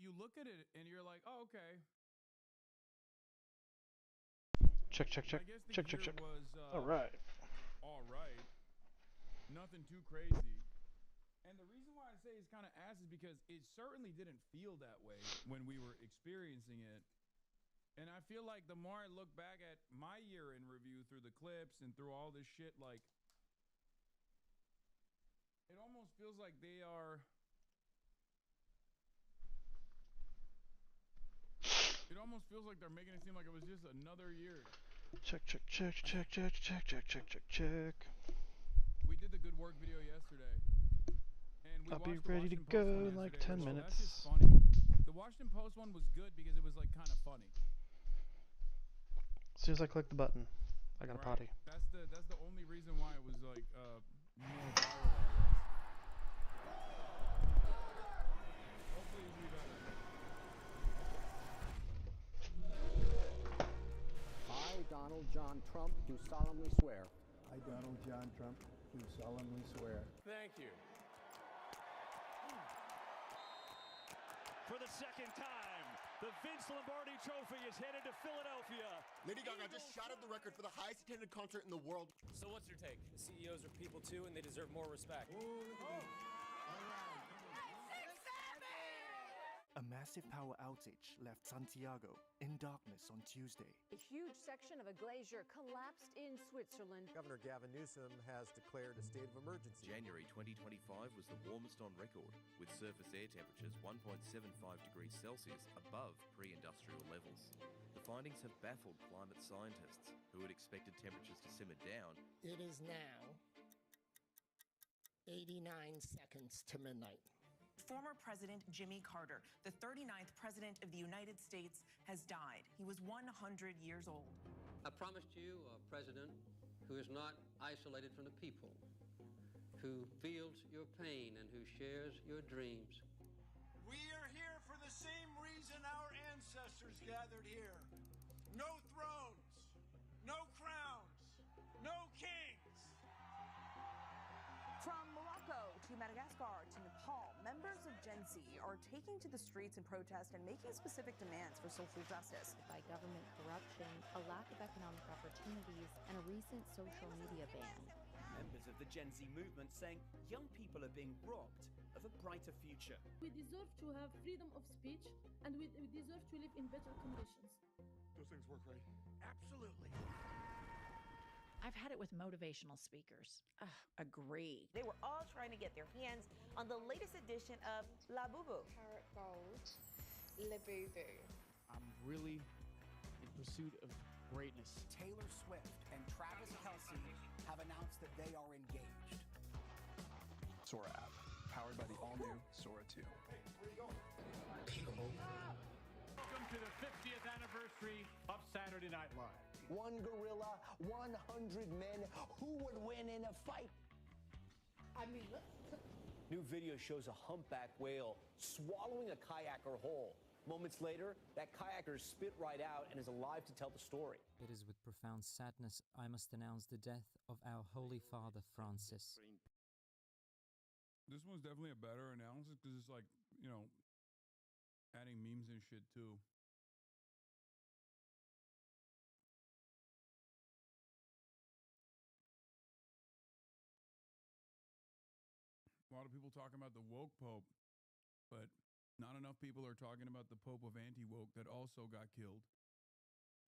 you look at it and you're like, oh, okay. Check, check, check. I guess the Check, check, year check. was Alright. all right. Nothing too crazy. And the reason why I say it's kind of ass is because it certainly didn't feel that way when we were experiencing it. And I feel like the more I look back at my year in review through the clips and through all this shit, like, it almost feels like they are. It almost feels like they're making it seem like it was just another year. Check, check, check, check, check, check, check, check, check, check. We did the good work video yesterday. And we I'll be watched the ready to Washington Post go one in like yesterday 10 as well. minutes. That's just funny. The Washington Post one was good because it was like kind of funny. As soon as I click the button, I got a potty. That's the only reason why it was like more viral, I guess. Hopefully it'll be better. I, Donald John Trump, do solemnly swear. I, Donald John Trump, do solemnly swear. Thank you. For the second time, the Vince Lombardi Trophy is headed to Philadelphia. Lady Gaga just shattered the record for the highest attended concert in the world. So what's your take? The CEOs are people too, and they deserve more respect. A massive power outage left Santiago in darkness on Tuesday. A huge section of a glacier collapsed in Switzerland. Governor Gavin Newsom has declared a state of emergency. January 2025 was the warmest on record, with surface air temperatures 1.75 degrees Celsius above pre-industrial levels. The findings have baffled climate scientists, who had expected temperatures to simmer down. It is now 89 seconds to midnight. Former President Jimmy Carter, the 39th President of the United States, has died. He was 100 years old. I promised you a president who is not isolated from the people, who feels your pain and who shares your dreams. We are here for the same reason our ancestors gathered here. No thrones, no crowns, no kings. From Morocco to Madagascar to Nepal, members of Gen Z are taking to the streets in protest and making specific demands for social justice. By government corruption, a lack of economic opportunities, and a recent social media ban. Members of the Gen Z movement saying young people are being robbed of a brighter future. We deserve to have freedom of speech, and we deserve to live in better conditions. Those things work, right? Absolutely. I've had it with motivational speakers. Agree. They were all trying to get their hands on the latest edition of La Boo. Carrot Gold, La Boo. I'm really in pursuit of greatness. Taylor Swift and Travis Kelce have announced that they are engaged. Sora app, powered by the all-new Sora 2. Welcome to the 50th anniversary of Saturday Night Live. One gorilla, 100 men. Who would win in a fight? I mean, new video shows a humpback whale swallowing a kayaker whole. Moments later, that kayaker is spit right out and is alive to tell the story. It is with profound sadness I must announce the death of our Holy Father Francis. This one's definitely a better analysis because it's like, you know, adding memes and shit too. A lot of people talking about the woke pope, but not enough people are talking about the pope of anti-woke that also got killed.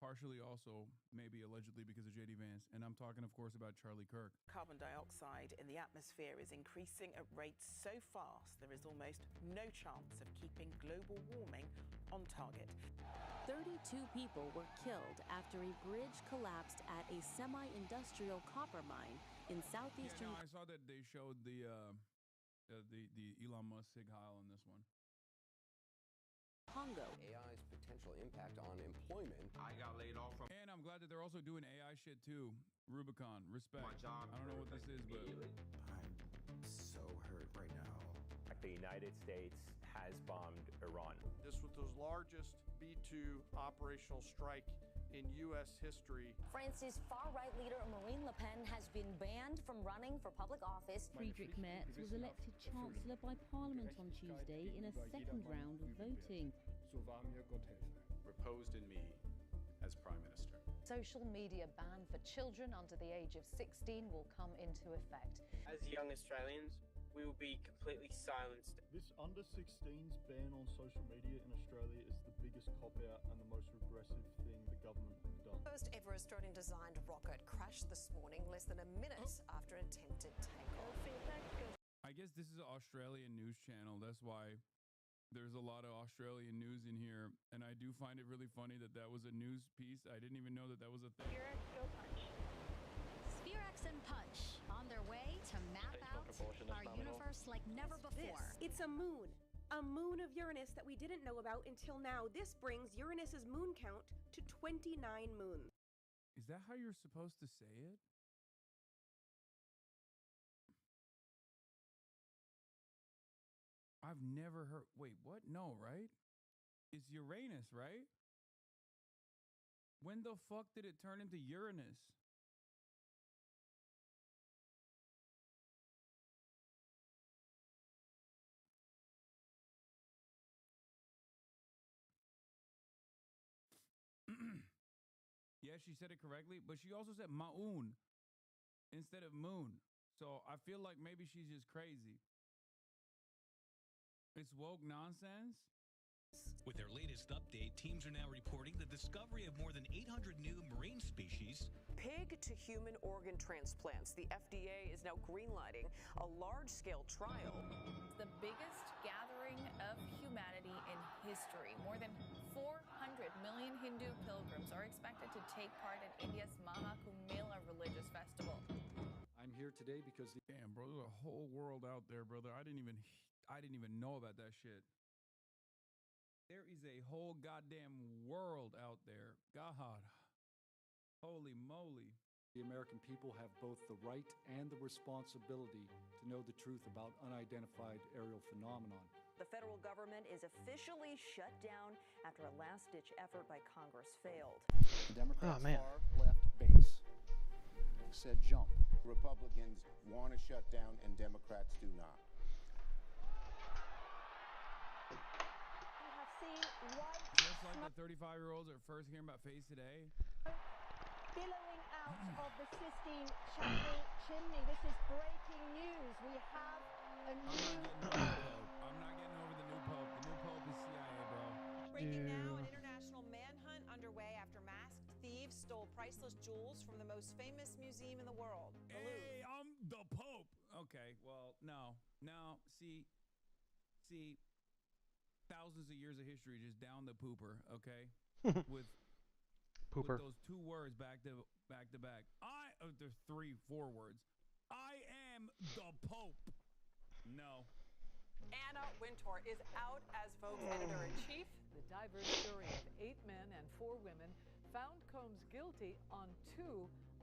Partially also, maybe allegedly because of J.D. Vance. And I'm talking, of course, about Charlie Kirk. Carbon dioxide in the atmosphere is increasing at rates so fast there is almost no chance of keeping global warming on target. 32 people were killed after a bridge collapsed at a semi-industrial copper mine in southeastern... Yeah, no, I saw that they showed the Elon Musk Sig Heil on this one. Congo. AI's potential impact on employment. I got laid off from... And I'm glad that they're also doing AI shit too. Rubicon, respect. My job. I don't know what this is, but... I'm so hurt right now. The United States has bombed Iran. This was the largest B-2 operational strike in U.S. history. France's far-right leader Marine Le Pen has been banned from running for public office. Friedrich Merz was elected Chancellor by Parliament on Tuesday in a second round of voting. So wahr mir Gott helfe. Reposed in me as Prime Minister. Social media ban for children under the age of 16 will come into effect. As young Australians, we will be completely silenced. This under-16s ban on social media in Australia is the biggest cop-out and the most regressive thing the government have done. First ever Australian-designed rocket crashed this morning less than a minute after an attempted takeoff. I guess this is an Australian news channel. That's why there's a lot of Australian news in here. And I do find it really funny that that was a news piece. I didn't even know that that was a thing. Spherex and Punch on their way to map out our universe like never before. It's a moon of Uranus that we didn't know about until now. This brings Uranus's moon count to 29 moons. Is that how you're supposed to say it? I've never heard. Wait, what? No, right? It's Uranus, right? When the fuck did it turn into Uranus? Yeah, she said it correctly, but she also said Ma'un instead of moon. So I feel like maybe she's just crazy. It's woke nonsense. With their latest update, teams are now reporting the discovery of more than 800 new marine species. Pig to human organ transplants. The FDA is now greenlighting a large-scale trial. The biggest gathering of humanity in history. More than 400 million Hindu pilgrims are expected to take part in India's Maha Kumbh Mela religious festival. I'm here today because damn, bro, there's a whole world out there, brother. I didn't even know about that shit. There is a whole goddamn world out there. God. Holy moly. The American people have both the right and the responsibility to know the truth about unidentified aerial phenomenon. The federal government is officially shut down after a last-ditch effort by Congress failed. The Democrats' far-left base said jump. Republicans want to shut down and Democrats do not. Just like the 35-year-olds are first hearing about Face Today. Billowing out of the Sistine Chapel chimney. This is breaking news. We have a new I'm not getting over the new pope. The new pope is CIA, bro. Breaking now, an international manhunt underway after masked thieves stole priceless jewels from the most famous museum in the world, the Louvre. Hey, I'm the pope. Okay, well, no. See, thousands of years of history just down the pooper, okay? with those two words back to back. There's 3-4 words. I am the Pope. No. Anna Wintour is out as Vogue's editor-in-chief. The diverse jury of 8 men and 4 women found Combs guilty on 2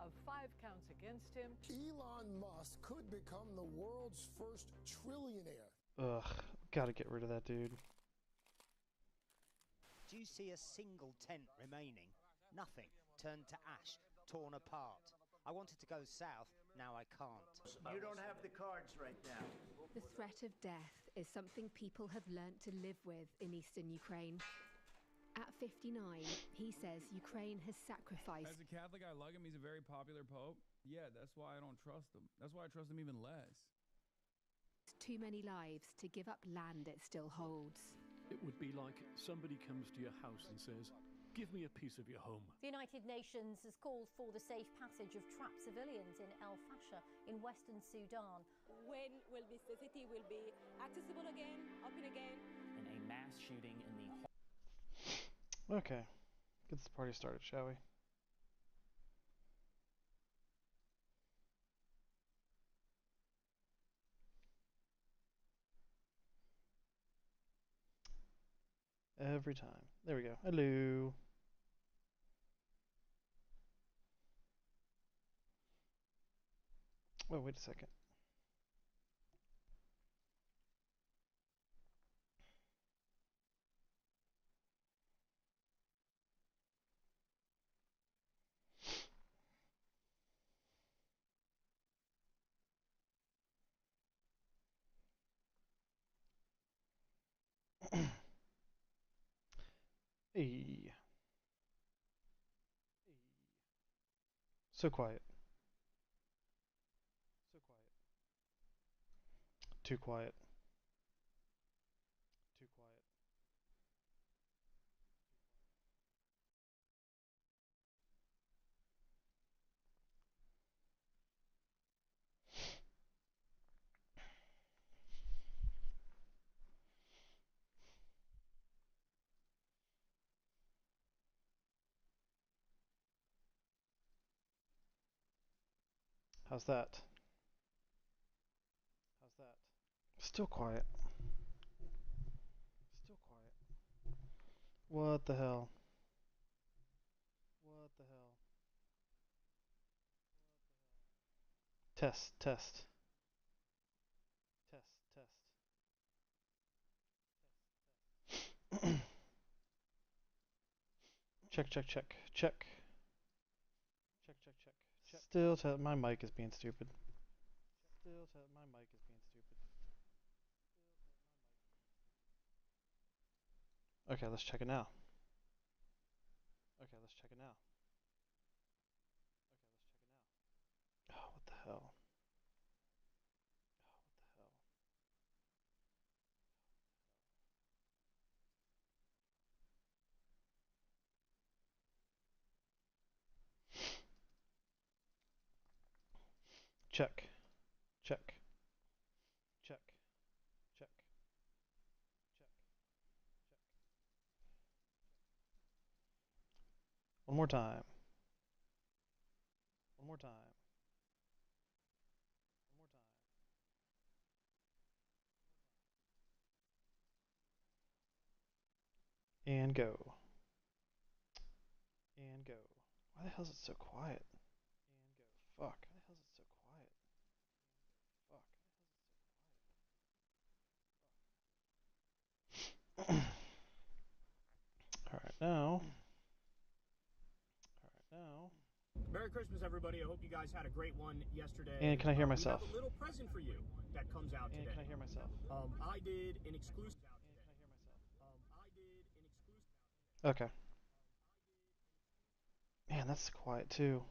of 5 counts against him. Elon Musk could become the world's first trillionaire. Ugh, gotta get rid of that dude. Do you see a single tent remaining? Nothing. Turned to ash, torn apart. I wanted to go south, now I can't. You don't have the cards right now. The threat of death is something people have learnt to live with in eastern Ukraine. At 59, he says Ukraine has sacrificed. As a Catholic, I like him. He's a very popular pope. Yeah, that's why I don't trust him. That's why I trust him even less. Too many lives to give up land it still holds. It would be like somebody comes to your house and says, "Give me a piece of your home." The United Nations has called for the safe passage of trapped civilians in El Fasher in Western Sudan. When will the city will be accessible again, open again? In a mass shooting in the... Okay, get this party started, shall we? Every time. There we go. Hello. Oh, wait a second. Hey. So quiet. So quiet. Too quiet. Too quiet. How's that? How's that? Still quiet. Still quiet. What the hell? What the hell? Test, test. Test, test. Check, check, check, check. Check, check, check, check. Still, my mic is being stupid. Still, my mic is being stupid. Okay, let's check it now. Okay, let's check it now. Okay, let's check it now. Oh, what the hell? Oh, what the hell? Check. Check. Check. Check. Check. Check. One more time. One more time. One more time. And go. And go. Why the hell is it so quiet? And go. Fuck. Why the hell is it so quiet? Fuck. Alright, now. Alright, now. Merry Christmas, everybody. I hope you guys had a great one yesterday. And can I hear myself? We have a little present for you that comes out today. And can I hear myself? I did an exclusive. Okay. Man, that's quiet too.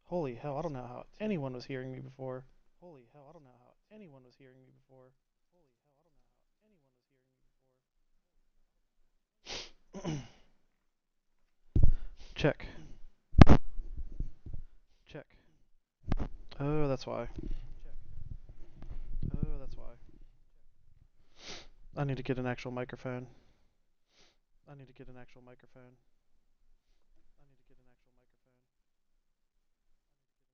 Holy hell, I don't know how anyone was hearing me before. Holy hell, I don't know how anyone was hearing me before. Holy hell, I don't know how anyone was hearing me before. Check. Check. Oh, that's why. Oh, that's why. I need to get an actual microphone. I need to get an actual microphone. I need to get an actual microphone.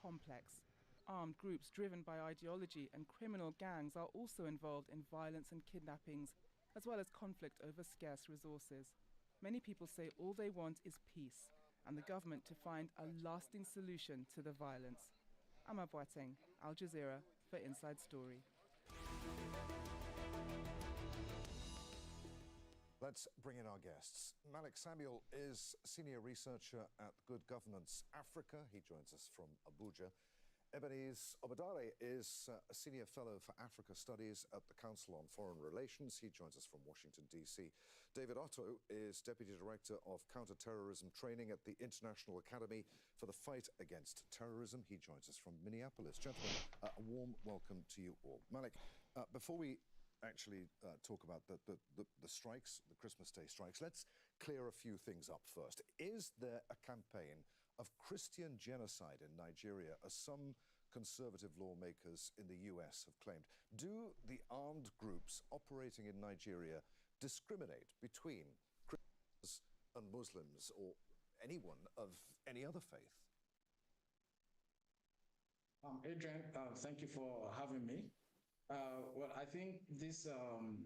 Complex. Armed groups driven by ideology and criminal gangs are also involved in violence and kidnappings, as well as conflict over scarce resources. Many people say all they want is peace, and the government to find a lasting solution to the violence. Amma Boateng, Al Jazeera, for Inside Story. Let's bring in our guests. Malik Samuel is senior researcher at Good Governance Africa. He joins us from Abuja. Ebenezer Obadare is a senior fellow for Africa Studies at the Council on Foreign Relations. He joins us from Washington, D.C. David Otto is Deputy Director of Counterterrorism Training at the International Academy for the Fight Against Terrorism. He joins us from Minneapolis. Gentlemen, a warm welcome to you all. Malik, before we actually talk about the strikes, the Christmas Day strikes, let's clear a few things up first. Is there a campaign of Christian genocide in Nigeria, as some conservative lawmakers in the US have claimed? Do the armed groups operating in Nigeria discriminate between Christians and Muslims or anyone of any other faith? Adrian, thank you for having me. Well, I think this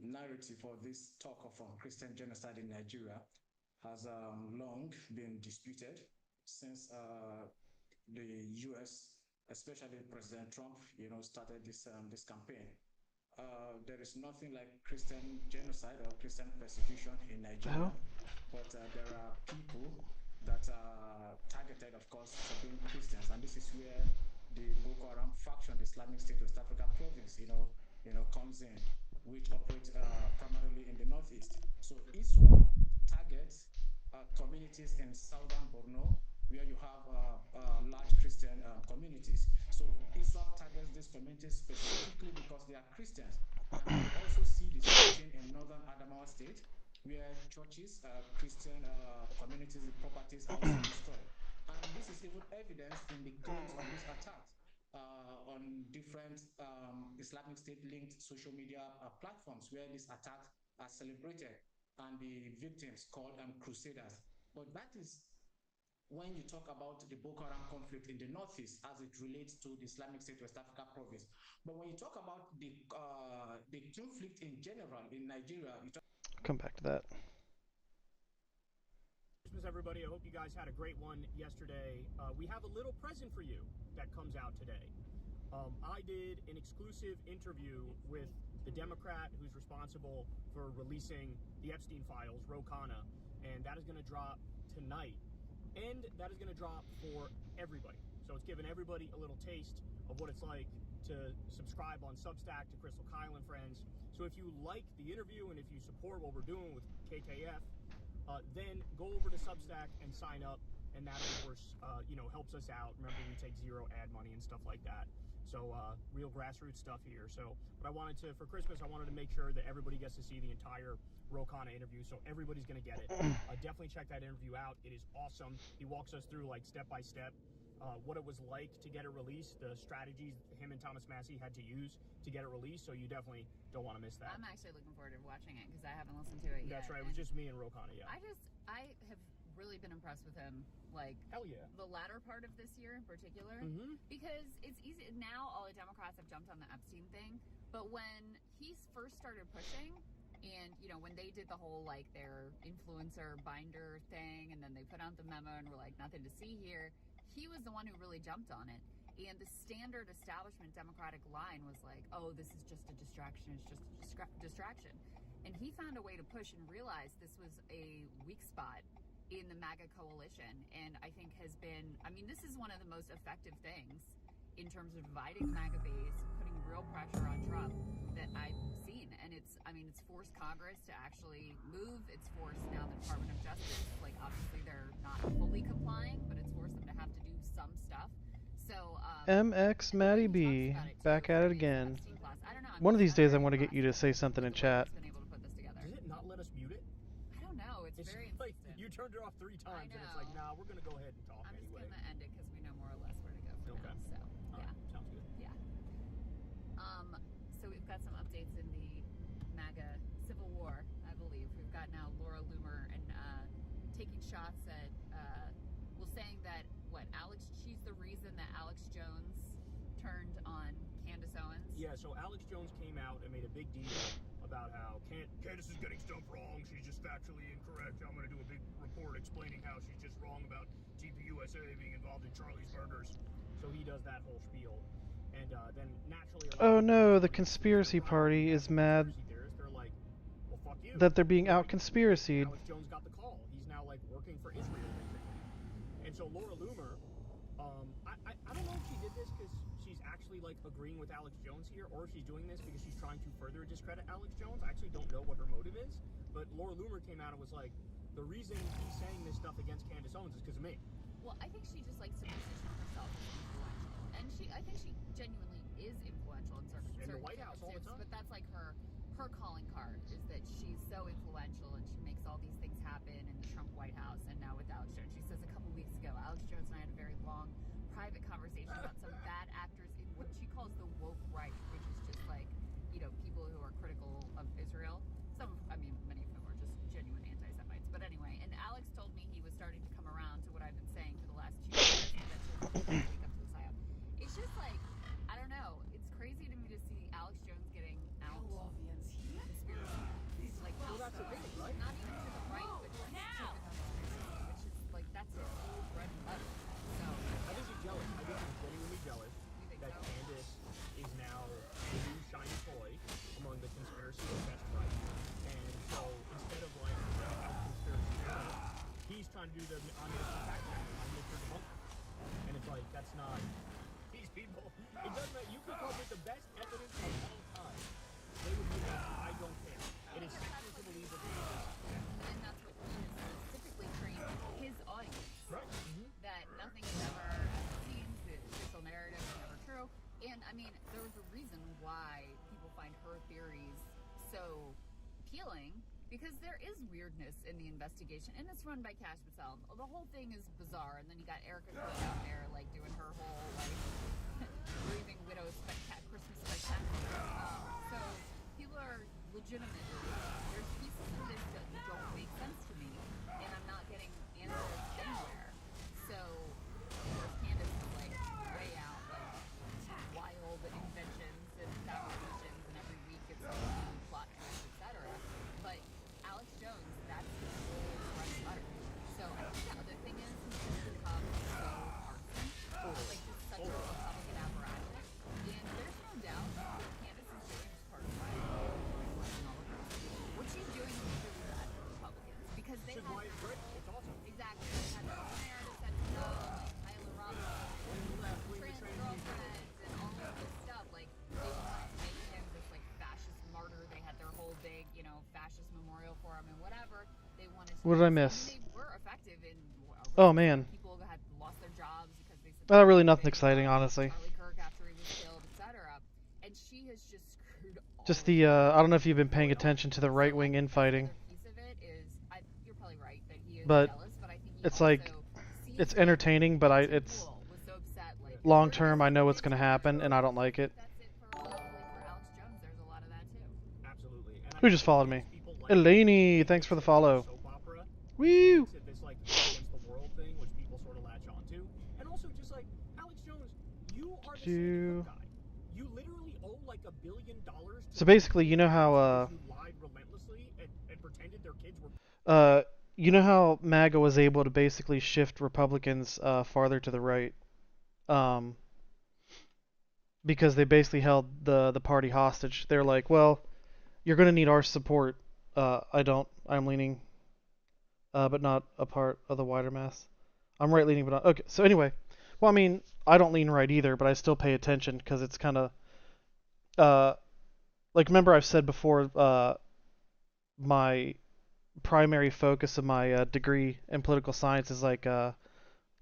narrative or this talk of Christian genocide in Nigeria has long been disputed since the U.S., especially President Trump, started this campaign. There is nothing like Christian genocide or Christian persecution in Nigeria, but there are people that are targeted, of course, for being Christians, and this is where the Boko Haram faction, the Islamic State West Africa province, comes in, which operates primarily in the northeast. So ISWAP targets communities in southern Borno, where you have large Christian communities. So ISWAP targets these communities specifically because they are Christians. And we also see this happening in northern Adamawa State, where churches, Christian communities, properties are also destroyed. And this is even evidenced in the claims of these attacks on different Islamic State-linked social media platforms, where these attacks are celebrated and the victims called crusaders. But that is when you talk about the Boko Haram conflict in the northeast as it relates to the Islamic State West Africa province. But when you talk about the conflict in general in Nigeria, come back to that. Christmas, everybody. I hope you guys had a great one yesterday. We have a little present for you that comes out today. I did an exclusive interview with the Democrat who's responsible for releasing the Epstein files, Ro Khanna, and that is going to drop tonight. And that is going to drop for everybody. So it's giving everybody a little taste of what it's like to subscribe on Substack to Crystal Kyle and friends. So if you like the interview and if you support what we're doing with KKF, then go over to Substack and sign up. And that, of course, helps us out. Remember, we take zero ad money and stuff like that. So real grassroots stuff here. So what I wanted to, for Christmas, I wanted to make sure that everybody gets to see the entire Ro Khanna interview, so everybody's going to get it. Definitely check that interview out. It is awesome. He walks us through, like, step by step, what it was like to get it released, the strategies him and Thomas Massie had to use to get it released, so you definitely don't want to miss that. I'm actually looking forward to watching it because I haven't listened to it yet. That's right. It was just me and Ro Khanna, yeah. I have really been impressed with him, like, hell yeah, the latter part of this year in particular, because it's easy now. All the Democrats have jumped on the Epstein thing, but when he first started pushing, and when they did the whole like their influencer binder thing, and then they put out the memo and were like, nothing to see here, he was the one who really jumped on it. And the standard establishment Democratic line was like, oh, this is just a distraction, it's just a distraction. And he found a way to push and realized this was a weak spot in the MAGA coalition, and I think has been, this is one of the most effective things in terms of dividing the MAGA base, putting real pressure on Trump that I've seen. And it's forced Congress to actually move. It's forced now the Department of Justice, like, obviously they're not fully complying, but it's forced them to have to do some stuff. So MX Maddie B, back at it again. One of these days I want to get you to say something in chat. Does it not let us mute it? I don't know. It's very like you turned it off 3 times, and it's like, nah, we're gonna go ahead and talk anyway. I'm just gonna end it because we know more or less where to go for now. So yeah, sounds good. Yeah. So we've got some updates in the MAGA civil war. I believe we've got now Laura Loomer and taking shots at saying that she's the reason that Alex Jones turned on Candace Owens. Yeah, so Alex Jones came out and made a big deal about how Candace is getting stuff wrong. She's just factually incorrect. I'm going to do a big report explaining how she's just wrong about TPUSA being involved in Charlie's Burgers. So he does that whole spiel. And then naturally... Oh no, the conspiracy party is mad. They're like, well, fuck you. that they're being out conspiracied. Alex Jones got the call. He's now like working for Israel, basically. And so Laura Loomer, I don't know if she did this because she's actually like agreeing with Alex Jones here, or if she's doing this because she's trying to further discredit Alex Jones. I actually don't know what her motive is, but Laura Loomer came out and was like, the reason he's saying this stuff against Candace Owens is because of me. Well, I think she just likes to position herself as influential, and I think she genuinely is influential in certain in the White House all the time. But that's like her calling card is that she's so influential and she makes all these things happen in the Trump White House. And now with Alex Jones, she says a couple weeks ago, Alex Jones and I had a very long private conversation about some bad actors in what she calls the woke right, which is just like, you know, people who are critical of Israel. Many of them are just genuine anti-Semites. But anyway, and Alex told me he was starting to come around to what I've been saying for the last 2 years. And that's just wake up to the psyop. It's just like, I don't know. It's crazy to me to see Alex Jones getting out conspiracy. Like, well, that's the thing, right? Not even to the right, but just to the conspiracy, which is like, that's his whole bread and butter. So I think he's jealous. I think he's genuinely jealous that Candace is now the new shiny toy among the conspiracy obsessed right. And so instead of like out conspiracy theories, he's trying to do the fact check on Mr. Debunker. And it's like, that's not these people. It doesn't matter. You could come with the best evidence of all time. They would be like, I don't care. It is sickening to believe that they exist. And that's what he has specifically trained his audience. Right. That nothing is ever seen, the official narrative is never true. And I mean, there was a reason why people find her theories so appealing, because there is weirdness in the investigation, and it's run by Kash Patel. The whole thing is bizarre, and then you got Erica Cook out there like doing her whole like grieving widow Christmas spectacular. So people are legitimately, there's pieces of this that don't make sense to me, and I'm not getting answers anywhere. So of course Candace is like way out, like wild inventions and fabrications, and every week it's like a new plot twist, etc. But Alex Jones, that's his whole bread and butter. So I think the other thing is he's just become so partisan, like just such a Republican apparatus. And there's no doubt that Candace is doing as part of what she's doing is really bad for Republicans, because they had it's awesome. Exactly. They had their own narrative set to go, like Tyler Robinson, trans girlfriends, and all of this stuff. Like, they wanted to make him this like fascist martyr. They had their whole big, you know, fascist memorial for him and whatever. They wanted to. What did I miss? They were effective in. Oh man. People had lost their jobs because they said. Really nothing exciting, honestly. Charlie Kirk after he was killed, etc. And she has just screwed. Just the I don't know if you've been paying attention to the right-wing infighting. You're probably right that he is but jealous, but I think it's like it's entertaining, but it's long term. I know what's going to happen, and I don't like it. Absolutely. Who just followed me? Eleni, thanks for the follow. Woo! This like against the world thing, which people sort of latch onto, and also just like Alex Jones, you are the Sandy Hook guy. You literally owe like $1 billion. So basically, you know how who lied relentlessly and pretended their kids were. You know how MAGA was able to basically shift Republicans farther to the right, because they basically held the party hostage. They're like, well, you're going to need our support. I don't. I'm leaning, but not a part of the wider mass. I'm right leaning, but not. Okay. So anyway, well, I mean, I don't lean right either, but I still pay attention because it's kind of, like, remember I've said before, my primary focus of my degree in political science is like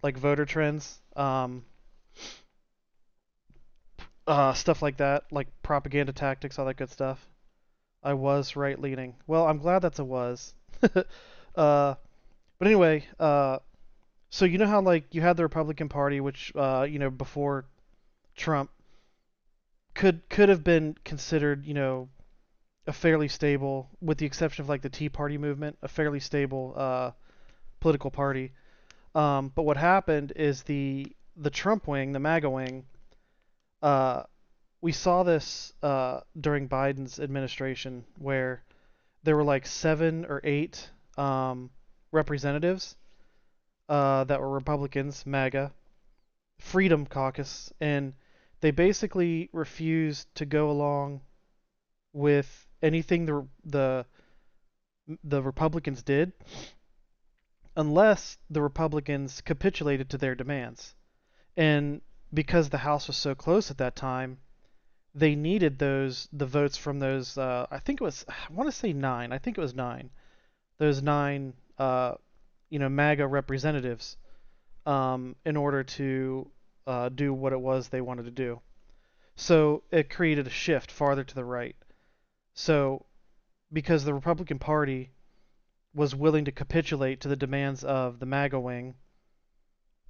voter trends, stuff like that, like propaganda tactics, all that good stuff. I was right leaning. Well, I'm glad that's a was. But anyway, so you know how like you had the Republican Party, which you know, before Trump could have been considered, you know, a fairly stable, with the exception of like the Tea Party movement, a fairly stable political party. But what happened is the Trump wing, the MAGA wing, we saw this during Biden's administration, where there were like 7 or 8 representatives that were Republicans, MAGA, Freedom Caucus, and they basically refused to go along with anything the the Republicans did, unless the Republicans capitulated to their demands. And because the House was so close at that time, they needed the votes from those, I want to say 9. I think it was 9. Those 9, MAGA representatives, in order to do what it was they wanted to do. So it created a shift farther to the right. So because the Republican Party was willing to capitulate to the demands of the MAGA wing,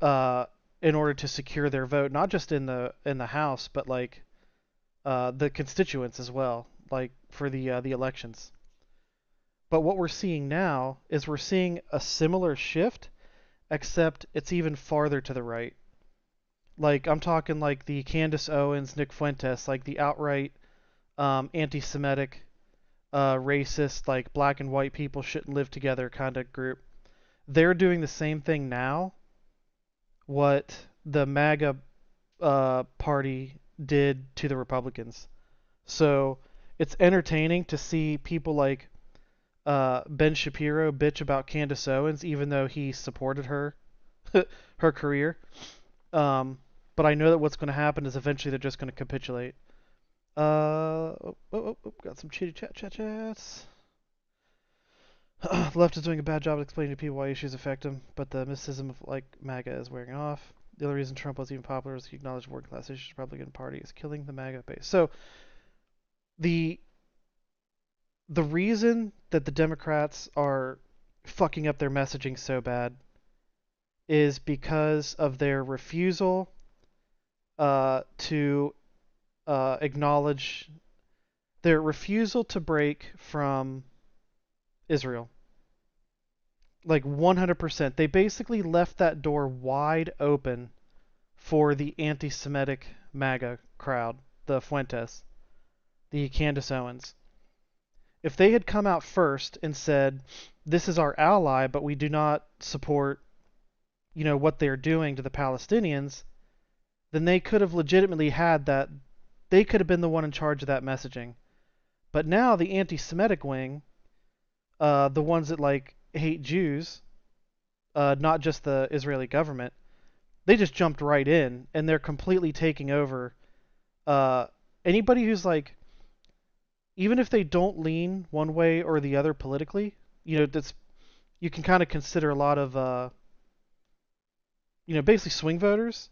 in order to secure their vote, not just in the House, but like the constituents as well, like for the elections. But what we're seeing now is we're seeing a similar shift, except it's even farther to the right. Like I'm talking like the Candace Owens, Nick Fuentes, like the outright anti-Semitic, racist, like black and white people shouldn't live together kind of group. They're doing the same thing now, what the MAGA party did to the Republicans. So it's entertaining to see people like Ben Shapiro bitch about Candace Owens, even though he supported her career. But I know that what's going to happen is eventually they're just going to capitulate. Got some chitty chats. The left is doing a bad job of explaining to people why issues affect them, but the mysticism of like MAGA is wearing off. The only reason Trump was even popular is he acknowledged working class issues. The Republican Party is killing the MAGA base. So the reason that the Democrats are fucking up their messaging so bad is because of their refusal to acknowledge their refusal to break from Israel. Like 100%. They basically left that door wide open for the anti-Semitic MAGA crowd, the Fuentes, the Candace Owens. If they had come out first and said, this is our ally, but we do not support, what they're doing to the Palestinians, then they could have legitimately had that. They could have been the one in charge of that messaging. But now the anti-Semitic wing, the ones that like hate Jews, not just the Israeli government, they just jumped right in and they're completely taking over. Anybody who's like, even if they don't lean one way or the other politically, you can kind of consider a lot of, basically swing voters,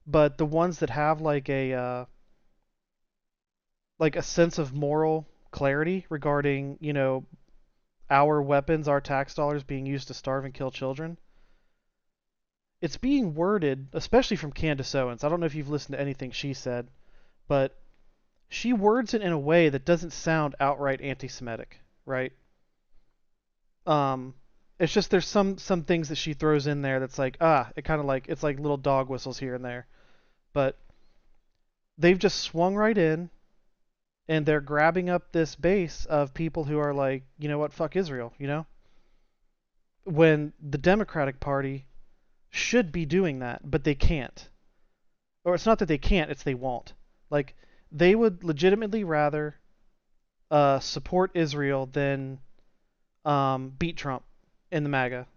but the ones that have like a sense of moral clarity regarding, our weapons, our tax dollars being used to starve and kill children. It's being worded, especially from Candace Owens. I don't know if you've listened to anything she said, but she words it in a way that doesn't sound outright anti-Semitic, right? It's just there's some things that she throws in there that's like, it kind of like, it's like little dog whistles here and there. But they've just swung right in, and they're grabbing up this base of people who are like, you know what, fuck Israel, When the Democratic Party should be doing that, but they can't. Or it's not that they can't, it's they won't. Like, they would legitimately rather support Israel than beat Trump in the MAGA.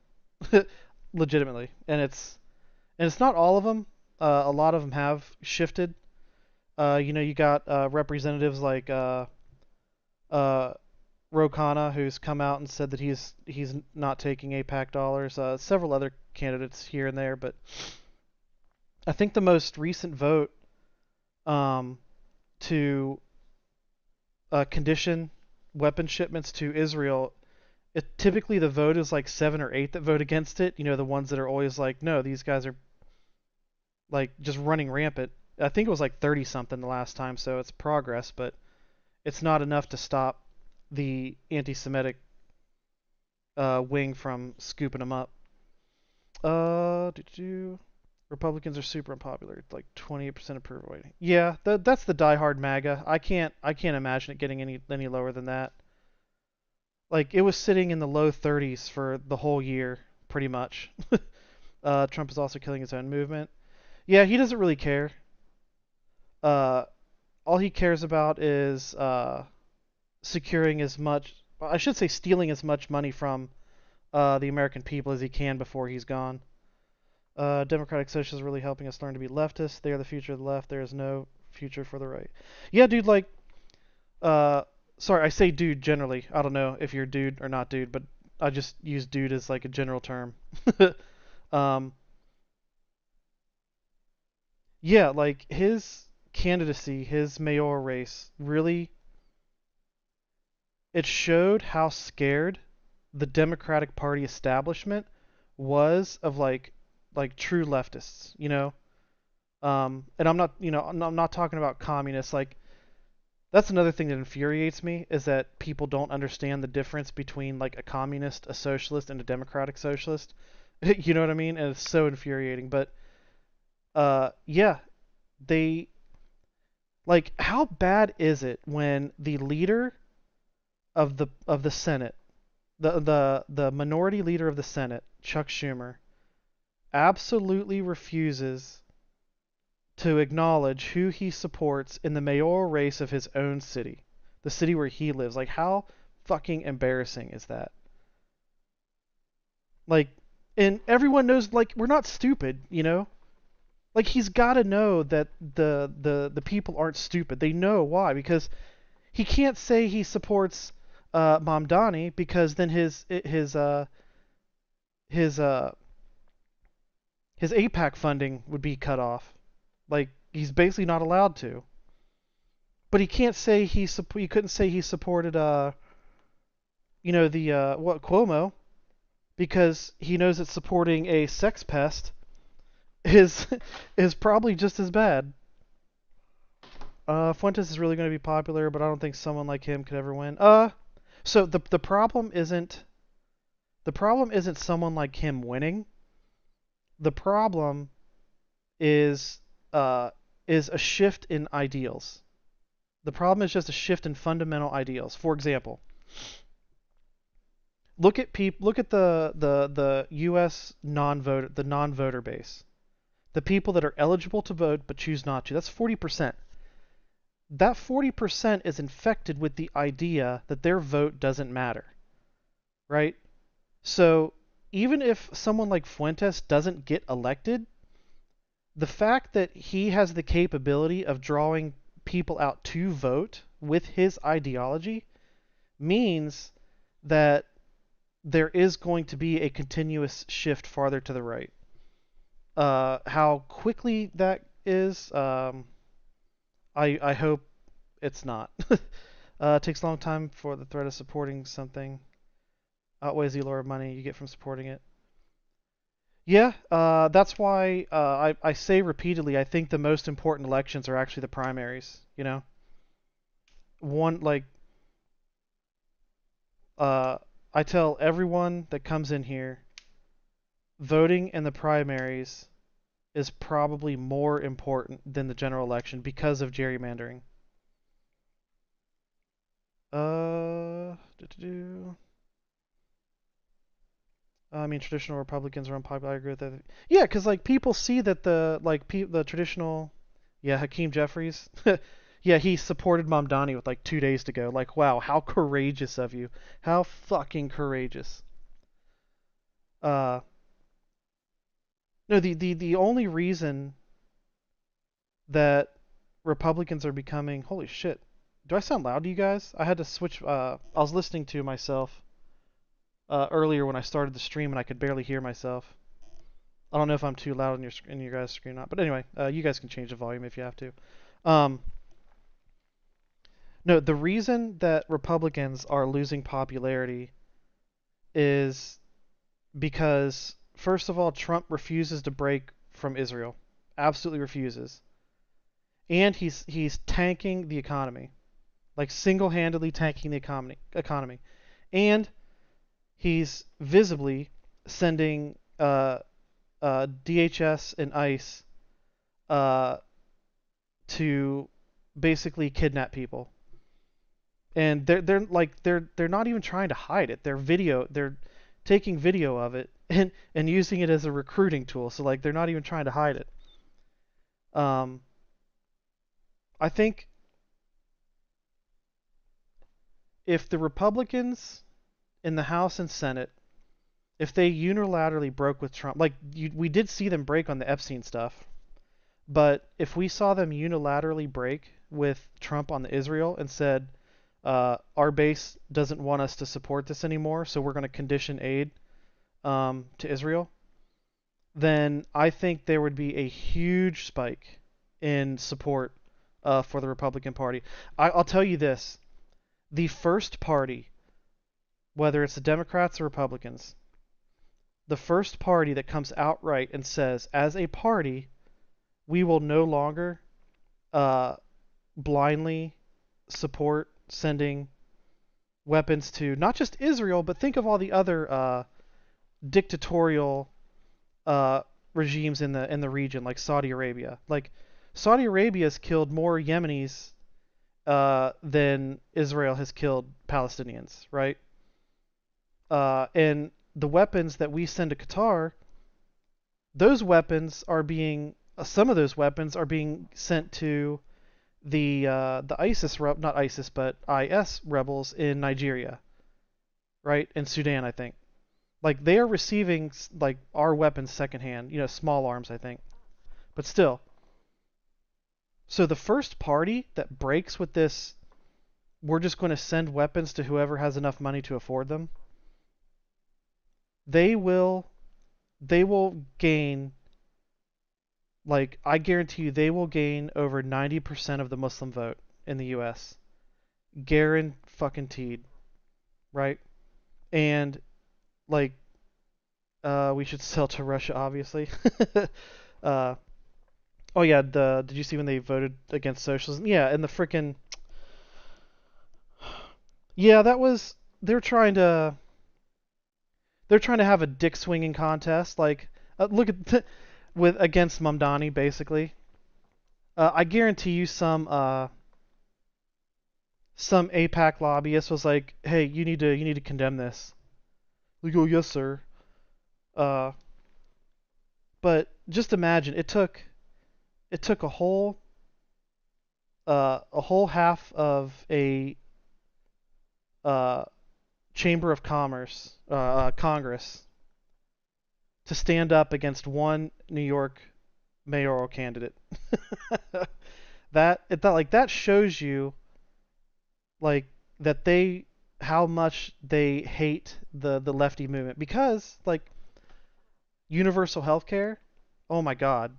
Legitimately. And it's not all of them. A lot of them have shifted. You got representatives like Ro Khanna, who's come out and said that he's not taking AIPAC dollars. Several other candidates here and there, but I think the most recent vote to condition weapon shipments to Israel, typically the vote is like 7 or 8 that vote against it. The ones that are always like, no, these guys are like just running rampant. I think it was like 30-something the last time, so it's progress, but it's not enough to stop the anti-Semitic wing from scooping them up. Republicans are super unpopular. It's like 28% approval rating. Yeah, that's the diehard MAGA. I can't imagine it getting any lower than that. Like, it was sitting in the low 30s for the whole year, pretty much. Trump is also killing his own movement. Yeah, he doesn't really care. All he cares about is securing as much I should say stealing as much money from the American people as he can before he's gone. Democratic Socialists really helping us learn to be leftists. They are the future of the left. There is no future for the right. Yeah, dude, like, sorry, I say dude generally. I don't know if you're dude or not dude, but I just use dude as like a general term. Yeah, like his candidacy, his mayoral race, really, it showed how scared the Democratic Party establishment was of like true leftists, you know. And I'm not, you know, I'm not talking about communists. Like, that's another thing that infuriates me is that people don't understand the difference between like a communist, a socialist, and a democratic socialist. You know what I mean? And it's so infuriating. But yeah, they, like, how bad is it when the leader of the Senate, the minority leader of the Senate, Chuck Schumer, absolutely refuses to acknowledge who he supports in the mayoral race of his own city, the city where he lives. Like, how fucking embarrassing is that? Like, and everyone knows, like, we're not stupid, you know? Like, he's got to know that the people aren't stupid. They know why, because he can't say he supports Mamdani, because then his AIPAC funding would be cut off. Like, he's basically not allowed to. But he can't say he couldn't say he supported you know, the Cuomo, because he knows that supporting a sex pest is probably just as bad. Fuentes is really going to be popular, but I don't think someone like him could ever win. So the problem isn't someone like him winning. The problem is a shift in ideals. The problem is just a shift in fundamental ideals. For example, look at the U.S. non-voter base. The people that are eligible to vote but choose not to. That's 40%. That 40% is infected with the idea that their vote doesn't matter. Right? So even if someone like Fuentes doesn't get elected, the fact that he has the capability of drawing people out to vote with his ideology means that there is going to be a continuous shift farther to the right. How quickly that is, I hope it's not. It takes a long time for the threat of supporting something outweighs the allure of money you get from supporting it. Yeah, that's why I say repeatedly, I think the most important elections are actually the primaries, you know? I tell everyone that comes in here, voting in the primaries is probably more important than the general election because of gerrymandering. I mean, traditional Republicans are unpopular. I agree with that. Yeah, because like people see that the traditional, yeah, Hakeem Jeffries, yeah, he supported Mamdani with like 2 days to go. Like, wow, how courageous of you! How fucking courageous. No, the only reason that Republicans are becoming, holy shit, do I sound loud to you guys? I had to switch. I was listening to myself earlier when I started the stream and I could barely hear myself. I don't know if I'm too loud in your guys' screen or not, but anyway, you guys can change the volume if you have to. No, the reason that Republicans are losing popularity is because, first of all, Trump refuses to break from Israel. Absolutely refuses. And he's tanking the economy. Like, single-handedly tanking the economy. And he's visibly sending DHS and ICE to basically kidnap people. And they're not even trying to hide it. They're taking video of it and using it as a recruiting tool. So like they're not even trying to hide it. I think if the Republicans in the House and Senate, if they unilaterally broke with Trump, like we did see them break on the Epstein stuff, but if we saw them unilaterally break with Trump on the Israel and said, our base doesn't want us to support this anymore, so we're going to condition aid to Israel, then I think there would be a huge spike in support for the Republican Party. I'll tell you this. The first party, whether it's the Democrats or Republicans, the first party that comes outright and says, as a party, we will no longer blindly support sending weapons to not just Israel, but think of all the other dictatorial regimes in the region, like Saudi Arabia. Like Saudi Arabia has killed more Yemenis than Israel has killed Palestinians, right? And the weapons that we send to Qatar, those weapons are being, some of those weapons are being sent to the ISIS, not ISIS, but IS rebels in Nigeria, right? In Sudan, I think. Like, they are receiving, like, our weapons secondhand, you know, small arms, I think. But still. So the first party that breaks with this, we're just going to send weapons to whoever has enough money to afford them, they will gain, like, I guarantee you, they will gain over 90% of the Muslim vote in the U.S. Guaranteed, right? And, like, we should sell to Russia, obviously. Oh yeah, did you see when they voted against socialism? Yeah, and the frickin'... Yeah, that was... They're trying to have a dick swinging contest, like, look at against Mamdani, basically. I guarantee you some AIPAC lobbyist was like, "Hey, you need to condemn this." We go, "Yes, sir." But just imagine, it took a whole half of a Chamber of Commerce, Congress, to stand up against one New York mayoral candidate. that shows you, like, that how much they hate the lefty movement, because, like, universal health care, oh my god,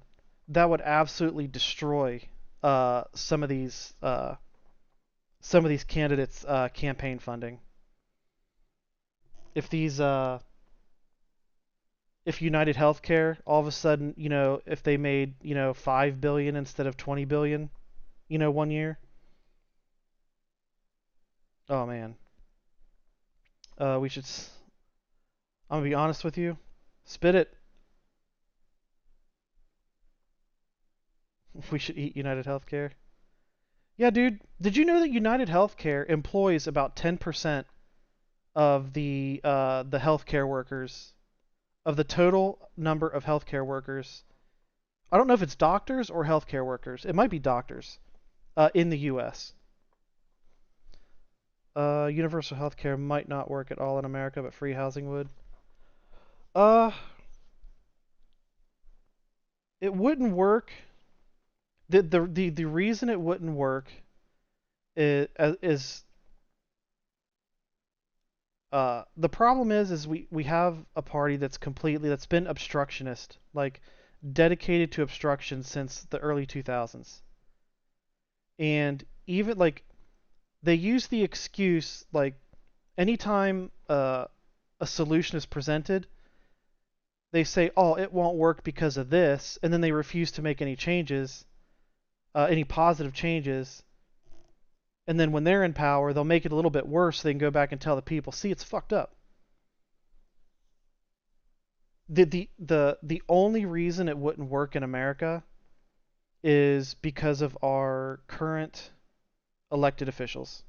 that would absolutely destroy some of these candidates' campaign funding. If United Healthcare all of a sudden, you know, if they made, you know, $5 billion instead of $20 billion, you know, 1 year. Oh man. I'm gonna be honest with you. Spit it. We should eat United Healthcare. Yeah, dude. Did you know that United Healthcare employs about 10% of the healthcare workers, of the total number of healthcare workers? I don't know if it's doctors or healthcare workers. It might be doctors in the U.S. Universal healthcare might not work at all in America, but free housing would. It wouldn't work. The reason it wouldn't work is the problem is we have a party that's been obstructionist, like dedicated to obstruction since the early 2000s. And even, like, they use the excuse, like, anytime a solution is presented, they say, "Oh, it won't work because of this," and then they refuse to make any changes, any positive changes. And then when they're in power, they'll make it a little bit worse so they can go back and tell the people, "See, it's fucked up." The only reason it wouldn't work in America is because of our current elected officials.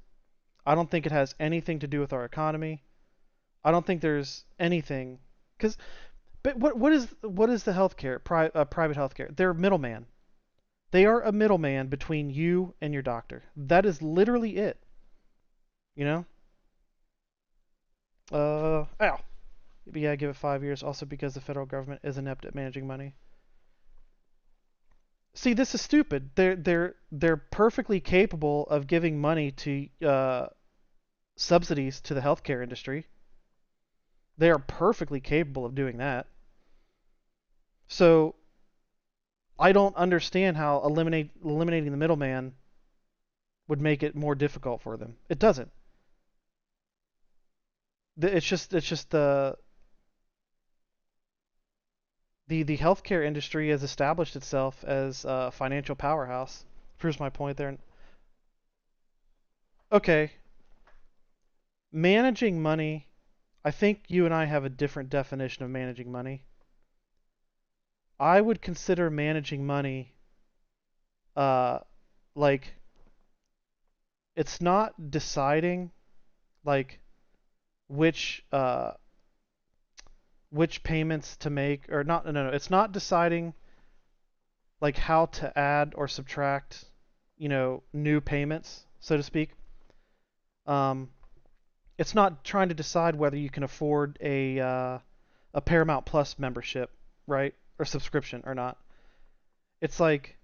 I don't think it has anything to do with our economy. I don't think there's anything, but what is the healthcare, private healthcare? They're a middleman. They are a middleman between you and your doctor. That is literally it. You know? Ow. Yeah, give it 5 years. Also because the federal government is inept at managing money. See, this is stupid. They're perfectly capable of giving money to subsidies to the healthcare industry. They are perfectly capable of doing that. So I don't understand how eliminating the middleman would make it more difficult for them. It doesn't. It's just the healthcare industry has established itself as a financial powerhouse. Proves my point there. Okay. Managing money, I think you and I have a different definition of managing money. I would consider managing money like it's not deciding like which payments to make, or not, no, it's not deciding like how to add or subtract, new payments, so to speak. It's not trying to decide whether you can afford a Paramount Plus membership, right, or subscription or not. It's like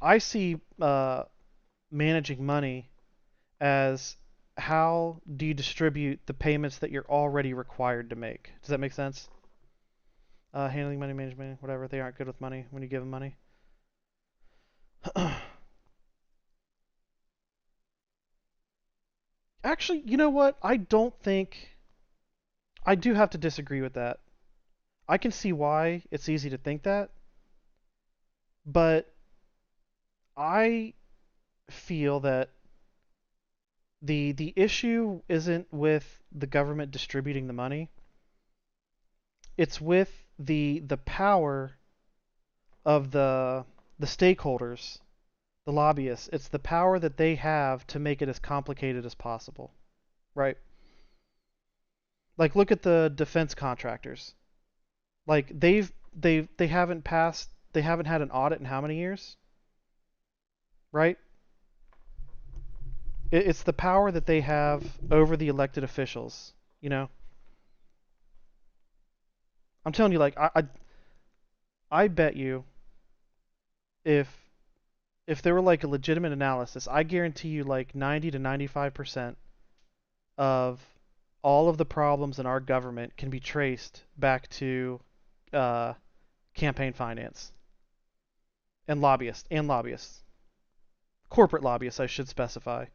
I see managing money as how do you distribute the payments that you're already required to make? Does that make sense? Handling money management, whatever. They aren't good with money when you give them money. Actually, you know what? I don't think... I do have to disagree with that. I can see why it's easy to think that. But I feel that the issue isn't with the government distributing the money. It's with the power of the stakeholders, the lobbyists. It's the power that they have to make it as complicated as possible, right? Like, look at the defense contractors. Like, they haven't had an audit in how many years? Right? It's the power that they have over the elected officials, I'm telling you, like, I bet you if there were like a legitimate analysis, I guarantee you like 90 to 95% of all of the problems in our government can be traced back to campaign finance and lobbyists. Corporate lobbyists, I should specify.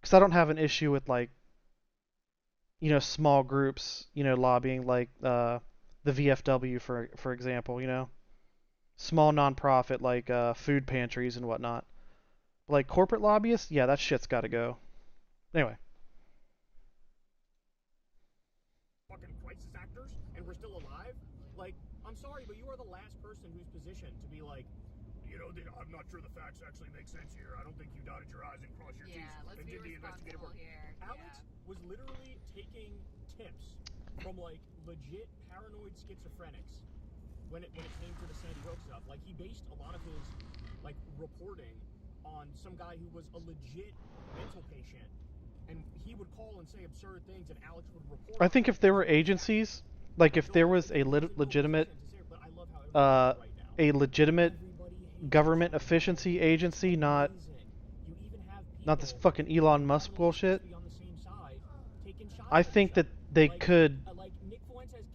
Because I don't have an issue with, like, small groups, lobbying, like the VFW, for example, small nonprofit, like food pantries and whatnot. But, like, corporate lobbyists, yeah, that shit's got to go. Anyway. Fucking crisis actors, and we're still alive? Like, I'm sorry, but you are the last person who's positioned to be like, I'm not sure the facts actually make sense here. I don't think you dotted your I's and crossed your T's and did the investigative work. Here. Alex was literally taking tips from, like, legit paranoid schizophrenics when it came to the Sandy Hook stuff. Like, he based a lot of his, like, reporting on some guy who was a legit mental patient, and he would call and say absurd things, and Alex would report. I think if there were agencies, like if there was a legitimate government efficiency agency, not this fucking Elon Musk bullshit, I think that they could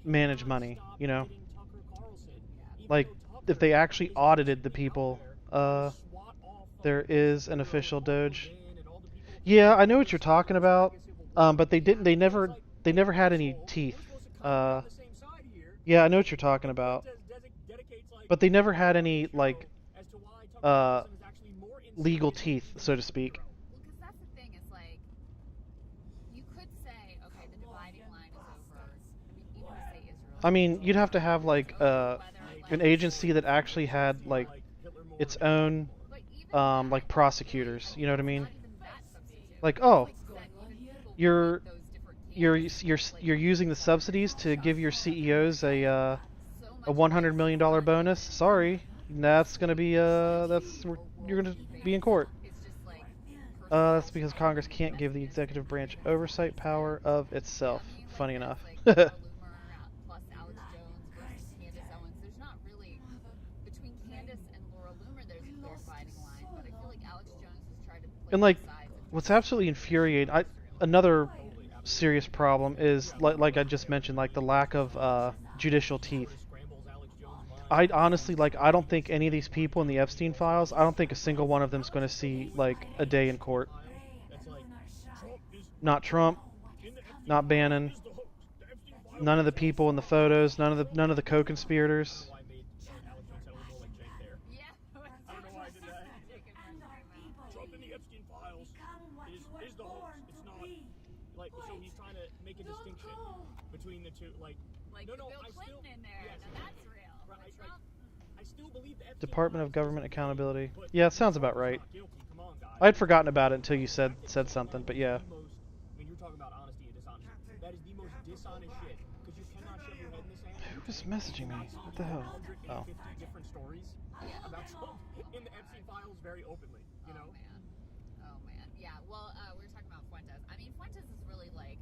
manage money, Like, if they actually audited the people, there is an official Doge. Yeah, I know what you're talking about, but they never had any teeth. Yeah, I know what you're talking about. But they never had any, like, legal teeth, so to speak. Well, because that's the thing, it's like, you could say, okay, the dividing line is over, even say Israel. I mean, you'd have to have, like, an agency that actually had, like, its own, like, prosecutors, you know what I mean? Like, oh, you're using the subsidies to give your CEOs a $100 million bonus. Sorry, that's gonna be you're gonna be in court. That's because Congress can't give the executive branch oversight power of itself. Funny enough. Plus Alex Jones versus Candace Owens. There's not really between Candace and Laura Loomer. There's a clear dividing line, but I feel like Alex Jones has tried to play And like, both sides. what's absolutely infuriating, another serious problem is like I just mentioned, like the lack of judicial teeth. I honestly, like, I don't think any of these people in the Epstein files, I don't think a single one of them is going to see like a day in court. Not Trump, not Bannon, none of the people in the photos, none of the co-conspirators. Trump in the Epstein files is the hoax. It's not like, so he's trying to make a distinction between the two. Like no, Bill I Clinton still, in there. yes, Now that's real. right, But right. Trump, I still believe the Epstein Department of files Government is Accountability. but Yeah, it sounds about right. not guilty. Come on, guys. I'd forgotten about it until you said something, but yeah. I mean, you're talking about honesty and dishonesty. That is the most dishonest shit, because you cannot shove your head in the sand. Who was messaging me? What the hell? 150 different stories about Trump in the Epstein files very openly, you know? oh man, yeah. Well, we were talking about Fuentes. I mean, Fuentes is really like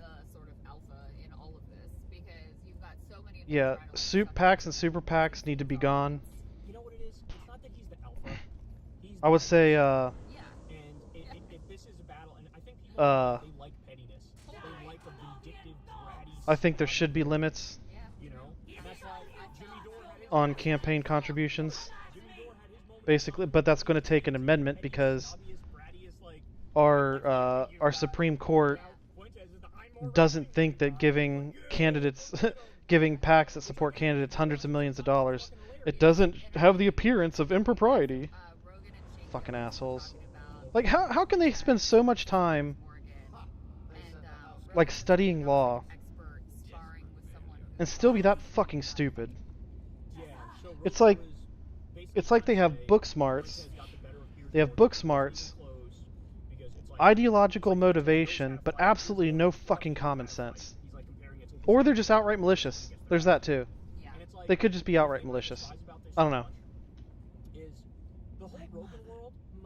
the sort of alpha in all of this because you've got so many. Yeah, soup PACs and super PACs need to be gone. You know what it is? It's not that he's the alpha. I would say, And if this is a battle, and I think people they like pettiness. They like a vindictive, bratty. I think there should be limits You know, that's why Jimmy Dore had his on campaign contributions, basically, but that's going to take an amendment because our Supreme Court doesn't think that giving candidates, giving PACs that support candidates hundreds of millions of dollars, it doesn't have the appearance of impropriety. Fucking assholes. Like, how can they spend so much time, like, studying law and still be that fucking stupid? It's like they have book smarts. They have book smarts, ideological motivation, but absolutely no fucking common sense. Or they're just outright malicious. There's that too. They could just be outright malicious. I don't know.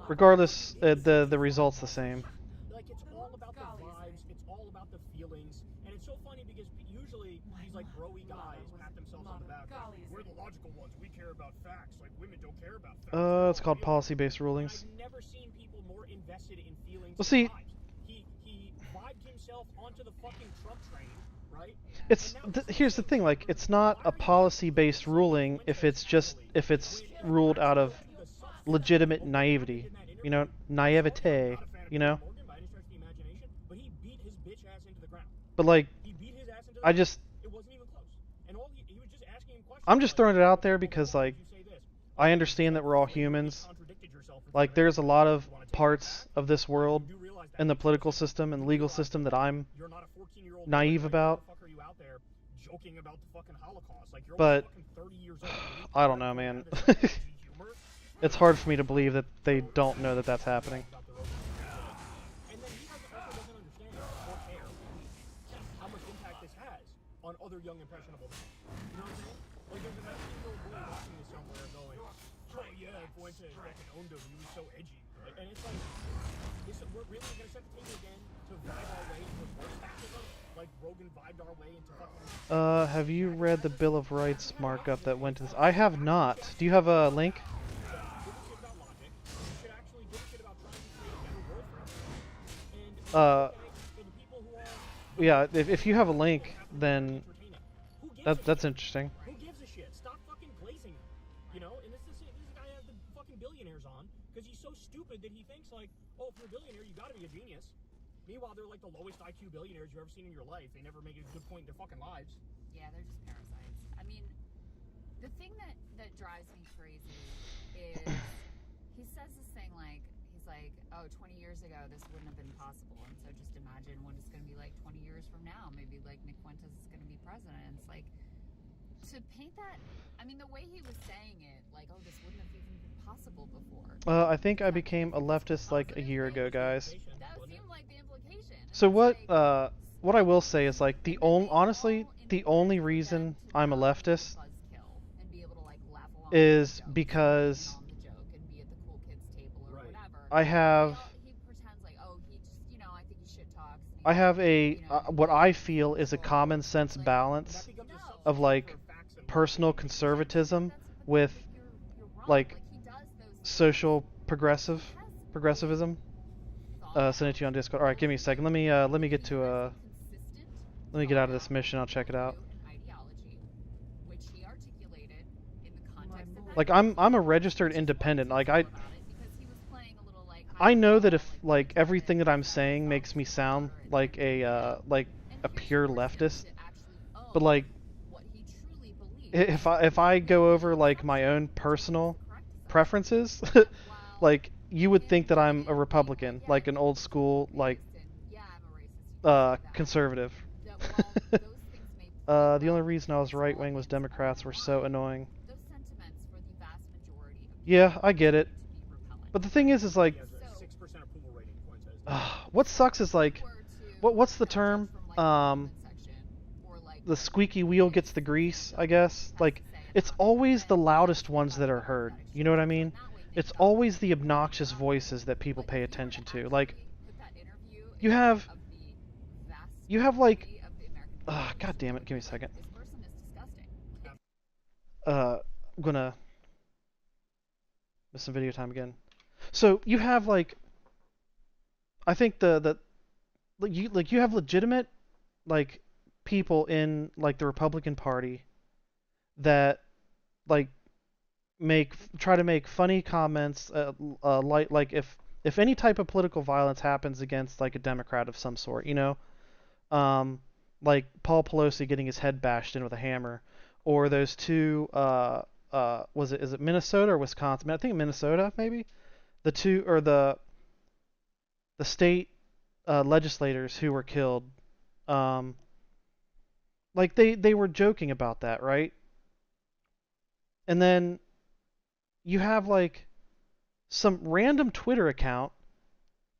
Regardless, the result's the same. Like, it's all about the vibes, it's all about the feelings, and it's so funny because usually these like bro-y guys pat themselves on the back. Like, we're the logical ones. We care about facts. Like, women don't care about facts. It's called policy-based rulings. I've never seen people more invested in feelings. Well, see, he vibed himself onto the fucking Trump train, right? Here's the thing. Like, it's not a policy-based ruling if it's ruled out of legitimate naivety, you know, naivete, you know. But like, I'm just throwing it out there because, like, I understand that we're all humans. Like, there's a lot of parts of this world and the political system and legal system that I'm naive about. But I don't know, man. It's hard for me to believe that they don't know that that's happening. And then he also doesn't understand or care how much impact this has on other young impressionable men. You know what I'm saying? Like, there's an 19-year-old boy watching this somewhere going, oh yeah, Fuentes fucking owned him, he was so edgy. And it's like, we're really going to set the table again to vibe our way into worse fascism? Like Rogan vibed our way into fucking... Have you read the Bill of Rights markup that went to this? I have not. Do you have a link? Yeah, if you have a link, then that's interesting. Who gives a shit? Stop fucking glazing, you know? And this guy has the fucking billionaires on because he's so stupid that he thinks like, oh, if you're a billionaire, you gotta be a genius. Meanwhile, they're like the lowest IQ billionaires you've ever seen in your life. They never make a good point in their fucking lives. Yeah, they're just parasites. I mean, the thing that drives me crazy is he says this thing like, he's like, oh, 20 years ago, this wouldn't have been possible. And so just imagine what it's going to be like 20 years from now. Maybe like Nick Fuentes is going to be president. And it's like, to paint that, I mean, the way he was saying it, like, oh, this wouldn't have even been possible before. I think I became a leftist like a year ago, guys. That seemed like the implication. So what I will say is, like, honestly, the only reason I'm a leftist is because I have I have a what I feel is a common sense balance of like personal conservatism with like social progressivism. Send it to you on Discord. All right, give me a second. Let me get to let me get out of this mission. I'll check it out. Like I'm a registered independent. Like I know that if like everything that I'm saying makes me sound like a pure leftist, but like if I go over like my own personal preferences, like you would think that I'm a Republican, like an old school like conservative. The only reason I was right wing was Democrats were so annoying. Yeah, I get it. But the thing is like, what sucks is like, what's the term? The squeaky wheel gets the grease, I guess. Like, it's always the loudest ones that are heard. You know what I mean? It's always the obnoxious voices that people pay attention to. Like, you have like, God damn it, give me a second. I'm gonna miss some video time again. So you have like, I think you have legitimate like people in like the Republican Party that like try to make funny comments, like if any type of political violence happens against like a Democrat of some sort, you know, like Paul Pelosi getting his head bashed in with a hammer, or those two is it Minnesota or Wisconsin? I think Minnesota maybe. The two or the state legislators who were killed, like they were joking about that, right? And then you have like some random Twitter account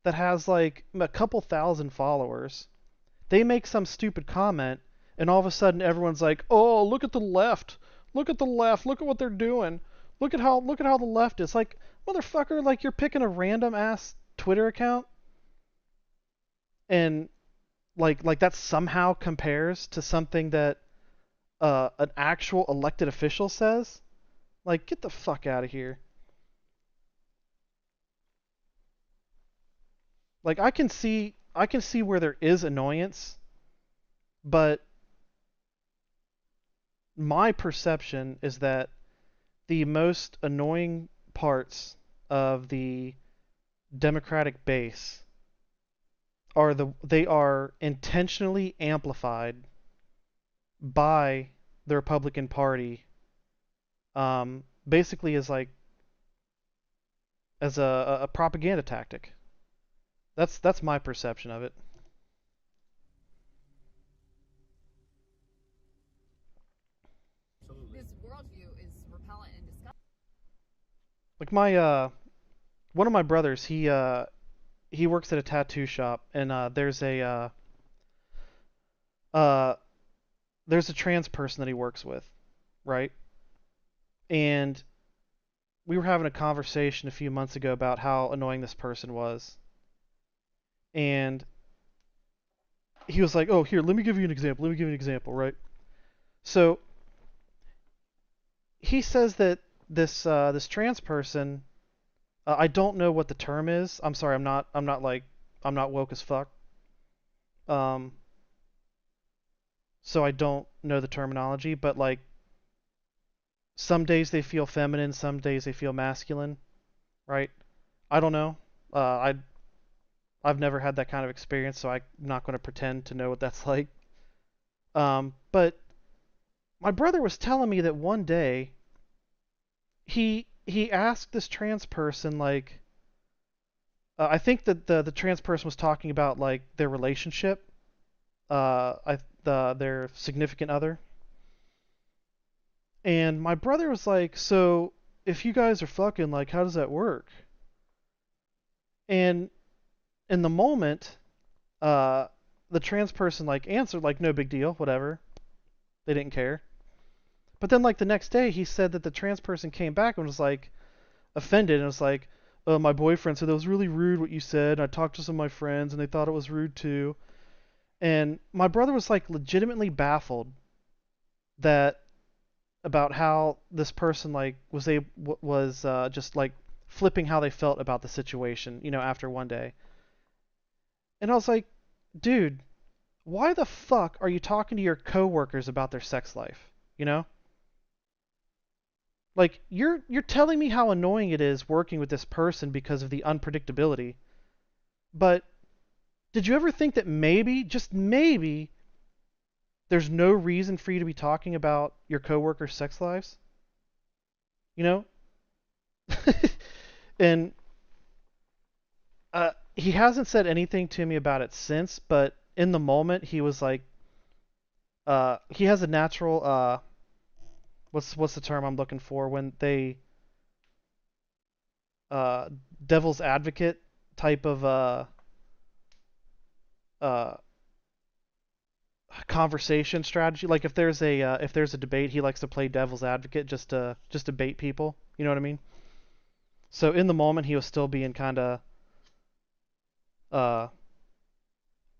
that has like a couple thousand followers. They make some stupid comment, and all of a sudden everyone's like, "Oh, look at the left! Look at the left! Look at what they're doing! Look at how the left is." Like, motherfucker, like you're picking a random ass Twitter account, and like that somehow compares to something that an actual elected official says. Like, get the fuck out of here. Like, I can see where there is annoyance, but my perception is that the most annoying parts of the Democratic base they are intentionally amplified by the Republican Party, basically as a propaganda tactic. That's my perception of it. This worldview is repellent and disgusting. Like my one of my brothers, he works at a tattoo shop, and there's a trans person that he works with, right? And we were having a conversation a few months ago about how annoying this person was. And he was like, "Oh, here, let me give you an example. Right?" So he says that this trans person, I don't know what the term is. I'm sorry, I'm not woke as fuck. So I don't know the terminology, but like some days they feel feminine, some days they feel masculine, right? I don't know. I've never had that kind of experience, so I'm not going to pretend to know what that's like. But my brother was telling me that one day he asked this trans person, like, I think that the trans person was talking about like their relationship, their significant other. And my brother was like, "So if you guys are fucking, like, how does that work?" And in the moment, the trans person like answered like, "No big deal, whatever." They didn't care. But then like the next day, he said that the trans person came back and was like offended, and was like, "My boyfriend said that was really rude what you said. And I talked to some of my friends and they thought it was rude too." And my brother was like legitimately baffled about how this person like was just like flipping how they felt about the situation, after one day. And I was like, dude, why the fuck are you talking to your coworkers about their sex life? Like, you're telling me how annoying it is working with this person because of the unpredictability. But did you ever think that maybe, just maybe, there's no reason for you to be talking about your coworkers' sex lives? And he hasn't said anything to me about it since, but in the moment he was like, he has a natural, what's the term I'm looking for when they, devil's advocate type of conversation strategy. Like if there's a debate, he likes to play devil's advocate just to bait people. You know what I mean? So in the moment, he was still being kind of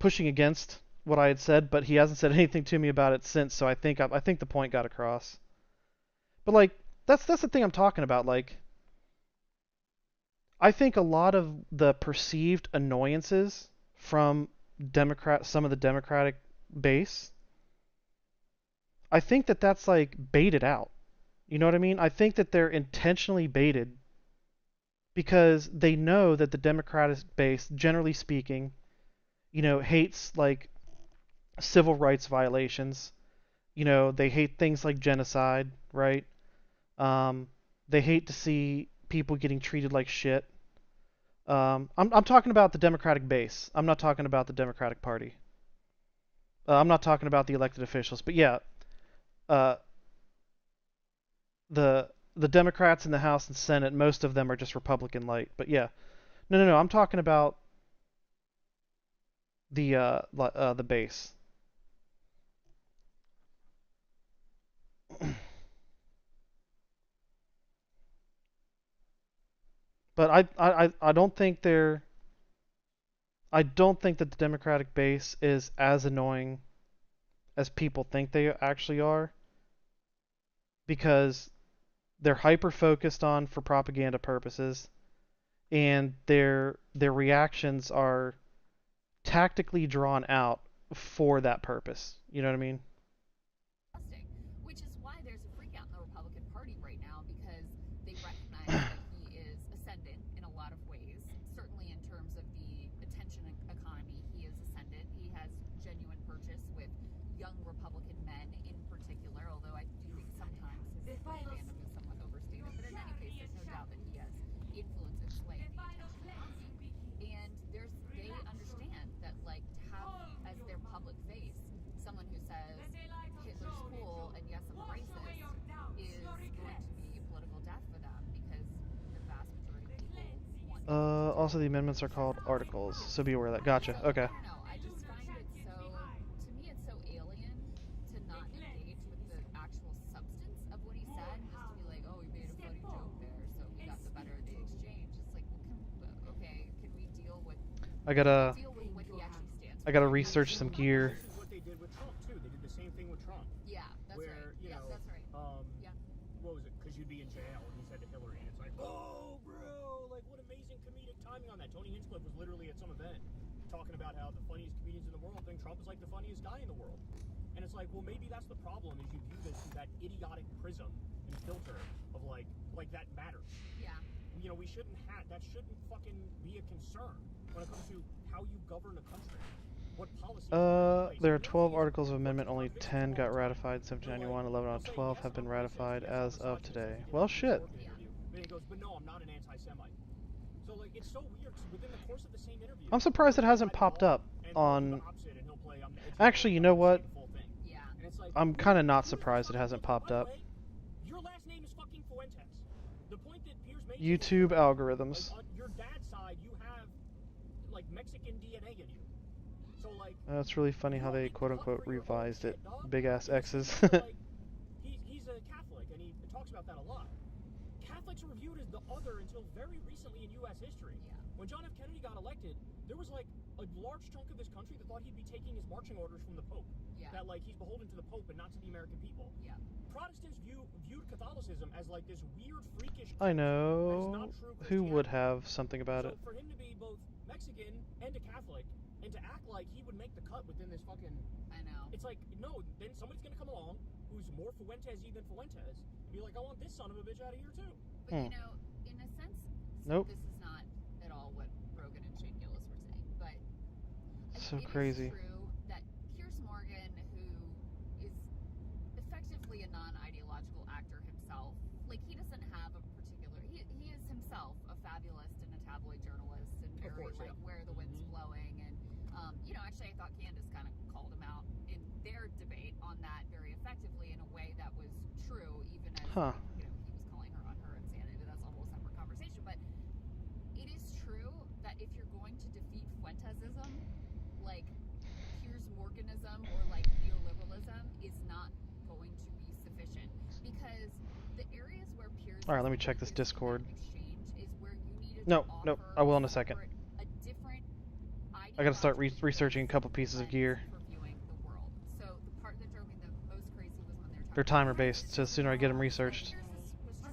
pushing against what I had said, but he hasn't said anything to me about it since. So I think the point got across. But like that's the thing I'm talking about. Like I think a lot of the perceived annoyances from some of the Democratic base, I think that's like baited out. You know what I mean? I think that they're intentionally baited because they know that the Democratic base, generally speaking, hates like civil rights violations. They hate things like genocide, right? They hate to see people getting treated like shit. I'm talking about the Democratic base. I'm not talking about the Democratic Party. I'm not talking about the elected officials, but yeah, the Democrats in the House and Senate, most of them are just Republican light. But yeah, no, I'm talking about the base. But I don't think that the Democratic base is as annoying as people think they actually are, because they're hyper focused on for propaganda purposes, and their reactions are tactically drawn out for that purpose. You know what I mean? Which is why there's a freak out in the Republican Party right now, because they recognize that he is ascendant in a lot of ways. Certainly in terms of the attention economy, he is ascendant. He has genuine purchase with young Republican men in particular, although I do think sometimes his fandom is somewhat overstated. But in any case, there's no doubt that he has influence and sway in the attention economy. And they understand that, like, to have as their public face someone who says Hitler's cool and yes, I'm a racist is going to be political death for them, because the vast majority of people want Also the amendments are called articles, so be aware of that. Gotcha. Okay. I just find it to me it's so alien to not engage with the actual substance of what he said, just to be like, oh, he made a funny joke there, so we got the better of the exchange. It's like, well, can we deal with I gotta what he actually stands for? I gotta research some gear. This is what they did with Trump too. They did the same thing with Trump. Yeah, that's where, right. You know, that's right. What was it? Because you'd be in jail, and he said to Hillary, and it's like, oh, bro, like what amazing comedic timing on that. Tony Hinchcliffe was literally at some event talking about how the funniest comedians in the world think Trump is like the funniest guy in the world. And it's like, well, maybe that's the problem, is you view this through that idiotic prism and filter of like that matters. Yeah. We shouldn't that shouldn't fucking be a concern when it comes to how you govern a country. What policies there are 12 articles of amendment, only 10 got ratified in 1791, 11 out of 12 have been ratified as of today. Well, shit. Then he goes, but no, I'm not an anti-Semite. So like, it's so weird, within the course of the same interview. I'm surprised it hasn't popped up on... Actually, you know what? I'm kind of not surprised it hasn't popped up. Your last name is fucking Fuentes. The point that Piers made, YouTube algorithms. on your dad's side, you have like Mexican DNA in you. So like, It's really funny how they quote-unquote revised it. Big-ass X's. he's a Catholic, and he talks about that a lot. Catholics were viewed as the other until very recently in U.S. history. when John F. Kennedy got elected, there was like a large chunk of this country that thought he'd be taking his marching orders from the Pope. Yeah. That like he's beholden to the Pope and not to the American people. Yeah. Protestants viewed Catholicism as like this weird, freakish. I know. Who would have something about it? So for him to be both Mexican and a Catholic, and to act like he would make the cut within this fucking. I know. It's like no. Then somebody's gonna come along who's more Fuentes-y than Fuentes, and be like, I want this son of a bitch out of here too. But you know, in a sense, nope. This is not at all what Rogan and Shane Gillis were saying, but so it crazy. Is true that Piers Morgan, who is effectively a non-ideological actor himself, like he doesn't have a particular. He is himself a fabulist and a tabloid journalist, and very like where the wind's blowing. And you know, actually, I thought Candace kind of called him out in their debate on that very effectively in a way that was true, even as you know he was calling her on her insanity. That's a whole separate conversation. But it is true that if you're going to defeat Fuentesism, like Piers Morganism or like neoliberalism is not going to be sufficient, because the areas where Piers. All right, let me check this Discord. Is where you needed no, I will in a second. I gotta start researching a couple pieces of gear. So the part that drove me the most crazy was when they're timer based, so the sooner I get them researched,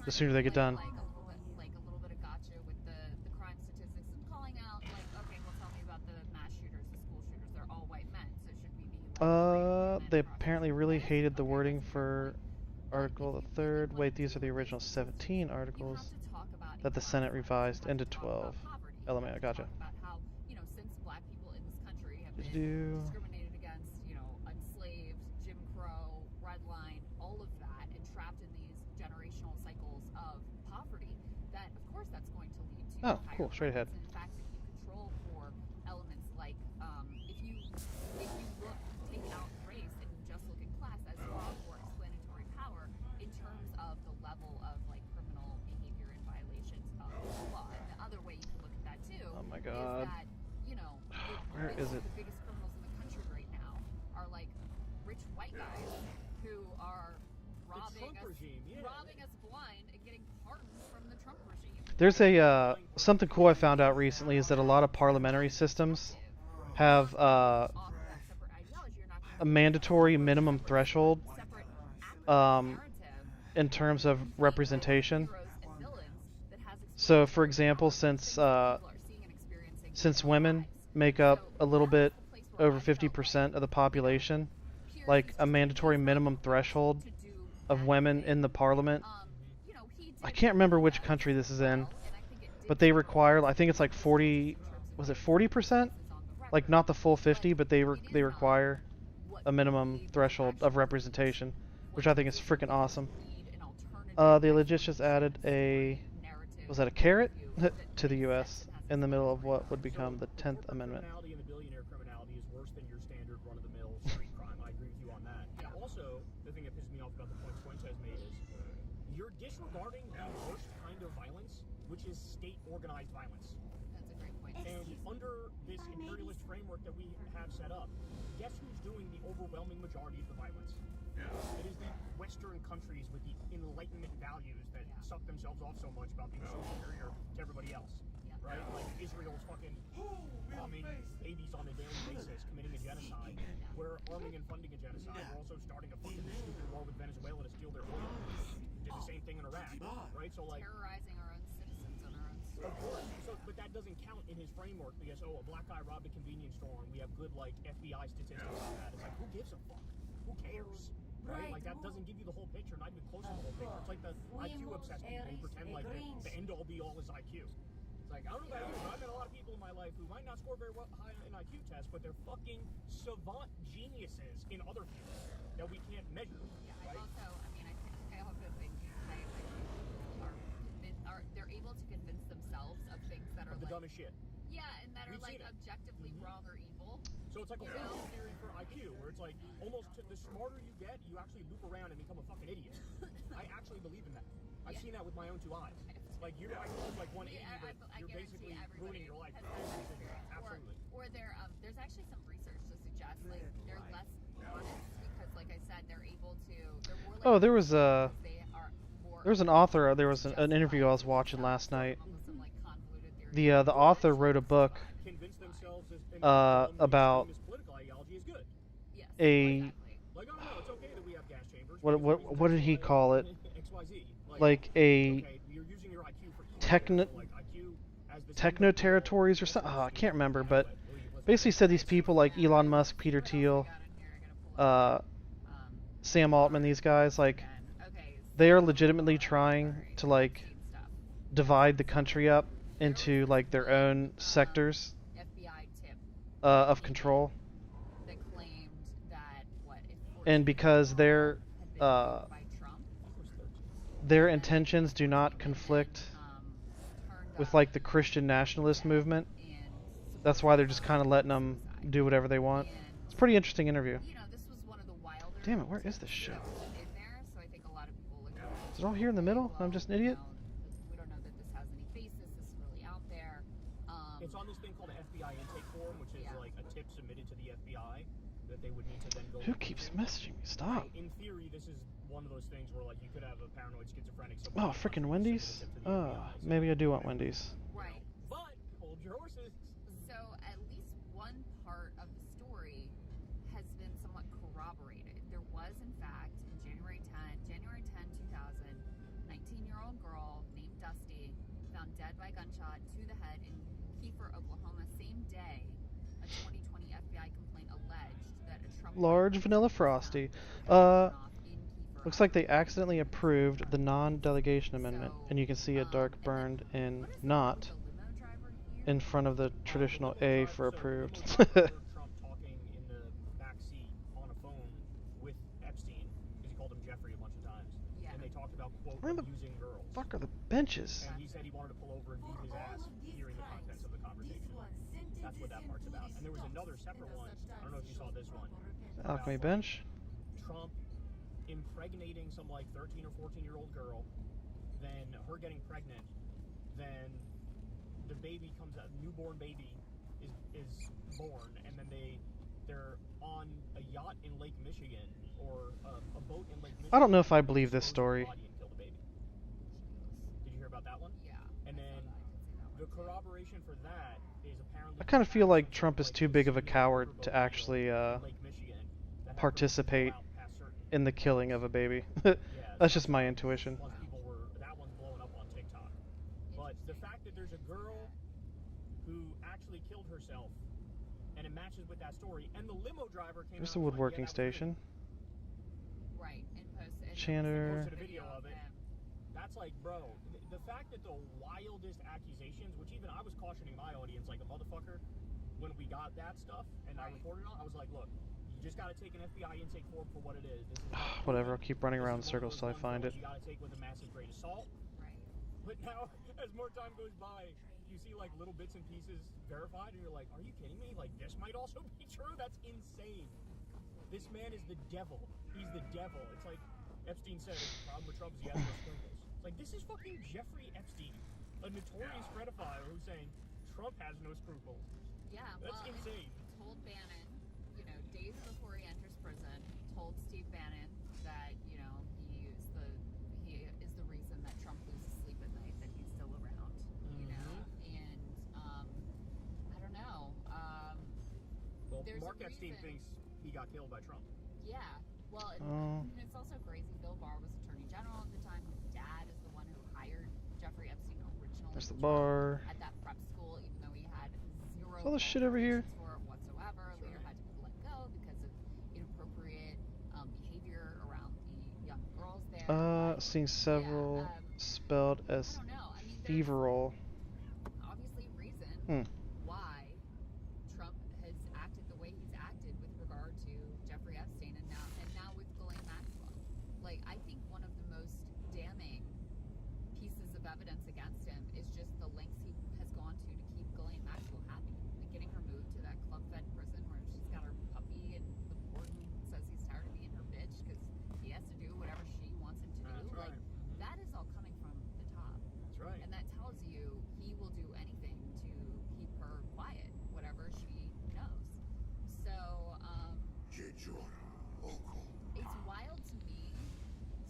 the sooner they get done. Like a little bit of gotcha with the crime statistics and calling out like, okay, well tell me about the mass shooters, the school shooters. They're all white men, so should we be? They apparently really hated the wording for Article the 3rd. Wait, these are the original 17 articles that the Senate revised into 12. LMA, gotcha. Discriminated against, you know, enslaved, Jim Crow, redline, all of that, and trapped in these generational cycles of poverty. That, of course, that's going to lead to. Oh, cool! Straight ahead. In fact, if you control for elements like, if you look, take out race and you just look at class as raw or explanatory power in terms of the level of like criminal behavior and violations of the law. And the other way you can look at that too. Oh my God. Is that, you know, where is it? The biggest criminals in the country right now are like rich white guys who are robbing us blind and getting pardons from the Trump regime. There's a something cool I found out recently is that a lot of parliamentary systems have a mandatory minimum threshold in terms of representation. So, for example, since women make up a little bit over 50% of the population, like a mandatory minimum threshold of women in the parliament. I can't remember which country this is in, but they require, I think it's like 40, was it 40%? Like not the full 50, but they require a minimum threshold of representation, which I think is freaking awesome. The legit just added a, was that a carrot to the U.S. in the middle of what would become the 10th Amendment. Criminality and the billionaire criminality is worse than your standard run-of-the-mill street crime. I agree with you on that. Yeah. Also, the thing that pisses me off about the point Fuentes made is you're disregarding the worst kind of violence, which is state-organized violence. That's a great point. And under this imperialist framework that we have set up, guess who's doing the overwhelming majority of the violence? It is the Western countries with the Enlightenment values that suck themselves off so much about being so superior to everybody else. Right? Like Israel's fucking bombing babies on a daily basis, committing a genocide. We're arming and funding a genocide. We're also starting a fucking stupid war with Venezuela to steal their oil. We did the same thing in Iraq, right? So like terrorizing our own citizens on our own soil. Of course. So, but that doesn't count in his framework because a black guy robbed a convenience store and we have good like FBI statistics on that. It's like who gives a fuck? Who cares? Right? Like that doesn't give you the whole picture, not even close to the whole picture. It's like the IQ obsessed people who pretend like the end all be all is IQ. Like, I don't know about you, but I've met a lot of people in my life who might not score very well high in IQ tests, but they're fucking savant geniuses in other fields that we can't measure. Yeah, right? I also think they're able to convince themselves of things that are the like dumbest shit. Yeah, and that are like objectively wrong or evil. So it's like a whole theory for IQ, where it's like almost the smarter you get, you actually loop around and become a fucking idiot. I actually believe in that. I've seen that with my own two eyes. Like your IQ is like 180, but you're basically ruining your life. Absolutely. Or there's actually some research to suggest like they're less honest because, like I said, they're able to. They're more like there was an author. There was an interview I was watching last night. Some like convoluted theory the author wrote a book convince themselves about political ideology is good. Yes, a exactly. Like, oh no, it's okay that we have gas chambers. what did he call it? XYZ. Like a okay, you're using your IQ for techno like IQ as the techno territories or something. I can't remember, but basically said these people like Elon Musk, Peter Thiel, Sam Altman, these guys, like they are legitimately trying to like divide the country up into like their own sectors of control. And because their intentions do not conflict with like the Christian nationalist movement, that's why they're just kind of letting them do whatever they want. It's a pretty interesting interview. Damn it, where is this shit? Is it all here in the middle? I'm just an idiot? We don't know that this has any basis. This is really out there. It's on this thing called the FBI intake form, which is like a tip submitted to the FBI that they would need to then go. Who keeps messaging me? Stop. In theory, this is one of those things where like you could have a paranoid schizophrenic. Oh, freaking Wendy's? Maybe I do want Wendy's. Right. But hold your horses. So at least one part of the story has been somewhat corroborated. There was, in fact, in January 10, 2000, 19-year-old girl named Dusty found dead by gunshot to the head in Kiefer, Oklahoma. Same day, a 2020 FBI complaint alleged that a Trump Large vanilla frosty. Looks like they accidentally approved the non-delegation amendment, and you can see a dark burned in not in front of the traditional A for approved. Trump talking in the back seat on a phone with Epstein, because he called him Jeffrey a bunch of times, and they talked about quote Where the abusing girls. fuck are the benches? And he said he wanted to pull over and beat his ass hearing the contents of the conversation. That's what that part's about. And there was another separate one. I don't know if you saw this one. Alchemy bench. Trump impregnating some like 13 or 14-year-old girl, then her getting pregnant, then the baby comes out, newborn baby is born, and then they're on a yacht in Lake Michigan or a boat in Lake Michigan. I don't know if I believe this story. Did you hear about that one? Yeah. And then the corroboration for that is apparently I kind of feel like Trump is too big of a coward to actually participate in the killing of a baby. That's just my intuition. That one's blowing up on TikTok. But the fact that there's a girl who actually killed herself, and it matches with that story, and the limo driver came There's out the woodworking station. Right, and posted Chandler. a video of it. That's like, bro, the fact that the wildest accusations, which even I was cautioning my audience like a motherfucker when we got that stuff, and I reported on, I was like, look, you just gotta take an FBI intake form for what it is. This is Whatever, I'll keep running around in circles till I find it. You gotta take with a massive grain of salt. Right. But now, as more time goes by, you see like little bits and pieces verified, and you're like, are you kidding me? Like, this might also be true? That's insane. This man is the devil. He's the devil. It's like Epstein said, the problem with Trump is he has no scruples. It's like, this is fucking Jeffrey Epstein, a notorious pedophile who's saying Trump has no scruples. Yeah, That's insane. Told Bannon, you know, days before he enters prison, told Steve Bannon that, you know, he is the reason that Trump loses sleep at night, that he's still around, you know, and I don't know. Well, there's Mark a Epstein reason. thinks he got killed by Trump. Yeah, well, and it's also crazy. Bill Barr was Attorney General at the time. His dad is the one who hired Jeffrey Epstein originally. There's the bar. At that prep school, even though he had zero All this shit over here. for it whatsoever. Later had to be let go because of inappropriate behavior around the young girls there. Seeing several spelled as feverol. Obviously reason why Trump has acted the way he's acted with regard to Jeffrey Epstein and now with Ghislaine Maxwell. Like, I think one of the most damning pieces of evidence against him is just the lengths he has gone to keep Ghislaine Maxwell happy. Like getting her moved to that club-fed prison where she's got her puppy and the warden says he's tired of being her bitch because he has to do whatever she wants him to do. That's right. Like, that is all coming from the top. That's right. And that tells you he will do anything to keep her quiet, whatever she knows. So, it's wild to me.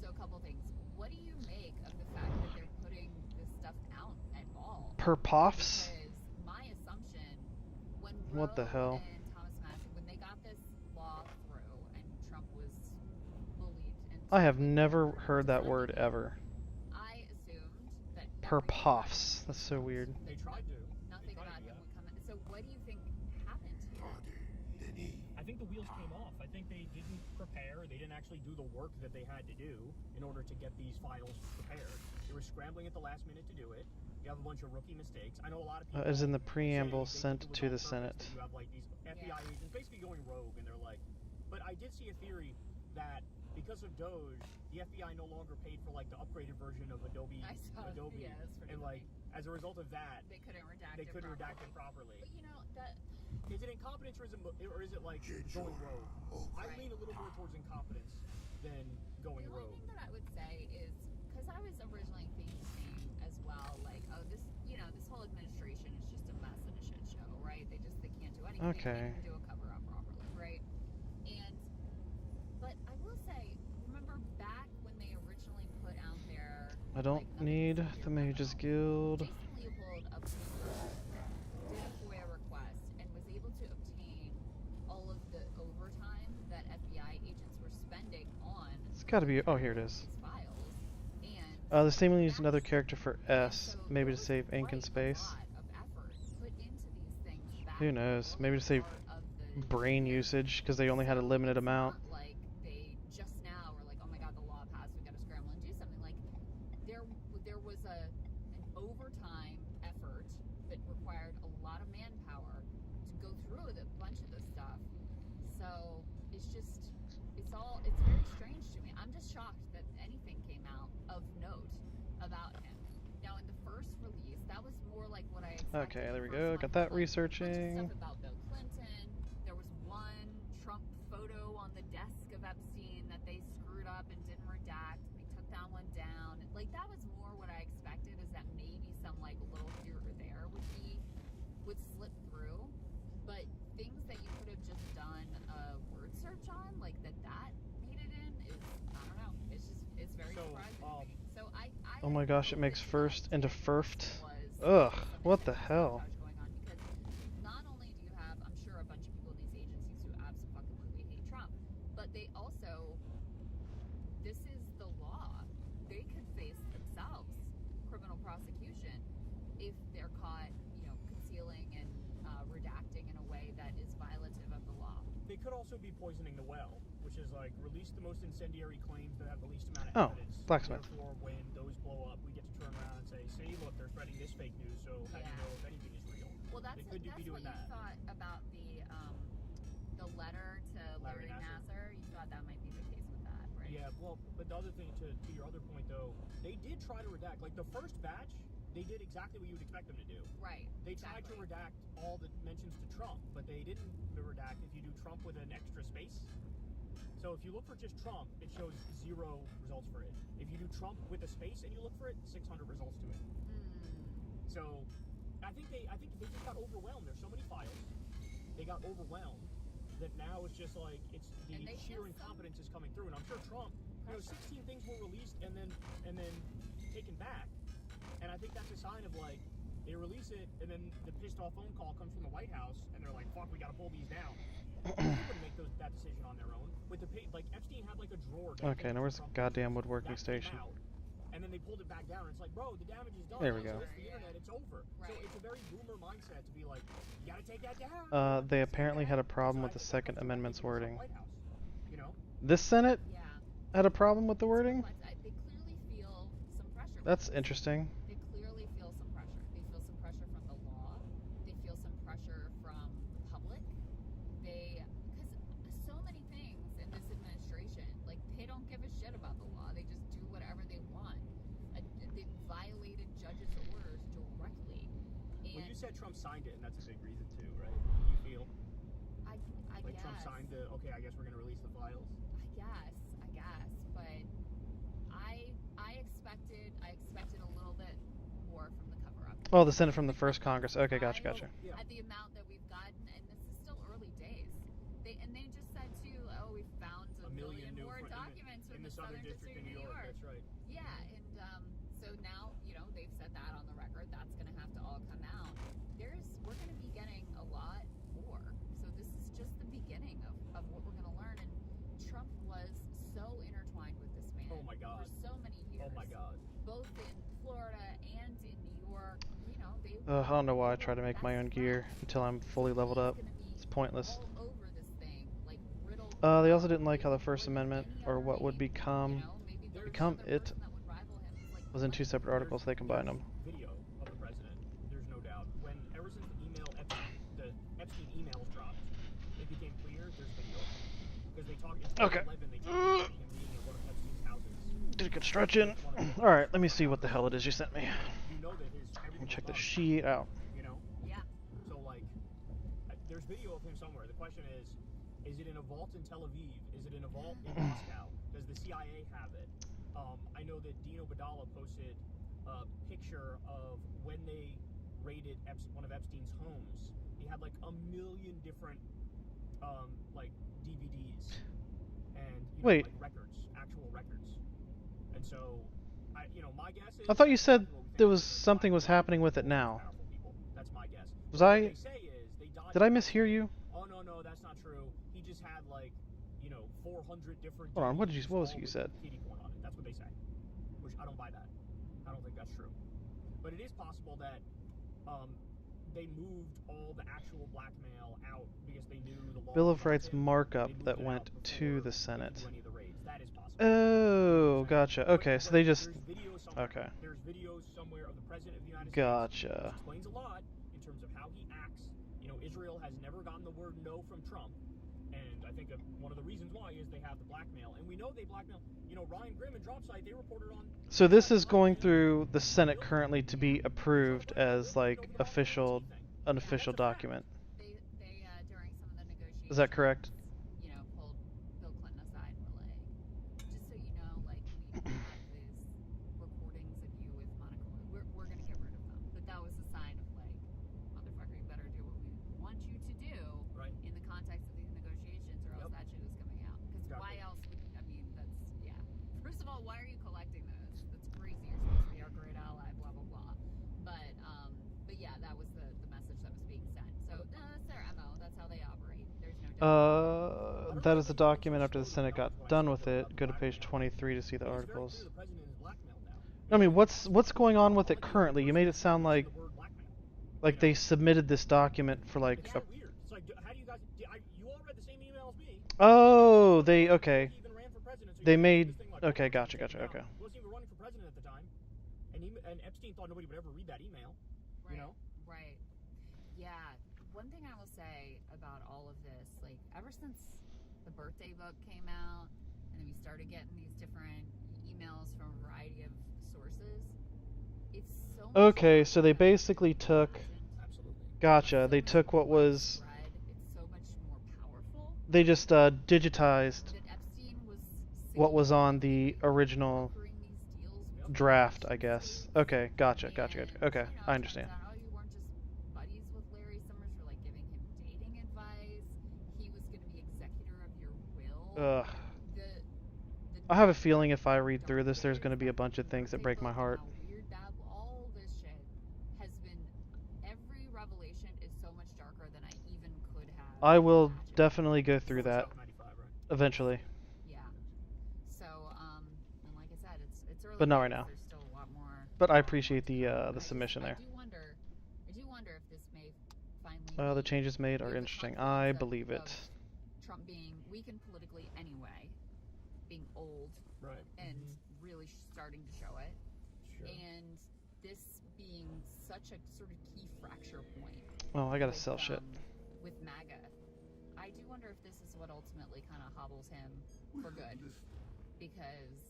So a couple things. What do you make of the fact that they're putting this stuff out at all? Per Poffs? What the hell? And Thomas Massie, when they got this law through and Trump was bullied and I have never heard that word ever. I assumed that Perpoffs. That's so weird. They tried to. nothing about him would come in. So what do you think happened here? I think the wheels came off. I think they didn't prepare. They didn't actually do the work that they had to do in order to get these files prepared. They were scrambling at the last minute to do it. You have a bunch of rookie mistakes. I know a lot of people. Is in the preamble sent to the Senate. You have like these FBI agents basically going rogue, and they're like. But I did see a theory that because of Doge, the FBI no longer paid for like the upgraded version of Adobe. I saw, Adobe, yeah, that's pretty and like as a result of that, they couldn't redact it properly. But you know that. Is it incompetence or is it like going rogue? I lean a little more towards incompetence than going rogue. The only thing that I would say is because I was originally thinking as well, like, oh, this whole administration is just a mess and a shit show, right? They can't do anything. Okay. They can't do a cover up properly, right? But I will say, remember back when they originally put out their. I don't need the Mages Guild. Jason Leopold of Bloomberg did a FOIA request and was able to obtain all of the overtime that FBI agents were spending on. It's got to be. Oh, here it is. These files, and The Same used another character for S, maybe to save ink and space. Who knows? Maybe to save brain usage because they only had a limited amount. Like they just now were like, oh my god, the law passed, we got to scramble and do something. Like there was an overtime effort that required a lot of manpower to go through a bunch of this stuff. So it's very strange to me. I'm just shocked that anything came out of note about him. Now in the first release, that was more like what I expected. Okay, there we go. Got that researching. Stuff about Bill Clinton. There was one Trump photo on the desk of Epstein that they screwed up and didn't redact. They took that one down. Like that was more what I expected, is that maybe some like little here or there would slip through. But things that you could have just done a word search on, like that made it in, is I don't know. It's very surprising to me. So I Oh my gosh, it makes first into firft. Ugh, what the hell? Not only do you have, I'm sure, a bunch of people in these agencies who absolutely hate Trump, but they also, this is the law. They could face themselves criminal prosecution if they're caught, concealing and redacting in a way that is violative of the law. They could also be poisoning the well, which is like release the most incendiary claims that have the least amount of evidence. Blacksmith. Therefore, when those blow up, we get to turn around and say, see, look, they're spreading this fake news, so how do you know if anything is real? Well, that's they could be doing what that. You thought about the letter to Larry Nassar. You thought that might be the case with that, right? Yeah, well, but the other thing, to your other point, though, they did try to redact. Like, the first batch, they did exactly what you would expect them to do. Right. They tried to redact all the mentions to Trump, but they didn't redact if you do Trump with an extra space. So if you look for just Trump, it shows 0 results for it. If you do Trump with a space and you look for it, 600 results to it. So I think they just got overwhelmed. There's so many files. They got overwhelmed that now it's just like the sheer incompetence is coming through. And I'm sure Trump, 16 things were released and then taken back. And I think that's a sign of like they release it and then the pissed off phone call comes from the White House and they're like, fuck, we gotta pull these down. They couldn't make that decision on their own. With the like Epstein had like a drawer. Okay, now where's the goddamn woodworking station? And then they pulled it back down. And it's like, bro, the damage is done. There we go. So it's the internet. It's over. Right. So it's a very boomer mindset to be like, you gotta take that down. They apparently had a problem with the Second Amendment's wording. You know? This Senate had a problem with the wording? They clearly feel some pressure. That's interesting. They clearly feel some pressure. They feel some pressure from the law. They feel some pressure from the public. Because so many things in this administration, like they don't give a shit about the law. They just do whatever they want. They violated judges' orders directly. Well, you said Trump signed it, and that's a big reason too, right? You feel? I like guess. Trump signed the, okay, I guess we're going to release the files? I guess. But I expected a little bit more from the cover-up. Oh, the Senate from the first Congress. Okay, gotcha. Yeah. At the amount that we've gotten, and this is still early days. They just said too, oh, we found a million more documents from the Southern District of New York. That's right. Yeah, and so now they've said that on the record. That's going to have to all come out. We're going to be getting a lot more I don't know why I try to make my own gear until I'm fully leveled up. It's pointless. They also didn't like how the First Amendment, or what would become it, was in two separate articles. They combined them. Video of the president. There's no doubt. Ever since the Epstein emails dropped, it became clear there's video. Because they talked in 2011, they talked about him being in one of Epstein's houses. Did a good stretching. All right, let me see what the hell it is you sent me. Let me check the sheet out. You know? Yeah. So like, there's video of him somewhere. The question is it in a vault in Tel Aviv? Is it in a vault in Moscow? Does the CIA have it? I know that Dino Badala posted a picture of when they raided one of Epstein's homes. He had like 1 million different like DVDs and wait, like actual records. And so, my guess is. I thought you said there was something was happening with it now. That's my guess. Was I? Did I mishear you? Oh no, that's not true. He just had like 400 different. Hold on, what was it you said? That's what they say. Which I don't buy that. I don't think that's true. But it is possible that they moved all the actual blackmail out because they knew the law. Bill of Rights markup that went to the Senate. Oh, gotcha. Okay, so they just. Okay. There's videos somewhere of the president of the United States. Gotcha. Explains a lot in terms of how he acts. Israel has never gotten the word no from Trump. And I think one of the reasons why is they have the blackmail. And we know they blackmail. Ryan Grimm and Dropsite, they reported on. So this is going through the Senate currently to be approved as like an official document. They during some of the negotiations. Is that correct? Pulled Bill Clinton aside for like, just so you know, like we have these recordings of you with Monica. We're gonna get rid of them. But that was a sign of like, motherfucker, you better do what we want you to do in the context of these negotiations, or else that shit is coming out. Because why else? First of all, why are you collecting those? That's crazy. You're supposed to be our great ally, blah blah blah. But yeah, that was the message that was being sent. So that's their MO. That's how they operate. There's no doubt. That is the document after the Senate got done with it. Go to page 23 to see the articles. I mean, what's going on with it currently? You made it sound like they submitted this document for like a. It's like, how do you guys? You all read the same email as me. Oh, okay. They made. Okay, gotcha. Okay. He wasn't even running for president at the time, and Epstein thought nobody would ever read that email. Right. Yeah. One thing I will say about all of this, like ever since the birthday book came out, and then we started getting these different emails from a variety of sources, it's so. Okay, so they basically took. Gotcha. They took what was. It's so much more powerful. They just digitized what was on the original draft, I guess. Okay, gotcha. Okay, I understand. You weren't just buddies with Larry Summers for like giving him dating advice. He was going to be executor of your will. Ugh. I have a feeling if I read through this, there's going to be a bunch of things that break my heart. All this shit has been. Every revelation is so much darker than I even could have. I will definitely go through that eventually. But not right now. But I appreciate the submission there. I do wonder if this may finally. The changes made are interesting. I believe it. Trump being weakened politically anyway, being old, and really starting to show it, and this being such a sort of key fracture point. Oh, I gotta sell shit. With MAGA, I do wonder if this is what ultimately kind of hobbles him for good, because.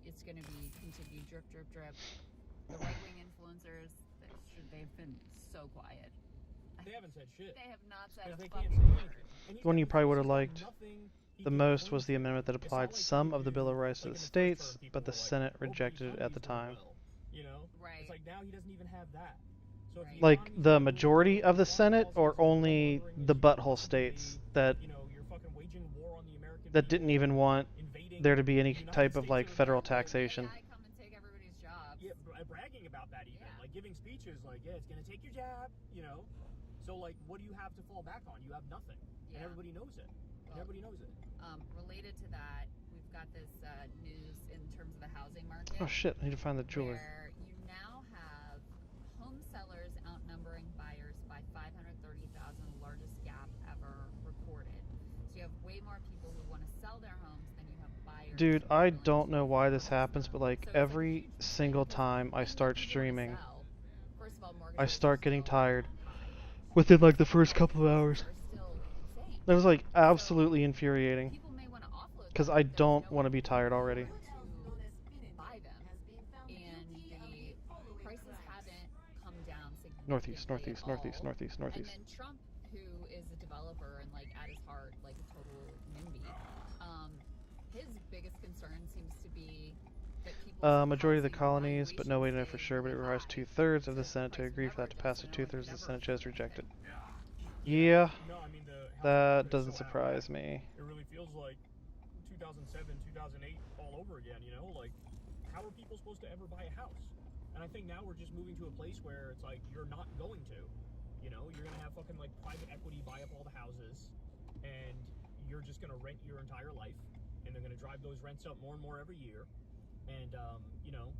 It's going to be continued drip. The right-wing influencers, they've been so quiet. They haven't said shit. They have not said a fucking thing. The one you probably would have liked the most was the amendment that applied some of the Bill of Rights to the states, but the Senate rejected it at the time. Right. It's like now he doesn't even have that. So like the majority of the Senate, or only the butthole states that didn't even want there to be any type of like federal taxation. Yeah, bragging about that even, like giving speeches like, yeah, it's gonna take your job, So like, what do you have to fall back on? You have nothing, and everybody knows it. Related to that, we've got this news in terms of the housing market. Oh shit! I need to find the jeweler. Where you now have home sellers way more people who want to sell their homes than you have buyers. Dude, I don't know why this happens, but like every single time I start streaming, I start getting tired within like the first couple of hours. That was like absolutely infuriating. Because I don't want to be tired already. Northeast, northeast, northeast, northeast, northeast. And then Trump, who is a developer and like at his heart like a total NIMBY, his biggest concern seems to be that people. Majority of the colonies, but no way to know for sure. But it requires 2/3 of the Senate to agree for that to pass. With 2/3 of the Senate chose to reject it. Yeah, that doesn't surprise me. It really feels like 2007, 2008 all over again. You know, like how are people supposed to ever buy a house? And I think now we're just moving to a place where it's like you're not going to. You know, you're gonna have fucking like private equity buy up all the houses, and you're just gonna rent your entire life, and they're gonna drive those rents up more and more every year. And you know,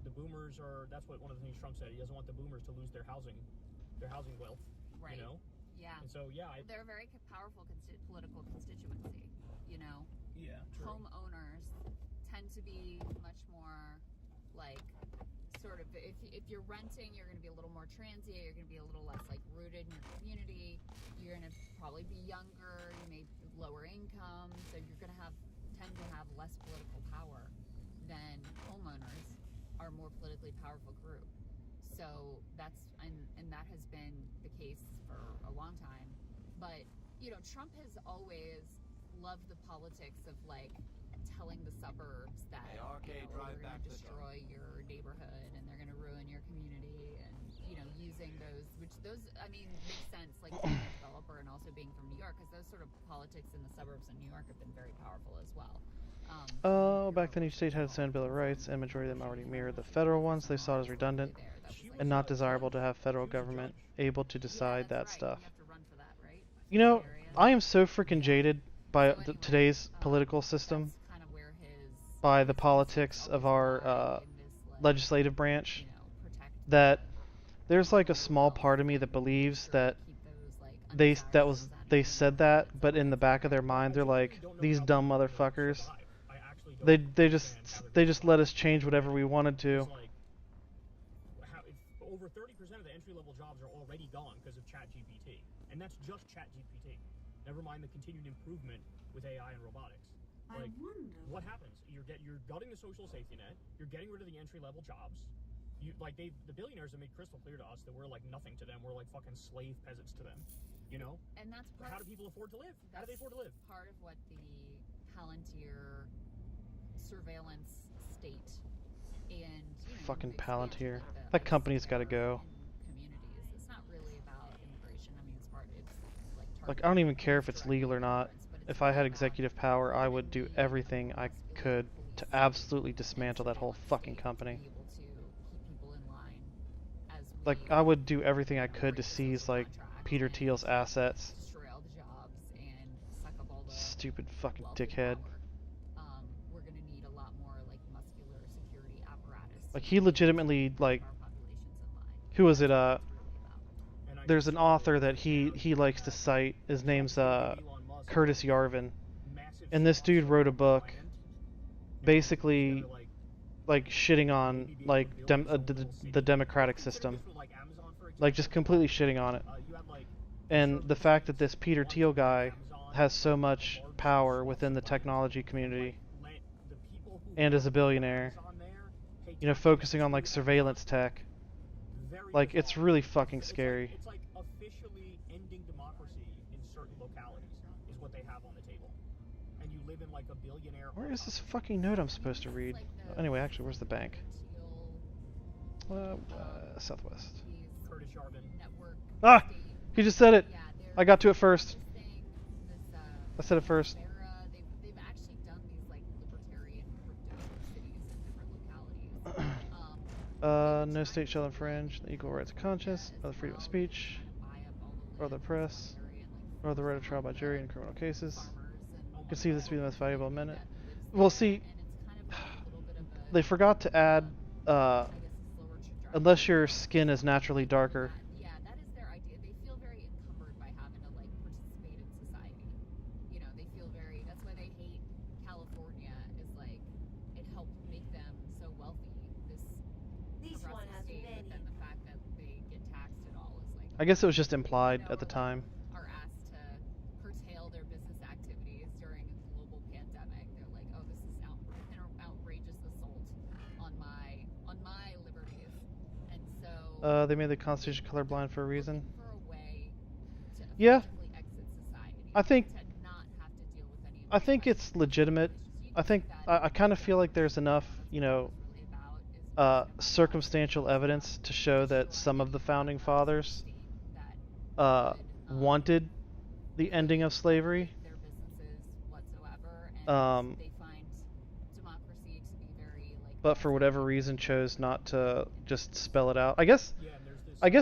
the boomers are. That's what one of the things Trump said. He doesn't want the boomers to lose their housing wealth. Right. You know. Yeah. And so yeah, they're a very powerful political constituency. You know. Yeah. True. Homeowners tend to be much more like. Sort of, if you're renting, you're going to be a little more transient. You're going to be a little less like rooted in your community. You're going to probably be younger. You may be lower income, so you're going to tend to have less political power than homeowners are a more politically powerful group. So that's and that has been the case for a long time. But you know, Trump has always loved the politics of like telling the suburbs that they're going to destroy your neighborhood and they're going to ruin your community, and you know, using those I mean makes sense, like being a developer and also being from New York, because those sort of politics in the suburbs in New York have been very powerful as well. Back then each state had its own Bill of Rights, and majority of them already mirrored the federal ones. They saw it as redundant and not desirable to have federal government able to decide that stuff. You know, I am so freaking jaded by today's political system, by the politics of our legislative branch, that there's like a small part of me that believes that they said that, but in the back of their mind they're like, these dumb motherfuckers. They just let us change whatever we wanted to. Over 30% of the entry-level jobs are already gone because of ChatGPT, and that's just ChatGPT. Never mind the continued improvement with AI and robotics. Like, what happens? You're gutting the social safety net. You're getting rid of the entry-level jobs. The billionaires have made crystal clear to us that we're like nothing to them. We're like fucking slave peasants to them. You know? And that's how do people afford to live? How do they afford to live? Part of what the Palantir surveillance state and fucking Palantir. That company's got to go. Communities. It's not really about immigration. I mean, it's like I don't even care if it's legal or not. If I had executive power, I would do everything I could to absolutely dismantle that whole fucking company. Like, I would do everything I could to seize, like, Peter Thiel's assets. Stupid fucking dickhead. We're gonna need a lot more, like, muscular security apparatus. Like, he legitimately, like, who was it, there's an author that he likes to cite. His name's, Curtis Yarvin. And this dude wrote a book basically like shitting on like the democratic system, like just completely shitting on it. And the fact that this Peter Thiel guy has so much power within the technology community and is a billionaire, you know, focusing on like surveillance tech, like it's really fucking scary. It's like officially ending democracy in certain localities is what they have on the table. And you live in like a billionaire. Where is this fucking note I'm supposed to read? Anyway, actually, where's the bank? Southwest. Ah! He just said it! I got to it first. I said it first. They've actually done these like libertarian crypto cities in different localities. No state shall infringe the equal rights of conscience, or the freedom of speech, or the press, or the right of trial by jury in criminal cases. Conceive this to be the most valuable amendment. Well, see, they forgot to add, unless your skin is naturally darker. Yeah, that is their idea. They feel very encumbered by having to like participate in society. You know, they feel very I guess it was just implied at the time. Are asked to curtail their business activities during a global pandemic. They're like, oh, this is an outrageous assault on my liberties. And so They made the Constitution colorblind for a reason. for a way to Yeah. effectively exit society. I think to not have to deal with any of I think it's legitimate. I think I kind of feel like there's enough, you know, circumstantial evidence to show that some of the founding fathers wanted the ending of slavery. their businesses whatsoever, and they find democracy to be very like. But for whatever reason chose not to just spell it out. I guess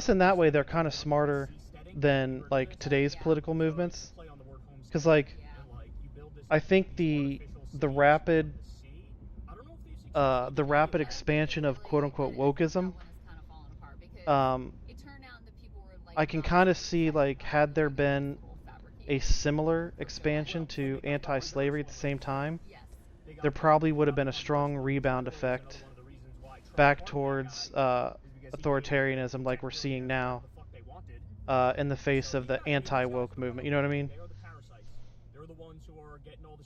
in that way they're kind of smarter than like today's political movements, because like I think the rapid expansion of quote unquote wokeism, I can kind of see like had there been a similar expansion to anti-slavery at the same time, there probably would have been a strong rebound effect back towards authoritarianism like we're seeing now in the face of the anti-woke movement. You know what I mean?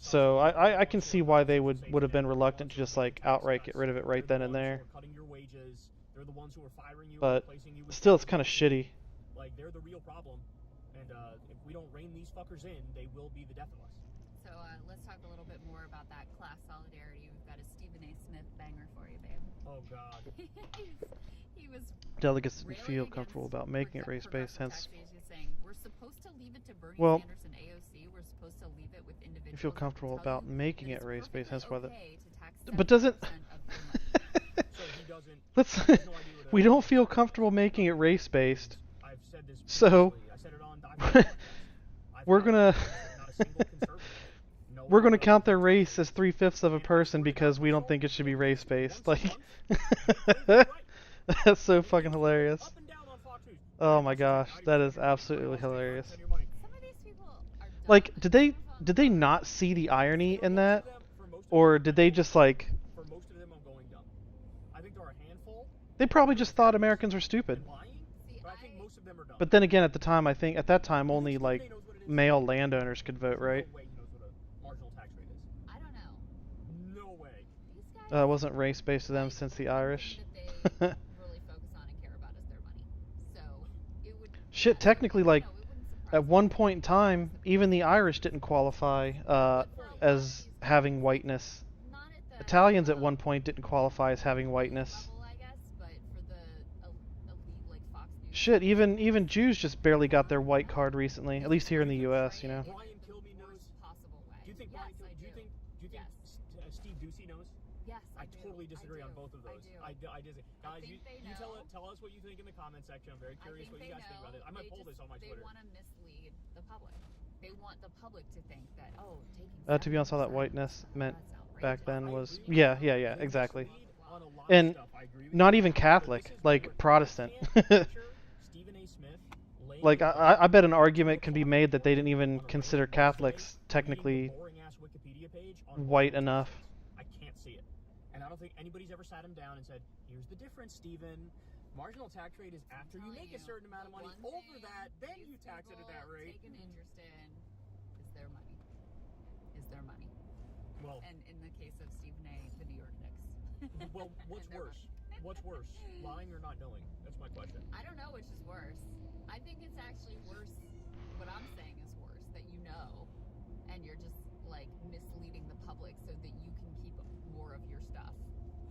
So I can see why they would have been reluctant to just like outright get rid of it right then and there. But still, it's kind of shitty. Like, they're the real problem, and if we don't rein these fuckers in, they will be the death of us. So let's talk a little bit more about that class solidarity. We've got a Stephen A. Smith banger for you, babe. Oh God. he was. Delegates didn't feel comfortable about making it race-based, hence. He's saying we're supposed to leave it to Bernie Well, Sanders and AOC. We're supposed to leave it with individuals. you feel comfortable about making it race-based, hence why the. Okay to tax But doesn't. Let's. We don't feel comfortable making it race-based. So we're gonna count their race as 3/5 of a person because we don't think it should be race-based. Like that's so fucking hilarious. Oh my gosh, that is absolutely hilarious. Like, did they not see the irony in that, or did they just like? They probably just thought Americans were stupid. But then again, at the time, I think at that time only like male landowners could vote, right? It wasn't race-based to them since the Irish. Shit, technically, like at one point in time, even the Irish didn't qualify as having whiteness. Italians at one point didn't qualify as having whiteness. Shit, even Jews just barely got their white card recently, at least here in the U.S. You know. Do you think Steve Ducey knows? Yes, I totally disagree on both of those. I disagree. Guys, you tell us what you think in the comment section. I'm very curious what you guys think about it. I might poll this on my Twitter. They want to mislead the public. They want the public to think that, oh, taking. To be honest, all that whiteness meant back then was yeah, exactly. And not even Catholic, like Protestant. Like I bet an argument can be made that they didn't even consider Catholics technically white enough. I can't see it, and I don't think anybody's ever sat him down and said, "Here's the difference, Stephen. Marginal tax rate is after you make a certain amount of money. Over that, then you tax it at that rate." Take an interest in is their money. Is their money. Well, and in the case of Stephen A., the New York Knicks. Well, what's worse? What's worse, lying or not knowing? That's my question. I don't know which is worse. I think it's actually worse. What I'm saying is worse, that you know, and you're just like misleading the public so that you can keep more of your stuff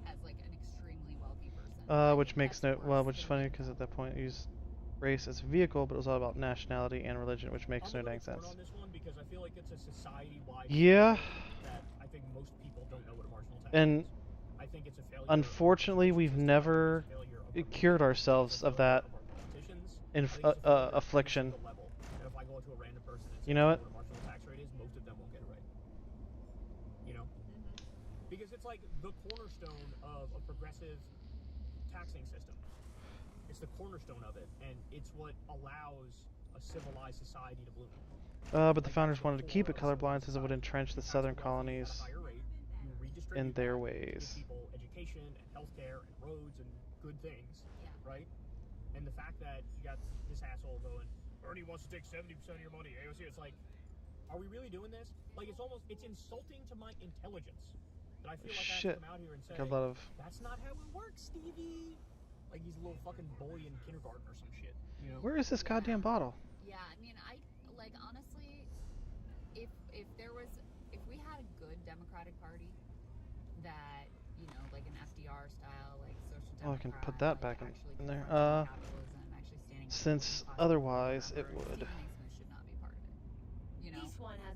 as like an extremely wealthy person. Which makes no which is funny because at that point you used race as a vehicle, but it was all about nationality and religion, which makes no dang sense. On this one because I feel like it's a society-wide yeah. That I think most people don't know what a marginal tax and is. I think it's a failure. Unfortunately, we've never cured ourselves of that affliction. You know what? Marginal tax rate is, most of them won't get it right. You know, because it's like the cornerstone of a progressive taxing system. It's the cornerstone of it, and it's what allows a civilized society to bloom. But the founders wanted to keep it colorblind since it would entrench the southern colonies in their ways. Give people education and healthcare and roads and good things, right? And the fact that you got this asshole going, Bernie wants to take 70% of your money, AOC, it's like, are we really doing this? Like, it's insulting to my intelligence that I feel like I have to come out here and say, that's not how it works, Stevie. Like he's a little fucking boy in kindergarten or some shit. You know? Where is this goddamn bottle? Yeah, I mean, like honestly, if we had a good Democratic Party that, you know, like an FDR style, like social democrat, I can put that back in there. Since otherwise it would. Should not be part of it. You know,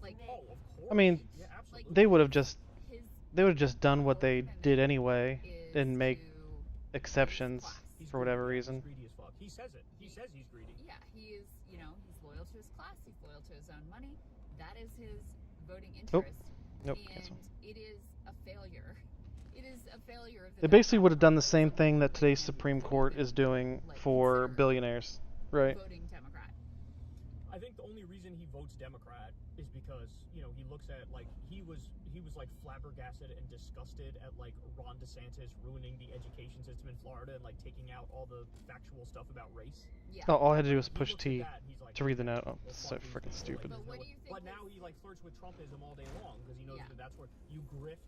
like, I mean, they would have just done what they did anyway and make exceptions for whatever reason. He says it. He says he's greedy. Yeah, he is. You know, he's loyal to his class. He's loyal to his own money. That is his voting interest. Nope. And it is a failure. It is a failure of the. They basically would have done the same thing that today's Supreme Court is doing for billionaires, right? Voting Democrat. I think the only reason he votes Democrat is because, you know, he looks at, like, he was like flabbergasted and disgusted at, like, Ron DeSantis ruining the education system in Florida and, like, taking out all the factual stuff about race. Yeah. Oh, all I had to do was push T to read the note. Oh, it's so freaking stupid. But now he, like, flirts with Trumpism all day long because he knows that that's where you grift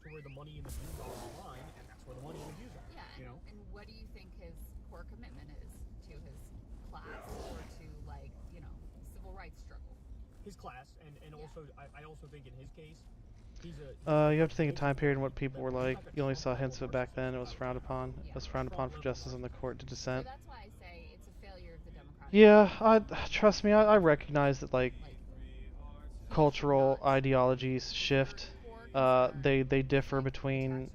to where the money and the views are online, and that's where the money and the views are. Yeah, you know? And what do you think his core commitment is to his class or to, like, you know, civil rights struggle? His class, and also, I also think in his case, he's you have to think of time period and what people were like. You only saw hints of it back then. It was frowned upon. It was frowned upon for justice in the court to dissent. So that's why I say it's a failure of the Democratic Yeah, trust me, I recognize that, like, cultural ideologies shift. They differ between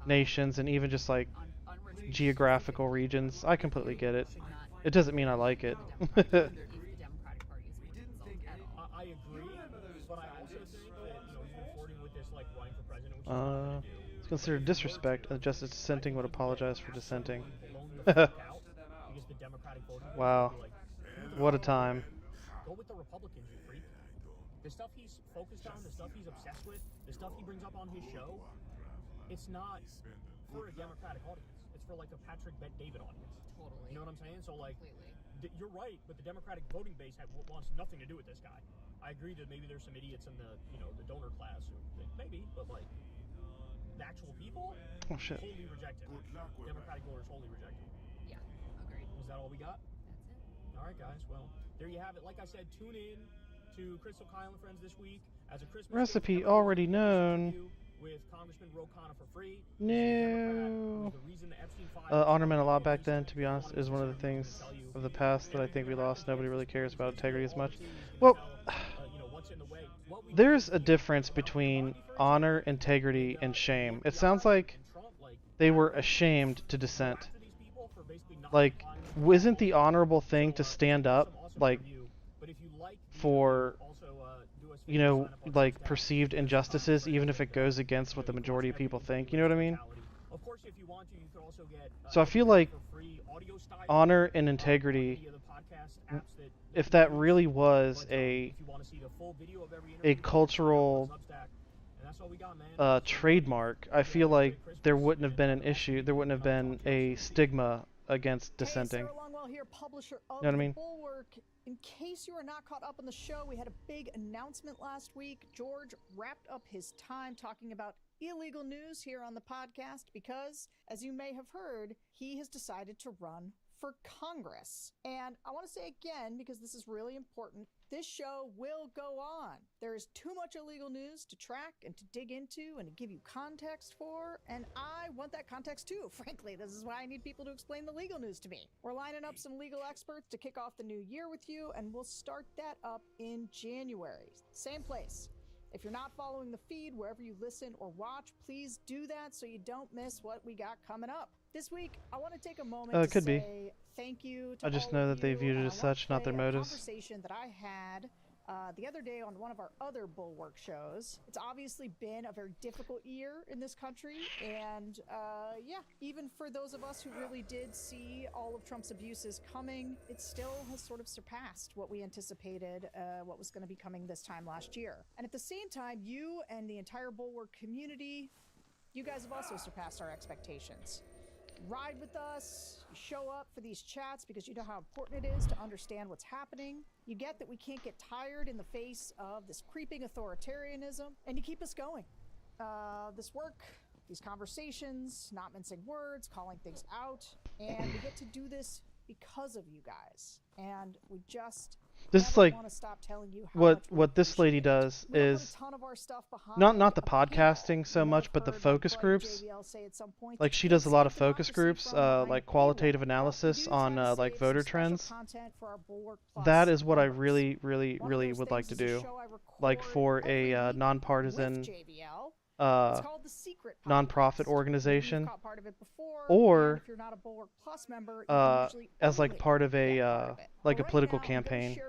nations and even just, like, geographical regions. I completely get it. It doesn't mean I like it. It's considered disrespect, and the justice dissenting would apologize for dissenting. Wow. What a time. Go with the Republicans, you freak. The stuff he's focused on, the stuff he's obsessed with, the stuff he brings up on his show, it's not for a Democratic audience. It's for, like, a Patrick Bet-David audience. Totally. You know what I'm saying? So, like, you're right, but the Democratic voting base wants nothing to do with this guy. I agree that maybe there's some idiots in the, you know, the donor class, maybe, but, like, the actual people, wholly rejected. Democratic voters wholly rejected. Yeah, agreed. Is that all we got? That's it. All right, guys. Well, there you have it. Like I said, tune in to Crystal Kyle and Friends this week as a Christmas recipe already known. With Congressman Ro Khanna for free. No. Honorment a lot back then, to be honest, is one of the things of the past that I think we lost. Nobody really cares about integrity as much. Well, there's a difference between honor, integrity, and shame. It sounds like they were ashamed to dissent. Like, isn't the honorable thing to stand up, like, for, you know, like, perceived injustices, even if it goes against what the majority of people think? You know what I mean? So I feel like honor and integrity, if that really was a cultural trademark, I feel like there wouldn't have been an issue, there wouldn't have been a stigma against dissenting. Sarah Longwell here, publisher of you know what I mean? Bulwark. In case you are not caught up on the show, we had a big announcement last week. George wrapped up his time talking about illegal news here on the podcast because, as you may have heard, he has decided to run for Congress. And I want to say again, because this is really important, this show will go on. There is too much illegal news to track and to dig into and to give you context for, and I want that context too, frankly. This is why I need people to explain the legal news to me. We're lining up some legal experts to kick off the new year with you, and we'll start that up in January. Same place. If you're not following the feed wherever you listen or watch, please do that so you don't miss what we got coming up. This week, I want to take a moment to say thank you to I just know that they viewed it as such, not their motives. Conversation that I had the other day on one of our other Bulwark shows. It's obviously been a very difficult year in this country, and yeah, even for those of us who really did see all of Trump's abuses coming, it still has sort of surpassed what we anticipated, what was going to be coming this time last year. And at the same time, you and the entire Bulwark community, you guys have also surpassed our expectations. ride with us, you show up for these chats because you know how important it is to understand what's happening. You get that we can't get tired in the face of this creeping authoritarianism, and you keep us going. This work, these conversations, not mincing words, calling things out, and we get to do this because of you guys. And we just This is like want to stop telling you how what this lady does is not the podcasting so much, but the focus groups. Like she does a lot of focus groups, like qualitative analysis on like voter trends. That is what I really would like to do, like for a nonpartisan nonprofit organization, or as like part of a like a political campaign.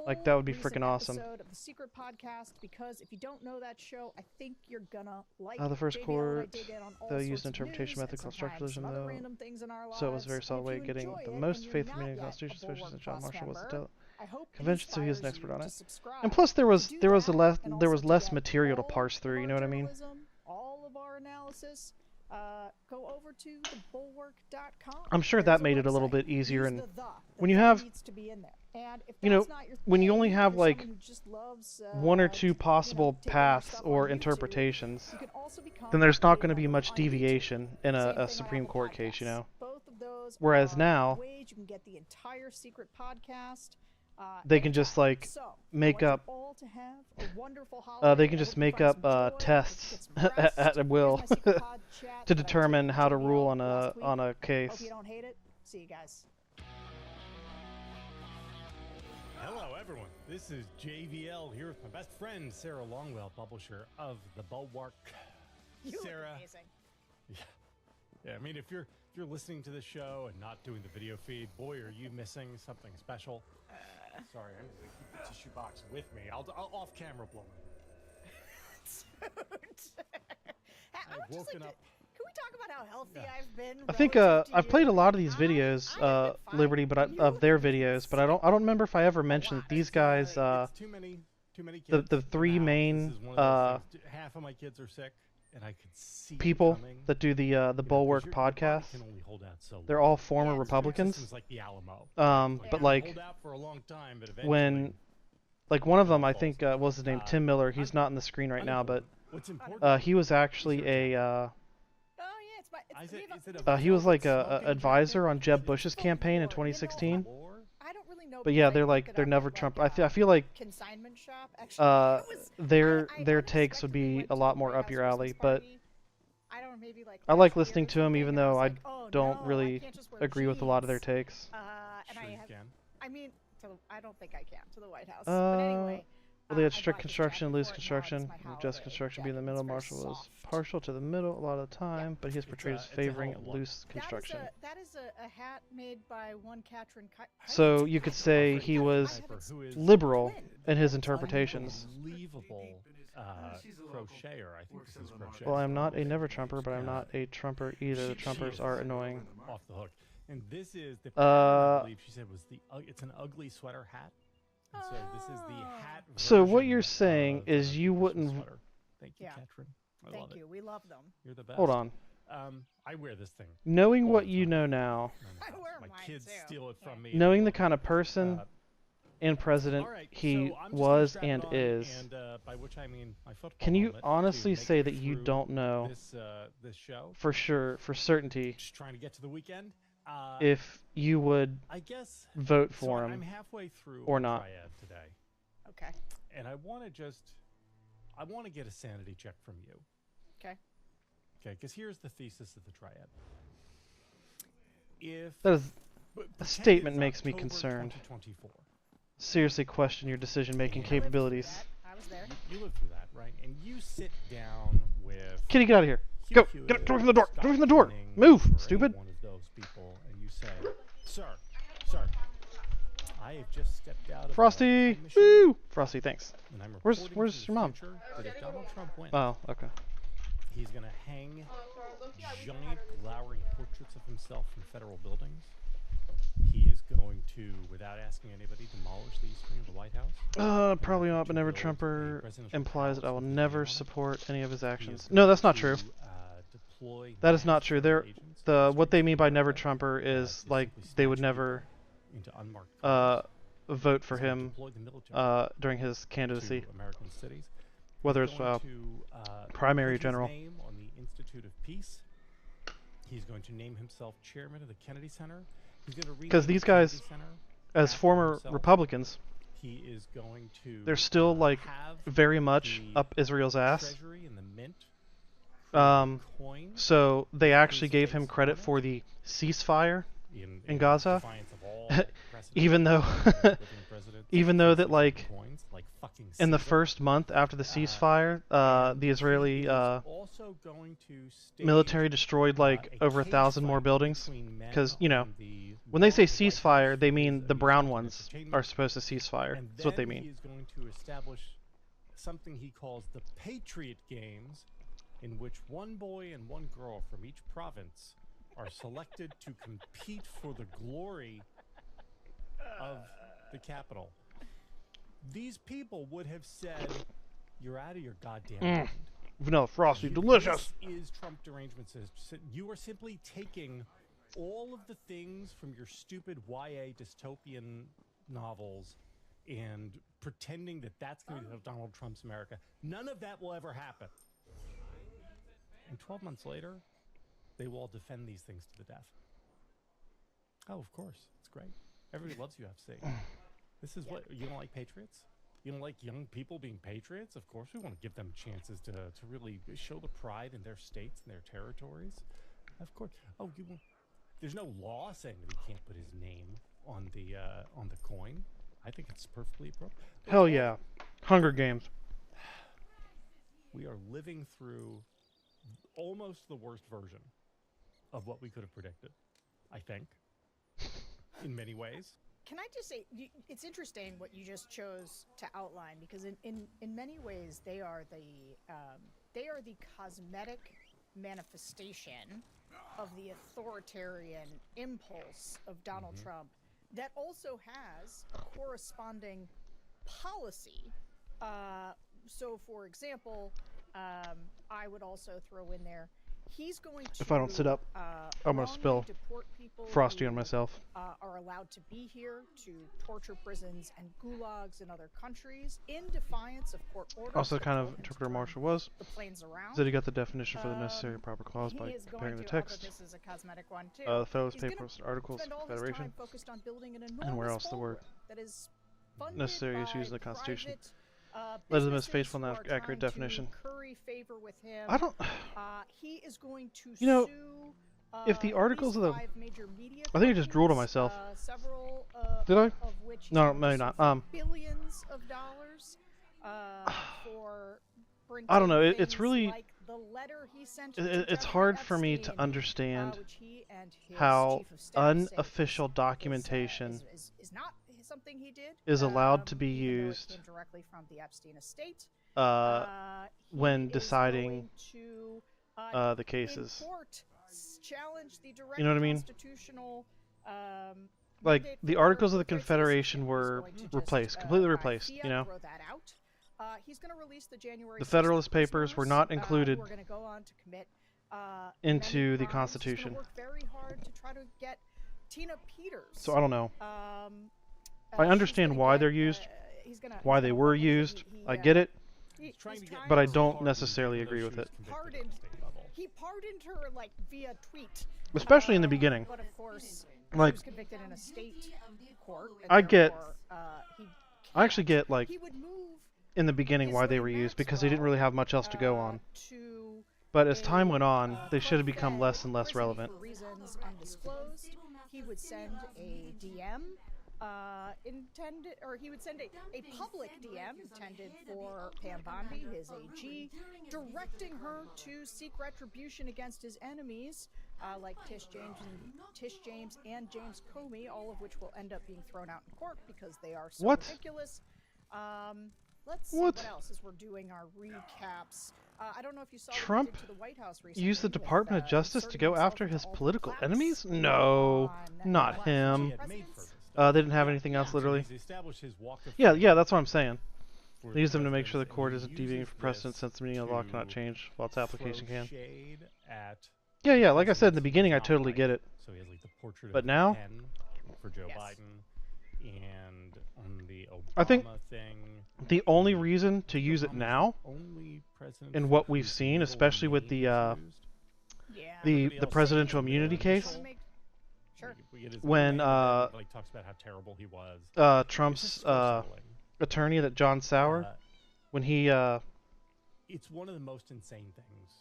Like that would be freaking awesome. Of the Secret Podcast, because if you don't know that show, I think you're gonna like The first JVL, court, dig in on all they sorts used of interpretation news method called and sometimes structuralism, some other though. random things in our So it was a very lives. solid And way if of you getting enjoy the it most and you're faithful not meaning of the yet Constitution, a especially Bulwark since John Plus Marshall was the member, I hope it convention, so he is an inspires expert you on to it. subscribe. And plus, there was To do a that, less and there also was to less get material to all parse through. You know what I mean? journalism, all of our analysis, go over to thebulwark.com. I'm sure There's that a made it a little website. bit easier. Use And the when you have, needs to be in there. And if you know, that's not your when you thing, only if have you're like someone who just loves, one or two possible taking our paths stuff or on YouTube, interpretations, you can also become then there's not going to a be member much on YouTube. deviation in Same thing a on Supreme Apple Court case, you Podcasts. know. Both of those Whereas are now, ways you can get the entire Secret Podcast. they can just like So, make I up. want you all to have a wonderful holiday. They can I just hope you make find up some joy, tests get some rest. at will Here's my Secret Pod chat to that I determine did how to with rule JVL on a last week. on a Hope case. you don't hate it. See you guys. Hello, everyone. This is JVL here with my best friend, Sarah Longwell, publisher of The Bulwark. You Sarah, look amazing. yeah. I mean, if you're listening to the show and not doing the video feed, boy, are you missing something special. Sorry, I'm going to keep the tissue box with me. I'll off-camera blow it. I've woken up. Can we talk about how healthy I've been? I think I've played a lot of these videos, Liberty, but of their videos, but I don't remember if I ever mentioned that these guys, Too many kids. the three Now, main this is one of those things. Half of my kids are sick, and I could see it people coming. that do the Bulwark your body podcast. can only hold out so They're long. all former It's Republicans. like the Alamo. But like hold out for a long time, but eventually, when, like one of them, I think what was his name, Tim Miller. He's not on the screen right now, but what's important? he was actually a. He was like a advisor on Jeb Bush's campaign in 2016. I don't really know. But yeah, they're never Trump. I feel like Consignment shop. Actually, their takes would be a lot more up your alley. But I don't know, maybe like I like listening to them, even though I don't really agree with a lot of their takes. And I mean, I don't think I can to the White House. But Well, anyway. they had strict construction, loose construction, just construction being the middle. Marshall was partial to the middle a lot of the time, but he is portrayed as favoring loose construction. That is a hat made by one Katrin. So you could say he was liberal in his interpretations. Unbelievable crocheter. I think this is crochet. Well, I'm not a never Trumper, but I'm not a Trumper either. The Trumpers are annoying. Off the hook. And this is the I believe she said was it's an ugly sweater hat. And so this is the hat. So what you're saying is you wouldn't. Thank you, Katrin. Thank you. We love them. You're the best. Hold on. I wear this thing. Knowing what you know now, my kids steal it from me. knowing the kind of person and president he was and is, by which I mean my football can you helmet honestly to say make that it you through don't know this show for sure, for certainty, just trying to get to the weekend? if you would I guess vote for him I'm halfway through or not? Triad today. Okay. And I want to get a sanity check from you. Okay. Okay, because here's the thesis of the Triad. If That is, a statement it's makes me October concerned. 2024. Seriously question your decision-making capabilities. I was there. You lived through that, right? And you sit down with Kitty, get out of here. Go! Get up, away from the door! Get away from the door! Move, stupid! One of those people, and you say, "Sir, I have just stepped out of Frosty! a time machine, Woo! Frosty, thanks. and I'm Where's reporting to the your mom? future that if Donald Trump wins, Oh, okay. he's going to hang giant glowering portraits of himself in federal buildings. He is going to, without asking anybody, demolish the east wing of the White House. Probably not, but never Trumper implies that I will never support any of his actions. No, that's not true. deploy. That is not true. They're agents what they mean by never Trumper is like they would never into unmarked vote for He's gonna him deploy the military during his candidacy, to American cities. whether He's it's going to, primary put his general. name on the Institute of Peace. He's going to name himself chairman of the Kennedy Center. He's going to Because rename these the Kennedy guys, Center as after former himself. Republicans, He is going to they're still like have very much the up Israel's ass. Treasury and the mint coin So they actually gave him credit for the ceasefire in Gaza, defiance of all even though presidents even though that like coins, like fucking in the Caesar. first month after the ceasefire, the Israeli also going to stage, military destroyed like over 1,000 more buildings. Because you know, when they say ceasefire, they mean the brown ones are supposed to ceasefire. and That's what they then mean. He is going to establish something he calls the Patriot Games, in which one boy and one girl from each province are selected to compete for the glory of the capital. These people would have said, "You're out of your goddamn mind." Vanilla frosty, delicious. This is Trump derangement. You are simply taking all of the things from your stupid YA dystopian novels and pretending that that's going to be Donald Trump's America. None of that will ever happen. And 12 months later, they will all defend these things to the death. Oh, of course. It's great. Everybody loves UFC. This is what, you don't like patriots? You don't like young people being patriots? Of course we want to give them chances to really show the pride in their states and their territories. Of course. Oh, there's no law saying that he can't put his name on the coin. I think it's perfectly appropriate. Hell yeah, Hunger Games. We are living through almost the worst version of what we could have predicted, I think, in many ways. Can I just say, it's interesting what you just chose to outline, because in many ways they are the cosmetic manifestation of the authoritarian impulse of Donald Trump that also has a corresponding policy. So, for example, I would also throw in there, he's going to, If I don't sit up, I'm gonna spill deport people frosty who on myself. Are allowed to be here, to torture prisons and gulags in other countries in defiance of court orders. Also, kind of Interpreter Marshall was the planes around. that he got the definition for the necessary and proper clause by comparing the text. This is a cosmetic one too. The Federalist He's gonna Papers, Articles, spend all his Federation, time focused on building an and where else the enormous word bulwark that is funded necessary is by used in the Constitution. private, That is the most businesses faithful and who are accurate trying to definition. curry favor with him. I don't. He is going to You know, sue, if the at articles least of the, 5 major media I think I just drooled on companies, myself. several, Did I? of which he's No, going to maybe sue not. for billions of dollars for I don't know. printing It's things really. like the letter he sent to It's Jeffrey hard for me to Epstein, understand which he and his how chief of staff say unofficial documentation is not something he did. is allowed to be even though it used came directly from the Epstein estate. when He is deciding going to, the cases. in court, challenge the direct You know what I mean? constitutional, Like mandate the for Articles of the prisons. Confederation He's were going to just, replaced, completely by replaced. fiat You know, throw that out. He's going to release the January the 6th Federalist Papers were prisoners, not who included are going to go on to commit into many the crimes. Constitution. He's going to work very hard to try to get Tina Peters. So I don't know. I I understand why they're used, why they were used. I get it, but I don't necessarily agree with it. He pardoned her like via tweet. Especially in the beginning. But of course, Like, she was convicted in a state court. And I get. therefore, I actually get like he would move in the beginning why they were used because they didn't really have much else to go on. But as time went on, they should have become less and less relevant. for reasons undisclosed. He would send a DM intended, or he would send a public DM intended for Pam Bondi, his AG, directing her to seek retribution against his enemies, like Tish James and James Comey, all of which will end up being thrown out in court because they are so What? ridiculous. Let's see What? what else as we're doing our recaps. I don't know if you saw Trump what he did to the White House recently. used the with, Department of Justice to inserting go himself after into his all political flaps enemies? No, not him. They didn't have anything else, literally. He's established his walk of Yeah, that's what I'm saying. for They use them to make presidents, sure the and he court isn't deviating uses from precedent this since the meaning of the law cannot to change while its application throw can. shade at Yeah, yeah. Like I said in the presidents beginning, I who's not totally right. get it. So he has like the portrait But of now, the pen for Joe Biden, and on the Obama I think thing. the only reason to use it Obama's now, the only president in for what we've whose seen, middle especially with name the is used. the presidential immunity case, Sure. We get his when middle name, but then, like, talks about how terrible he was. It's Trump's just force-filling. attorney, that John Sauer, when he It's one of the most insane things.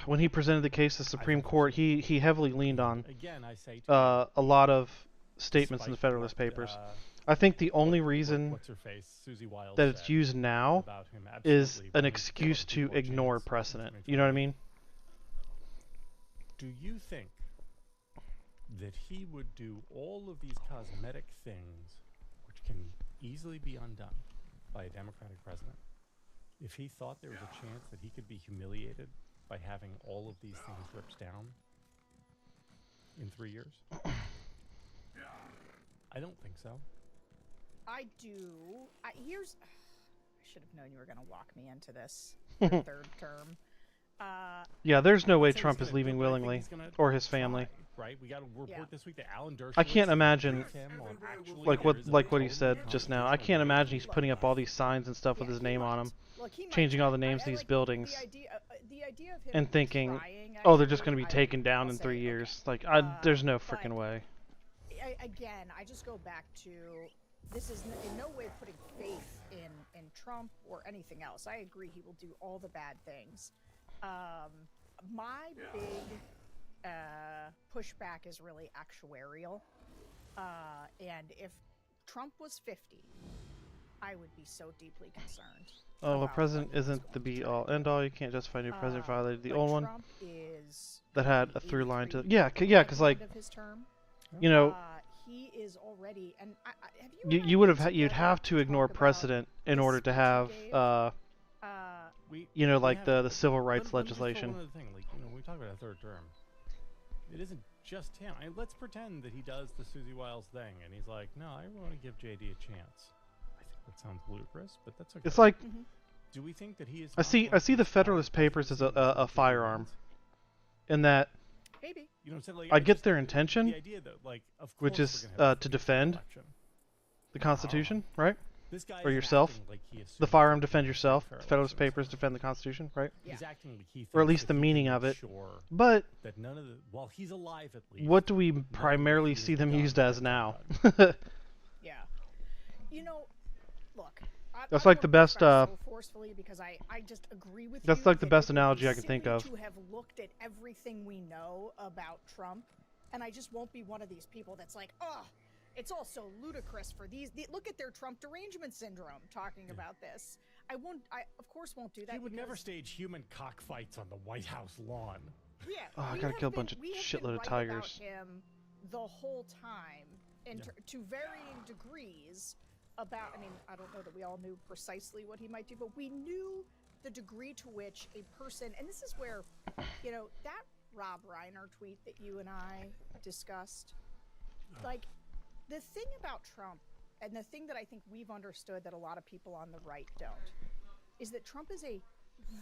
when he presented the case to the Supreme Court, he heavily leaned on Again, I say to a lot of statements in the despite Federalist what, Papers. I think the only reason what's her face, Susie Wiles that it's said used now about him, is absolutely, an but he's excuse given to people a ignore chance in precedent. 2020. You know what I mean? Do you think that he would do all of these cosmetic things, which can easily be undone by a Democratic president, if he thought there was a chance that he could be humiliated by having all of these things ripped down in 3 years? I don't think so. I do. I should have known you were going to walk me into this for third term. Yeah, there's no way So Trump he's is gonna leaving do it. I think willingly, he's gonna or his family. try, right? We got a report this week that Alan Dershowitz I can't imagine, briefed him on actually like there is a what he totally said just now. I can't constitutional imagine he's putting up all these signs and stuff with his name on them, changing all the names of these buildings, The idea of him and thinking, trying, oh, they're just actually, going to be taken down in 3 years. Like, there's no freaking way. Again, I just go back to, this is in no way putting faith in Trump or anything else. I agree he will do all the bad things. My big pushback is really actuarial. And if Trump was 50, I would be so deeply concerned. Oh, a president isn't the be-all, end-all. You can't justify a new president violated the old one Trump is that had a through line to... Yeah, because, like, of his term. you know... He is already, and have you'd have to ignore precedent in order to have you know, like the civil rights legislation. One other thing, like, you know, we talk about a third term. It isn't just him. I mean, let's pretend that he does the Susie Wiles thing, and he's like, "No, I want to give JD a chance." I think that sounds ludicrous, but that's okay. It's like, do we think that he is? I see the Federalist Papers as a firearm, in that maybe you know what I'm saying? Like, I get their intention, the idea that, like, of course which is we're gonna have to defend election. the Constitution, right? This guy Or is yourself. acting like he assumes The firearm that defend he's yourself. The fairly Federalist innocent. Papers defend the Constitution, right? He's acting like he Or at thinks least that the he meaning can of it. ensure But that none of the while he's alive at least. what do we none of the primarily things see them done used as are now? done. Yeah. You know, look. That's I like don't the wanna best, push back so forcefully because I just agree with that's you like the that best it would be analogy I can think silly of. to have looked at everything we know about Trump, and I just won't be one of these people that's like, oh, it's all so ludicrous for look at their Trump derangement syndrome talking about this. I of course won't do that. He would never because- stage human cockfights on the White House lawn. Yeah. Oh, I we gotta have kill a been- bunch of we have shitload been of right tigers. About him the whole time, to varying degrees. I mean, I don't know that we all knew precisely what he might do, but we knew the degree to which a person, and this is where, you know, that Rob Reiner tweet that you and I discussed, like, the thing about Trump, and the thing that I think we've understood that a lot of people on the right don't, is that Trump is a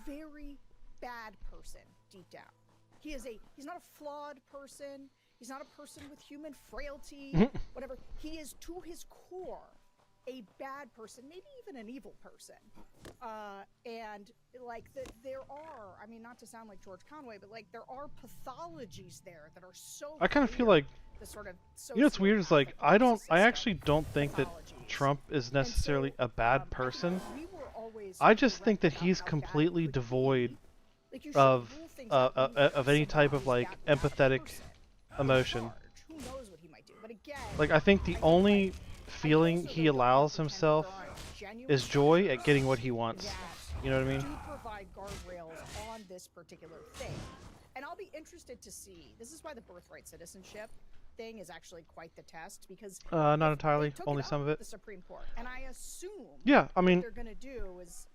very bad person deep down. He's not a flawed person. He's not a person with human frailty, whatever. He is, to his core, a bad person, maybe even an evil person. And like there are, I mean, not to sound like George Conway, but like there are pathologies there that are so. I kind of feel like, the sort of you know what's weird is, like, I actually don't think that Trump is necessarily a bad person. I just think that he's completely devoid of any type of, like, empathetic emotion. Who knows what he might do? But again, Like, I think the only feeling he allows himself is joy at getting what he wants. You know what I mean? do provide guardrails on this particular thing. And I'll be interested to see. This is why the birthright citizenship thing is actually quite the test, because Not they entirely, took only it some up of it. The Supreme Court, and I assume. Yeah, I mean, what they're gonna do is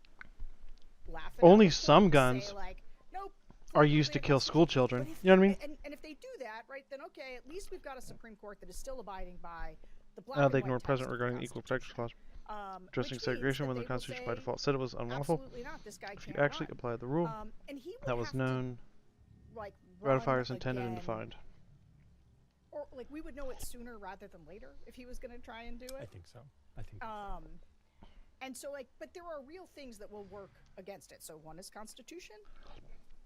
laugh it only out some and guns say, like, nope, are used to kill school children. You know what I mean? And if they do that, right, then okay, at least we've got a Supreme Court that is still abiding by the black They and ignore white text president of the regarding the Equal Protection Clause. addressing which segregation means when that the they will Constitution by say, default said it was unlawful. absolutely not, this guy If you can't actually run. applied the rule And he would that was have to, known, like, run ratifiers intended and again. defined. Or like we would know it sooner rather than later if he was going to try and do it. I think so. I think. And so like, but there are real things that will work against it. So one is Constitution.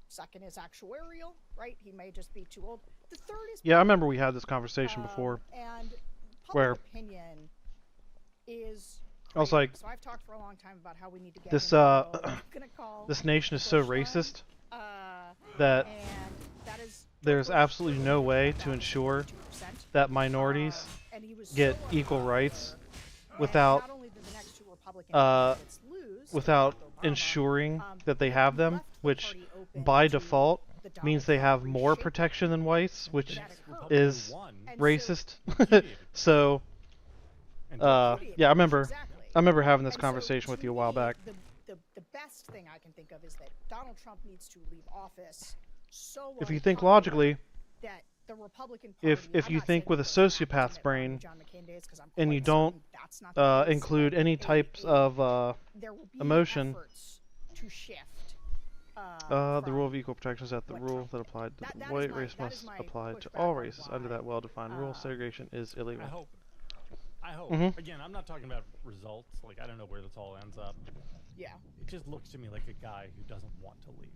Second is actuarial, right? He may just be too old. The third is Yeah, I remember we had this conversation before. And public where opinion is. I was like, so I've talked for a long time about how we need to get this this nation is so racist that that is there's absolutely no way to ensure that minorities get equal rights without without ensuring that they have them, which by default means they have more protection than whites, which is racist. So yeah, I remember having this conversation with you a while back. The best thing I can think of is that Donald Trump needs to leave office so If you think logically, that the Republican Party, if you think with a sociopath's brain, and you don't include any types of emotion, to shift. The rule of equal protection is that the rule that applied to the white race must apply to all races. Under that well-defined rule, segregation is illegal. I hope. Again, I'm not talking about results. Like, I don't know where this all ends up. Yeah. It just looks to me like a guy who doesn't want to leave.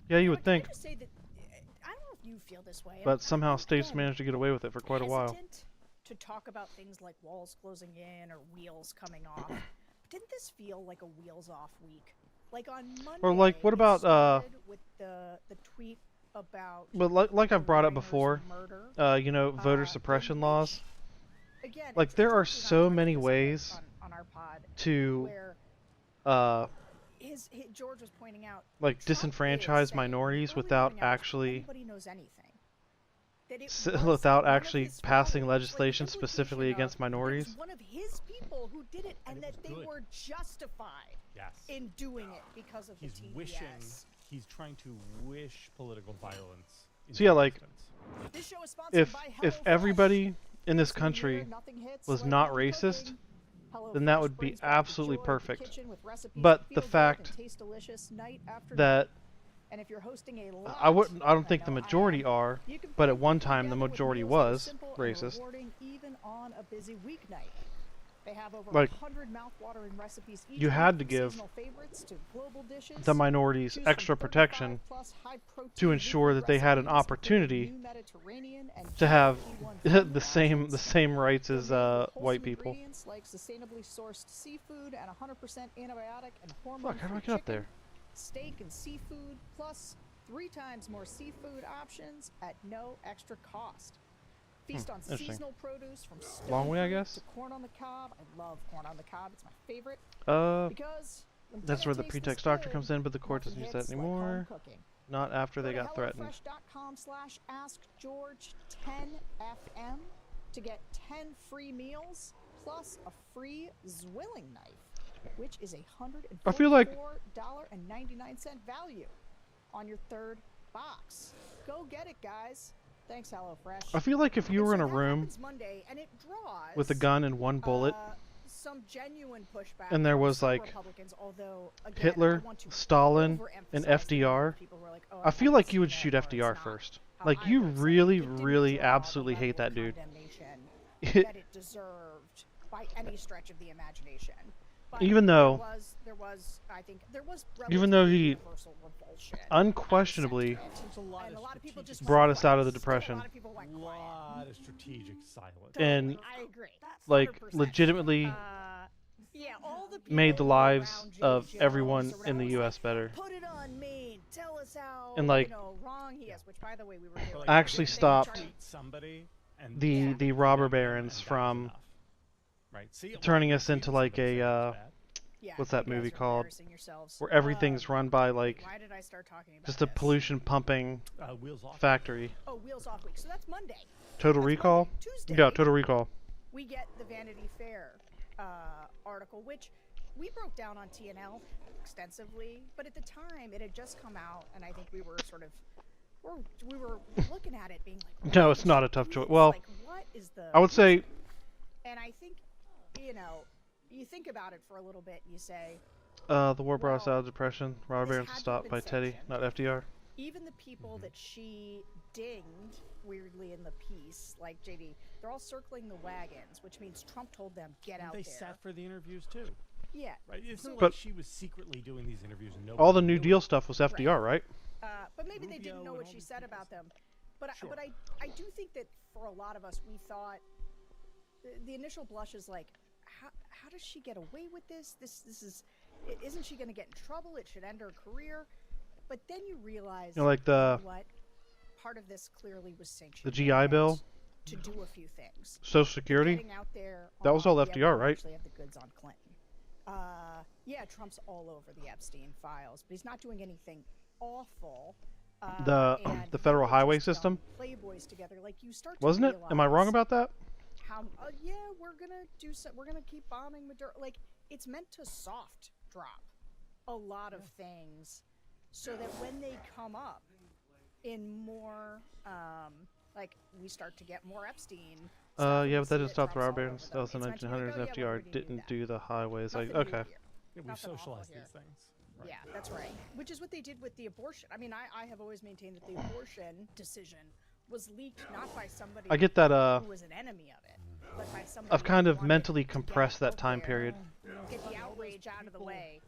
Yeah, you would think. I just say that I don't know if you feel this way. But somehow states managed to get away with it for quite a while. To talk about things like walls closing in or wheels coming off. Didn't this feel like a wheels off week? Like on Monday. Or like, what about with the tweet about. But like I've brought up before, you know, voter suppression laws. Again, like there are so many ways on our pod to George was pointing out, like disenfranchise minorities without actually without actually passing legislation specifically against minorities. One of his people who did it, and that they were justified in doing it because of the TPS. He's trying to wish political violence. So yeah, like this show is sponsored if everybody in this country was not racist, then that would be absolutely perfect. But the fact that I don't think the majority are, but at one time the majority was racist. Even on a busy weeknight. They have over like, 100 mouth-watering recipes each you had to give the minorities extra protection to ensure that they had an opportunity to have the same rights as white people. Like sustainably sourced seafood and 100% antibiotic and hormone-free how do I get up there? Steak and seafood, plus 3 times more seafood options at no extra cost. Feast on seasonal produce from long way, I guess. To corn on the cob. I love corn on the cob. It's my favorite. Because that's where the pretext doctor comes in, but the court doesn't use that anymore. Not after they got threatened. HelloFresh.com/AskGeorge10FM to get 10 free meals plus a free Zwilling knife, which is I feel like $144.99 value on your 3rd box. Go get it, guys. Thanks, HelloFresh. I feel like if you were in a room Monday, and it draws, with a gun and one bullet, some genuine pushback and there was like Hitler, Stalin, and FDR, I feel like you would shoot FDR first. Like you really, really, absolutely hate that dude. That it deserved by any stretch of the imagination. But even though even though he unquestionably brought us out of the Depression, A lot of strategic silence. and like legitimately made the lives of everyone in the U.S. better, and like actually stopped the robber barons from turning us into like a what's that movie called, where everything's run by like just a pollution pumping factory. Oh, Wheels Off Week. So that's Monday. Total Recall? Tuesday, Yeah, Total Recall. We get the Vanity Fair article, which we broke down on TNL extensively, but at the time it had just come out, and I think we were sort of we were looking at it being like, no, it's not a tough choice. Well, like, what is the I would say, and I think, you know, you think about it for a little bit. You say, The war brought us out of depression. Robber Barons was stopped by Teddy, not FDR. even the people that she dinged weirdly in the piece, like JD, they're all circling the wagons, which means Trump told them, get out They there. sat for the interviews too. Yeah. Right. It's not But- like she was secretly doing these interviews and All the nobody New knew Deal it. stuff was FDR, right? But maybe they didn't know what she said about them. But I do think that for a lot of us, we thought the initial blush is like, how does she get away with this? This is, isn't she going to get in trouble? It should end her career. But then you realize, You know, like the- you know what? Part of this clearly was sanctioned. The GI Bill, to do a few things. Social Security, Getting out there that was all on- yeah, FDR, we right? actually have the goods on Clinton. Yeah, Trump's all over the Epstein files, but he's not doing anything awful. And The federal highway just, system, Playboys together, like you start to wasn't it? Am I wrong realize about that? How? Yeah, we're gonna do some. We're gonna keep bombing Maduro. Like it's meant to soft drop a lot of things, so that when they come up in more, like we start to get more Epstein. Yeah, but that didn't stop the robber barons. That was the 1900s. FDR didn't do the highways. Like, okay. Yeah, we Nothing awful socialized here. these things. Yeah, that's right. Which is what they did with the abortion. I mean, I have always maintained that the abortion decision was leaked not by somebody I get that, who was an enemy of it, but by somebody I've kind who of wanted mentally to get compressed that out time there, period. get the outrage out of the way.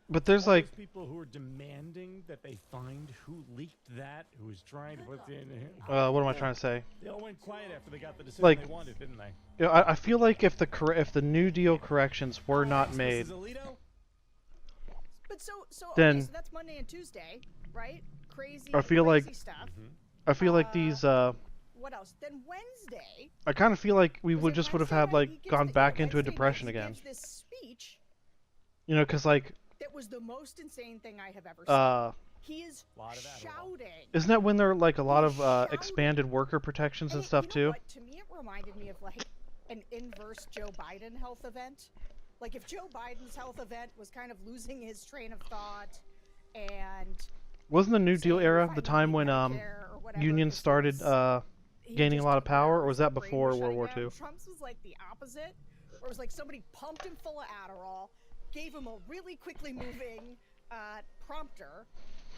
But there's All like, those people who are demanding that they find who leaked that, who was trying to put it in. what am I trying to say? They all went quiet after they got the decision Like, they wanted, didn't they? You know, I feel like if the New Deal corrections were not made, But so Then- okay, so that's Monday and Tuesday, right? Crazy. I feel like, crazy stuff. I feel like these, What else? Then Wednesday. I kind of feel like we would just would have had like gone back into a Wednesday depression night, he again. gives this speech You know, because like, that was the most insane thing I have ever seen. He is shouting. isn't that when there are like a lot of expanded worker protections and stuff You know too? what? To me, it reminded me of like an inverse Joe Biden health event. Like if Joe Biden's health event was kind of losing his train of thought, and Wasn't the New Deal era the time when unions started gaining a lot of power, or was that before World War II? Trump's was like the opposite, where it was like somebody pumped him full of Adderall, gave him a really quickly moving prompter,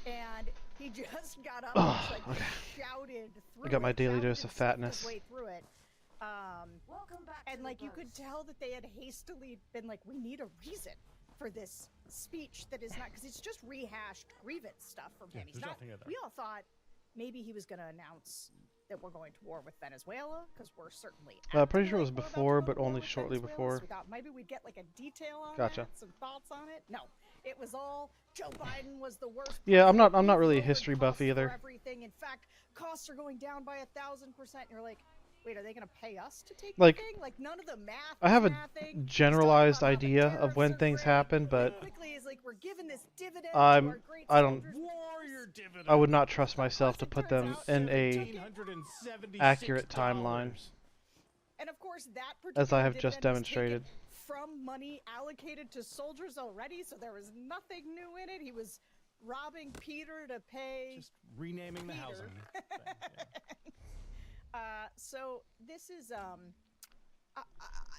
and he just got up and just, like shouted through I got my it, daily shouted dose of and slipped fatness. his way through it. And like you could tell that they had hastily been like, we need a reason for this speech that is not, because it's just rehashed grievance stuff from him. He's there's not. nothing in there. We all thought maybe he was going to announce that we're going to war with Venezuela, because we're certainly. Pretty sure it was acting like we're about to before, go to but war only with shortly Venezuela, before. So we thought maybe we'd get like a detail on Gotcha. that, some thoughts on it. No, it was all Joe Biden was the worst. Yeah, I'm president. not We've really a lowered history buff costs for either. Everything. In fact, costs are going down by 1,000%. You're like, wait, are they going to pay us to take Like, the thing? Like none of the math. I have a is mathing. generalized idea of when things happen, but Quickly is like we're giving this dividend to I don't. Warrior dividend. I would not trust myself to put them in a accurate timeline, And of course, that as I have particular just dividend was taken demonstrated. from money allocated to soldiers already, so there was nothing new in it. He was robbing Peter to pay. Just renaming the housing. So this is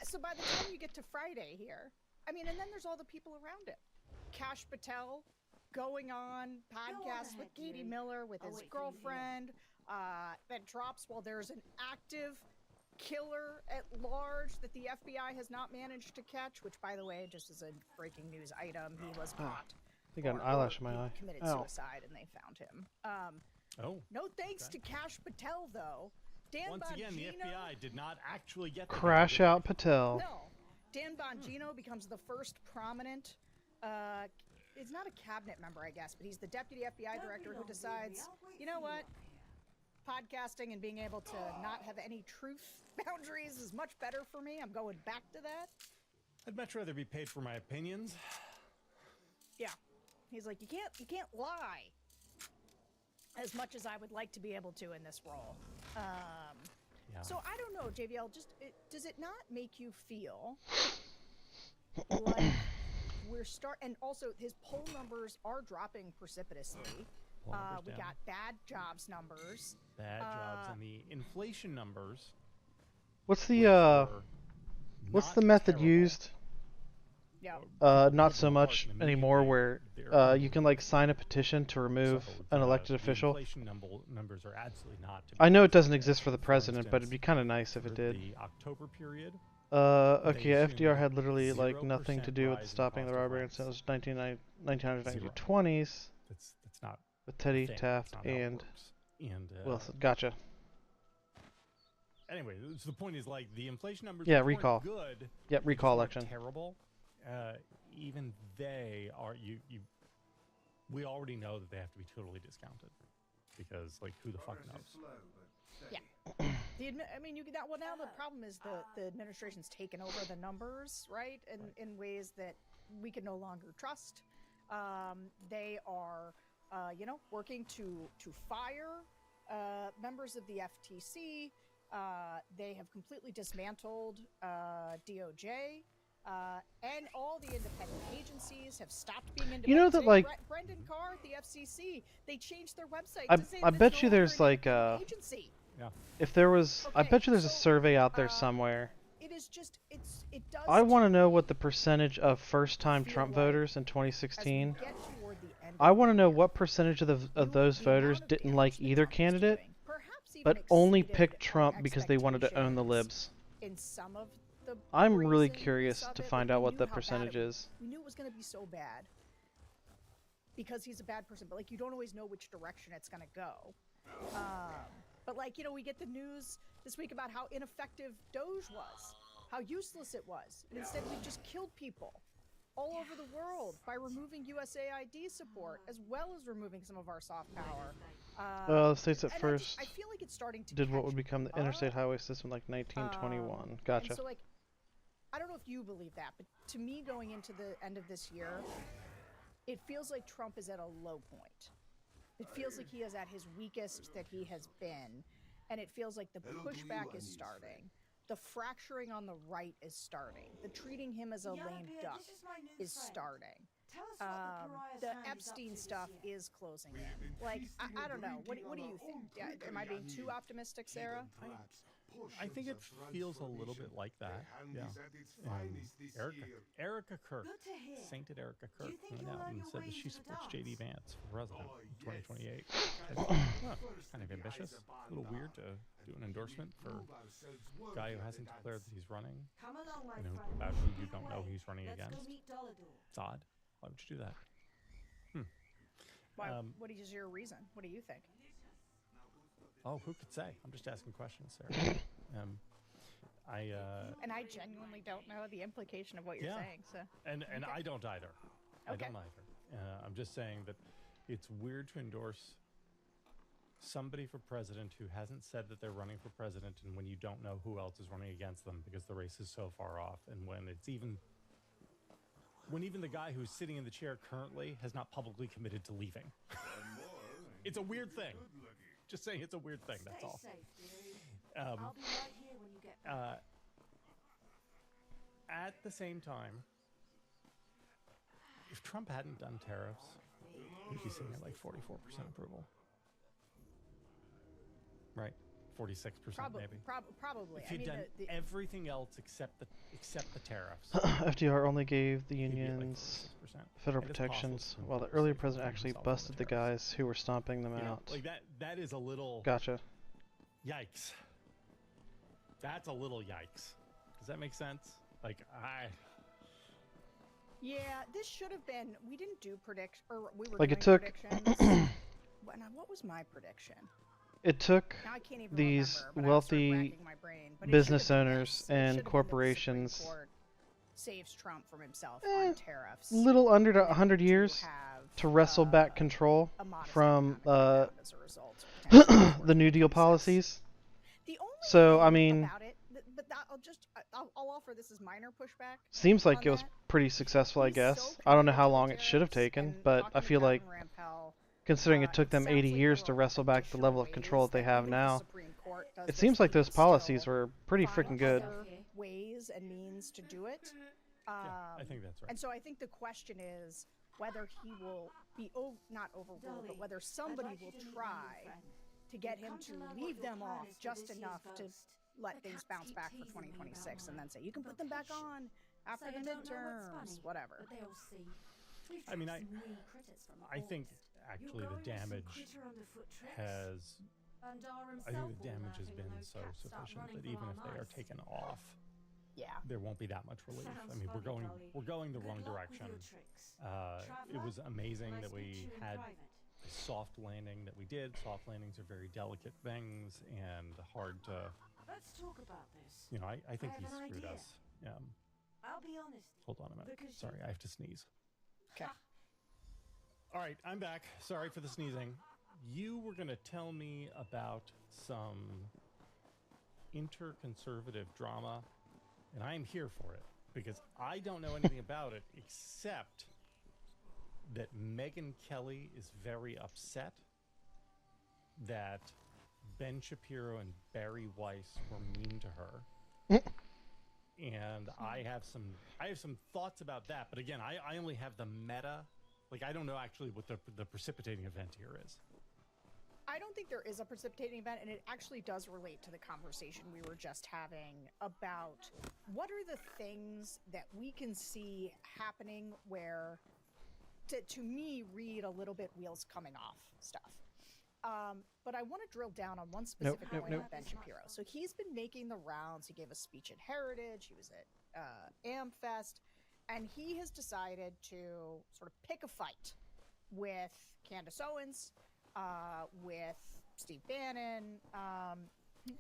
so by the time you get to Friday here, I mean, and then there's all the people around him. Kash Patel going on podcasts with Katie Miller with his girlfriend that drops while there's an active killer at large that the FBI has not managed to catch, which by the way, just as a breaking news item, he was caught. I got an eyelash in my he eye. committed Ow. suicide and they found him. No thanks to Kash Patel though. Dan Once again, the Bongino, FBI did not actually get the Crash guy. out Patel. No, Dan Bongino becomes the first prominent. It's not a cabinet member, I guess, but he's the deputy FBI director who decides, you know what, podcasting and being able to not have any truth boundaries is much better for me. I'm going back to that. I'd much rather be paid for my opinions. Yeah, he's like, you can't lie as much as I would like to be able to in this role. So I don't know, JVL. Does it not make you feel like we're and also his poll numbers are dropping precipitously. We down. got bad jobs numbers. Bad jobs and the inflation numbers. What's the method terrible. used Not so much anymore. Where you can like sign a petition to remove an elected official. Inflation numbers are absolutely not. I know it doesn't exist for the president, but it'd be kind of nice if it did. The October period. Okay, FDR had literally like nothing to do with stopping the robbery until the 1920s. That's not with Teddy, Taft, and Wilson. Gotcha. Anyway, so the point is like the inflation numbers. Yeah, recall. Good. Yeah, recall election. Terrible. Even they are we already know that they have to be totally discounted because like who the fuck knows? Yeah. I mean, now the problem is the administration's taken over the numbers, right? In ways that we can no longer trust. They are, working to fire members of the FTC. They have completely dismantled DOJ. And all the independent agencies have stopped being independent. You know that, like, Brendan Carr at the FCC, they changed their website to say I bet you there's like agency. Yeah. If there was, I bet you there's a survey out there somewhere. It is just, it does. I want to know what the percentage of first-time Trump voters in 2016. I want to know what percentage of those voters didn't like either candidate, but only picked Trump because they wanted to own the libs. In some of the I'm really curious to find out what the percentage is. We knew it was going to be so bad because he's a bad person, but like you don't always know which direction it's going to go. But like, we get the news this week about how ineffective Doge was, how useless it was. And instead we've just killed people all over the world by removing USAID support, as well as removing some of our soft power. Well, the states at first I feel like it's starting to did what would become the interstate highway system like 1921. Gotcha. And so like, I don't know if you believe that, but to me going into the end of this year, it feels like Trump is at a low point. It feels like he is at his weakest that he has been, and it feels like the pushback is starting. The fracturing on the right is starting. The treating him as a lame duck is starting. The Epstein stuff is closing in. Like, I don't know. What do you think? Am I being too optimistic, Sarah? I think it feels a little bit like that. Yeah. Erica Kirk, sainted Erica Kirk, went out and said that she supports J.D. Vance for president in 2028. Kind of ambitious. A little weird to do an endorsement for a guy who hasn't declared that he's running. About who you don't know he's running against. It's odd. Why would you do that? Why, what is your reason? What do you think? Oh, who could say? I'm just asking questions, Sarah. And I genuinely don't know the implication of what you're saying. So. And okay. I don't either. Okay. I don't either. I'm just saying that it's weird to endorse somebody for president who hasn't said that they're running for president, and when you don't know who else is running against them because the race is so far off, and when even the guy who's sitting in the chair currently has not publicly committed to leaving. It's a weird thing. Just saying it's a weird thing, that's all. I'll be right here when you get back. At the same time, if Trump hadn't done tariffs, we'd be sitting at like 44% approval. Right? 46% maybe. Probably. If he'd done everything else except the tariffs. FDR only gave the unions federal protections, while the earlier president actually busted the guys who were stomping them out. Like that is a little... Gotcha. Yikes. That's a little yikes. Does that make sense? Like, Yeah, this should have been... We didn't do predictions, or we were like doing it took predictions. What was my prediction? It took Now I can't even these remember, wealthy business owners and corporations saves Trump from himself on tariffs. Little under 100 years to wrestle back control from the New Deal policies. So, I mean, but I'll offer this as minor pushback. Seems like it was pretty successful, I guess. I don't know how long it should have taken, but I feel like considering it took them 80 years to wrestle back the level of control that they have now, it seems like those policies were pretty freaking good. Ways and means to do it. I think that's right. And so I think the question is whether he will be not overruled, but whether somebody will try to get him to leave them off just enough to let things bounce back for 2026 and then say, you can put them back on after the midterms, whatever. I mean, I think actually the damage has. I think the damage has been so sufficient that even if they are taken off, there won't be that much relief. I mean, we're going the wrong direction. It was amazing that we had a soft landing that we did. Soft landings are very delicate things and hard to. Let's talk about this. You know, I think he screwed us. Yeah. I'll be honest. Hold on a minute. Sorry, I have to sneeze. Okay. All right, I'm back. Sorry for the sneezing. You were going to tell me about some interconservative drama, and I am here for it because I don't know anything about it except that Megyn Kelly is very upset that Ben Shapiro and Barry Weiss were mean to her. And I have some thoughts about that, but again, I only have the meta. Like, I don't know actually what the precipitating event here is. I don't think there is a precipitating event, and it actually does relate to the conversation we were just having about what are the things that we can see happening where, to me, read a little bit wheels coming off stuff. But I want to drill down on one specific point with Ben Shapiro. So he's been making the rounds. He gave a speech at Heritage. He was at AmFest. And he has decided to sort of pick a fight with Candace Owens, with Steve Bannon,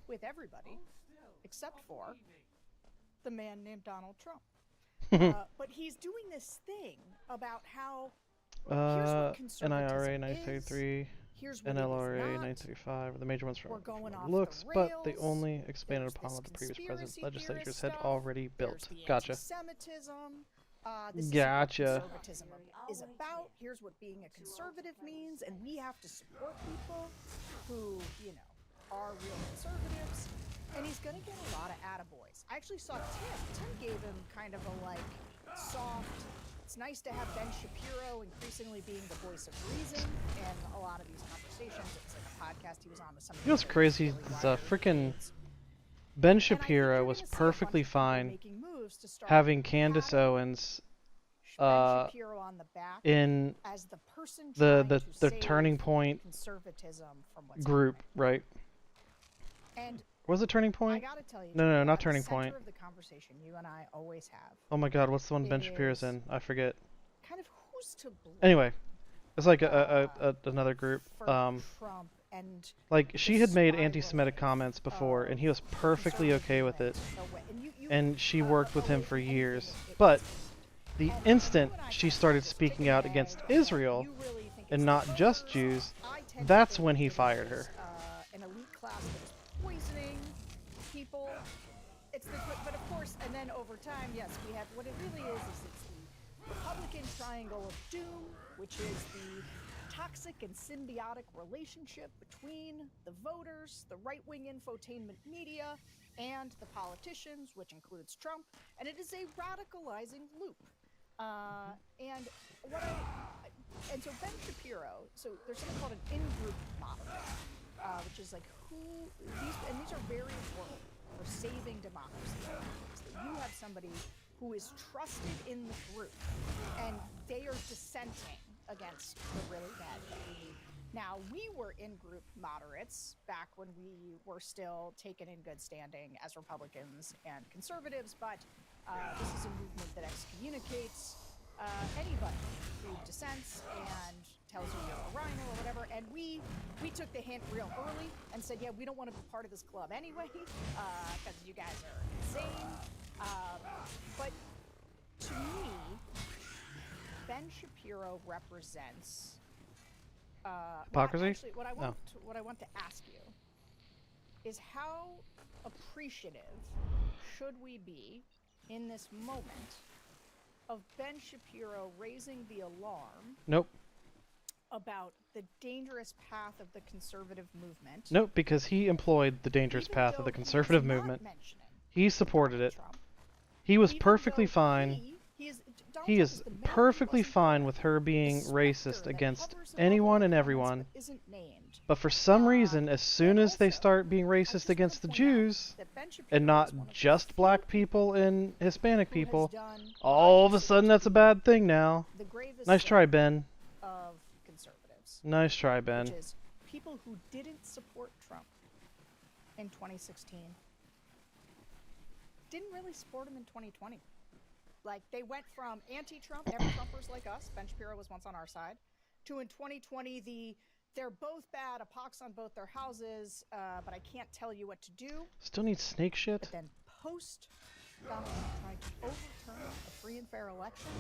with everybody, except for the man named Donald Trump. But he's doing this thing about how here's what conservatism NIRA is, 933, here's what NLRA it is not. 935 are the major ones from We're going off looks, the but they rails. only expanded There's upon this what the previous conspiracy legislatures theorist had stuff. already built. There's the Gotcha. anti-Semitism. This Gotcha. is what conservatism is about. Here's what being a conservative means, and we have to support people who, are real conservatives. And he's gonna get a lot of attaboys. I actually saw Tim. Tim gave him kind of a soft. It's nice to have Ben Shapiro increasingly being the voice of reason in a lot of these conversations. It was like a podcast he was on with some. You know what's crazy? The freaking Ben Shapiro was perfectly fine having Candace Owens in the Turning Point group, right? And was it Turning Point? I gotta tell you, No, not the Turning center Point. of the conversation you and I always have. Oh my God, what's the one Ben Shapiro's in? I forget. Kind of who's to blame. Anyway, it's like another group. Trump and like she had made anti-Semitic comments before, and he was perfectly okay with it. And she worked with him for years. But the instant she started speaking out against Israel, and not just Jews, that's when he fired her. An elite class that is poisoning people. But of course, and then over time, yes, we have what it really is it's the Republican triangle of doom, which is the toxic and symbiotic relationship between the voters, the right-wing infotainment media, and the politicians, which includes Trump, and it is a radicalizing loop. And so Ben Shapiro, so there's something called an in-group moderator, which is like these are very important for saving democracy. So you have somebody who is trusted in the group, and they are dissenting against the really bad thing. Now, we were in-group moderates back when we were still taken in good standing as Republicans and conservatives, but this is a movement that excommunicates anybody who dissents and tells you you're a rhino or whatever. And we took the hint real early and said, yeah, we don't want to be part of this club anyway, because you guys are insane. But to me, Ben Shapiro represents hypocrisy. What I want to ask you is how appreciative should we be in this moment of Ben Shapiro raising the alarm? Nope. About the dangerous path of the conservative movement. Nope, because he employed the dangerous path of the conservative movement. He supported it. He was perfectly fine. Donald He Trump is the mayor who perfectly wasn't fine there. with her being The racist specter that against hovers above anyone all and comments everyone. but isn't named. But for some reason, as soon as they start being racist against the Jews, That Ben Shapiro and not is one of the just black people and Hispanic who has people, done all of a sudden that's a bad thing now. the gravest Nice try, sin Ben. of conservatives. Nice try, Ben. Which is people who didn't support Trump in 2016 didn't really support him in 2020. Like, they went from anti-Trump, never Trumpers like us, Ben Shapiro was once on our side, to in 2020 they're both bad, a pox on both their houses, but I can't tell you what to do. Still need snake shit? But then post Donald Trump trying to overturn a free and fair election,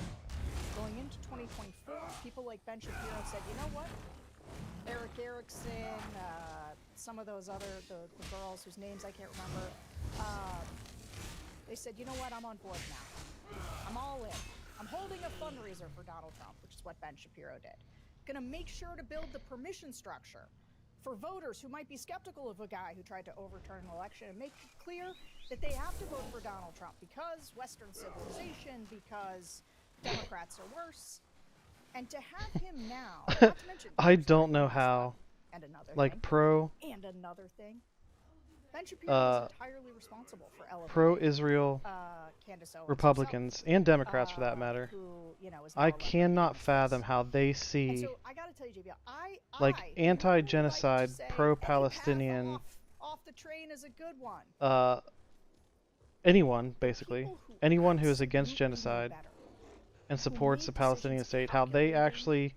going into 2024, people like Ben Shapiro said, you know what? Eric Erickson, some of those other, the girls whose names I can't remember, they said, you know what, I'm on board now. I'm all in. I'm holding a fundraiser for Donald Trump, which is what Ben Shapiro did. Gonna make sure to build the permission structure for voters who might be skeptical of a guy who tried to overturn an election and make it clear that they have to vote for Donald Trump because Western civilization, because Democrats are worse. And to have him now, not to mention I don't know how. and another Like thing, pro and another thing, Ben Shapiro is entirely responsible for elevating pro-Israel Candace Owens Republicans herself, and Democrats for that matter. who, you know, is I now cannot fathom how they And see so I gotta tell you, JB, like I anti-genocide, say, pro-Palestinian, off the train is a good one. anyone basically, anyone who is against genocide and supports the Palestinian state, how they actually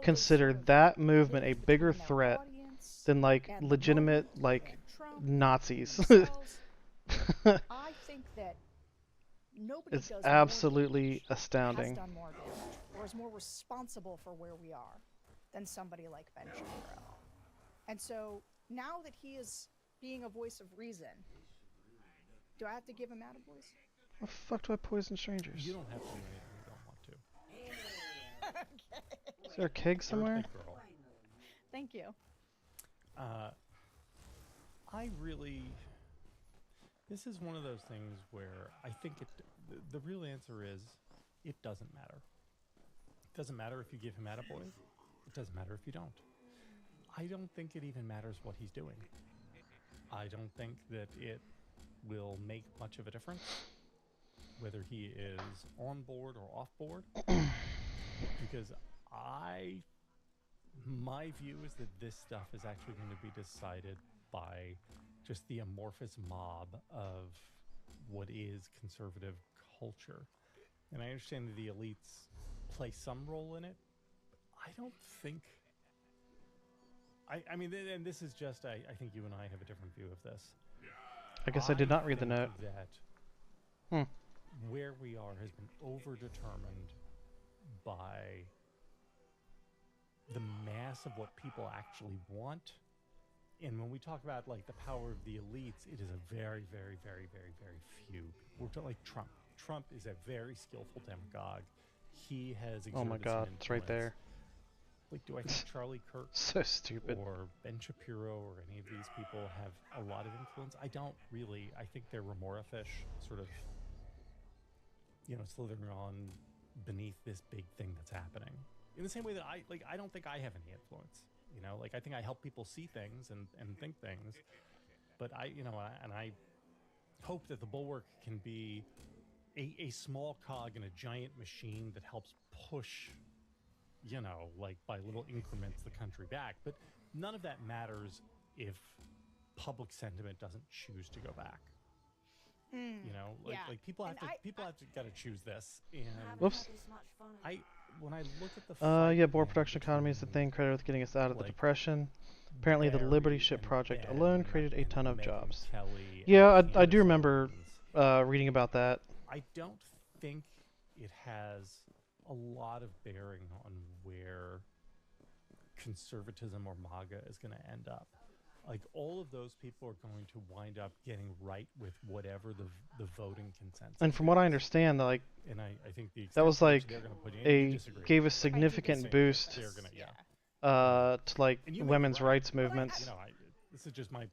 consider that movement a bigger threat than like legitimate like Nazis. I think that nobody It's does more absolutely damage, astounding. has done more damage, or is more responsible for where we are than somebody like Ben Shapiro. And so now that he is being a voice of reason, do I have to give him attaboys? How the fuck do I poison strangers? You don't have to do anything you don't want to. Is there a keg somewhere? Birthday girl. Thank you. I really. This is one of those things where I think the real answer is it doesn't matter. It doesn't matter if you give him attaboys. It doesn't matter if you don't. I don't think it even matters what he's doing. I don't think that it will make much of a difference whether he is on board or off board. Because my view is that this stuff is actually going to be decided by just the amorphous mob of what is conservative culture. And I understand that the elites play some role in it. I don't think... I mean, and this is just, I think you and I have a different view of this. I guess I did not read the note. That where we are has been overdetermined by the mass of what people actually want. And when we talk about like the power of the elites, it is a very, very, very, very, very few. We're talking like Trump. Trump is a very skillful demagogue. He has exerted Oh my god, some it's right influence. there. Like, do I think Charlie Kirk So stupid. or Ben Shapiro or any of these people have a lot of influence? I don't really. I think they're Remora fish, sort of, you know, slithering on beneath this big thing that's happening. In the same way that I don't think I have any influence. You know, like I think I help people see things and think things, but I hope that the Bulwark can be a small cog in a giant machine that helps push, you know, like by little increments the country back. But none of that matters if public sentiment doesn't choose to go back. You know, like people have to gotta choose this. And Whoops. when I look at the yeah, board production economy is the thing credited with getting us out of the depression. Apparently, the Liberty Ship project alone created a ton of jobs. Yeah, I do remember reading about that. I don't think it has a lot of bearing on where conservatism or MAGA is going to end up. Like, all of those people are going to wind up getting right with whatever the voting consensus. And from what I understand, like, and I think that was like a gave a significant boost to like women's rights movements. You know, this is just my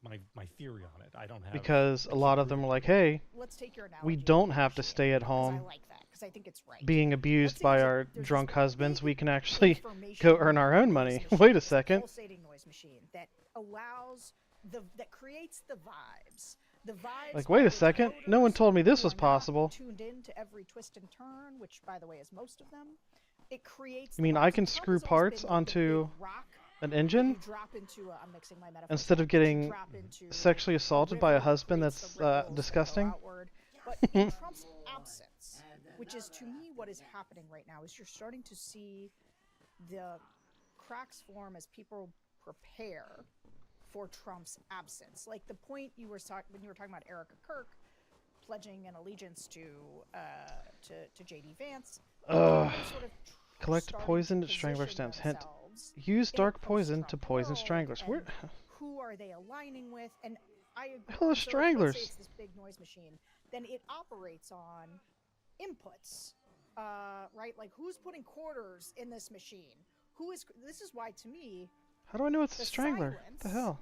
theory on it. I don't have, because a lot of them were like, hey, Let's take your we analogy. don't have to stay at home. I like that, because I think it's right. being abused by our there's drunk this husbands, big we can actually information go earn our own noise money. machine. Wait a It's second. pulsating noise machine that allows that creates the vibes. The vibes. Like, wait are a second. voters No one told me this who was are not possible. Tuned in to every twist and turn, which, by the way, is most of them. It creates. You mean the I vibes. can Trump screw has always parts been like the big onto rock an that engine you drop into. I'm mixing my metaphors. instead of that you getting drop into sexually assaulted by a river, husband creates that's the ripples that go disgusting? outward. But in Trump's absence, which is to me what is happening right now, is you're starting to see the cracks form as people prepare for Trump's absence. Like the point you were when you were talking about Erica Kirk pledging an allegiance to J.D. Vance. Sort of Collect poisoned strangler stems. Hint. Use dark poison to poison stranglers. Where? Who are they aligning with? And I agree. Hell, So stranglers. let's say it's this big noise machine. Then it operates on inputs, right? Like who's putting quarters in this machine? Who is? This is why, to me, How do I know it's the a strangler? What the hell?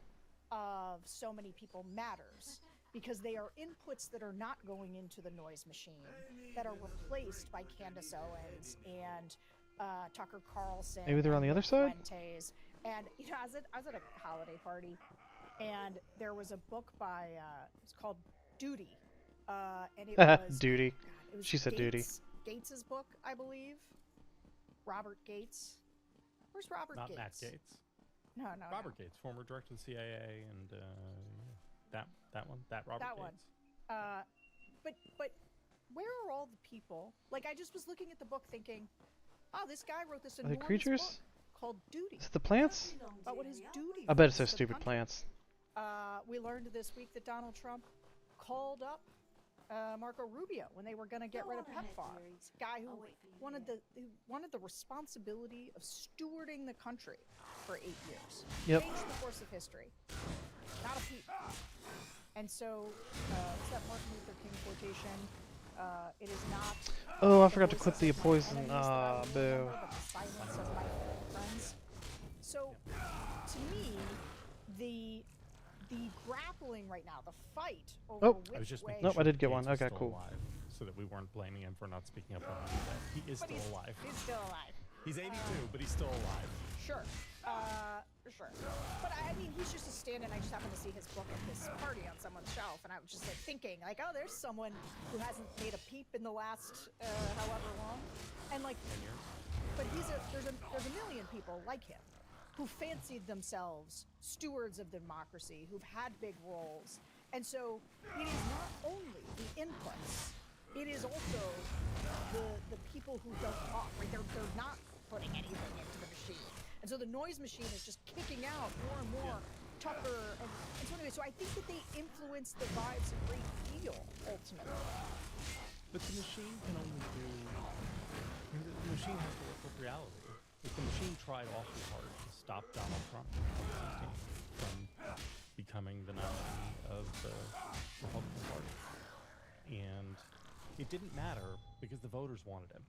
of so many people matters, because they are inputs that are not going into the noise machine, that are replaced by Candace Owens and Tucker Carlson. Maybe they're on the other side? Fuentes. And you know, I was at a holiday party, and there was a book by it's called Duty, and it was Duty. it was She said duty. Gates's book, I believe. Robert Gates. Where's Robert Not Gates? Matt Gates. No. Robert Gates, former director of the CIA, and that one, Robert That Gates. one. But where are all the people? Like, I just was looking at the book thinking, oh, this guy wrote this Are they enormous creatures? book called Duty. Is it the plants? About what his duty I bet was it's those to the stupid country. plants. We learned this week that Donald Trump called up Marco Rubio when they were going to get rid of PEPFAR. Guy who wanted the responsibility of stewarding the country for 8 years. Yep. Changed the course of history. Not a peep. And so, it's that Martin Luther King quotation. It is not. Oh, I the forgot to voices clip the of my poison. enemies that I will Boo. remember, but the silence of my friends. So, to me, the grappling right now, the fight over Oh. which I was just way. making Nope, I did get Gates one. was Okay, still cool. alive, so that we weren't blaming him for not speaking up on that. He is But still he's- alive. He's still alive. He's 82, but he's still alive. Sure. Sure. But I mean, he's just a stand-in. I just happened to see his book at this party on someone's shelf, and I was just like thinking, like, oh, there's someone who hasn't made a peep in the last however long, and like, but there's a million people like him who fancied themselves stewards of democracy, who've had big roles, and so it is not only the inputs, it is also the people who don't talk. Right? They're not putting anything into the machine. And so the noise machine is just kicking out more and more Tucker. And so anyway, so I think that they influence the vibes a great deal, ultimately. But the machine can only do. I mean, the machine has to work with reality. If the machine tried awfully hard to stop Donald Trump from becoming the nominee of the Republican Party, and it didn't matter because the voters wanted him.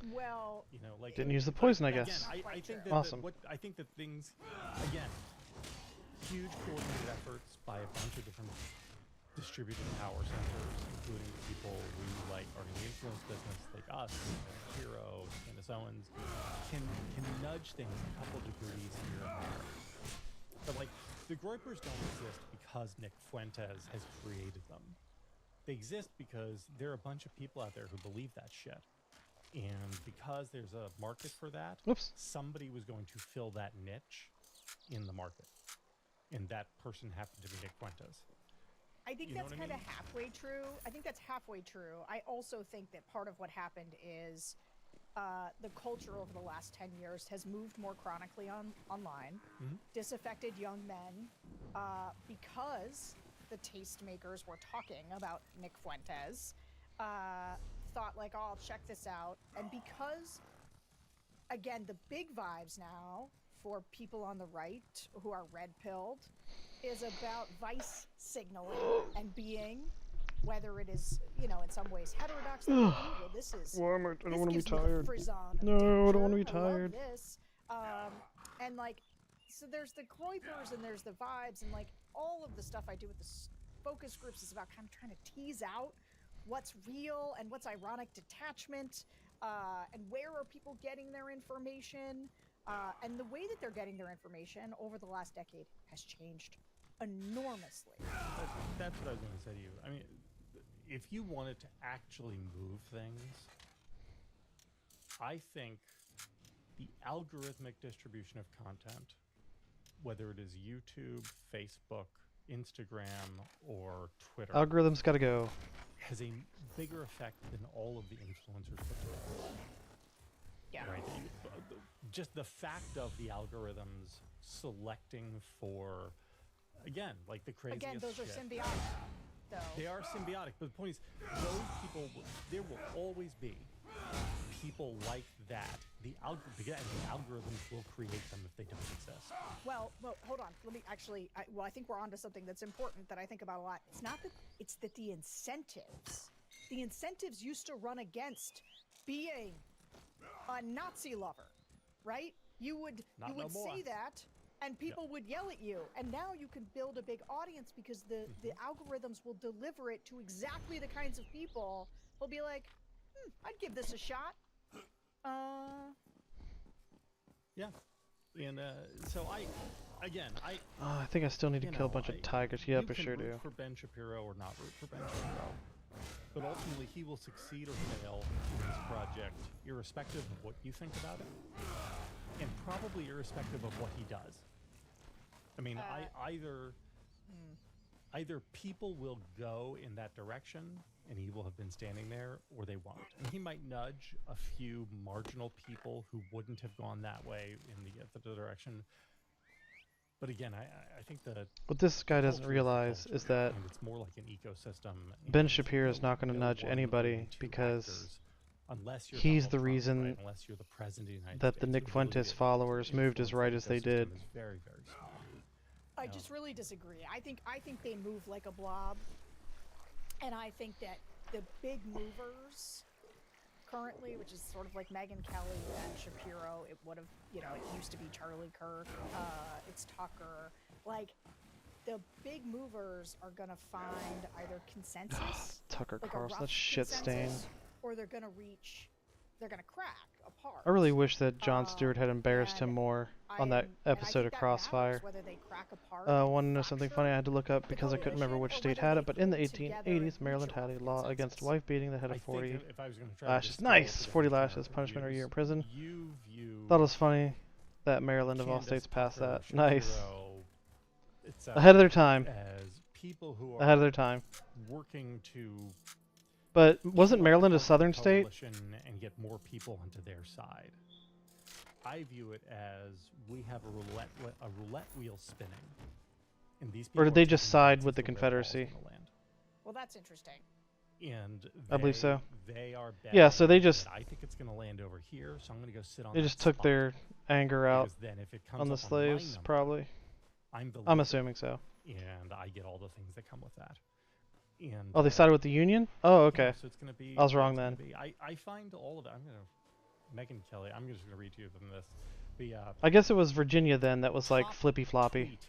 Well, You know, like Didn't use the poison, I again, guess. I think that Awesome. I think that things, again, huge coordinated efforts by a bunch of different distributed power centers, including people who like are in the influence business, like us, Hero, Candace Owens, can nudge things a couple degrees here and there. But like the Groypers don't exist because Nick Fuentes has created them. They exist because there are a bunch of people out there who believe that shit. And because there's a market for that, somebody was going to fill that niche in the market. And that person happened to be Nick Fuentes. I think You know that's what I kind of mean? halfway true. I think that's halfway true. I also think that part of what happened is the culture over the last 10 years has moved more chronically online, disaffected young men, because the tastemakers were talking about Nick Fuentes, thought like, oh, I'll check this out. And because, again, the big vibes now for people on the right who are red-pilled is about vice signaling and being, whether it is, you know, in some ways heterodox, like, well, this is, Why am I don't this want to be gives me the tired. frisson of No, I don't want to be danger. I love tired. this. And like, so there's the Groypers and there's the vibes, and like all of the stuff I do with the focus groups is about kind of trying to tease out what's real and what's ironic detachment, and where are people getting their information. And the way that they're getting their information over the last decade has changed enormously. That's what I was going to say to you. I mean, if you wanted to actually move things, I think the algorithmic distribution of content, whether it is YouTube, Facebook, Instagram, or Twitter, Algorithms gotta go. has a bigger effect than all of the influencers put together. Yeah. Right. Just the fact of the algorithms selecting for, again, like the craziest Again, those are shit. symbiotic, though. They are symbiotic, but the point is, those people, there will always be people like that. The algorithms will create them if they don't exist. Well, hold on. Let me actually. I think we're onto something that's important that I think about a lot. It's not that. It's that the incentives used to run against being a Nazi lover, right? You would say that, and people would yell at you. And now you can build a big audience because the algorithms will deliver it to exactly the kinds of people who'll be like, I'd give this a shot. Yeah, and so I think I still need to kill a bunch of tigers. Yep, I sure you can do. root for Ben Shapiro or not root for Ben Shapiro, but ultimately he will succeed or fail in this project, irrespective of what you think about it, and probably irrespective of what he does. I mean, either people will go in that direction and he will have been standing there, or they won't. And he might nudge a few marginal people who wouldn't have gone that way in the direction. But again, I think that what this guy doesn't realize is that and it's more like an ecosystem. Ben Shapiro is not going to nudge anybody because he's the reason unless you're the president of the United that the States, Nick Fuentes followers moved as right as they did. is very, very small. I just really disagree. I think they move like a blob, and I think that the big movers currently, which is sort of like Megyn Kelly, Ben Shapiro, it would have, it used to be Charlie Kirk, it's Tucker. Like, the big movers are gonna find either consensus, Tucker like Carlson, a that rough shit stain. consensus, or they're gonna crack apart. I really wish that Jon Stewart had embarrassed him more on that episode of Crossfire. Whether they crack apart. Want to know something funny? I had to look up because I couldn't remember which state had it, but in the 1880s, Maryland had a law against wife beating that had a 40 lashes. Nice! 40 lashes, punishment or a year in prison. Thought it was funny that Maryland of all states passed that. Nice. Ahead of their time. As people who are ahead of their time. Working to But wasn't Maryland a southern state? And get more people onto their side. I view it as we have a roulette wheel spinning, and these people Or did they just side with the Confederacy? Well, that's interesting. And I believe so. They are yeah, so they just. I think it's going to land over here, so I'm going to go sit on. They just took their anger out then if it comes on the up on slaves, my number, probably. I'm assuming so. And I get all the things that come with that. And oh, they sided with the Union? Oh, okay. Yeah, so it's going to be. I was wrong then. I find all of it. I'm going to. Megyn Kelly. I'm just going to read to you from this. I guess it was Virginia then that was like flippy floppy.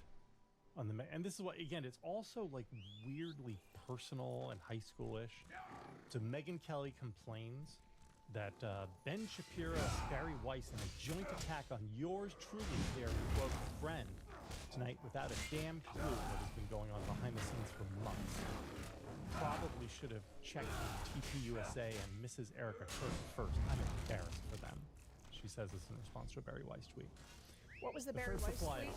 On the and this is what again. It's also like weirdly personal and high schoolish. So Megyn Kelly complains that Ben Shapiro and Barry Weiss in a joint attack on yours truly, their quote friend, tonight without a damn clue what has been going on behind the scenes for months. Probably should have checked with TPUSA and Mrs. Erica Kirk first. I'm embarrassed for them. She says this in response to a Barry Weiss tweet. What was the Barry Weiss tweet?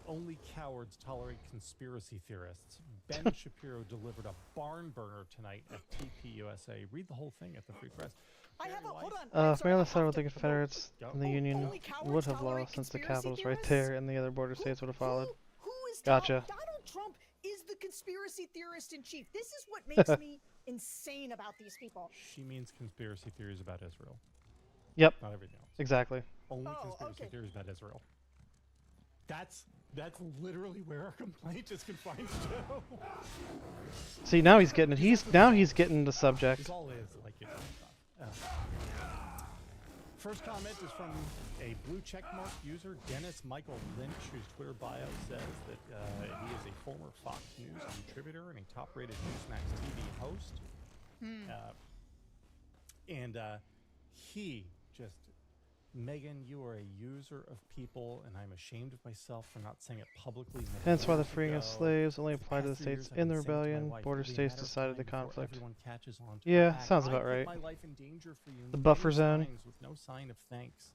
Only cowards tolerate conspiracy theorists. Ben Shapiro delivered a barn burner tonight at TPUSA. Read the whole thing at the Free Press. I have a, hold on. If Maryland sided with the Confederates, then the Union would have lost since the capital's right there and the other border states would have followed. Who is gotcha. Donald Trump is the conspiracy theorist in chief. This is what makes me insane about these people. She means conspiracy theories about Israel. Yep. Not everything else. Exactly. Only conspiracy theories about Israel. That's literally where our complaint is confined to. See, now he's getting it. He's getting the subject. It's all is like First comment is from a blue checkmark user, Dennis Michael Lynch, whose Twitter bio says that he is a former Fox News contributor and a top-rated Newsmax TV host. He just, Megan, you are a user of people, and I'm ashamed of myself for not saying it publicly. Hence why the freeing of slaves only applied to the states in the rebellion. Border states decided the conflict. Yeah, sounds about right. The buffer zone. With no sign of thanks.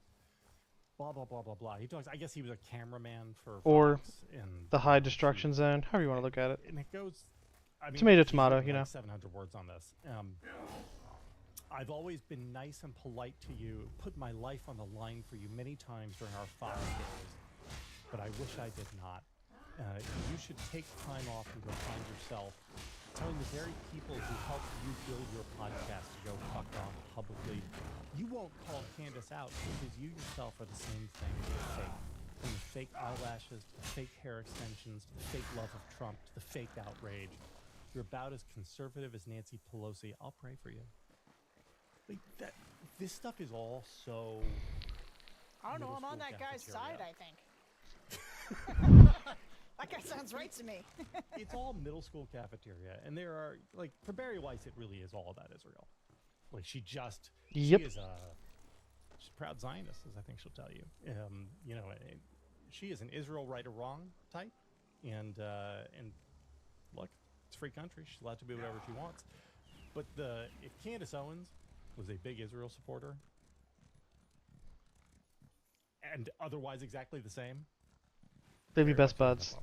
Blah blah blah blah blah. He talks. I guess he was a cameraman for or Fox and the high destruction zone, however you want to look at it. And it goes. I mean, tomato, tomato. You know. 700 words on this. I've always been nice and polite to you, put my life on the line for you many times during our 5 days, but I wish I did not. You should take time off and go find yourself, telling the very people who helped you build your podcast to go fuck off publicly. You won't call Candace out because you yourself are the same thing, fake. From the fake eyelashes, to the fake hair extensions, to the fake love of Trump, to the fake outrage. You're about as conservative as Nancy Pelosi. I'll pray for you. Like that, this stuff is all so. I don't know. I'm on that guy's side, I think. That guy sounds right to me. It's all middle school cafeteria, and there are like for Barry Weiss, it really is all about Israel. Like she just, she is she's a proud Zionist, as I think she'll tell you. You know, she is an Israel right or wrong type, and look, it's a free country. She's allowed to be whatever she wants. But if Candace Owens was a big Israel supporter, and otherwise exactly the same, they'd be best buds.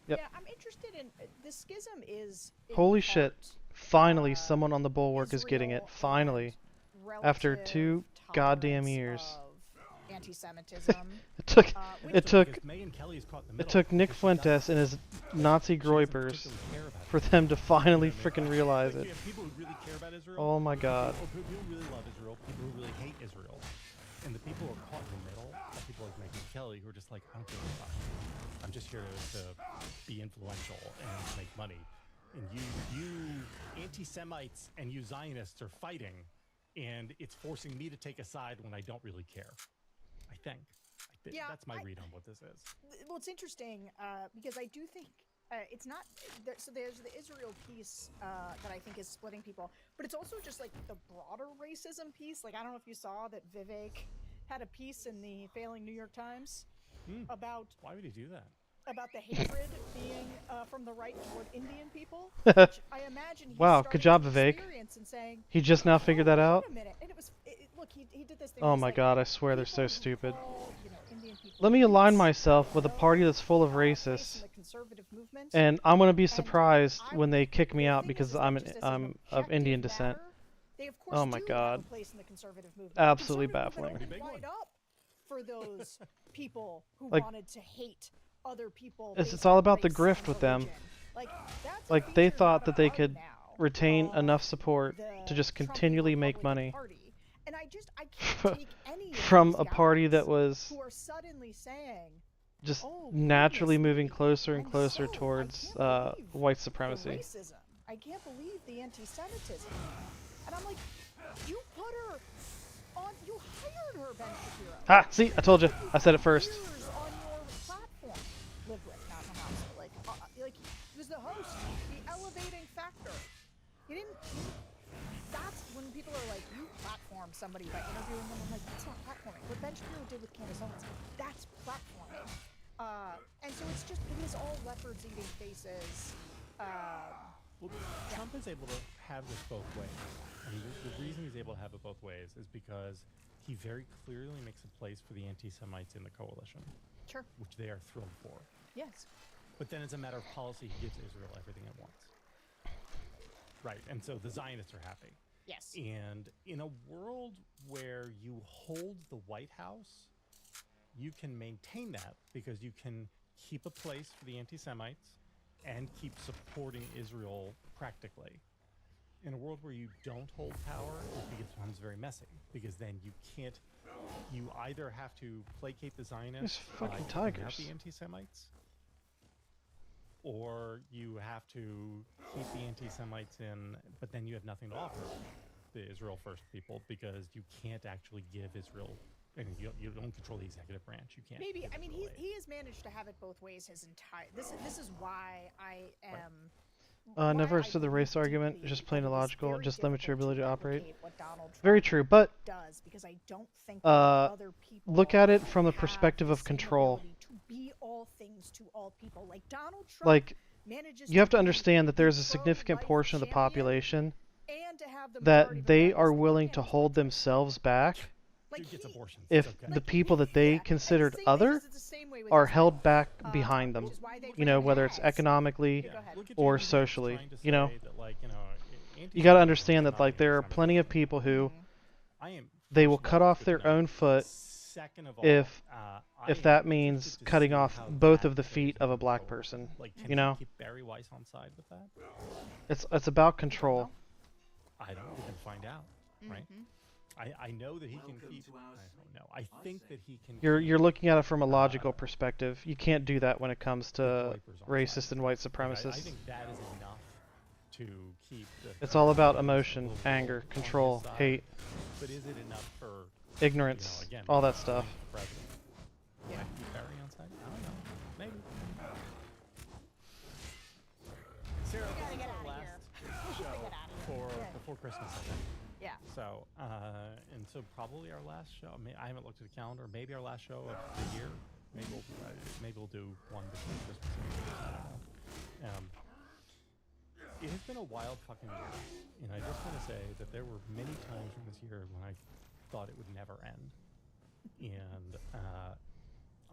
Yep. Yeah, I'm interested in the schism is. Holy shit! Finally, someone on the bulwark is getting it. Finally, after 2 goddamn years. Anti-Semitism. It took Nick Fuentes and his Nazi groypers for them to finally freaking realize it. People who really care about Israel. Oh my god. People who really love Israel, people who really hate Israel, and the people who are caught in the middle are people like Megyn Kelly who are just like, I don't give a fuck. I'm just here to be influential and make money. And you anti-Semites and you Zionists are fighting, and it's forcing me to take a side when I don't really care. I think. Yeah, that's my read on what this is. Well, it's interesting because I do think it's not. So there's the Israel piece that I think is splitting people, but it's also just like the broader racism piece. Like I don't know if you saw that Vivek had a piece in the failing New York Times about. Why would he do that? About the hatred being from the right toward Indian people. Which I imagine. Wow, good job, Vivek. Saying, he just now figured that out. Wait a minute. And it was. Look, he did this thing. Oh my god, I swear they're so stupid. Let me align myself with a party that's full of racists, and I'm gonna be surprised when they kick me out because I'm of Indian descent. Oh my god, absolutely baffling. For those people who like, wanted to hate other people. It's all about the grift with them. Like they thought that they could retain enough support to just continually make money. And I can't take any from a party that was who are suddenly saying, just naturally moving closer and closer towards white supremacy. Racism. I can't believe the anti-Semitism. And I'm like, you put her on, you hired her, Ben Shapiro. Ha! See, I told you. I said it first. On your platform, live with, not Hamas. Like he was the host, the elevating factor. He didn't. That's when people are like, you platform somebody by interviewing them. I'm like, that's not platforming. What Ben Shapiro did with Candace Owens, that's platforming. And so it's just, it is all leopards eating faces. Well, Trump is able to have this both ways. I mean, the reason he's able to have it both ways is because he very clearly makes a place for the anti-Semites in the coalition. Sure. Which they are thrilled for. Yes. But then as a matter of policy, he gives Israel everything it wants. Right, and so the Zionists are happy. Yes. And in a world where you hold the White House, you can maintain that because you can keep a place for the anti-Semites and keep supporting Israel practically. In a world where you don't hold power, it becomes very messy because then you can't. You either have to placate the Zionists by taking out the anti-Semites, or you have to keep the anti-Semites in, but then you have nothing to offer the Israel First people because you can't actually give Israel. And you don't control the executive branch. You can't. Maybe. give I mean, Israel aid. he has managed to have it both ways his entire. This is why I am. Never understood the race argument. It's just plain illogical. It just limits your ability to operate. Very true, but does because I don't think other people look at it from the perspective of control. To be all things to all people, like Donald Trump. Like, manages you have to be understand that there's a the significant pro-life portion of the champion population and to have the majority that of they Americans are think willing Americans to hold themselves back Dude gets abortions. if it's okay. the people that they considered other are held back behind them. You know, whether it's economically or socially. You know, you got to understand that like there are plenty of people who they will cut off their own foot if that means cutting off both of the feet of a black person. Like, You know, keep Barry Weiss on side with that? it's about control. I don't know. We can find out, right? I know that he can keep. I don't know. I think that he can. You're looking at it from a logical perspective. You can't do that when it comes to racist and white I supremacists. think that is enough to keep. It's all about emotion, anger, control, hate, But is it enough for ignorance, again, all that stuff. the president? Can I keep Barry on side? I don't know. Maybe. Sarah, this is our last show before Christmas, I think. Yeah. So, and so probably our last show. I haven't looked at the calendar. Maybe our last show of the year. Maybe we'll do one between Christmas and New Year's. I don't know. It has been a wild fucking year, and I just want to say that there were many times in this year when I thought it would never end, and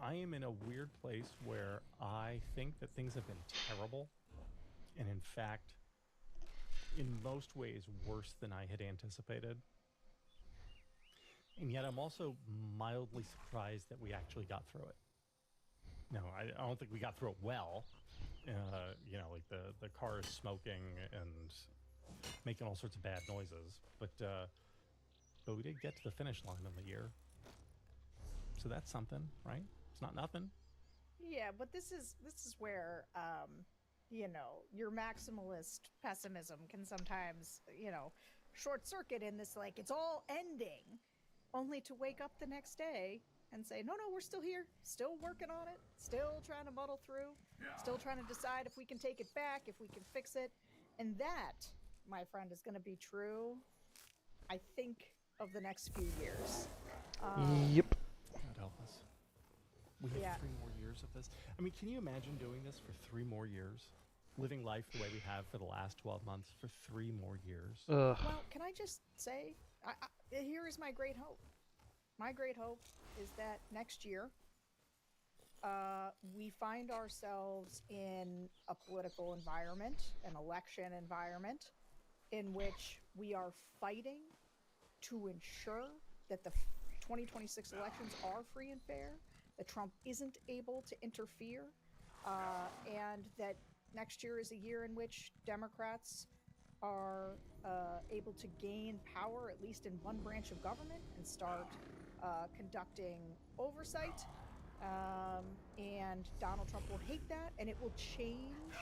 I am in a weird place where I think that things have been terrible, and in fact, in most ways, worse than I had anticipated. And yet I'm also mildly surprised that we actually got through it. No, I don't think we got through it well. You know, like the car is smoking and making all sorts of bad noises. But we did get to the finish line in the year. So that's something, right? It's not nothing. Yeah, but this is where you know, your maximalist pessimism can sometimes, you know, short circuit in this like it's all ending, only to wake up the next day and say, no, we're still here, still working on it, still trying to muddle through, still trying to decide if we can take it back, if we can fix it. And that, my friend, is going to be true, I think, of the next few years. Yep. God help us. We have 3 more years of this. I mean, can you imagine doing this for 3 more years? Living life the way we have for the last 12 months for 3 more years? Ugh. Well, can I just say, here is my great hope. My great hope is that next year we find ourselves in a political environment, an election environment, in which we are fighting to ensure that the 2026 elections are free and fair, that Trump isn't able to interfere, and that next year is a year in which Democrats are able to gain power, at least in one branch of government, and start conducting oversight. And Donald Trump will hate that, and it will change.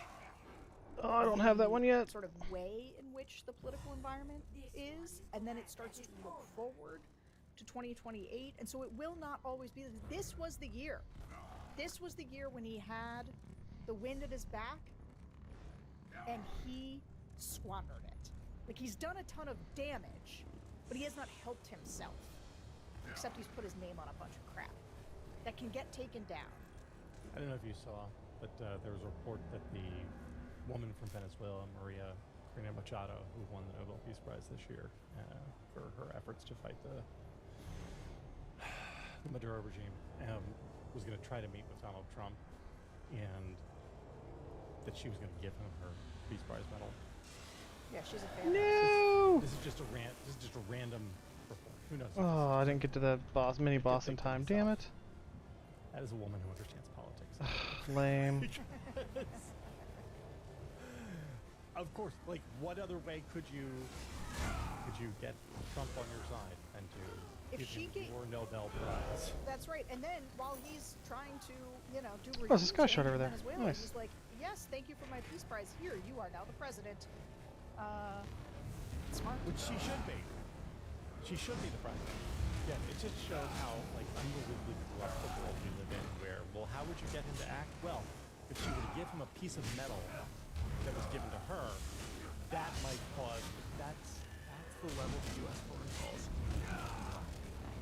Oh, I don't have that one yet. Sort of way in which the political environment is, and then it starts to look forward to 2028, and so it will not always be. This was the year. This was the year when he had the wind at his back, and he squandered it. Like, he's done a ton of damage, but he has not helped himself, except he's put his name on a bunch of crap that can get taken down. I don't know if you saw, but there was a report that the woman from Venezuela, Maria Corina Machado, who won the Nobel Peace Prize this year for her efforts to fight the Maduro regime, was going to try to meet with Donald Trump, and that she was going to give him her Peace Prize medal. Yeah, she's a fan. No. This is just a random report. Who knows? Oh, I didn't get to the mini boss in time. Damn it. That is a woman who understands politics. Lame. Of course, like, what other way could you get Trump on your side than to give him your Nobel Prize? That's right. And then while he's trying to, do Oh, there's a sky shot over there. Venezuela, Nice. he's like, yes, thank you for my Peace Prize. Here, you are now the president. Smart. Which she should be. She should be the president. Yeah, it just shows how like unbelievably corrupt the world we live in. Where, well, how would you get him to act? Well, if she were to give him a piece of metal that was given to her, that might cause. That's the level of U.S. foreign policy.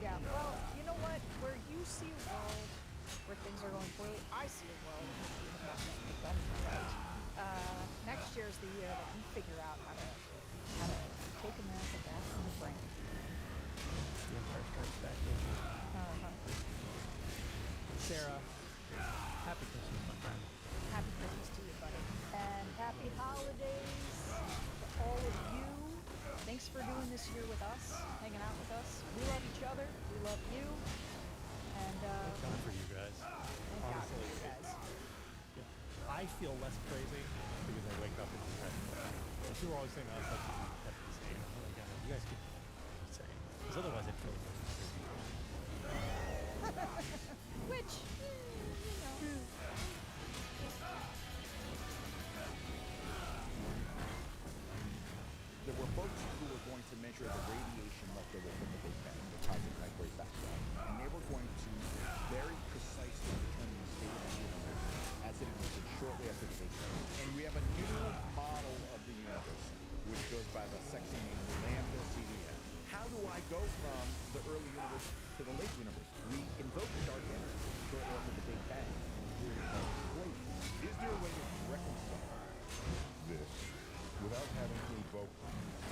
Yeah, well, you know what? Where you see a world where things are going poorly, I see a world where things are done right. Next year is the year that we figure out how to take America back from the brink. The Empire Strikes Back. Sarah, happy Christmas, my friend. Happy Christmas to you, buddy. And happy holidays to all of you. Thanks for doing this year with us, hanging out with us. We love each other. We love you. And Thank God for you guys. thank God for you guys. Yeah. I feel less crazy because I wake up in depression. People are always saying, "Oh, it's like you have to say, oh my God, you guys keep saying," because otherwise it feels like crazy. Which, you know. There were folks who were going to measure the radiation left over from the Big Bang, the cosmic microwave background, and they were going to very precisely determine the state of the universe as it existed shortly after the Big Bang. And we have a new model of the universe, which goes by the sexy name Lambda CDM. How do I go from the early universe to the late universe? We invoke the dark energy shortly after the Big Bang. Wait, is there a way to reconcile this without having to invoke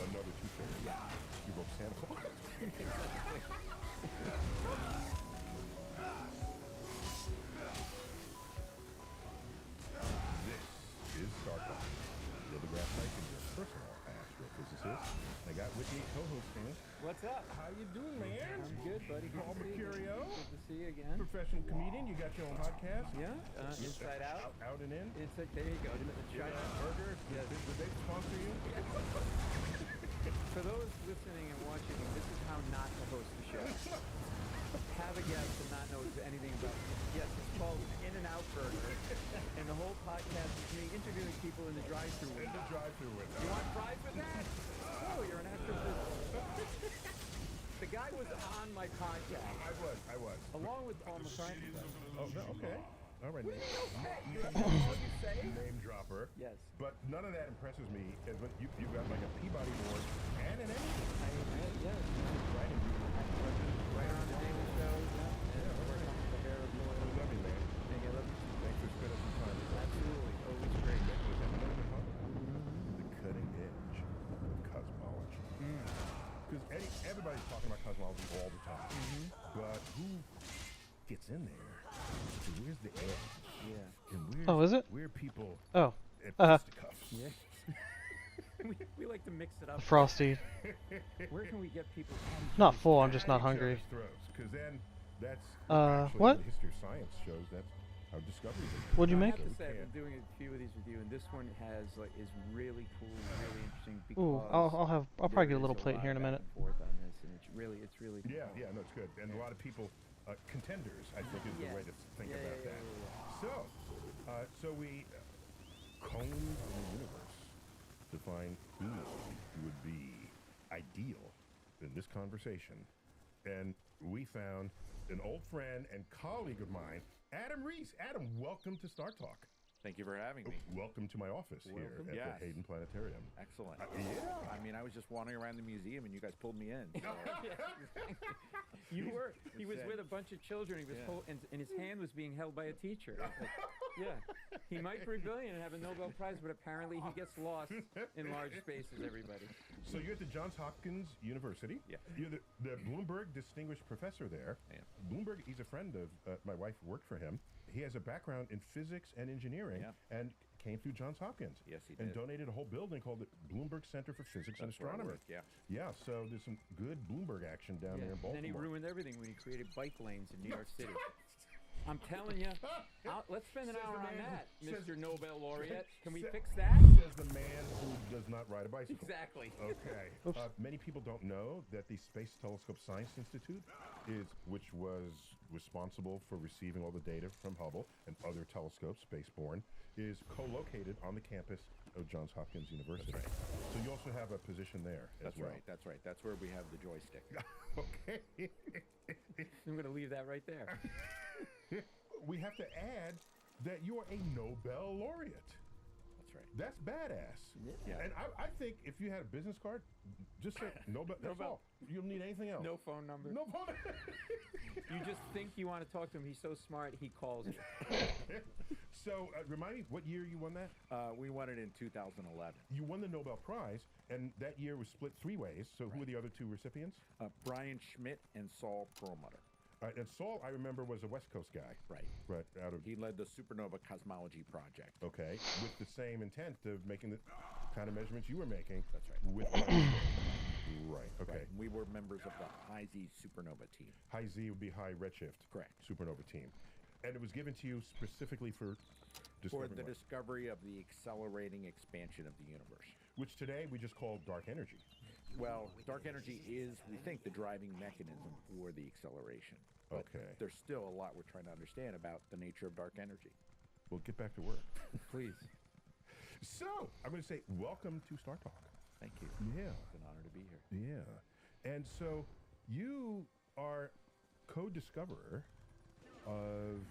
another two fingers? Yeah. You invoke Santa Claus. This is Star Talk. Neil deGrasse Tyson, your personal astrophysicist. I got with me co-host Dan. What's up? How you doing, man? I'm good, buddy. Good Paul to see you. Mercurio. Good to see you again. Professional comedian. You got your own podcast. Yeah, Inside Out. Out and In. It's there you go. Burger. Yes. Did they sponsor you? For those listening and watching, this is how not to host the show. Have a guest and not know anything about it. Yes, it's called In-N-Out Burger, and the whole podcast is me interviewing people in the drive-thru window. In the drive-thru window. You want fries with that? Oh, you're an astrophysicist. The guy was on my podcast. I was. Along with Paul McCartney. Oh, no, okay. All right. Name dropper. Yes. But none of that impresses me. As when you've got like a Peabody Award and an Emmy. Yes. Right. And Right on the Daily Show. Yeah. We're on the hair of I love you, man. Hey, I love you. Thanks for spending some time with us. Absolutely. Always great. The cutting edge of cosmology. Because everybody's talking about cosmology all the time. But who gets in there? So where's the edge? Yeah. And where's, Oh, is it? Where people Oh. at fisticuffs? Yeah. we like to mix it up. Frosty. Where can we get people? Not full, I'm just not hungry. Because then that's what? The history of science shows that's how discoveries are. What'd you make? I have to say, I've been doing a few of these with you, and this one is really cool, really interesting. Because Ooh, I'll probably get a little plate here in a minute. Forth on this, and it's really cool. Yeah, no, it's good, and a lot of people, contenders, I think, is the way to think about that. So we combed the universe to find who would be ideal in this conversation, and we found an old friend and colleague of mine, Adam Reese. Adam, welcome to Star Talk. Thank you for having me. Welcome to my office here at the Hayden Planetarium. Excellent. Yeah. I mean, I was just wandering around the museum and you guys pulled me in. So. You were. He was with a bunch of children. He was and his hand was being held by a teacher. Yeah. He might be brilliant and have a Nobel Prize, but apparently he gets lost in large spaces, everybody. So you're at the Johns Hopkins University. Yeah. You're the Bloomberg Distinguished Professor there. Yeah. Bloomberg, he's a friend of my wife worked for him. He has a background in physics and engineering and came through Johns Hopkins. Yes, he and did. donated a whole building called the Bloomberg Center for Physics and That's where I Astronomy. worked, yeah. Yeah, so there's some good Bloomberg action down there in And Baltimore. then he ruined everything when he created bike lanes in New York City. I'm telling you, let's spend an hour on that, Mr. Nobel laureate. Can we fix that? Says the man who does not ride a bicycle. Exactly. Okay. Many people don't know that the Space Telescope Science Institute which was responsible for receiving all the data from Hubble and other telescopes, spaceborne, is co-located on the campus of Johns Hopkins University. That's right. So you also have a position there as That's well. right. That's right. That's where we have the joystick. Okay. I'm going to leave that right there. We have to add that you are a Nobel laureate. That's right. That's badass. Yeah. And I think if you had a business card, just say Nobel. That's Nobel. all. You don't need anything else. No phone number. No phone. You just think you want to talk to him. He's so smart, he calls you. So remind me, what year you won that? We won it in 2011. You won the Nobel Prize, and that year was split 3 ways. So who were the other 2 recipients? Brian Schmidt and Saul Perlmutter. And Saul, I remember, was a West Coast guy. Right. Right. Out of. He led the Supernova Cosmology Project. Okay. With the same intent of making the kind of measurements you were making. That's right. With. Right. Okay. Right. We were members of the High Z Supernova team. High Z would be high redshift. Correct. Supernova team, and it was given to you specifically for. For the discovery of the accelerating expansion of the universe. Which today we just call dark energy. Well, dark energy is, we think, the driving mechanism for the acceleration. But okay. There's still a lot we're trying to understand about the nature of dark energy. We'll get back to work. Please. So, I'm going to say welcome to Star Talk. Thank you. Yeah. It's an honor to be here. Yeah. And so, you are co-discoverer of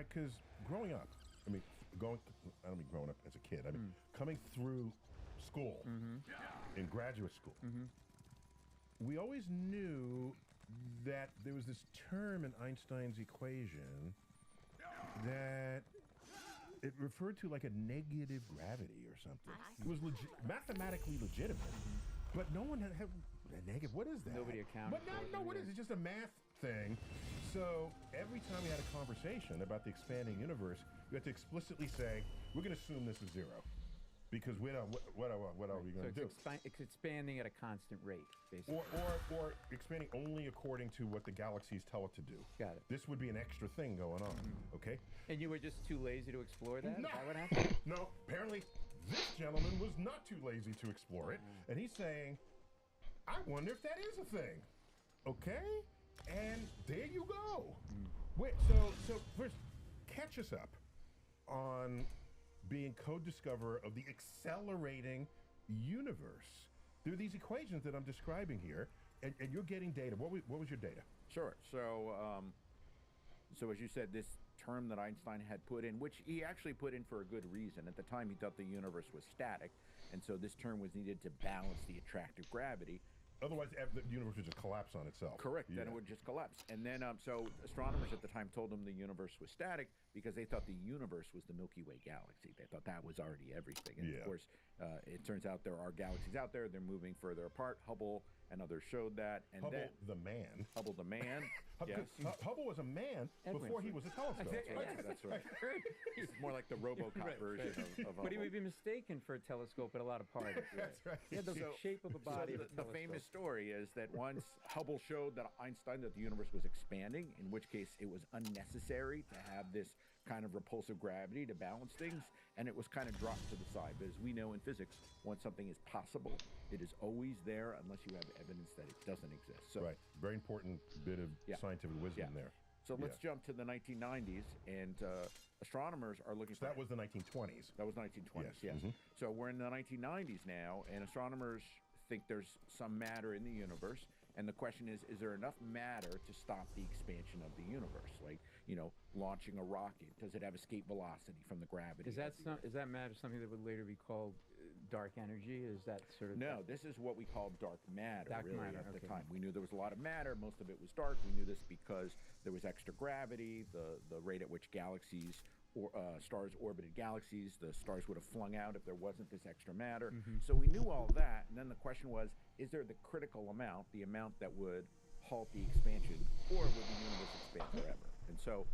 because growing up, I mean, I don't mean growing up as a kid, I mean, coming through school, in graduate school, we always knew that there was this term in Einstein's equation that it referred to like a negative gravity or something. It was mathematically legitimate, but no one had a negative. What is that? Nobody accounted for it. No, what is it? It's just a math thing. So every time we had a conversation about the expanding universe, we had to explicitly say, we're going to assume this is 0. Because what are we going to do? It's expanding at a constant rate, basically. Or expanding only according to what the galaxies tell it to do. Got it. This would be an extra thing going on, okay? And you were just too lazy to explore that? No. Is that what happened? No, apparently this gentleman was not too lazy to explore it. And he's saying, I wonder if that is a thing. Okay? And there you go. Wait, so first, catch us up on being co-discoverer of the accelerating universe. There are these equations that I'm describing here, and you're getting data. What was your data? Sure. So, so as you said, this term that Einstein had put in, which he actually put in for a good reason. At the time, he thought the universe was static, and so this term was needed to balance the attractive gravity. Otherwise, the universe would just collapse on itself. Correct. Yeah. Then it would just collapse. And then, so astronomers at the time told them the universe was static because they thought the universe was the Milky Way galaxy. They thought that was already everything. And of course, it turns out there are galaxies out there. They're moving further apart. Hubble and others showed that. And Hubble, then, the man. Hubble the man. Yes. Hubble was a man before he was a telescope. Yes, that's right. It's more like the RoboCop version of Hubble. But he would be mistaken for a telescope at a lot of parties. That's right. He had the shape of a body. So the famous story is that once Hubble showed that Einstein that the universe was expanding, in which case it was unnecessary to have this kind of repulsive gravity to balance things, and it was kind of dropped to the side. But as we know in physics, once something is possible, it is always there unless you have evidence that it doesn't exist. So, right. Very important bit of scientific wisdom there. So let's jump to the 1990s, and astronomers are looking for... that was the 1920s. That was 1920s, yes. So we're in the 1990s now, and astronomers think there's some matter in the universe, and the question is there enough matter to stop the expansion of the universe? Like, launching a rocket, does it have escape velocity from the gravity? Is that matter something that would later be called dark energy? Is that sort of... No, this is what we call dark matter, at the time. We knew there was a lot of matter. Most of it was dark. We knew this because there was extra gravity, the rate at which galaxies or stars orbited galaxies, the stars would have flung out if there wasn't this extra matter. So we knew all that, and then the question was, is there the critical amount, the amount that would halt the expansion, or would the universe expand forever? And so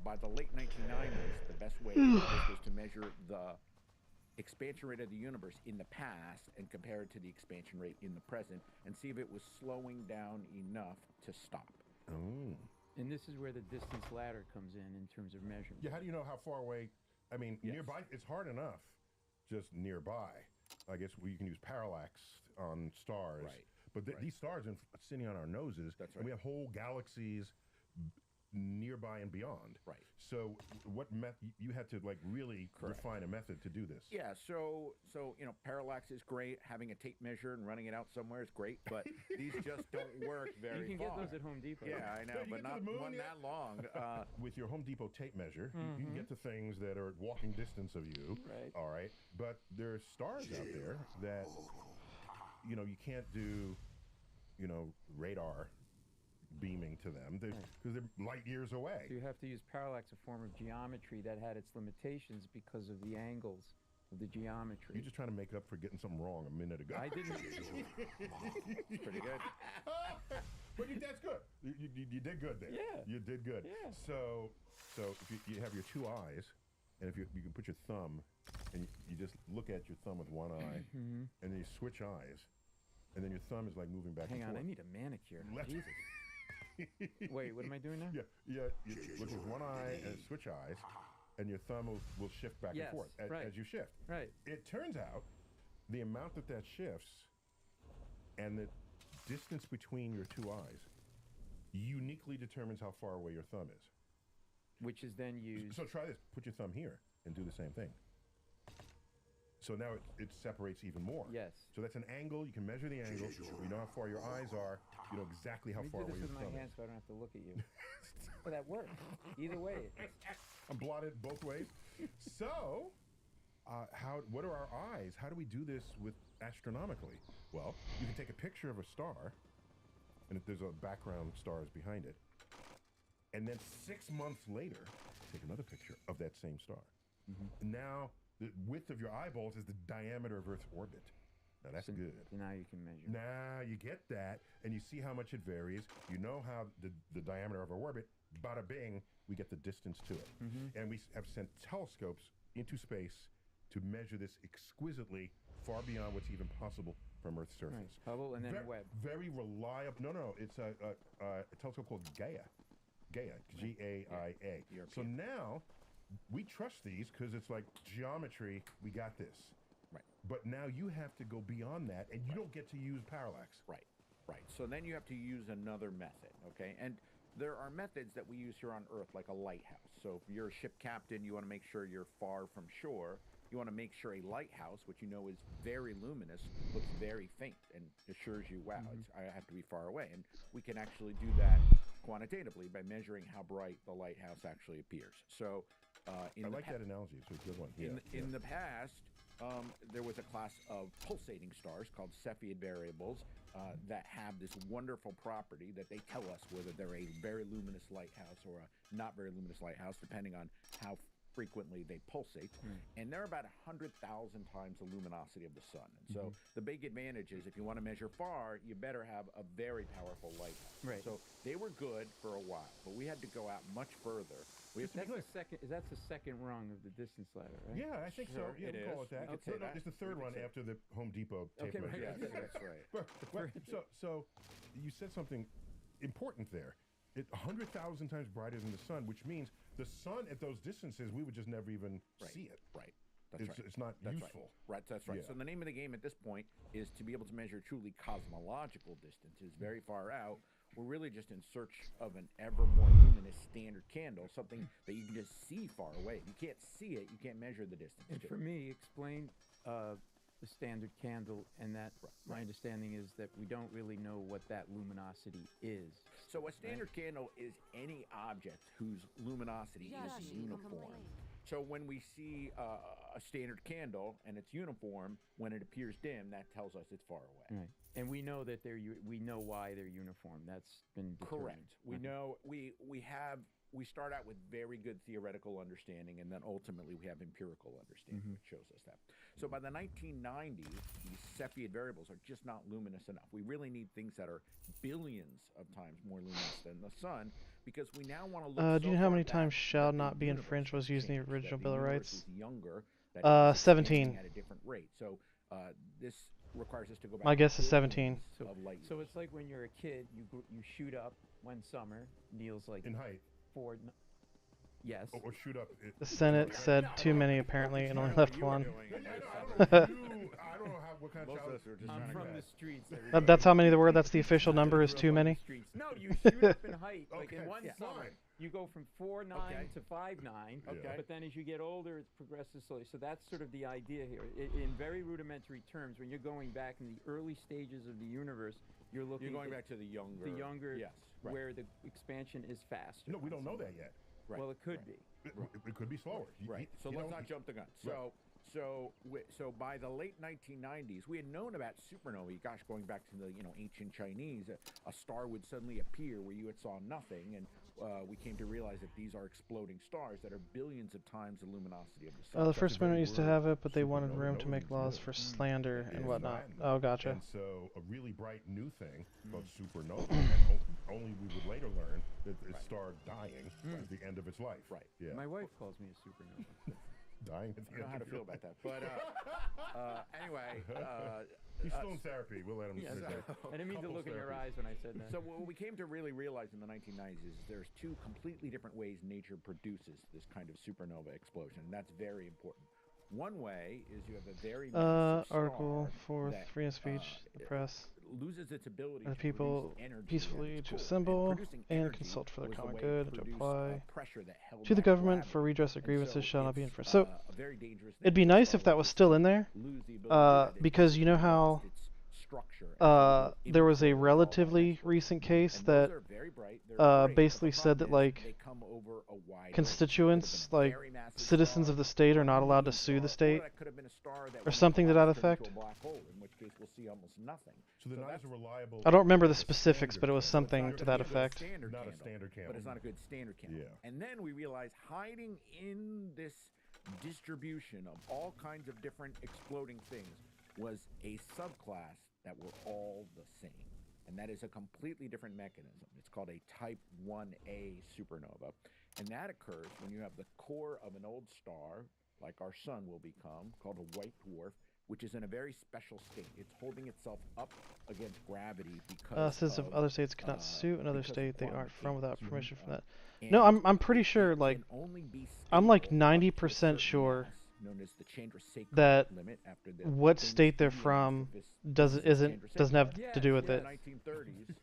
by the late 1990s, the best way to do this was to measure the expansion rate of the universe in the past and compare it to the expansion rate in the present and see if it was slowing down enough to stop. Oh. And this is where the distance ladder comes in terms of measurement. Yeah, how do you know how far away? I mean, nearby, it's hard enough just nearby. I guess you can use parallax on stars. Right. But these stars are sitting on our noses, and we have whole galaxies nearby and beyond. Right. So what method you had to like really refine a method to do this? Yeah. So parallax is great. Having a tape measure and running it out somewhere is great, but these just don't work very You can far. get those at Home Depot. Yeah, I know, but not one that long. With your Home Depot tape measure, you can get to things that are at walking distance of you. Right. All right. But there are stars out there that you can't do radar beaming to them because they're light years away. So you have to use parallax, a form of geometry that had its limitations because of the angles of the geometry. You're just trying to make up for getting something wrong a minute ago. I didn't. It's pretty good. But that's good. You did good there. Yeah. You did good. Yeah. So if you have your two eyes, and if you can put your thumb, and you just look at your thumb with one eye, and then you switch eyes, and then your thumb is like moving back and Hang on, forth. I need a manicure. Left- Jesus. Wait, what am I doing now? Yeah. You look with one eye and switch eyes, and your thumb will shift back and Yes, forth as you shift. Right. It turns out the amount that shifts and the distance between your two eyes uniquely determines how far away your thumb is. Which is then used. So try this. Put your thumb here and do the same thing. So now it separates even more. Yes. So that's an angle. You can measure the angle. You know how far your eyes are. You know exactly how far Let away me do this your with my thumb hand is. so I don't have to look at you. Well, that works. Either way. I'm blotted both ways. So, what are our eyes? How do we do this with astronomically? Well, you can take a picture of a star, and if there's a background stars behind it, and then 6 months later, take another picture of that same star. Now, the width of your eyeballs is the diameter of Earth's orbit. Now that's good. So now you can measure. Now you get that, and you see how much it varies. You know how the diameter of our orbit, bada bing, we get the distance to it. And we have sent telescopes into space to measure this exquisitely, far beyond what's even possible from Earth's surface. Right. Hubble and then Webb. Very reliable. No, it's a telescope called Gaia. Gaia, G-A-I-A. So now we trust these because it's like geometry. We got this. Right. But now you have to go beyond that, and you don't get to use parallax. Right. So then you have to use another method, okay? And there are methods that we use here on Earth, like a lighthouse. So if you're a ship captain, you want to make sure you're far from shore. You want to make sure a lighthouse, which you know is very luminous, looks very faint and assures you, wow, I have to be far away. And we can actually do that quantitatively by measuring how bright the lighthouse actually appears. So I like that analogy. It's a good one. In the past, there was a class of pulsating stars called Cepheid variables that have this wonderful property that they tell us whether they're a very luminous lighthouse or a not very luminous lighthouse, depending on how frequently they pulsate. And they're about 100,000 times the luminosity of the sun. And so the big advantage is if you want to measure far, you better have a very powerful lighthouse. Right. So they were good for a while, but we had to go out much further. That's the second rung of the distance ladder, right? Yeah, I think so. Yeah, we call it that. It's the third one after the Home Depot tape measure. Yes, that's right. So you said something important there. 100,000 times brighter than the sun, which means the sun at those distances, we would just never even see it. Right. That's right. It's not useful. Right, that's right. Yeah. So the name of the game at this point is to be able to measure truly cosmological distances very far out. We're really just in search of an ever more luminous standard candle, something that you can just see far away. If you can't see it, you can't measure the distance. And for me, explain the standard candle, and that my understanding is that we don't really know what that luminosity is. So a standard candle is any object whose luminosity is uniform. So when we see a standard candle and it's uniform, when it appears dim, that tells us it's far away. Right. And we know that we know why they're uniform. That's been determined. Correct. We know we start out with very good theoretical understanding, and then ultimately we have empirical understanding, which shows us that. So by the 1990s, these Cepheid variables are just not luminous enough. We really need things that are billions of times more luminous than the sun, because we now want to look. Do you know how many times "shall not be infringed" was used in the original Bill of Rights? Younger, 17. At a different rate. So this requires us to go back. My guess is 17. So it's like when you're a kid, you shoot up one summer. Neil's like in height. Yes. Or shoot up. The Senate said too many apparently and only left one. I don't know what kind of Most of us are just I'm trying to from grab. the streets. That's how many there were. That's the official number is too many. No, you shoot up in height. Like in Okay, one yeah. summer, you go from 4'9" to 5'9". Okay. But then as you get older, it progresses slowly. So that's sort of the idea here. In very rudimentary terms, when you're going back in the early stages of the universe, you're looking. You're going back to the younger. Yes. Right. Where the expansion is faster. No, we don't know that yet. Right. Well, it could be. It could be slower. Right. So you let's know, not jump the gun. Right. So by the late 1990s, we had known about supernovae. Gosh, going back to the ancient Chinese, a star would suddenly appear where you had saw nothing, and we came to realize that these are exploding stars that are billions of times the luminosity of the sun. The First Amendment used to have it, but they wanted room to make laws for slander and whatnot. Oh, gotcha. And so a really bright new thing called supernova, and only we would later learn that the star dying at the end of its life. Right. Yeah. My wife calls me a supernova. Dying at the I don't end know how to of feel your about that. But anyway. He's still in therapy. We'll let him. Yes, finish it. I didn't mean to Couples look in your therapy. eyes when I said that. So what we came to really realize in the 1990s is there's two completely different ways nature produces this kind of supernova explosion, and that's very important. One way is you have a very massive Article star 4, that, freedom of speech, the press, loses its ability and the to people produce energy peacefully at its to core. assemble producing and energy consult for the was the common way good and to produce, apply pressure that held to the back government gravity. for redress of And grievances so shall not be it's, enforced. So a very dangerous thing it'd be for nice star if that was to still in there, lose the ability to do that. because you know how there was a relatively recent case that basically said that like constituents, like citizens of the state, are not allowed to sue the state, or something to that effect. So they're not as reliable. I don't remember the as a specifics, standard but it was candle. something It's to not that a good effect. standard Not a candle, standard candle. But it's not a good standard candle. Yeah. And then we realized hiding in this distribution of all kinds of different exploding things was a subclass that were all the same. And that is a completely different mechanism. It's called a type 1a supernova. And that occurs when you have the core of an old star, like our sun will become, called a white dwarf, which is in a very special state. It's holding itself up against gravity because Says if of, other states cannot sue another because of state they quantum aren't from without field. permission from that. And No, I'm pretty sure. it Like, can only be I'm like stable up to a 90% certain sure mass, known as the Chandrasekhar that limit, after the what famous state they're Indian from activist doesn't Chandrasekhar. have to do with it.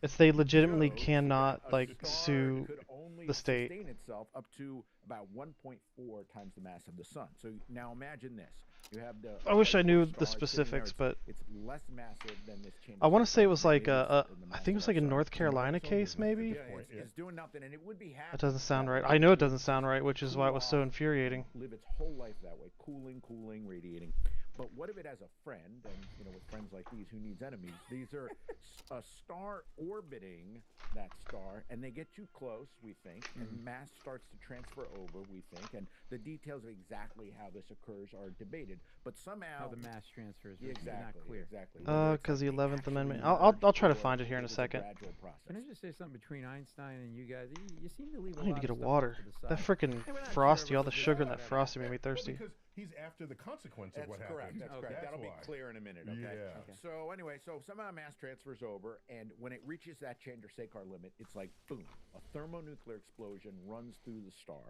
It's they legitimately cannot like sue could only the state. sustain itself up to about 1.4 times the mass of the sun. So now imagine this: you have the. I wish I white knew dwarf the star sitting there, specifics, but it's less massive than this. I want to say it was Chandrasekhar like limit I in the think mass it was of like a our sun. North Carolina case maybe. Yeah, it's doing nothing, and it would be happy. That doesn't sound that right. way I know it to doesn't sound right, which is why it was so cool off, infuriating. Live its whole life that way, cooling, radiating. But what if it has a friend, and with friends like these, who needs enemies? These are a star orbiting that star, and they get too close, we think, and mass starts to transfer over, we think, and the details of exactly how this occurs are debated. But somehow How the mass transfers Yeah, is exactly, not clear. exactly. Because the 11th Amendment. I'll try to find it here in a second. Can I just say something between Einstein and you guys? You seem to leave I need to get a water. That freaking frosty, all the sugar in that frosty made me thirsty. Because he's after the consequence of That's what correct. happened. That's correct. That'll be why. clear in a minute. Okay. Yeah. Okay. So anyway, so somehow mass transfers over, and when it reaches that Chandrasekhar limit, it's like boom, a thermonuclear explosion runs through the star.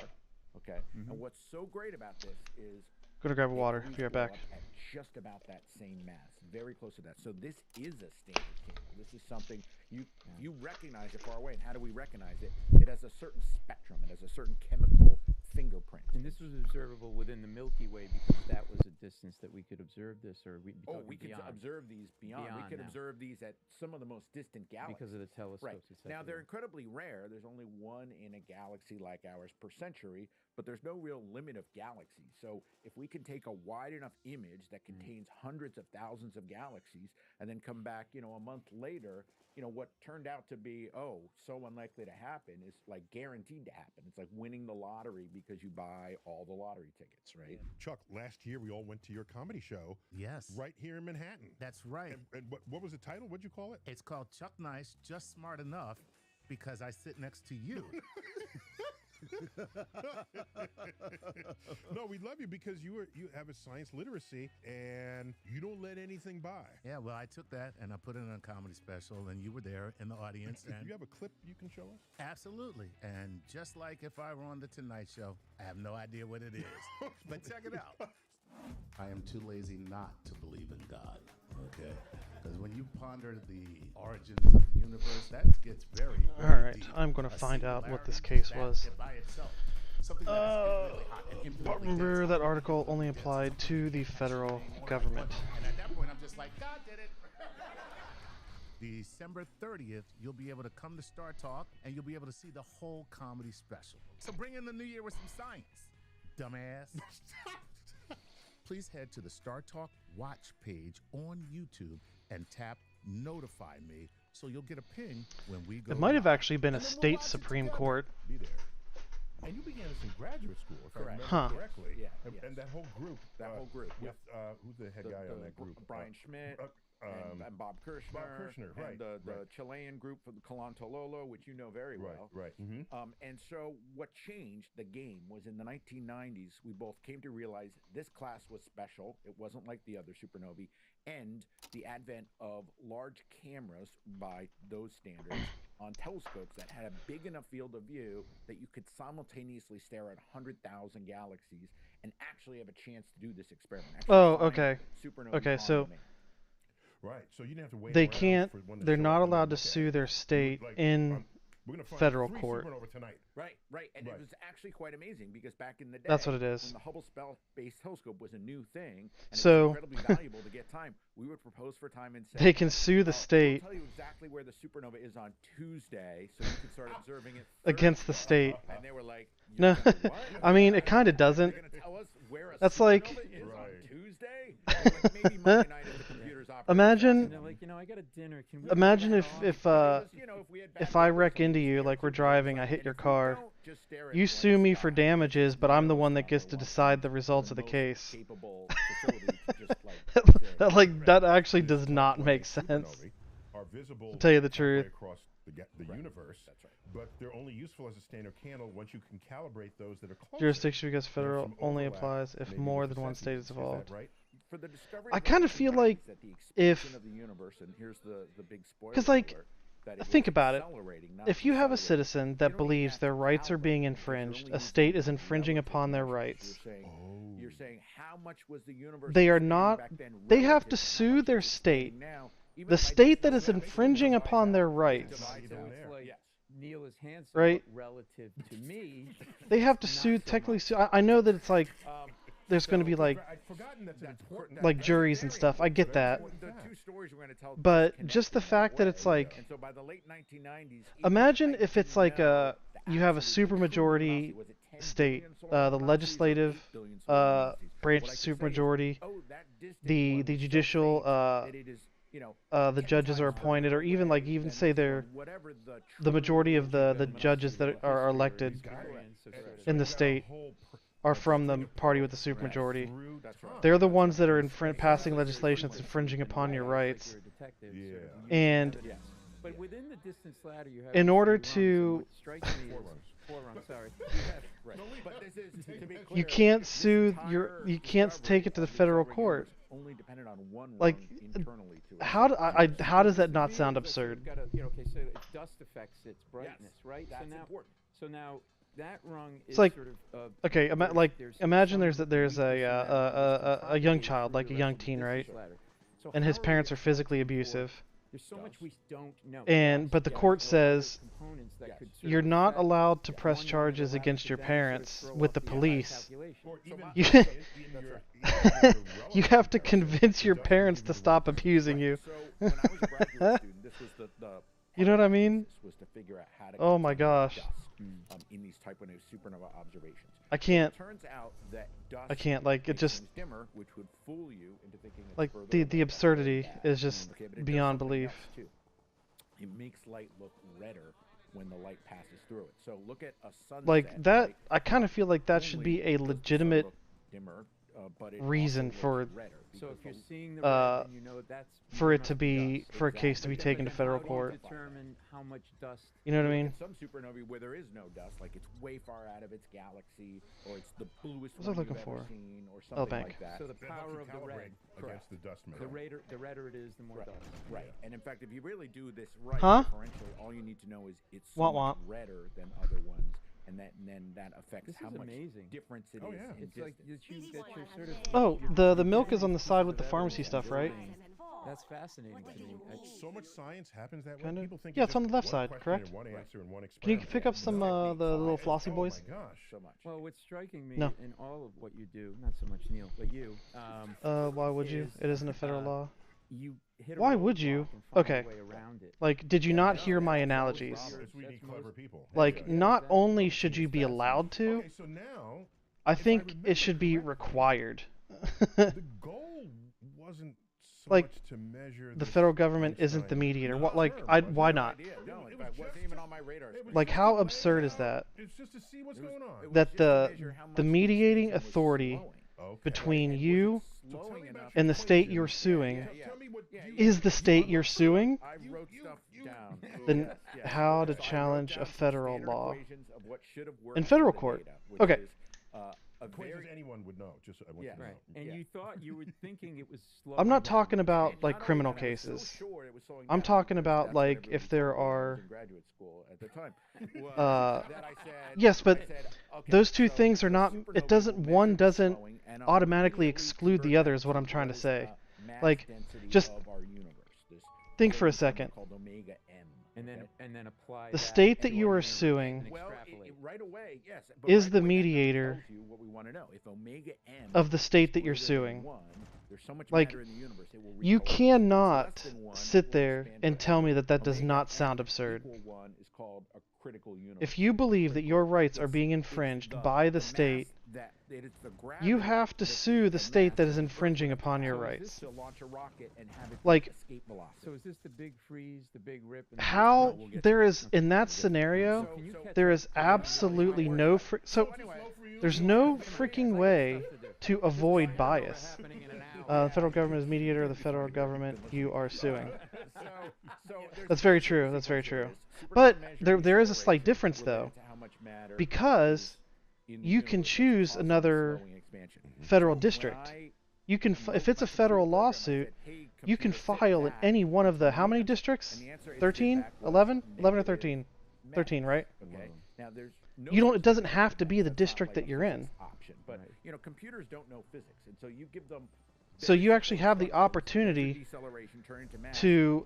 Okay. And what's so great about this is Gonna grab a it water. always Be right blow back. up at just about that same mass, very close to that. So this is a standard candle. This is something you recognize it far away. And how do we recognize it? It has a certain spectrum. It has a certain chemical fingerprint. And this was observable within the Milky Way because that was a distance that we could observe this, or we'd be talking we could beyond. observe these beyond. We could now. observe these at some of the most distant galaxies. Because of the telescopes, Right. et cetera. Now, they're incredibly rare. There's only one in a galaxy like ours per century, but there's no real limit of galaxies. So if we can take a wide enough image that contains hundreds of thousands of galaxies and then come back, a month later, what turned out to be, so unlikely to happen is like guaranteed to happen. It's like winning the lottery because you buy all the lottery tickets, right? Chuck, last year we all went to your comedy show. Yes. Right here in Manhattan. That's right. And what was the title? What'd you call it? It's called Chuck Nice, Just Smart Enough, because I sit next to you. No, we love you because you have a science literacy and you don't let anything by. Yeah, well, I took that and I put it in a comedy special, and you were there in the audience. And you have a clip you can show us? Absolutely. And just like if I were on The Tonight Show, I have no idea what it is. But check it out. I am too lazy not to believe in God, okay? Because when you ponder the origins of the universe, that gets very, very All right, deep. I'm going to A find out what this singularity case that was. by itself, something that is infinitely hot and infinitely Remember dense. that article only applied to the federal government. And at that point, I'm just like, God did it. December 30th, you'll be able to come to Star Talk, and you'll be able to see the whole comedy special. So bring in the new year with some science, dumbass. Please head to the Star Talk Watch page on YouTube and tap Notify Me, so you'll get a ping when we go. It might have live. actually been a And then we'll state watch it Supreme together. Court. Be there. And you began this in graduate school, if I remember Huh. correctly. Yeah, and that whole group. With who's the head guy on that group? Brian Schmidt. And Bob Kirshner. Bob Kirshner, right. And the Chilean group from Kalantololo, which you know very well. Right. And so what changed the game was in the 1990s, we both came to realize this class was special. It wasn't like the other supernovae. And the advent of large cameras by those standards on telescopes that had a big enough field of view that you could simultaneously stare at 100,000 galaxies and actually have a chance to do this experiment. Actually Oh, find okay. supernovae Okay, on so demand. Right. So you didn't have to wait. they around can't. for one to They're show not up and allowed to look at sue it. their state Like, in we're gonna find federal 3 court. supernova tonight. Right. And Right. it was actually quite amazing because back in the day, That's what it is. when the Hubble Space Telescope was a new thing, and So- it was incredibly valuable to get time, we would propose for time and say, They can sue the state. We'll tell you exactly where the supernova is on Tuesday, so you can start observing it Against the Thursday." state. And they were like, No, I mean it kind of doesn't. "You're gonna tell us where a That's supernova like. is on Tuesday? Like, maybe Monday night if the computer's operating." Imagine. And they're like, I got a dinner. Can we Imagine get if that off?" if I wreck into you, like we're driving, I hit your car, you sue me for damages, but I'm the one that gets to decide the results of the case. That actually does not make sense. Are visible To tell you the halfway truth. across the universe. That's right. But they're only useful as a standard candle once you can calibrate those that are closer. Jurisdiction because There's federal some only overlap, applies if maybe more with than the one state is sensors. Is that involved. right? For the discovery I of kind of the feel fact like that the if, expansion of the universe, and here's the big spoiler because like, alert, that it think was about it. accelerating, not If you have a decelerating. citizen that believes their rights are being infringed, a state is infringing upon their rights. You're saying how much was the universe They are expanding not. back then They have relative to how sue much their it's state. expanding now? Even The if I state just that don't is have it, infringing upon their It rights. sounds like Neil is handsome, Right. but relative to me. They have to sue. Technically, sue. I know that it's like there's going to be like I'd forgotten that's an important. like juries and stuff. I get that. The two stories we're going to tell But just the fact that it's like, and so by the late 1990s, imagine if it's like you have a supermajority state, the legislative branch supermajority, the judicial, the judges are appointed, or even say they're the majority of the judges that are elected in the state are from the party with the supermajority. They're the ones that are passing legislation that's infringing upon your rights. And But within the distance ladder, you have in order three rungs, to and what strikes me is- four rungs, sorry. Right. But this is, to be clear, you can't this sue entire you can't take it to the federal discovery court. universe only depended on one Like, rung internally to it. how does that not sound absurd? You've got a, okay, so it dust affects its brightness, right? That's so now, important. So now that rung is It's like, sort of okay, there's imagine some there's weakness in that a young child, like a young teen, right? So And how his are parents we are physically accounting for- abusive. There's so much we don't know. But the court says Components that could sort you're of not affect allowed to one press way or charges the other against to your then sort of parents throw with off the entire police. calculation. You have to convince your parents to stop abusing you. So when I was a graduate student, this was the You know what I mean? was to figure out how to Oh my gosh. dust in these type of supernova observations. I can't. It turns out that dust I can't, like, it makes just- things dimmer, which would fool you into thinking it's Like further the away. absurdity is just Okay, but it does beyond something belief. else, too. It makes light look redder when the light passes through it. So look at a sunset. Like that, right? I kind of feel like that should Only be a does the sun legitimate look dimmer, but it reason also for looks redder. So if you're seeing the Uh, red, then you know that's for more it to amount of be dust. for a case to be Exactly. taken to But then federal how do court. you determine how much dust? You know what I Look mean? at some supernovae where there is no dust, like it's way far out of its galaxy, or it's the bluest What was I one you've looking ever for? seen, or Oh, something bank. like that. So the That power helps of you the red. calibrate against the dust The metal. redder it is, the more Right. dust. Right. And in fact, if you really do this right, Huh? differentially, all you need to know is it's so Womp much womp. redder than other ones, and then that affects This how is much amazing. difference it is Oh, yeah. in It's like distance. that you're sort of. Oh, the milk is on the side with the pharmacy stuff, right? That's fascinating to me. Oh. So much science happens that way. Kinda. People think Yeah, it's it's on the just left one side, question correct? and one answer and one Can you experiment. pick up some the little flossy boys? Oh my gosh. So much. Well, what's striking me No. in all of what you do, not so much Neil, but you. Why would you? is, It isn't a federal law. You hit a Why would you? roadblock and find Okay. a way around it. Like, did you not hear my analogies? Like, not only should you be allowed to, Okay, so now I think it should be required. the goal wasn't so Like, much to measure the federal government isn't the mediator. What? Like, why not? No, in fact, wasn't even on my radar. Like, how absurd is that? It's just to see what's going on. That the mediating authority between you and the state you're suing is the state you're suing, I wrote stuff down. then Yes. how to So I wrote challenge down a some federal standard law equations of what should have worked in for federal the court? data, which Okay. is, a Equations very anyone would know. Just I want you to know. And you thought you were thinking it was slow. I'm not talking about like criminal cases. I'm talking about like if there are. in graduate school at the time. Was that I said, Yes, but I said, okay, those two so things are not. supernova It doesn't. will One measure doesn't slowing, and automatically immediately exclude the convert other. that Is what I'm to trying to what is, say. mass Like, density just of our universe. This think for a thing second. called omega m. And then apply The that state that to you our are universe suing and Well, extrapolate. right away, yes. But is right the away, that mediator tells you what we want to know. If omega m of the state that is you're greater than suing. one, there's so much Like, matter in the universe, it will you recoalesce. If it's cannot less than one, sit it will there expand and to tell me one. that that does Omega not m sound absurd. equal one is called a critical universe. If you believe that your rights are being infringed by the state, you have to sue the state that is infringing upon your rights. To launch a rocket and have it Like, escape velocity. So is this the big freeze, the big rip? And the how big- we'll get there to is in that scenario, Can you catch there up is to me? absolutely no so there's no freaking way to avoid bias. The federal government is mediator of the federal government you are suing. That's very true. That's very true. But there is a slight difference though, because you can choose another federal district. You can, if it's a federal lawsuit, you can file in any one of the how many districts? 13, 11, 11 or 13, 13, right? Okay. Now there's no You don't. It such doesn't thing have as to be the a district that physics you're in. option, but you know, computers don't know physics, and so you give them. So you actually have the opportunity to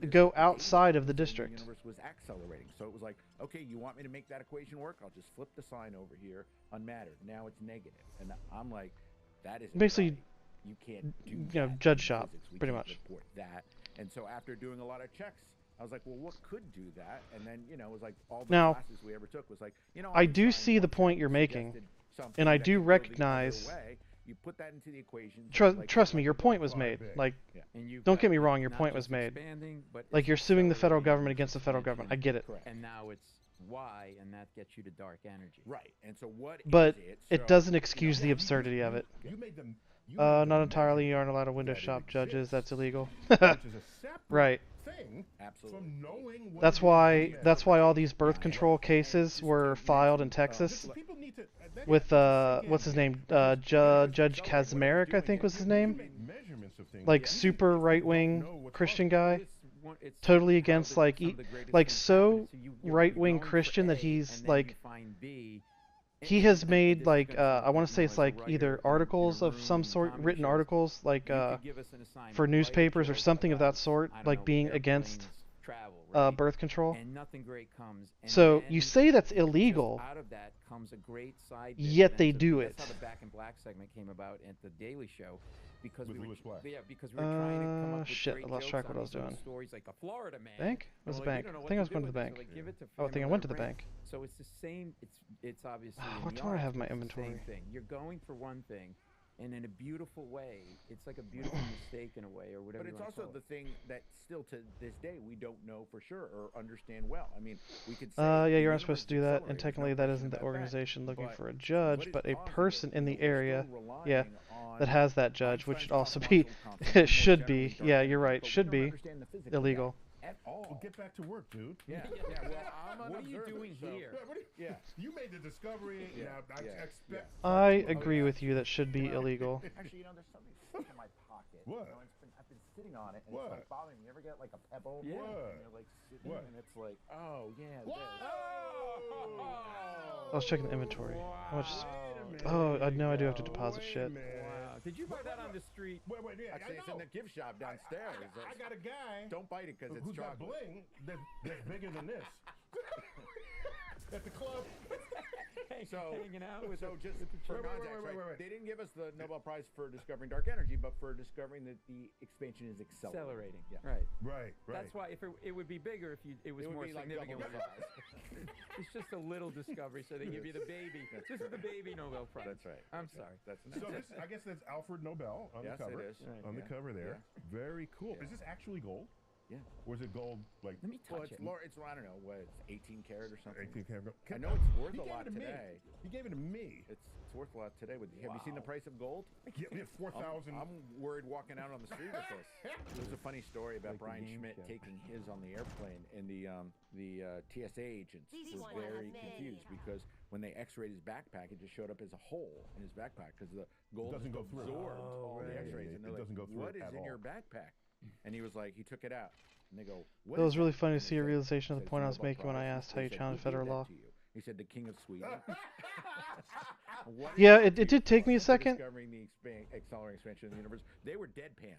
go outside of the district. The universe was accelerating, so it was like, okay, you want me to make that equation work? I'll just flip the sign over here on matter. Now it's negative, and I'm like, that is Basically, right. You can't do you know, that judge in shop, physics. We pretty can't much. report that, and so after doing a lot of checks, I was like, well, what could do that? And then it was like all the Now, classes we ever took was like, I do see the point you're making, and I do recognize. You put that into the equation. Trust me, your point was made. Like, don't get me wrong, your point was made. Like, you're suing the federal government against the federal government. I get it. And now it's why, and that gets you to dark energy. Right. And so what? But is it doesn't excuse the absurdity of it. Not entirely. You aren't allowed to window shop judges. That's illegal. Right. Absolutely. That's why all these birth control cases were filed in Texas with what's his name, Judge Kaczmarek, I think was his name. Like super right-wing Christian guy, totally against like so right-wing Christian that he's like. He has made like I want to say it's like either articles of some sort, written articles like for newspapers or something of that sort, like being against birth control. And nothing great comes. So you say that's illegal, out of that comes a great side bit, yet and they that's do that's it. how the Back in Black segment came about at the Daily Show, because With we were Louis Black. because we were trying to come up with Shit, great I lost jokes track on what I was these little doing. stories like a Florida man. Bank? Where's the Well, bank? you don't know I think I was what going to do the with it, bank. so, like, give it to Oh, I think I Family went to the Brand. bank. So it's the same. It's obviously in What the do I arts, have in my it's the same inventory? thing. You're going for one thing, and in a beautiful way, it's like a beautiful mistake in a way, or whatever. But you it's wanna also call the it. thing that still to this day we don't know for sure or understand well. I mean, we could say Yeah, the you're not universe supposed to is do that, and accelerating, there's technically no that question isn't the about that. organization looking But for a what judge, is but a causing person it? in the We're still area. relying Yeah, Right. has that judge, which trying should to also talk be, about martial it should be, consequences, yeah, dark you're energy, right, but we should don't be understand the physics of that illegal. at all. Well, get back to work, dude. Yeah. Yeah. Well, I'm an What are you observer, doing so- here? Yeah, what do you, Yeah. You made the discovery. Yeah, Now I yeah, expect. I agree with you that should be Well, illegal. Actually, there's something stuck in my pocket. What? I've been sitting on it, and What? it's like bothering me. You ever get like a pebble? Yeah. What? And you're like sitting, What? and it's like, oh yeah, Whoa! I was checking the inventory. How much? Wait a Oh, minute. I know I do have to deposit Wait a shit. minute. Wow. Did you buy that on the street? Wait, yeah, Actually, I it's know. in the gift shop downstairs. I got a guy Don't bite it because it's who's got chocolate. bling that's bigger than this. At the club. So, Hanging out with so the- just with the for children. context, Wait. right, they didn't give us the Nobel Prize for discovering dark energy, but for discovering that the expansion is accelerating. Accelerating. Yeah. Right. Right. That's why if it would be bigger if it was It would more be like significant. double the It's just a little discovery, so they give you the baby. This is the baby Nobel Prize. That's right. I'm sorry. That's So this, I guess that's Alfred Nobel on Yes, the cover. it is. Right, On the yeah, cover there. Very cool. Yeah. Is this actually gold? Yeah. Or is it gold like Let me Well, touch it's, it. it's I don't know what it's 18 karat or something. 18 karat gold? I know it's worth He a gave lot it to me. today. He gave it to me. It's worth a lot today. Have you seen the price of gold? Yeah, we have 4,000. I'm worried walking out on the street with this. There's a funny story about Like the Brian game Schmidt show. taking his on the airplane, and the TSA agents This were one very has confused because when they X-rayed his backpack, it just showed up as a hole in his backpack because the gold doesn't go through. absorbed Oh, all the right. X-rays, and It they're like, doesn't go through "What it is at in all." your backpack?" And he was like, he took it out, and they go, "What It is was really that?" funny And to he see a said- realization of said, the point I "It's was Nobel making when I Prize." asked They how you said, challenge "Who federal gave that law. to you?" He said, "The King of Sweden." What Yeah, is it did take me a for second. Discovering the accelerating expansion of the universe, they were deadpan.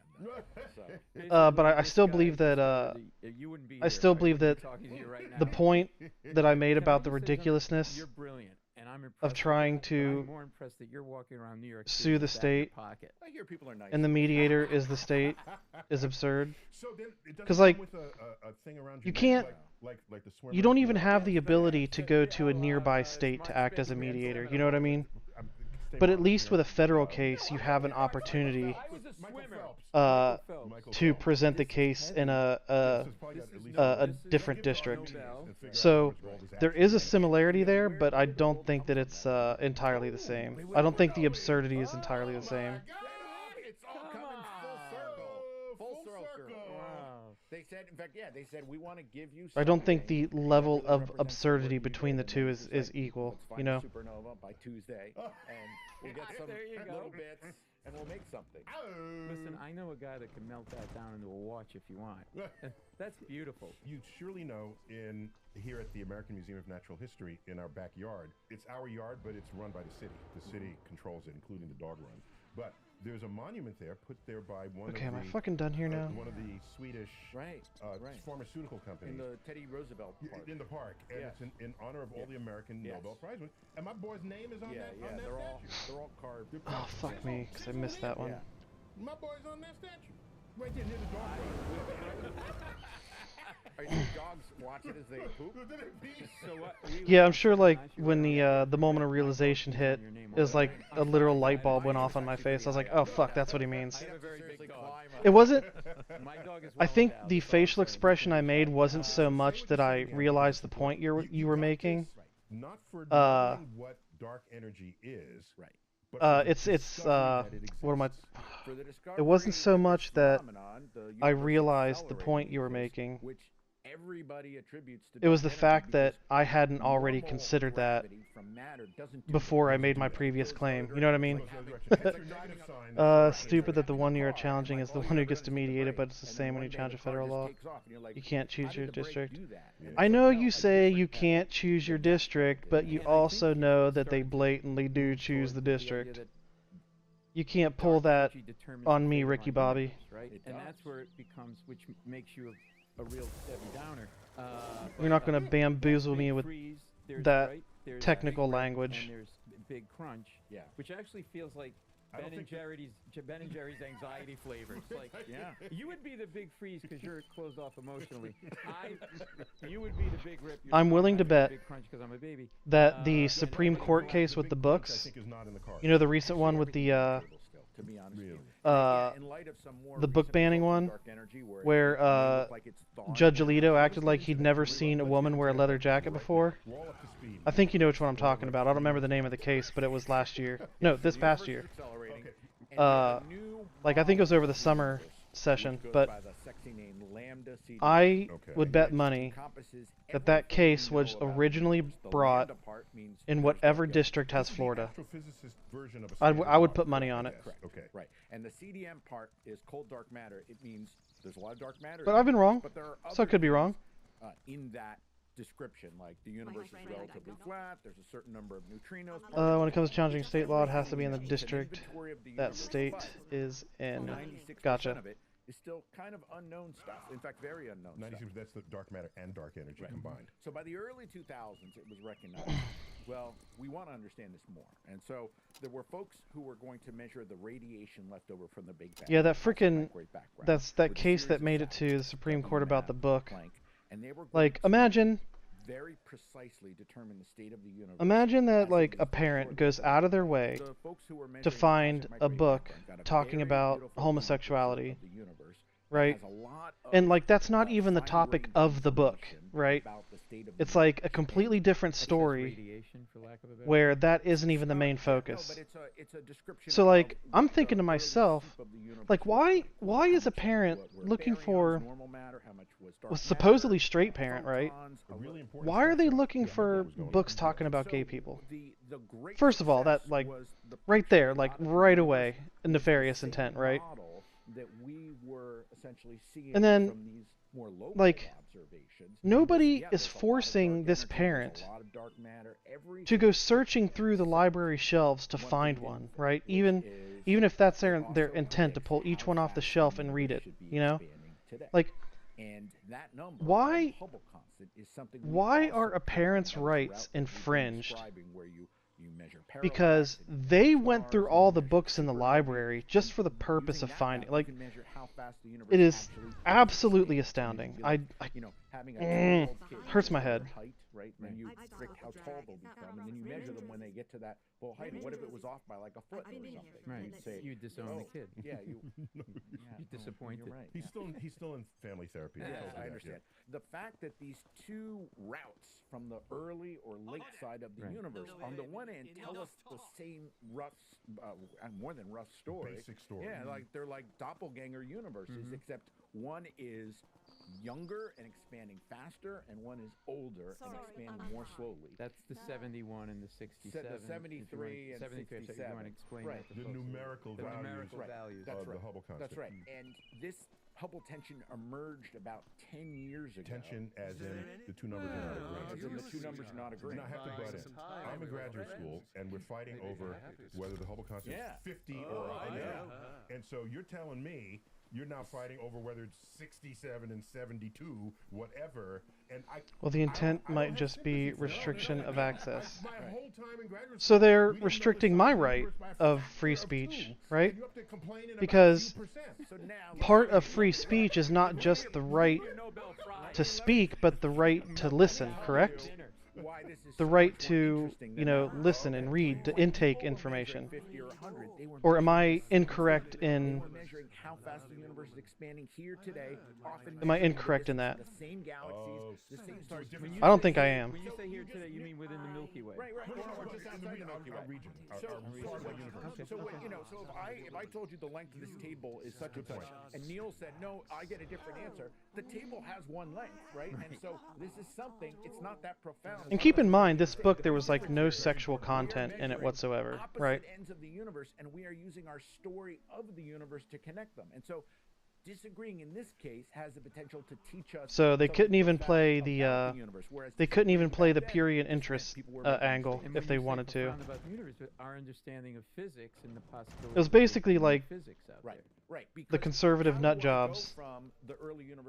So. But I This still guy believe that discovered you wouldn't be I here. still believe wouldn't that be talking to you right the now. point that I made Can about I the just say something? ridiculousness You're brilliant, and I'm impressed of with trying that, but to I'm more impressed that you're walking around New York City sue the with that in your state pocket. I hear people are nice. and the mediator is the state is absurd. So then it doesn't 'Cause, come like, with a thing around you your neck, can't- like the swimmer. You don't even have the ability to go to a nearby state to act as a mediator. You know what I mean? But at least with a federal case, you have an opportunity I was a swimmer. to present the case in a different district. So there is a similarity there, but I don't think that it's entirely the same. I don't think the absurdity is entirely the same. It's all coming full circle. Full circle. Wow. They said, in fact, they said we want to give you. I don't think something the that level really of represents absurdity what you between the did. two And then is it's like, equal, let's find you know? a supernova by Tuesday, and we'll get some There you go. little bits, and we'll make something. Listen, I know a guy that can melt that down into a watch if you want. That's beautiful. You surely know here at the American Museum of Natural History in our backyard. It's our yard, but it's run by the city. The city controls it, including the dog run. But there's a monument there put there by one Okay, of am the I fucking done here now? one of the Swedish Right. pharmaceutical companies In the Teddy Roosevelt park. in the park, and Yes. it's in honor of all Yes. the American Yes. Nobel Prize winners. And my boy's name is on Yeah, that. yeah, on that statue. they're all carved. Oh, fuck me, because I missed that one. Yeah. My boy's on that statue, right there near the dog run. Are your dogs watch it as they poop? So what? Yeah, I'm sure like when the moment of realization hit, it was like a literal light bulb went off on my face. I was like, oh fuck, that's what he means. I have a very big dog. It wasn't. My dog is I think well the endowed, facial so- expression I made wasn't so much that I realized the point you were making. Not for knowing what dark energy is. Right. but for the It's discovery that it what am I? exists. For the It wasn't so much that phenomenon, the I universe realized the point accelerating you were exists, making. which everybody attributes to It was the dark fact energy that because I hadn't already normal considered that gravity from matter doesn't do before that. I made my previous claim. You know what I mean? It's like driving a- Stupid that the one you're challenging is the one who gets to mediate it, but it's the same when you challenge a federal law. You can't choose your district. I know you say you can't choose your district, but you also know that they blatantly do choose the district. You can't pull that on me, Ricky Bobby. Right? And that's where it becomes, which makes you a real Debbie Downer. You're not going to bamboozle me with freeze, there's, that right, there's technical Big Rip, language. And there's Big Crunch, which actually feels like Ben and Jerry's anxiety flavor. It's like, you would be the Big Freeze because you're closed off emotionally. You would be the Big Rip. I'm willing to bet Big Crunch because I'm a baby. that the Supreme Court case with the books, you know, the recent one with the to be honest with you. In light of some more the book recent banning results of one, dark energy where it where may look like it's thawing Judge out. Alito acted like he'd never seen a woman wear a leather jacket before. I think you know which one I'm talking about. I don't remember the name of the case, but it was last year. No, this past year. Like I think it was over the summer session, but I would bet money that that case was originally brought in whatever district has Florida. I would put money on it. Okay. Right. And the CDM part is cold dark matter. It means there's a lot of dark matter. But I've been wrong, but there are so I could be wrong. In that description, like the universe is relatively flat. There's a certain number of neutrinos. When it comes to challenging state law, it has to be in the district that state is in. 96% Gotcha. of it is still kind of unknown stuff. In fact, very unknown 96%, stuff. that's the dark matter and dark energy combined. So by the early 2000s, it was recognized, well, we want to understand this more. And so there were folks who were going to measure the radiation left over from the Big Bang. Yeah, that freaking, that case that made it to the Supreme Court about the book. And they were Like, imagine very precisely determine the state of the universe. Imagine that, like, a parent goes out of their way to find a book talking about homosexuality, right? And, like, that's not even the topic of the book, right? It's like a completely different story where that isn't even the main focus. So, like, I'm thinking to myself, like, why is a parent looking for a supposedly straight parent, right? Why are they looking for books talking about gay people? First of all, that, like, right there, like, right away, a nefarious intent, right? And then, like, nobody is forcing this parent to go searching through the library shelves to find one, right? Even if that's their intent, to pull each one off the shelf and read it, you know? Like, why are a parent's rights infringed? Because they went through all the books in the library just for the purpose of finding, like, it is absolutely astounding. Hurts my head. Right? And you predict how tall they'll become, and then you measure them when they get to that full height. What if it was off by like a foot or something? Right. You'd say, you disown the kid. Yeah, you disappointed. You're right. He's still in family therapy. Yeah, I understand. The fact that these two routes from the early or late side of the universe, on the one hand, tell us the same rough, more than rough story. Basic story. Yeah, like they're like doppelganger universes, except one is younger and expanding faster, and one is older and expanding more slowly. That's the 71 and the 67. The 73 and 67. You want to explain right. that? The numerical values That's of right. the Hubble constant. That's right. And this Hubble tension emerged about 10 years ago. Tension as in the two numbers are not agreeing. As in the two numbers are not agreeing. I have to butt in. I'm in graduate school, and we're fighting over whether the Hubble constant is 50 or 100. And so you're telling me you're now fighting over whether it's 67 and 72, whatever. And well, the intent might just be restriction of access. My whole time in graduate So they're restricting my right of free speech, right? Because part of free speech is not just the right to speak, but the right to listen, correct? The right to, you know, listen and read, to intake information. Or am I incorrect in... How fast the universe is expanding here today. Am I incorrect in that? The same galaxies, the same stars. I don't think I am. When you say here today, you mean within the Milky Way? Right. Or just outside the Milky Way region. So you know, so if I told you the length of this table is such and such, and Neil said no, I get a different answer. The table has one length, right? And so this is something. It's not that profound. And keep in mind, this book there was like no sexual content in it whatsoever, right? Opposite ends of the universe, and we are using our story of the universe to connect them. And so disagreeing in this case has the potential to teach us. So they couldn't even play the they couldn't even play the period interest angle if they wanted to. About the universe, but our understanding of physics and the possibility. It was basically like physics out there. Right. The conservative nut jobs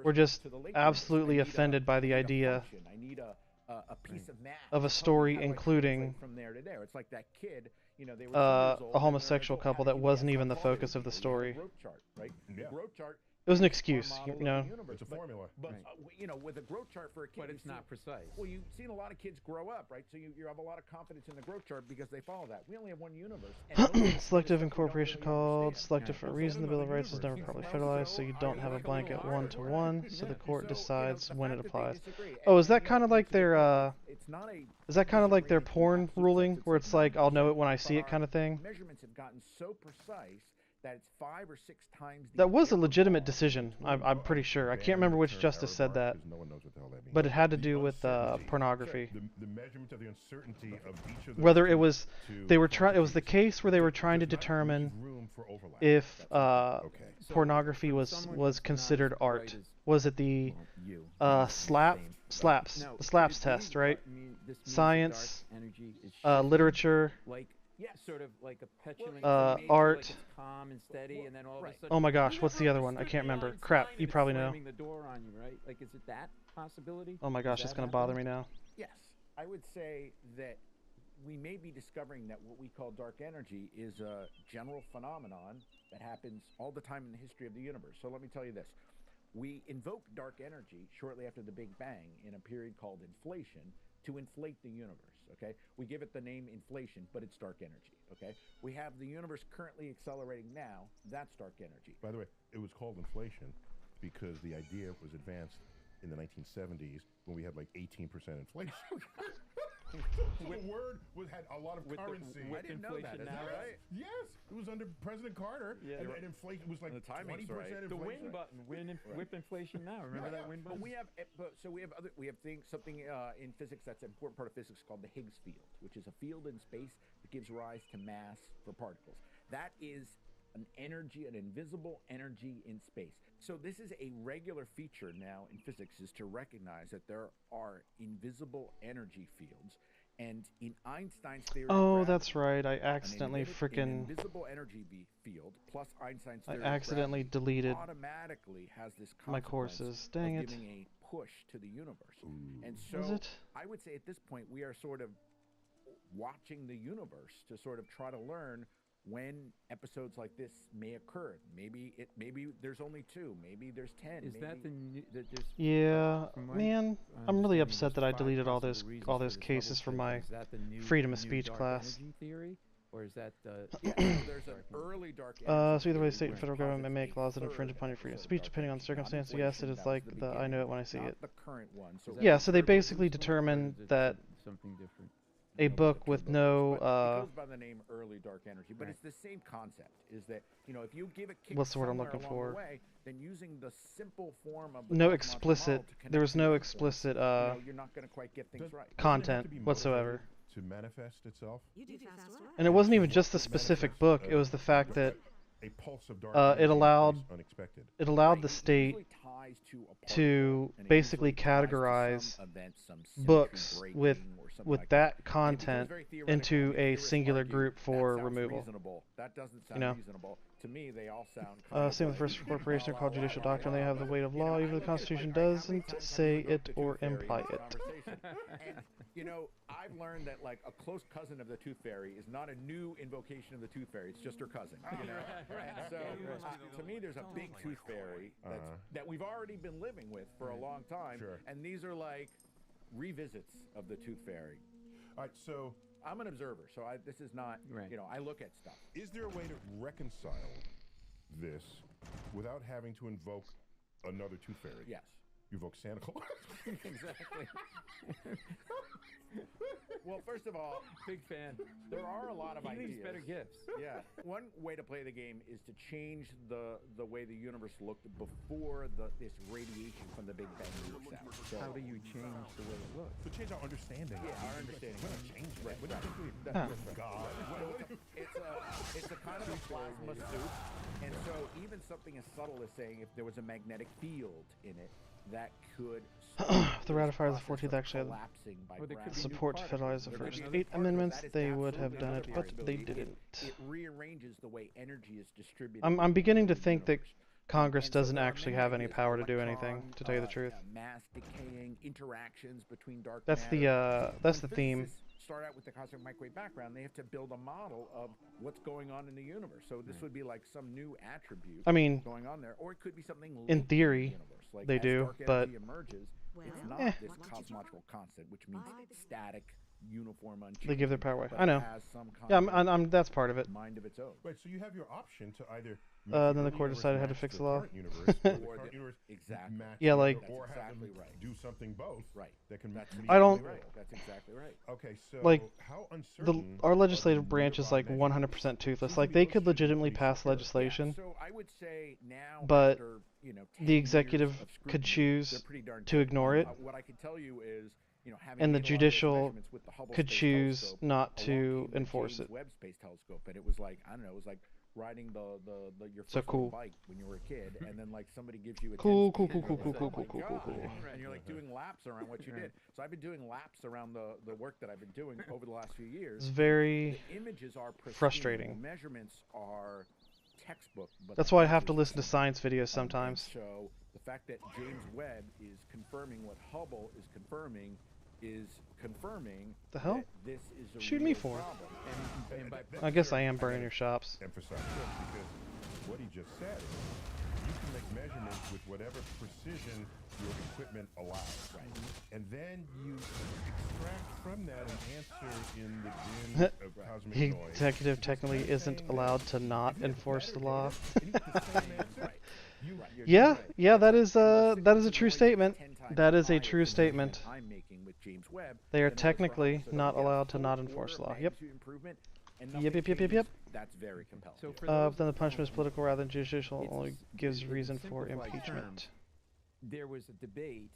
were just absolutely offended by the idea a piece of math of a story including from there to there. It's like that kid, you know, they were a homosexual couple that wasn't even the focus of the story. The growth chart. It was an excuse, you know. It's a formula. But you know, with a growth chart for a kid, but it's not precise. Well, you've seen a lot of kids grow up, right? So you have a lot of confidence in the growth chart because they follow that. We only have one universe. Selective incorporation called selective for a reason. The Bill of Rights is never properly federalized, so you don't have a blanket 1-to-1. So the court decides when it applies. Oh, is that kind of like their is that kind of like their porn ruling, where it's like I'll know it when I see it kind of thing? Measurements have gotten so precise that it's 5 or 6 times the That was a error legitimate bar decision. I'm pretty sure. I can't Ban remember the which term justice error said bar that, 'cause no one knows what the hell that means. but it had to The do with uncertainty. pornography. The measurement of the uncertainty of each of those Whether it two- was two they were trying. It was the quantities case where they were trying to does not determine leave room for overlap. if Okay. So, pornography for was someone was who's not considered as art. bright as- Was it the you. slaps Now, the slaps could it be test, right? this means that Science, dark energy is shifting, literature. like sort of like a petulant art. like it's calm and steady, and then all of a sudden. Oh my gosh, "You what's the never other one? I understood can't the remember. Einstein," Crap, and you it's probably know. slamming the door on you, right? Like, is it that possibility? Oh my Is gosh, that it's gonna bother me happening? now. Yes, I would say that we may be discovering that what we call dark energy is a general phenomenon that happens all the time in the history of the universe. So let me tell you this. We invoke dark energy shortly after the Big Bang in a period called inflation to inflate the universe, okay? We give it the name inflation, but it's dark energy, okay? We have the universe currently accelerating now. That's dark energy. By the way, it was called inflation because the idea was advanced in the 1970s when we had like 18% inflation. So the word had a lot of currency. I didn't know that. Is that right? Yes, it was under President Carter, and inflation was like The timing's 20% right. inflation. The win button, whip inflation now. Remember that win button? But we have things something in physics that's an important part of physics called the Higgs field, which is a field in space that gives rise to mass for particles. That is an energy, an invisible energy in space. So this is a regular feature now in physics, is to recognize that there are invisible energy fields. And in Einstein's theory of Oh, gravity, that's right. I an accidentally an frickin' invisible energy field plus Einstein's I theory of accidentally gravity deleted automatically has this my consequence courses. Dang of it. giving a push to the universe. And so Was it? I would say at this point we are sort of watching the universe to sort of try to learn when episodes like this may occur. Maybe there's only 2, maybe there's 10. Is that the new, that there's Yeah, from my man, I'm really understanding, upset that there's I 5 deleted all possible those reasons for this cases from bubble my shape. Is that the new, freedom of new speech dark class. energy theory, or is that the there's an early dark energy So either way, theory state and which federal government may posits make a laws that infringe third upon your freedom of episode speech dark depending on energy, not circumstances. Yes, it inflation, is that was like the I know it when I beginning, see not it. the current one. So Yeah, so they basically determined that something different? a book with no it goes by the name early dark energy, but it's the same concept. Is that if you give a kick What's the word I'm somewhere looking along for? the way, then using the simple form of the no cosmological explicit model to there connect was the no endpoints, explicit you're not going to quite get things right. content whatsoever. To manifest itself. And it wasn't even just the specific book, it was the fact that a pulse of dark it allowed unexpected. it allowed the state to basically categorize books with that content into a singular group for removal. That doesn't You sound know? reasonable. To me, they all sound Same with the first corporation are called judicial doctrine. They have the weight of law, even though the Constitution doesn't say it or imply it. And, I've learned that like a close cousin of the Tooth Fairy is not a new invocation of the Tooth Fairy. It's just her cousin. And so to me, there's a big Tooth Fairy that we've already been living with for a long time. And these are like revisits of the Tooth Fairy. All right, so I'm an observer, so this is not, I look at stuff. Is there a way to reconcile this without having to invoke another Tooth Fairy? Yes. You invoke Santa Claus? Exactly. Well, first of all, big fan. There are a lot of He ideas. needs better gifts. Yeah. One way to play the game is to change the way the universe looked before this radiation from the Big Bang leaks out. So How do you change the way it looks? To change our understanding. Yeah, our understanding. We're not changing it. Right, We're not right. thinking That's that's God. It's a kind of a plasma soup, and so even something as subtle as saying if there was a magnetic field in it, that could If the ratifiers of the 14th actually had collapsing by gravity. support to federalize the first 8 amendments, they would have done it, but they didn't. It rearranges the way energy is distributed. I'm beginning to think that Congress doesn't actually have any power to do anything, to tell you the truth. Mass decaying interactions between dark That's matter. the theme. Start out with the cosmic microwave background. They have to build a model of what's going on in the universe. So this would be like some new attribute I mean, going on there, or it could be something in latent theory, the universe. Like they as do, dark but energy emerges, it's not this cosmological constant, which means static uniform, unchanging. They give their power away. but I know. Has some kind Yeah, of I'm that's part of it. mind of its own. Right, so you have your option to either Then the court decided how to fix the law. current universe, or the current universe Exactly. match Yeah, the like- other, or have them do something both. Right. That can. That's meet I don't- the goal. That's exactly right. Okay, so Like, how uncertain our are legislative the branch is like nearby 100% toothless. Seems Like to they be could those should be legitimately pretty pass secure. legislation, So I would say now, but after, 10 the years executive of could scrutiny, choose they're pretty darn to good. ignore it, What I can tell you is, having and the made a lot of those judicial measurements with the Hubble could Space choose Telescope, not along to came the enforce James it. Webb Space Telescope, and it was like, I don't know, it was like riding your So first cool. little bike when you were a kid, and then like somebody gives you a Cool, 10 cool, speed, cool, and cool, you're cool, like, cool, "Oh cool, my cool, God," cool. and you're like doing laps around what you did. So I've been doing laps around the work that I've been doing over the last few years. It's very The images are pristine, frustrating. The measurements are textbook. But That's the why I have to answers listen to the science videos and sometimes. so the fact that James Webb is confirming what Hubble is confirming The hell? that this is a Shoot real me for? problem. And by I guess I am burning your shops. Emphasize this because what he just said is you can make measurements with whatever precision your equipment allows. Right. And then you extract from that an answer in the din of cosmic The noise. executive technically isn't allowed to not enforce the law. Yeah, yeah, that is a true statement. That is a true statement. I'm making with James Webb, They are then I was technically wrong. So not we have allowed to whole not order enforce of the law. Yep. magnitude improvement, and Yep, nothing yep, yep, yep, changes. yep. That's very compelling. So for Then the punishment is political rather than judicial. Only gives reason for simplified impeachment. terms, there was a debate.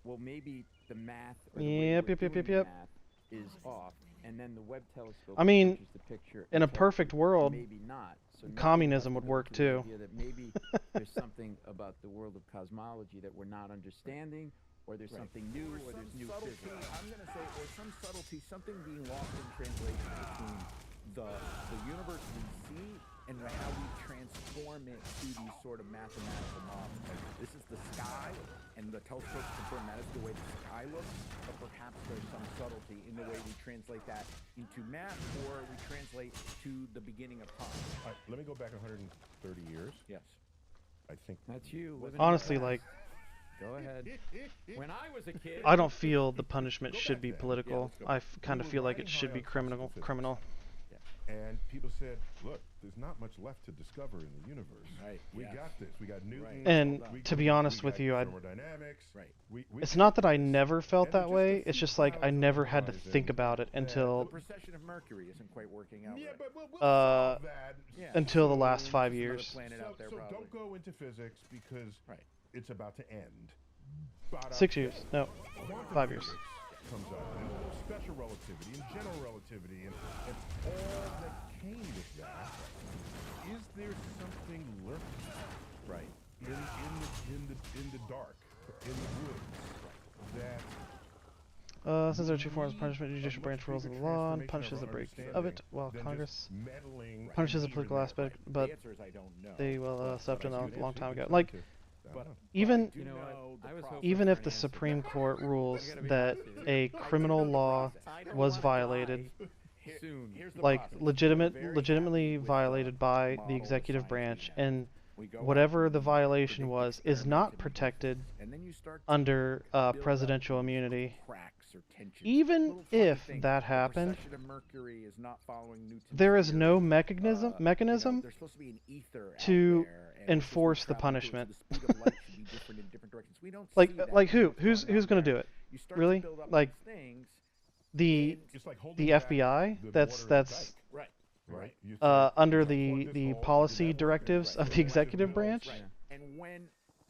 Well, maybe the math or the way Yep, we're yep, yep, doing yep, the yep. math is off, and then the Webb telescope. I mean, pictures the picture in a and tells perfect you world, maybe not. So now we communism have would to go work to the too. idea that maybe there's something about the world of cosmology that we're not understanding, or there's something new, or there's new subtlety, physics. I'm going to say there's some subtlety, something being lost in translation between the universe we see and how we transform it to these sort of mathematical models. Like, this is the sky, and the telescopes confirm that is the way the sky looks, but perhaps there's some subtlety in the way we translate that into math, or we translate to the beginning of time. All right, let me go back 130 years. Yes. I think That's you. living in Honestly, the like, past. Go ahead. When I was a kid, I don't feel the punishment should be then. political. Yeah, let's go. I kind of We feel were like it riding should high be on criminal. classical Criminal. And people said, look, there's not much left to discover in the universe. Right. We Yeah. got this. We got Newton. And we to got- be honest we with got you, I thermodynamics. Right. It's not that I never felt And that just a way. few It's just like I clouds never on the had to horizon think about it that- until The precession of Mercury isn't quite working out Yeah, right. but we'll solve that. Yeah. until the last Soon, 5 just another years. planet out there, So probably. don't go into physics because it's about to end. 6 years. No, Quantum 5 years. physics comes up, and special relativity and general relativity, and all that came with that. Is there something lurking, right, in the dark, in the woods, that? Since there are two forms of punishment, the judicial branch rules of the law and punishes the breaking of it, while Congress punishes the political aspect, but The answer is I don't know. they will But stepped in I a do long know. time ago. Like, But even you know what? I was hoping even for if an the answer. Supreme Court rules gotta be that honest with a criminal law was violated, Soon. Here's the like process. legitimately violated by the executive branch, and whatever the violation was is not protected under presidential immunity. Cracks or tensions. Even Little funny if things. that The happened, precession of Mercury is not following Newton's there is theory. no mechanism There's supposed to be an ether out to there, and enforce the travel close to punishment. the speed of light should be different in different directions. We don't Like see that like in who? what's Who's going on going to there. do it? You start to Really? build up Like these things, the It's like holding the back FBI the that's water in a that's dike. Right. Right. You under say, the "Plug this the hole, policy do that work," directives and of so the much executive it branch. builds. And when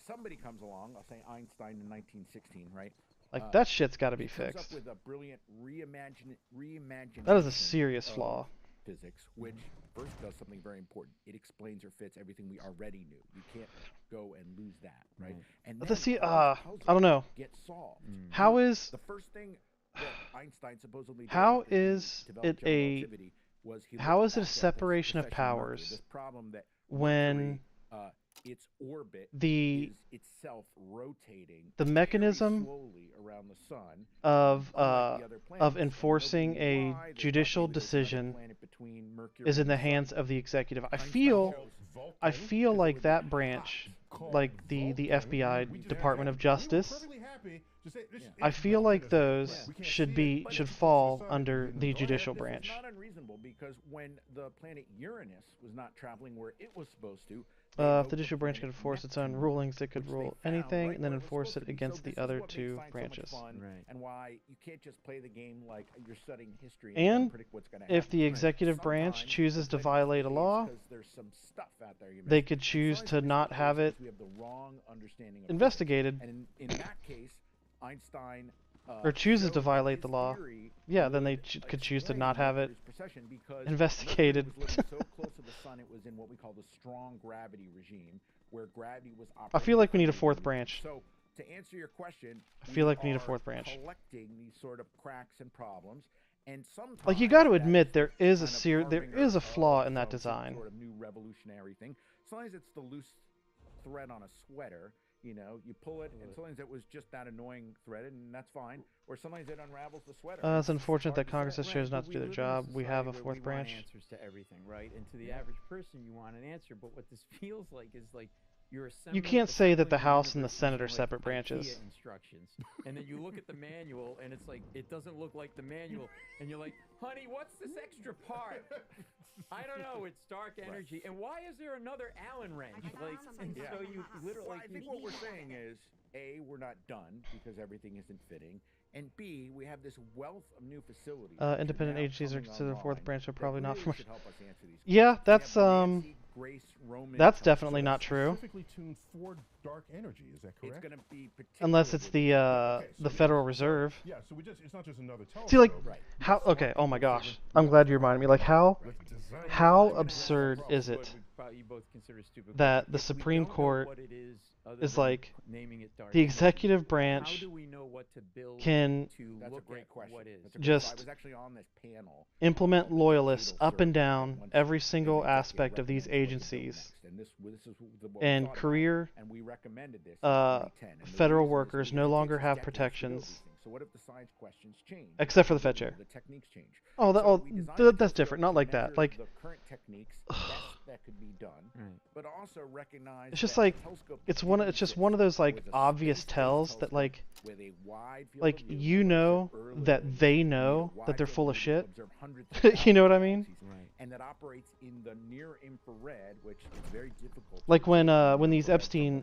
somebody comes along, I'll say Einstein in 1916, right? Like that shit's got to be he comes fixed. up with a brilliant reimagination. That is a serious of flaw. Physics, which first does something very important. It explains or fits everything we already knew. You can't go and lose that, right? And But then the see, all the I puzzles don't know. Get solved. How is The first thing that Einstein supposedly did how after he is developed it general a relativity was he how looked is it a back at this separation of precession Mercury, powers this problem that when Mercury, its orbit the is itself rotating the very mechanism slowly around the sun, of unlike the other planets, of and enforcing nobody knew a why. They thought judicial maybe there was another decision planet between Mercury is in and the the sun. hands of the executive. I Einstein feel chose I Vulcan feel because it like would be that hot, branch called the Vulcan. FBI, We just Department have- of we were Justice. perfectly happy to say, I it's feel Vulcan, like it's those not- we can't should see be it, but should it's fall the sun. under the Well, judicial this branch. is not unreasonable because when the planet Uranus was not traveling where it was supposed to, If the judicial branch could enforce its own rulings, it could rule anything right and then where it was enforce supposed it to be. against So the this is other what makes two science branches. so much fun, and why you can't just play the game like you're studying history And predict what's going to if happen. the executive branch chooses to violate a law, there's some stuff out there you they missed. could And choose science to is not the have case it because we have the wrong understanding of investigated. physics. And in that case, Einstein or chooses showed to that violate his the law, theory yeah, then they would could choose to explain not have it Mercury's precession because investigated. Mercury was living so close to the sun, it was in what we call the strong gravity regime, where gravity was I feel like we need a operating fourth differently. branch. So to answer your question, I feel like we need a are fourth branch. collecting these sort of cracks and problems, and sometimes Like you got to that admit there is a kind of there harbinger is a of flaw in that some design. sort of new revolutionary thing. Sometimes it's the loose thread on a sweater. You know, you pull it, and sometimes it was just that annoying thread, and that's fine. Or sometimes it unravels the sweater. It's unfortunate that Congress has Right, chosen not but to do we their live in a job. We have a society where fourth we want branch. answers to everything, right? And to the Yeah. average person, you want an answer. But what this feels like is like you're You can't say that the House and the Senate are like separate IKEA branches. instructions, and then you look at the manual, and it's like it doesn't look like the manual, and you're like, "Honey, what's this extra part?" I don't know. It's dark energy, and why is there another Allen wrench? Like, and Yeah. so you literally. Well, I think what we're saying is, A, we're not done because everything isn't fitting, and B, we have this wealth of new facilities. which are Independent now agencies are coming considered a fourth online branch, but that probably not really from. should help us answer these Yeah, questions. that's We have Nancy Grace Roman that's Telescope. definitely not true. Specifically tuned for dark energy, is that correct? It's going to be Unless it's the so Federal Reserve. Yeah, so it's not just another telescope. See, like, how? Okay. Oh my gosh. I'm glad you reminded me. Like, how absurd is it You both consider stupid that questions. the If we Supreme don't know Court what it is other is than like naming it dark the energy, executive how branch do we know what to build can to That's a look great at question. what is? That's a great- just I was actually on this panel. implement loyalists up and down once every the single executive aspect of these recommends what to do agencies next. And this is what we and thought about, career and we recommended this in 2010. And the federal reason is workers because no it longer takes us have decades to build protections. these things. So what if the science questions change? Except for the Fed chair. The techniques change. Oh, So we designed the that's telescope different. Not to like that. measure Like, the current techniques best that could be done, but also recognize it's just that like the telescope it's one. It's just one of those like obvious tells that like with a wide field like of view you know that they know that they're full of shit. You know what I mean? and that operates in the near infrared, which is very difficult. to Like when observe these Epstein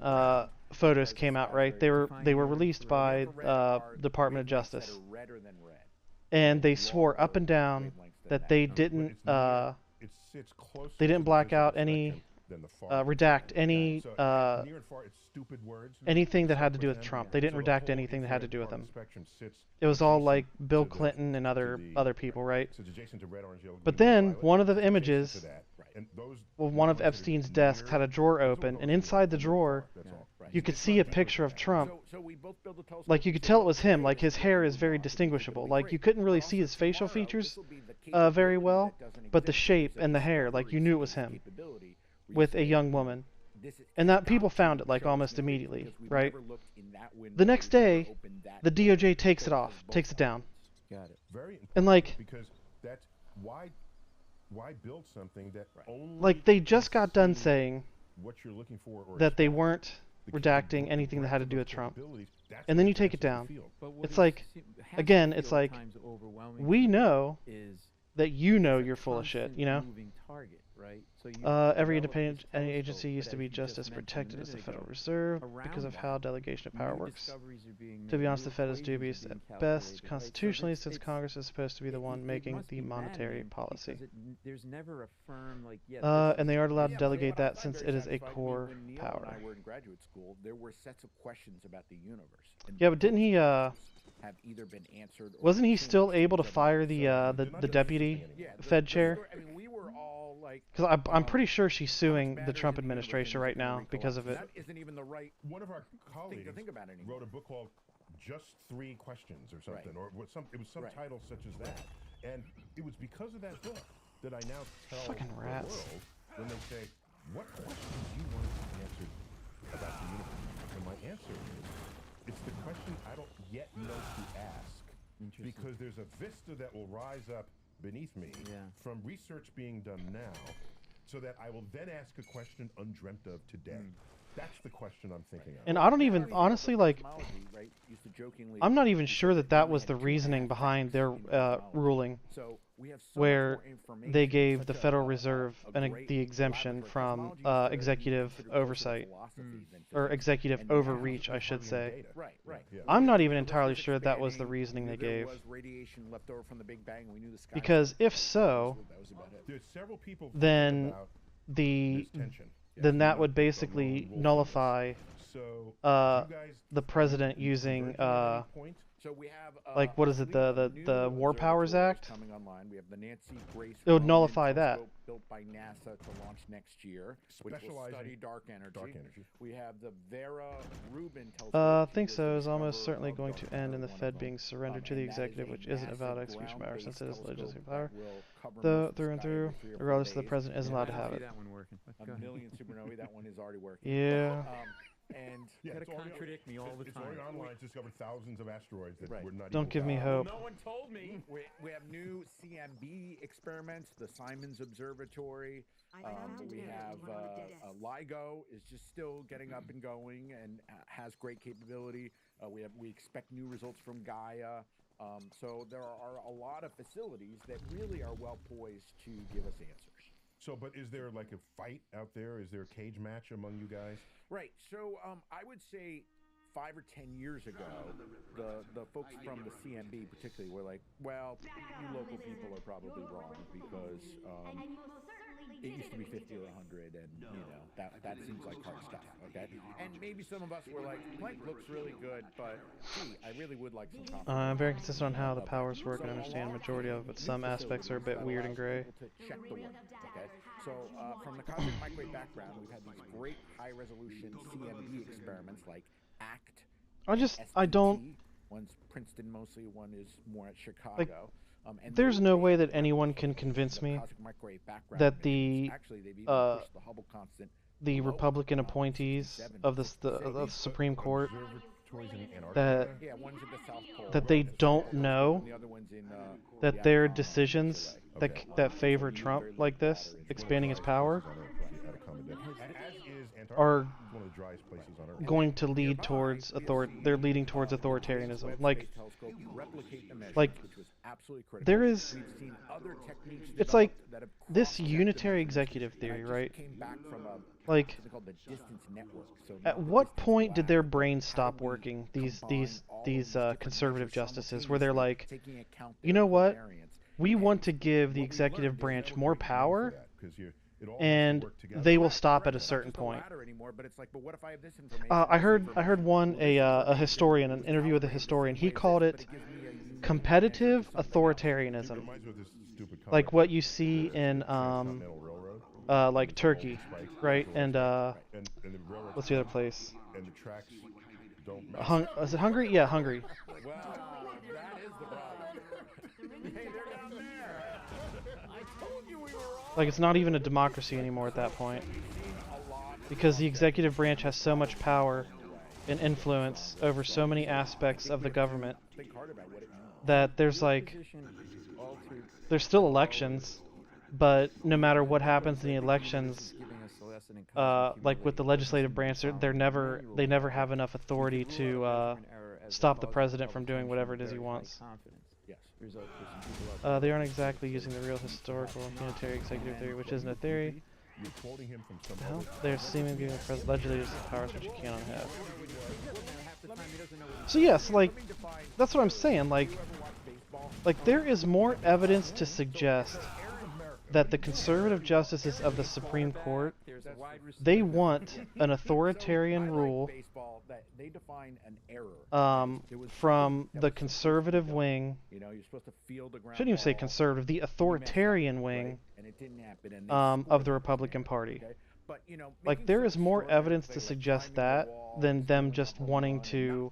photos came out, right? They were released by Department of Justice, and they swore up and down that they didn't they didn't black out any redact any anything that had to do with Trump. They didn't redact anything that had to do with him. It was all like Bill Clinton and other people, right? But then one of the images, well, one of Epstein's desks had a drawer open, and inside the drawer, you could see a picture of Trump. Like you could tell it was him. Like his hair is very distinguishable. Like you couldn't really see his facial features very well, but the shape and the hair, like you knew it was him with a young woman. And that people found it like almost immediately, right? The next day, the DOJ takes it off, takes it down. Got it. Very And like, because that's why build something that only like they just got done saying what you're looking for or that they weren't redacting anything that had to do with Trump, and then you take it down. It's like, again, it's like we know that you know you're full of shit, you know. Right? So Every independent agency used to be just as protected as the Federal Reserve because of how delegation of power works. To be honest, the Fed is dubious at best constitutionally, since Congress is supposed to be the one making the monetary policy. There's never a firm like And they aren't allowed to delegate that since it is a core when Neil power. and I were in graduate school, there were sets of questions about the universe. And Yeah, but didn't he? have either been answered or Wasn't he changed still able to because of- fire the deputy Fed chair? I mean, we were all like, Because I'm pretty sure she's suing the Trump administration right now because of it. that isn't even the right one of our thing colleagues to think about anymore. wrote a book called Just 3 Questions or something, or what it was some Right. title such as that. And it was because of that book that I now tell Fucking the rats. world when they say, what questions do you want to be answered about the universe? And my answer is, it's the question I don't yet know to ask. Because there's a vista that will rise up beneath me from research being done now, so that I will then ask a question undreamt of today. That's the question I'm thinking of. And I don't even honestly like. Right, used to jokingly I'm not even sure that that was the reasoning behind their ruling, where they gave the Federal Reserve the exemption from executive oversight, or executive overreach, I should say. Right. I'm not even entirely sure that was the reasoning they gave. Radiation left over from the Big Bang. We knew the sky Because if so, There's several people then about the this tension. then that would basically nullify So, the president using So we have like what is it, the War Powers Act? coming online. We have the Nancy Grace It would Roman nullify that. telescope built by NASA to launch next year, which will Specializing study dark energy. We have the Vera Rubin telescope. I think so. Is almost certainly going to end in the Fed being surrendered to the executive, which isn't about execution power since it is legislative power, though through and through, regardless of the president isn't allowed to have it. That one working. A million supernovae. That one is already working. Yeah. And Yeah, gotta it's already- contradict me all the It's time. already online. It's discovered thousands of asteroids that were not Don't even give me found. hope. No one told me. We have new CMB experiments, the Simons Observatory. We have LIGO is just still getting up and going and has great capability. We expect new results from Gaia. So there are a lot of facilities that really are well poised to give us answers. So, but is there like a fight out there? Is there a cage match among you guys? Right. So I would say 5 or 10 years ago, the folks from the CMB particularly were like, well, you local people are probably wrong because it used to be 50 or 100, and that seems like hard stuff. Okay. And maybe some of us were like, Planck looks really good, but gee, I really would like some confirmation. I'm very consistent on how the powers work and understand the majority of it, but some aspects are a bit weird and gray. Check the one. Okay. So from the cosmic microwave background, we've had these great high-resolution CMB experiments like ACT. I don't. One's Princeton mostly. One is more at Chicago. Like, and there's no way that anyone can convince me that the Republican appointees of the Supreme Court that they don't know that their decisions that favor Trump like this, expanding his power, are going to lead towards they're leading towards authoritarianism. Like there is, it's like this unitary executive theory, right? Like, at what point did their brains stop working? These conservative justices, where they're like, you know what? We want to give the executive branch more power, and they will stop at a certain point. I heard a historian, an interview with a historian. He called it competitive authoritarianism, like what you see in like Turkey, right? And what's the other place? And the tracks don't. Is it Hungary? Yeah, Hungary. Well, that is the problem. Hey, they're down there. I told you we were all. Like, it's not even a democracy anymore at that point, because the executive branch has so much power and influence over so many aspects of the government that there's still elections, but no matter what happens in the elections, like with the legislative branch, they never have enough authority to stop the president from doing whatever it is he wants. They aren't exactly using the real historical unitary executive theory, which isn't a theory. You're quoting him from some Well, they're seemingly giving the president legislators powers which you cannot have. So yes, like, that's what I'm saying. Like there is more evidence to suggest that the conservative justices of the Supreme Court, they want an authoritarian rule from the conservative wing, shouldn't even say conservative, the authoritarian wing of the Republican Party. Like, there is more evidence to suggest that than them just wanting to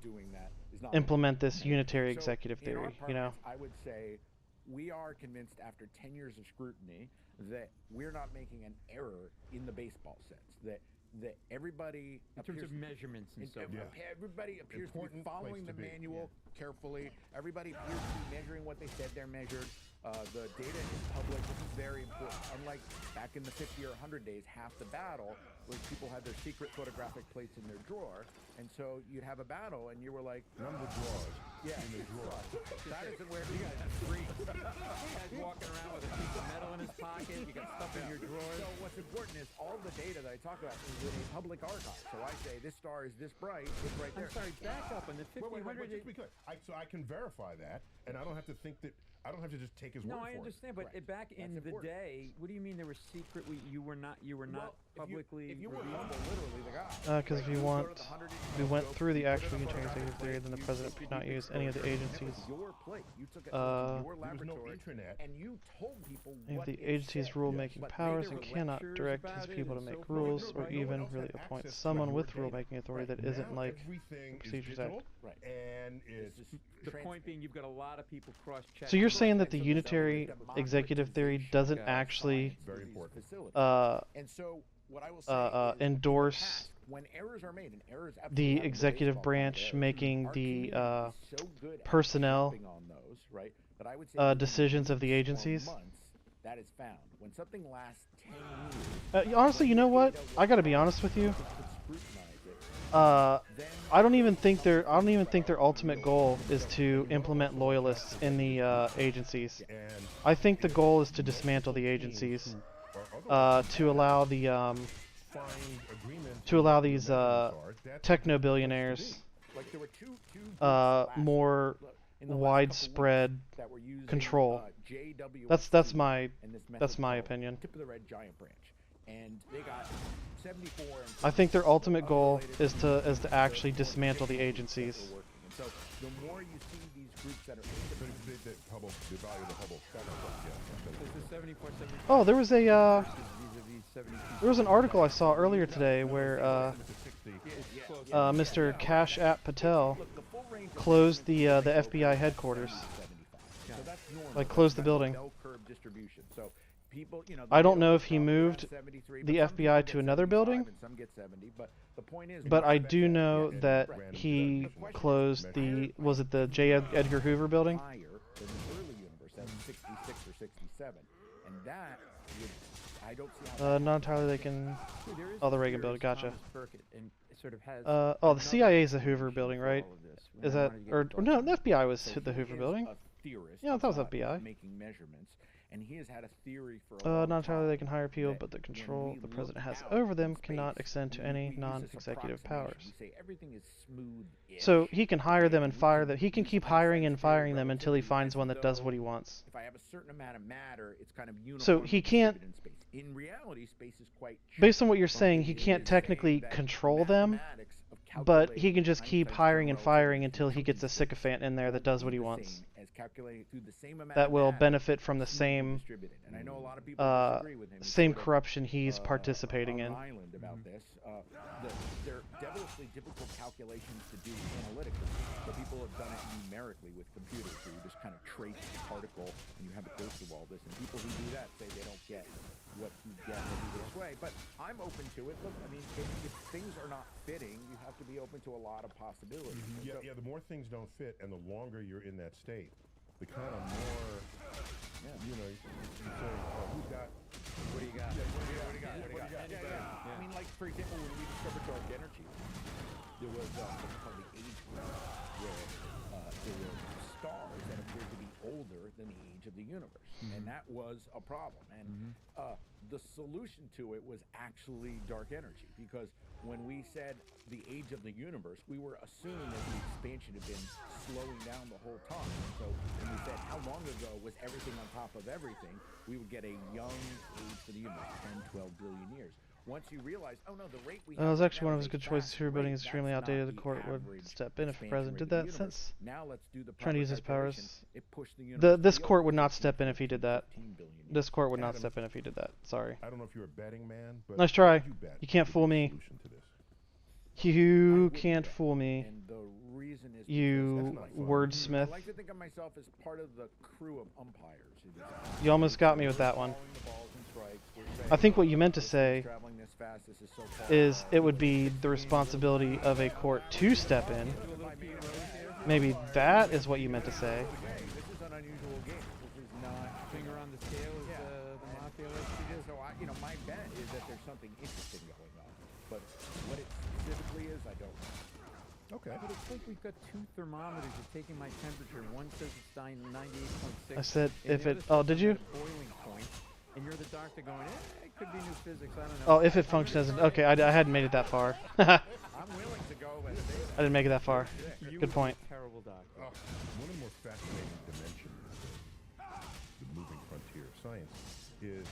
implement this unitary executive theory, you know? I would say we are convinced after 10 years of scrutiny that we're not making an error in the baseball sense. That everybody in terms of measurements and so forth. Everybody appears to be following the manual carefully. Everybody appears to be measuring what they said they're measured. The data is public. This is very important. Unlike back in the 50 or 100 days, half the battle was people had their secret photographic plates in their drawer, and so you'd have a battle, and you were like, Number drawers. Yeah, in the drawer. that isn't where you guys have free. You guys walking around with a piece of metal in his pocket. You got stuff in your drawers. So what's important is all the data that I talk about is in a public archive. So I say this star is this bright. It's right there. I'm sorry, back up on the 50, Wait, 100. just be clear. So I can verify that, and I don't have to think that. I don't have to just take his word No, for I understand, it. but back in the day, what do you mean there were secret? You were not publicly. If you were humble, literally the guy. Because if you want, we went through the actual Unitarian Executive Theory, then the president could not use any of the agencies. Your plate. You took it to your laboratory, and you told people Any of what the it agency's said. rulemaking But powers there and were cannot lectures direct his about it people to and make so forth. rules or No one even else really had appoint access to someone your with data. rulemaking authority that Now isn't like everything the is Procedures Act. digital, and it's The point being, you've got a lot of people cross-check. So you're saying that the unitary executive theory doesn't actually very important. And so what I will say is endorse when errors are made, and errors the absolutely executive branch making our the community is so good at personnel jumping on those, right, that I would say decisions of the within agencies? 4 months, that is found. When something lasts 10 years, Honestly, you know what? I gotta be honest with you. I don't even think their ultimate goal is to implement loyalists in the agencies. I think the goal is to dismantle the agencies, to allow these techno billionaires more widespread control. That's my opinion. Tip of the red giant branch, and they got 74. I think their ultimate goal is to actually dismantle the agencies. And so the more you see these groups that are the value of the Hubble. Oh, there was an article I saw earlier today where Mr. Cash App Patel closed the FBI headquarters. Like closed the building. I don't know if he moved the FBI to another building, but I do know that he closed the J. Edgar Hoover building? Not entirely they can... Oh, the Reagan building, gotcha. Oh, the CIA is the Hoover building, right? Is that... Or no, the FBI was the Hoover building. Yeah, I thought it was FBI. Making measurements, and he has had a theory for not entirely they can hire people, but the control the president has over them cannot extend to any non-executive powers. So he can hire them and fire them. He can keep hiring and firing them until he finds one that does what he wants. If I have a certain amount of matter, it's kind of uniform. So he can't. In reality, space is quite. Based on what you're saying, he can't technically control them, but he can just keep hiring and firing until he gets a sycophant in there that does what he wants. That will benefit from the same same corruption he's participating in. They're devilishly difficult calculations to do analytically. So people have done it numerically with computers, so you just kind of trace the particle and you have it go through all this. And people who do that say they don't get what you get this way. But I'm open to it. Look, I mean, if things are not fitting, you have to be open to a lot of possibilities. Yeah, the more things don't fit, and the longer you're in that state, the kind of more, you know, you say, oh, who's got... What do you got? What do you got? I mean, like, for example, when we discovered dark energy, there was something called the age group, where there were stars that appeared to be older than the age of the universe. And that was a problem. And the solution to it was actually dark energy, because when we said the age of the universe, we were assuming that the expansion had been slowing down the whole time. So when we said how long ago was everything on top of everything, we would get a young age for the universe, 10, 12 billion years. Once you realize, oh no, the rate we That was actually one of his good choices. Hoover building is extremely outdated. The court would step in if the president did that. Since trying to use his powers, this court would not step in if he did that. This court would not step in if he did that. Sorry. I don't know if you're a betting man, but nice try. You can't fool me. You can't fool me. You wordsmith. I like to think of myself as part of the crew of umpires. You almost got me with that one. I think what you meant to say is it would be the responsibility of a court to step in. Maybe that is what you meant to say. This is an unusual game. This is not something interesting going on. But what it specifically is, I don't know. Okay. But it's like we've got two thermometers. You're taking my temperature. One says it's 98.6. I said and if the it. other Oh, says did I'm you? at a boiling point, and you're the doctor going, it could be new physics. I don't know. Oh, if it functions as. Okay, I hadn't made it that far. I'm willing to go and say that. I didn't make it that far. You Good point. Terrible doctor. One of the more fascinating dimensions of the moving frontier of science is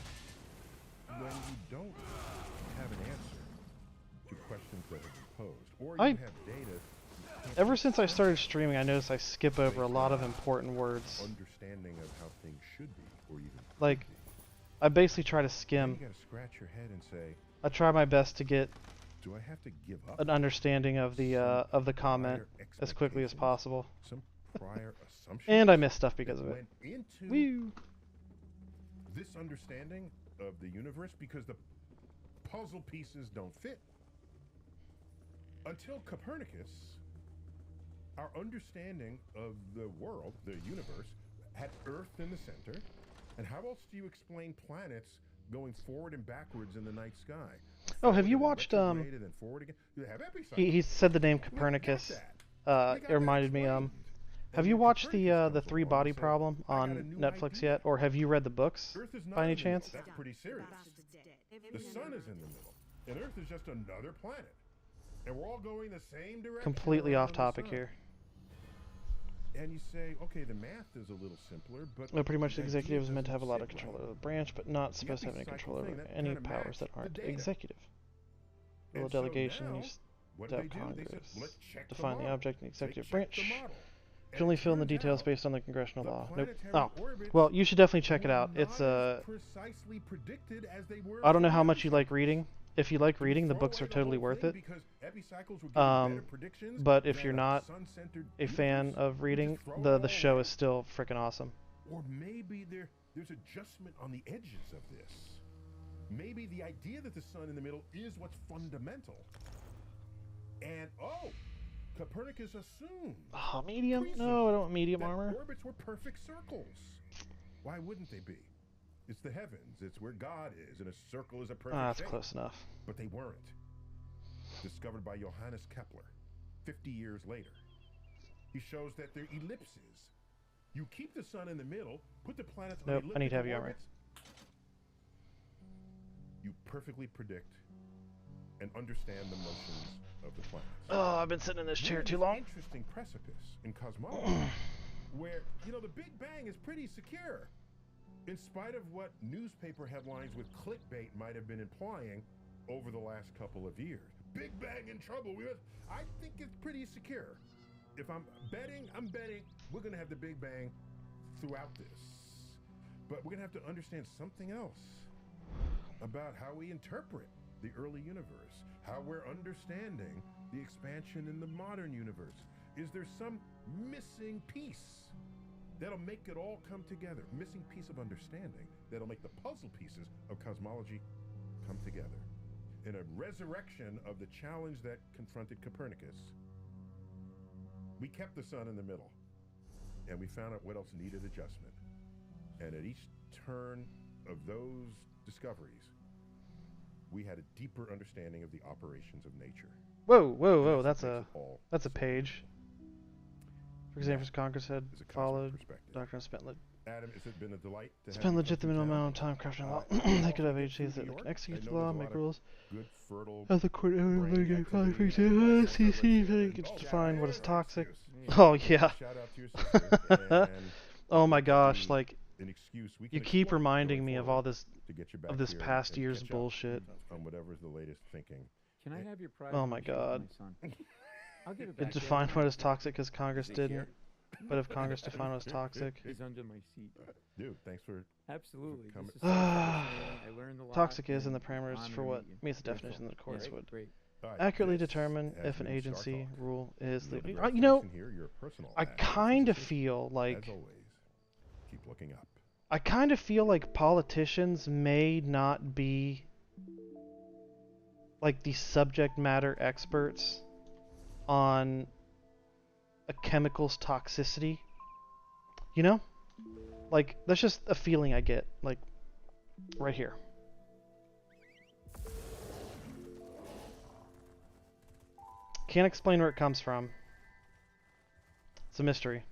when you don't have an answer to questions that have been posed, or you have data. Ever since I started streaming, I noticed I skip over a lot of important words. Understanding of how things should be, or even Like, I basically try to you skim. gotta scratch your head and say, I try my best to get do I have to give up of the comment as quickly as possible. some prior assumptions? And I miss stuff because that of it. went into Woo. this understanding of the universe because the puzzle pieces don't fit. Until Copernicus, our understanding of the world, the universe, had Earth in the center. And how else do you explain planets going forward and backwards in the night sky? Oh, have you watched Retrograde and then forward again? You have he said the name Copernicus. It reminded me have you watched the Three Body Problem on Netflix yet, or have you read the books Earth is not by any in the middle. chance? That's pretty serious. The sun is in the middle, and Earth is just another planet, and we're all going the same direction. Completely around off the topic sun. here. And you say, okay, the math is a little simpler, but Well, pretty much the idea executive is meant to have a lot of doesn't control sit over right. the branch, but not The supposed to have any epicycle control over thing, that any kinda powers matched that the aren't data. executive. Little And so delegation now, used what to they have do, they said, Congress let's check the define the model. object in the They executive checked branch. the model. Can only fill in the turns details out based on the congressional the law. Nope. planetary Oh, orbits well, you should definitely check it were out. It's not as precisely predicted as they were I don't for know the how much you like epicycles. reading. If you like reading, the Throw books away are the totally whole worth thing it. because epicycles were giving better predictions But if than you're a not sun-centered a fan universe. of reading, throw it the all show away. is still freaking awesome. Or maybe there's adjustment on the edges of this. Maybe the idea that the sun in the middle is what's fundamental. And Copernicus assumed. Oh, medium? No, I don't want medium that armor. Orbits were perfect circles. Why wouldn't they be? It's the heavens. It's where God is, and a circle is a perfect That's shape. close enough. But they weren't. Discovered by Johannes Kepler 50 years later. He shows that they're ellipses. You keep the sun in the middle, put the planets on Nope, I need elliptical heavy armor. orbits, you perfectly predict and understand the motions of the planets. Oh, I've been sitting in this chair We're at too this long. Interesting precipice in cosmology where, the Big Bang is pretty secure. In spite of what newspaper headlines with clickbait might have been implying over the last couple of years. Big Bang in trouble. I think it's pretty secure. If I'm betting we're going to have the Big Bang throughout this. But we're going to have to understand something else about how we interpret the early universe, how we're understanding the expansion in the modern universe. Is there some missing piece that'll make it all come together? Missing piece of understanding that'll make the puzzle pieces of cosmology come together. In a resurrection of the challenge that confronted Copernicus, we kept the sun in the middle, and we found out what else needed adjustment. And at each turn of those discoveries, we had a deeper understanding of the operations of nature. Whoa! That's a page. For example, Congress had followed Doctrine spent Adam, has it been a delight to have spent you come legitimate through amount town? of time crafting law. You They could have also agencies been that to can New execute York. the I know law, there's a make lot of rules. good, fertile As the court brain everybody activity can define what is toxic. Oh yeah. Shout out to your sister, and Oh my it could gosh, be like an excuse we you can keep exploit reminding going me of forward all this to get you of back this here past and year's catch up bullshit. on whatever's the latest thinking. Can I have your prize? Oh my machine for god. my son? I'll give it It back. defined what is toxic because Congress Is it didn't. here? But if Congress defined what is toxic. He's under my seat. Dude, thanks for Absolutely. coming. This is so fascinating. I learned a lot. Toxic is in the and parameters honored for to what meet you. meets the Grateful. definition that the courts Yeah, would great. All right, accurately this determine has if an been Star agency Talk. rule is You're the legal. You know, here, you're a personal I advocate. kind of feel As like always, keep looking up. I kind of feel like politicians may not be like the subject matter experts on a chemical's toxicity. You know? Like, that's just a feeling I get, like, right here. can't explain where it comes from. It's a mystery.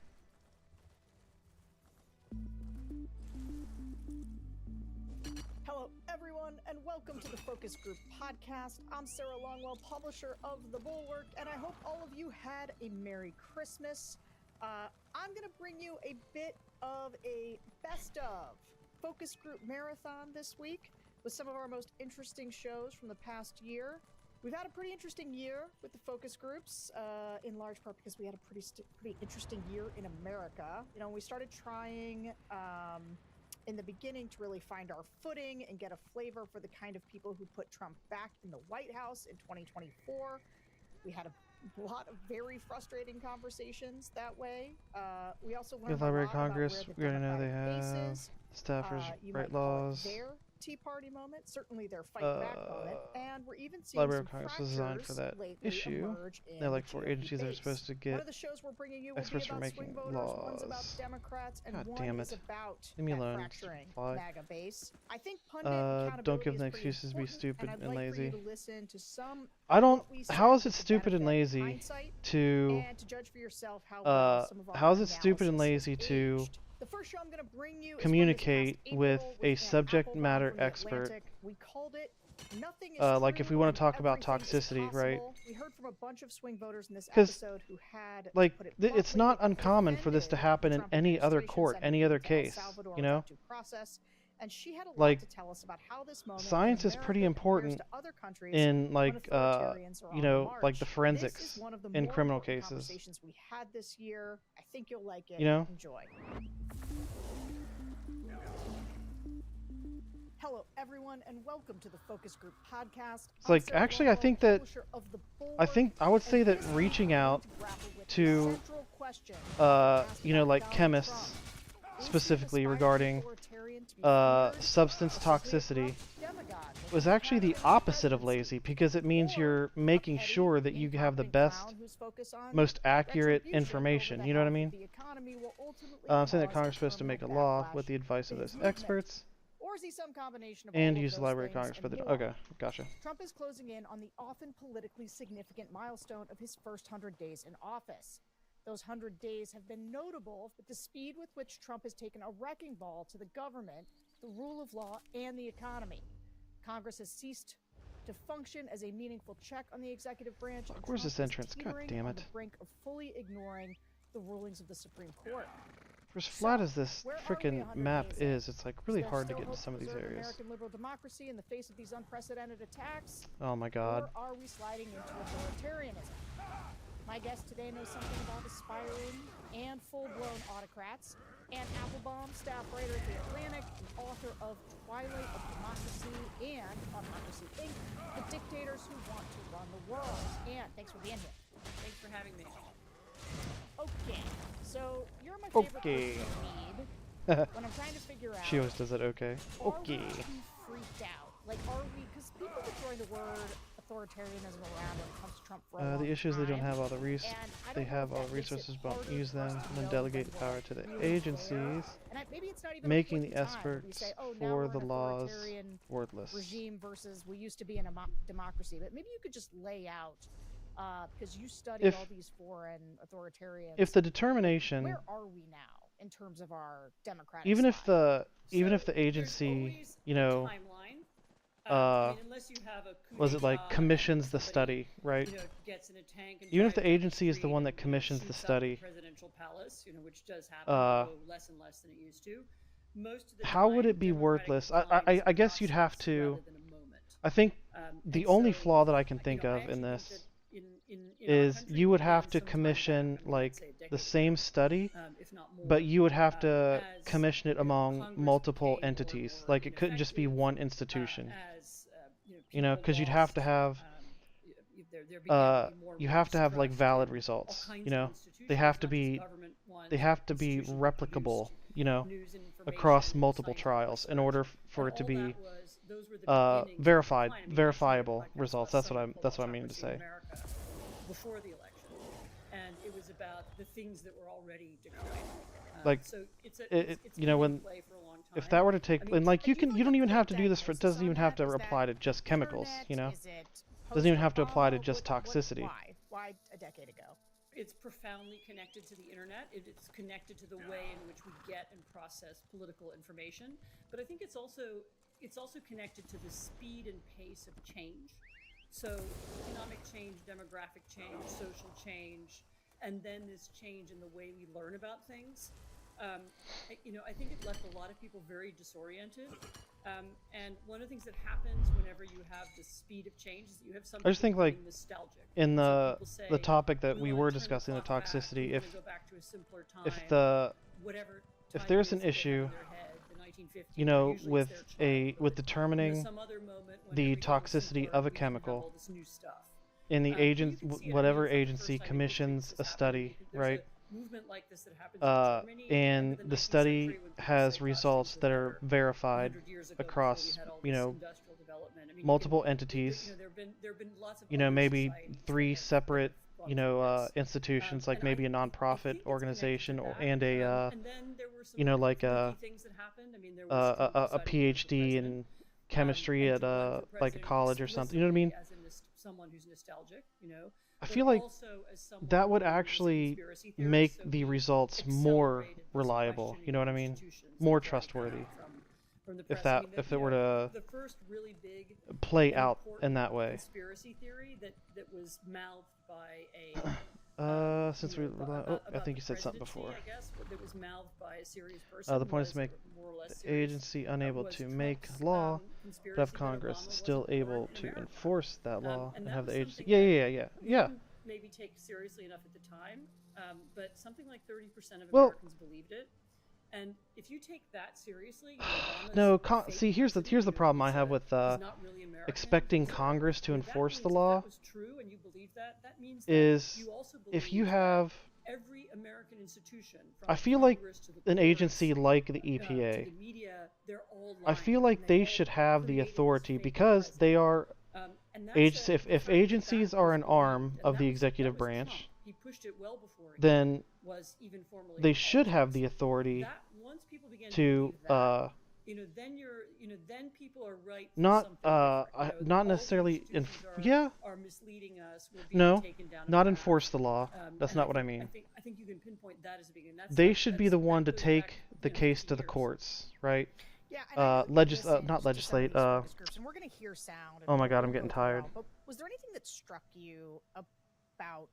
Hello, everyone, and welcome to the Focus Group podcast. I'm Sarah Longwell, publisher of The Bulwark, and I hope all of you had a Merry Christmas. I'm going to bring you a bit of a best of Focus Group marathon this week with some of our most interesting shows from the past year. We've had a pretty interesting year with the focus groups, in large part because we had a pretty interesting year in America. You know, we started trying in the beginning to really find our footing and get a flavor for the kind of people who put Trump back in the White House in 2024. We had a lot of very frustrating conversations that way. We also learned a Library lot of Congress, about we where the already know they Democratic have base is. staffers You write might call it laws. their Tea Party moment, certainly their fight back moment, and we're even seeing Library some of Congress was designed for fractures that lately issue. emerge in They're like the 4 GOP agencies that are base. supposed to One get of the shows we're bringing you will be experts for about making swing voters, one's about laws. Democrats, and God one damn is it. about Leave me that alone. fracturing Fly. MAGA base. I think pundit Don't accountability give them is pretty excuses to be important, stupid and I'd and like lazy. for you to listen to some I don't. what we said How is it with the stupid and benefit of lazy hindsight, to? and to judge for yourself how well some of our How is it stupid and analysis lazy has to aged. The first show I'm going to bring you is from this communicate past with April a Ann subject Applebaum matter from The expert? Atlantic. We called it Nothing is Like if we True want and to talk about Everything is toxicity, right? Possible. We heard from a bunch of swing voters in this 'Cause, episode who had, like, put it it's bluntly, not uncommon for this to defended happen the in Trump any other administration court, sending any other people to El case, Salvador you know? without due process. And she had a lot Like, to tell us about how this moment in science is pretty America compares important to other countries in when like authoritarians are you on know the like the march. forensics This is one of the in more criminal important cases. conversations we had this year. I think you'll like it. You know? Enjoy. Hello, everyone, and welcome to the Focus Group podcast. It's like actually I think that I would say that reaching out to you know like chemists specifically regarding substance toxicity was actually the opposite of lazy, because it means you're making sure that you have the best, most accurate information. You know what I mean? I'm saying that Congress is supposed to make a law with the advice of those experts or is he some combination of and all of use the those Library of things Congress for and the. more? Okay, gotcha. Trump is closing in on the often politically significant milestone of his first 100 days in office. Those 100 days have been notable with the speed with which Trump has taken a wrecking ball to the government, the rule of law, and the economy. Congress has ceased to function as a meaningful check on the executive branch. and Where's Trump this is entrance? God teetering damn on it. the brink of fully ignoring the rulings of the Supreme Court. For as flat as this where are we frickin' 100 map days is, it's like really there hard to still get into hope some of these preserve areas. American liberal democracy in the face of these unprecedented attacks? Oh my god. Or are we sliding into authoritarianism? My guest today knows something about aspiring and full-blown autocrats. Ann Applebaum, staff writer at The Atlantic, and author of Twilight of Democracy and Autocracy Inc., The Dictators Who Want to Run the World. Ann, thanks for being here. Thanks for having me. Okay, so you're my favorite Okay. person to read when I'm trying to figure out. She always does it okay. Okay. Are we too freaked out? Like, are we? Because people have thrown the word authoritarianism around when it comes to Trump for a long The issue is they don't time. have all the And I they don't know have if all that the makes it resources, but harder use for us them to and then know delegate when power we're to the really agencies, there. And maybe it's not even a making the point in time where we experts say, oh, now for we're the an laws authoritarian worthless. regime versus we used to be in a democracy. But maybe you could just lay out, because you studied If- all these foreign authoritarians. If the determination, where are we now in terms of our democratic? even if slide? the agency, you know, Timeline. Unless you have a coup was it like d'etat commissions and the somebody, study, right? You know, gets in a tank and Even if drives the down agency is the street one that and, commissions the shoots up study, presidential palace, you know, which does happen, uh, although less and less than it used to. Most of the how would time, it be democratic worthless? decline is I guess you'd have process to. rather than a moment. I think the And only so, flaw that I can think you know, I of in actually this think that in our is country, you would we have began to sometime commission back, I mean, like I'd say a the decade same ago, study, if not more, but you would have to as, commission it you know, among Congress multiple became more and entities. more Like it couldn't just be ineffective, one institution. as You know, because you'd have to have there began to be more and you more have to have like distrust valid in all results. kinds You of know, institutions, they have to not just be government ones, they but have to be institutions that replicable. produced You know, news and across information, multiple scientific trials in research. order for And it to all be that was, those were the beginnings of the verified, decline. I mean, verifiable actually, the podcast results. was That's what Some that's what I mean to Autocracy say. in America before the election, and it was about the things that were already declining. Like so it's you know, been in when play for a long if time. that were to take I mean, and like you don't even have to do this for, it doesn't even have to apply to just chemicals. You know, doesn't even have to apply to just toxicity. Why a decade ago? It's profoundly connected to the internet. It's connected to the way in which we get and process political information. But I think it's also connected to the speed and pace of change. So economic change, demographic change, social change, and then this change in the way we learn about things. I think it left a lot of people very disoriented. And one of the things that happens whenever you have the speed of change is that you have some I just think, people like, being nostalgic. in So the people say, topic that we wanna were turn discussing, the clock back, toxicity, we wanna if go back to a simpler time, if time there's is an that they have issue, in their head, the 1950s, you know, usually with it's their childhood, determining some other moment when the everything was toxicity simpler, of a we didn't have chemical, all this new stuff. in the You agent, can see it. I mean, whatever it's not the agency first time commissions a study, there's right? a movement like this that happens in Germany, and in the study has results that are verified 100 years ago before across, we had all you this know, industrial development. I mean, multiple you can, entities. there have been lots of You know, other maybe societies 3 separate, gone you through know, this. institutions, like maybe a nonprofit organization or and and a, then there were some you know, like fluky things that happened. I mean, there was Trump a deciding to run for PhD in chemistry and at to run for like a president college or something. You know what I mean? as someone who's nostalgic, you know. I but feel like also as someone that would who believes in actually conspiracy theories, make so the he results more accelerated this reliable. questioning You know what I of mean? institutions More and trying to trustworthy. from the If press. that I mean, if you it were know, to the first really big play and out in important that way. conspiracy theory that was mouthed by a Since we I think you said something before. I guess, that was mouthed by a serious person. The point is was to make more or less the serious. agency unable Was to make Trump's, law, conspiracy but have that Congress Obama still wasn't born able in to America. enforce that law And and that have was the agency. something Yeah. that Yeah. didn't maybe take seriously enough at the time, but something like 30% of Well- Americans believed it. And if you take that seriously, you know, Obama's No, fake see, here's the president, problem I he's have with not really American. expecting So Congress to that enforce the means if law that was true and you believe that, that means that is you also if believe you have every American institution, from I feel like Congress to the an courts, agency like the to EPA, the media, they're all I feel like they should have the authority because they are and that's agency. If agencies are an arm of the executive branch, he pushed it well before he then was even formally they should have the authority that once people begin to believe that, then people are right for not something different. You know, not all the necessarily institutions are misleading us. We're being no, taken down not a path. enforce the law. That's And not what I think- mean. I think you can pinpoint that as a beginning. That's They like- should be that's- the that one to goes take back, the you know, case 50 to the years. courts, right? Yeah, and I know you not listened to some legislate. of these focus groups, and we're going to hear sound. And Oh my we'll God, I'm go getting through tired. all, But was there anything that struck you about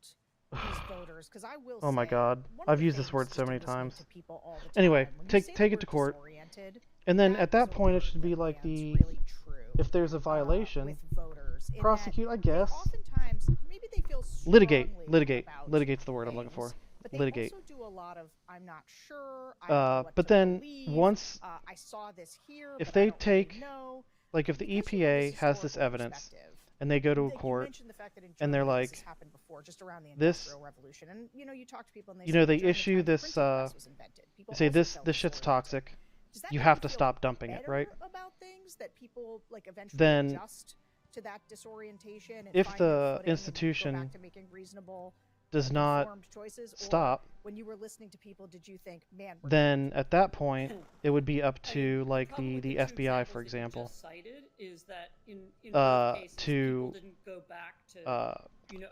these voters? Because I will. Oh my say, God, one of I've the used this things, word just so in many listening times. to people all the Anyway, time, when you take say the it word to court, disoriented, and then that at that is a point it word should be that like lands the really true, if there's a violation, with voters, in that prosecute. I they guess oftentimes maybe they feel litigate. strongly about Litigate's the word I'm looking things, for. But they Litigate. also do a lot of I'm not sure. I don't know what But to then believe, once I saw this here, if but they I don't really take know. like if the Because you have EPA this has this historical evidence perspective, and they go to a like you court mentioned the fact that in and they're Germany like this happened before, just around the this Industrial Revolution, and you talk to people and they you say know they during the issue time the this printing press was invented, people say also this felt this shit's disoriented. toxic. Does that You make have you to feel stop dumping it, better right? about things that people like eventually Then adjust to that disorientation and if find the their footing and go institution back to making reasonable does not informed choices? Or stop, when you were listening to people, did you think, man, we're then at that point it would be up to like problem with the two FBI, examples for that you example, just cited is that in both cases, people to didn't go back to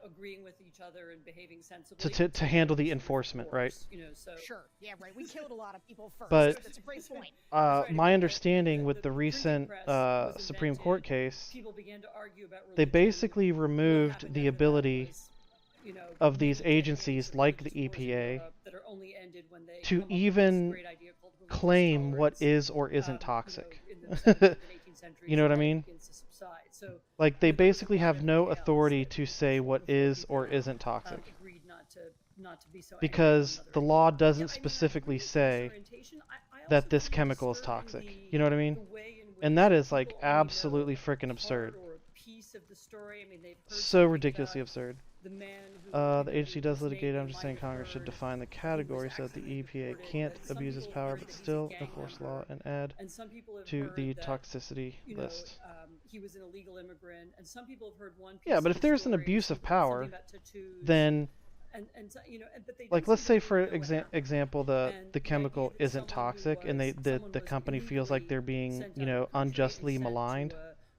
agreeing with each other and behaving sensibly to handle the enforcement, right? So sure, yeah, right. We killed a lot of people first. But That's a great point. my understanding with the recent Supreme Court case, people began to argue about they religion, basically removed the ability of these agencies like the EPA that are only ended when they to come up with this even great idea called religious claim what tolerance, is or isn't toxic. in the 17th and 18th centuries, You know what I and then it mean? begins to subside. So Like they basically have no authority to say what is or isn't toxic. agreed not to be so angry Because the law doesn't Yeah, I mean, I agree specifically with say disorientation. I also that this believe chemical is certainly toxic. You know what I mean? the way in which And that is like people only know absolutely freaking absurd. part or a piece of the story. I mean, they've heard So something ridiculously about absurd. the man who, The agency does litigate. I'm just saying might Congress have should heard define the he was category so that the accidentally EPA deported, can't but some abuse its people power heard but that he was a still gang enforce member, law and add and some people have to heard the that, toxicity list. He was an illegal immigrant, and some people have heard one piece Yeah, but of if the there's an story, abuse some of people said power, something about tattoos, then and so, but they like didn't let's seem say to for really know what happened. example the And the chemical isn't toxic and the company feels like they're being unjustly maligned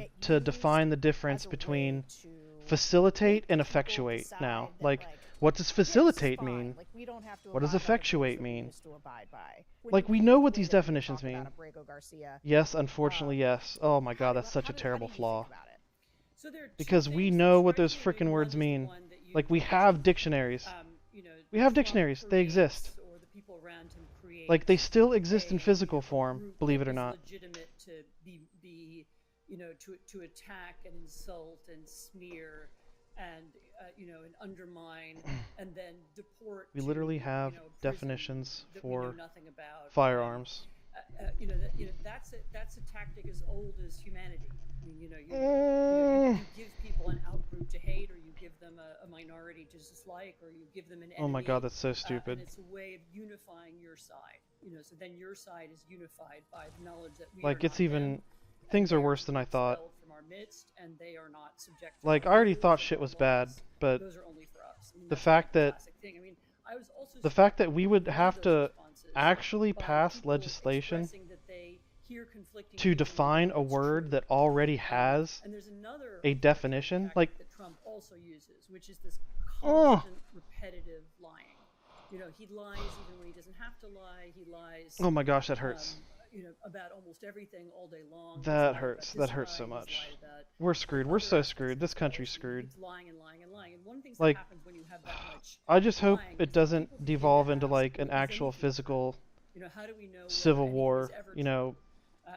get to used define the as difference a way between to facilitate and effectuate now. Like, what does facilitate mean? Like, we don't have to What does abide by the effectuate rules that we mean? used to abide by. When Like, you we read know the what way these that they definitions talk mean. about Abrego Garcia, Yes, unfortunately, yes. Oh my god, that's such a terrible flaw. So there are two Because we things that know what those strike me. frickin' One words is the mean. one that you Like, we have dictionaries. you know, We have Trump dictionaries. They exist. creates, or the people around him create Like, they still exist in a physical form, group believe it that or is not. legitimate to be you know, to attack and insult and smear and you know, and undermine and then deport. We to, literally have you know, prison definitions that we know for nothing about. firearms. You know, that's a tactic as old as humanity. I mean, you know, you give people an outgroup to hate, or you give them a minority to dislike, or you give them an enemy. Oh my god, that's so stupid. And it's a way of unifying your side. You know, so then your side is unified by the knowledge that we Like, are it's not even... them, Things and are they worse than I thought. expelled from our midst, and they are not subject to Like, I our already rules thought or shit our was bad, laws. but Those are only for us. I mean, the that's fact like a that... classic thing. I mean, I was also The fact that surprised we would one of have those to responses actually by pass people legislation expressing that they hear conflicting to things and define know a it's word true. that already has And there's another a definition. tactic Like, that Trump also uses, which is this Oh. constant repetitive lying. You know, he lies even when he doesn't have to lie. He lies. oh my gosh, that hurts. You know, about almost everything all day long. He's That lied about hurts. this That hurts guy, so he's much. lied about We're screwed. We're so screwed. This country's screwed. He's lying and lying and lying. And one of the things Like, that happens when you have that much I just hope lying it is that doesn't people begin devolve to Oh, into ask, like well, an is actual anything physical you know, how do we know whether civil anything war, was ever you true? know,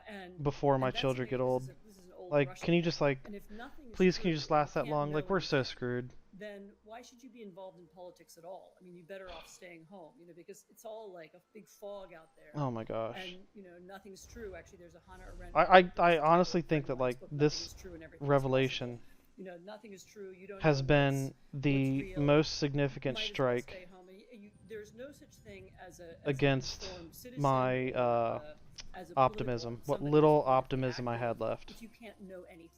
And before my that's the children thing, get old. this is an old Like, Russian can you just thing. like, And if nothing is please can you true, just last that can't long? know Like, we're so anything, screwed. then why should you be involved in politics at all? I mean, you're better off staying home, you know, because it's all like a big fog out there. Oh my gosh. And, you know, nothing's true. Actually, there's a Hannah Arendt. I honestly think that like this revelation You know, nothing is true. You don't has know been what's the real. most significant Might as well strike stay home. There's no such thing as an against informed citizen my or, as a optimism. political What somebody little who's politically optimism I active had left. if you can't know anything.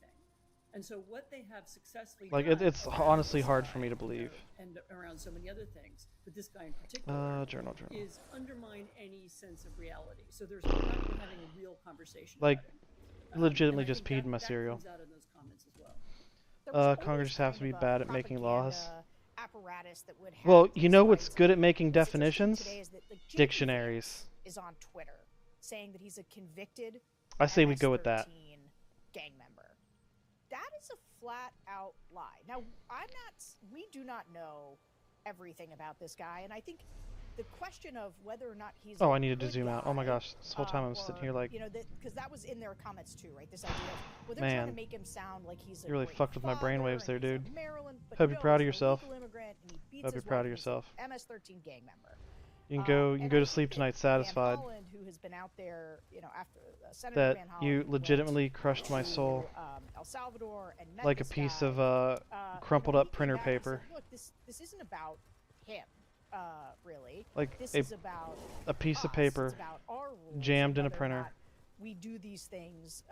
And so what they have successfully Like, done it's around honestly this hard guy, for me to believe. and around so many other things, but this guy in particular Journal. is undermine any sense of reality. So there's not even having a real conversation. Like, about it. legitimately And I just think peed in my that cereal. comes out in those comments as well. Congress just has to be bad at making laws. Apparatus that would have Well, you these know what's rights. good at making The situation definitions? today is that, like, JD Dictionaries. is on Twitter saying that he's a convicted I say we go with that. MS-13 gang member. That is a flat out lie. Now, we do not know everything about this guy, and I think the question of whether or not he's Oh, a I needed to good zoom out. Oh my guy, gosh, this whole time I'm sitting or, here like, you know, because that was in their comments too, right? This idea of, well, they're trying to man, make him sound like he's a you really great fucked with my father brainwaves and there, he's dude. from Maryland, but Hope no, you're proud of he's an yourself. illegal immigrant, and he beats Hope his you're proud of wife, and he's yourself. a MS-13 gang member. You can go. You can go to sleep tonight satisfied Van Holland, who has been out there, you know, after Senator that Van Holland, you who legitimately went crushed my to, soul El Salvador and met like a this piece guy. of crumpled you know, up he came printer back and paper. said, look, this isn't about him, really. Like this a- is about a piece of us. paper It's about our rules jammed and in a whether or printer. not we do these things.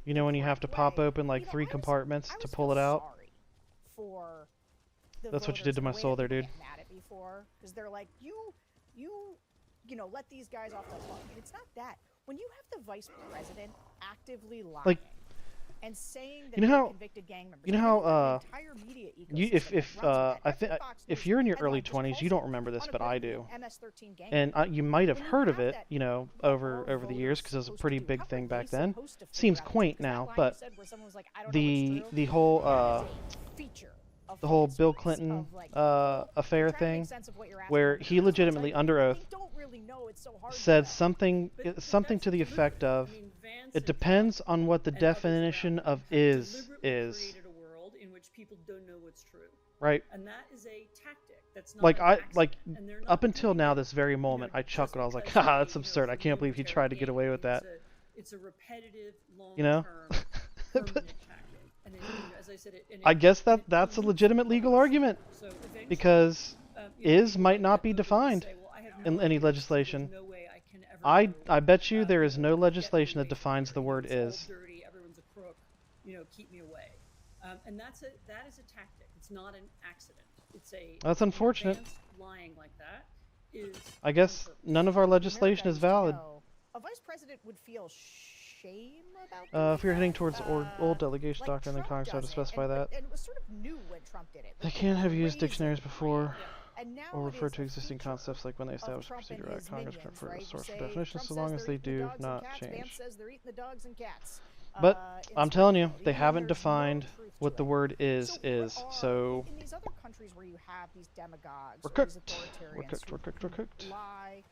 You know when you have to pop open like 3 compartments to pull it out? Sorry for the That's what you voters, did to the my way soul that there, people dude. get mad at me for, because they're like, you know, let these guys off the hook. And it's not that. When you have the vice president actively lying Like, and saying that you know they're how- convicted gang members, you know and how then the entire media you ecosystem if that runs with I that. think That's Fox if News you're in your headline early just 20s, calls you don't him remember this, but I do. unequivocally MS-13 gang And member. you might have When you heard of have it, that, you know, what over are the years because it was a voters pretty supposed to big do? How thing are back they then. supposed to Seems figure out quaint because that now, line you but said where someone was like, I don't know what's true, the whole that is a feature of the whole focus Bill groups, Clinton of, like, affair trying to thing, make sense of what you're asking where them to he do. So it's legitimately like, under oath they don't really know, it's so hard to said know. something to the effect of, it depends on what the definition of is. Created a world in which people don't know what's true. Right. And that is a tactic. That's not Like an I accident, like and they're up not until doing now, it, this very moment, I chuckled. I was like, "Haha, that's absurd! I can't believe he tried to get away with that." It's a repetitive, long-term, You know? permanent tactic. And it, you know, as I said, I guess that's a legitimate legal argument So eventually, because you know, is people might like not that be vote will defined say, well, I have in no any idea, so legislation. there's no way I can ever I know, bet you there is you no know, legislation get that me away defines from the here, word it's all is. dirty, everyone's a crook, you know, keep me away. And that is a tactic. It's not an accident. It's a That's unfortunate. advanced lying like that is I guess none of our legislation is valid. A vice president would feel shame about. If you're heading towards old delegation like doctrine, then Trump Congress have to does it, specify that. And it was sort of new when Trump did it. They Like, can have used crazy, dictionaries before And now or it refer is to a existing feature concepts like when they of establish a Trump and procedure act. his Congress minions, can refer right? to You source say, of definitions Trump so says long as they're they eating the do dogs and not cats, Vance change. says they're eating the dogs and cats. But In I'm telling you, Springfield, they even haven't there's no defined truth what to the it. word is. So in these other countries where you have these demagogues we're or these cooked. We're authoritarians cooked. We're cooked. We're cooked. lie,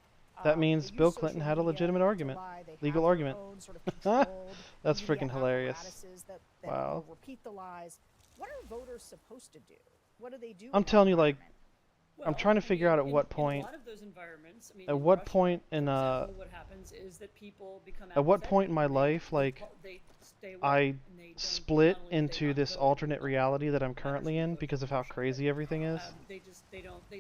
That means they Bill use Clinton social had a media legitimate to argument, lie, they legal have their argument. own sort of controlled That's media freaking hilarious. apparatuses that Wow. will repeat the lies. What are voters supposed to do? What do they do? I'm in that telling you, like, environment? I'm trying to figure out at what In a point. lot of those environments, I mean, At in what Russia, point in for example, what happens is that people become At what apathetic. point in my life, like, They stay away, I and they don't- split not only do they into not this vote, alternate reality that I'm currently in because of how crazy everything is? they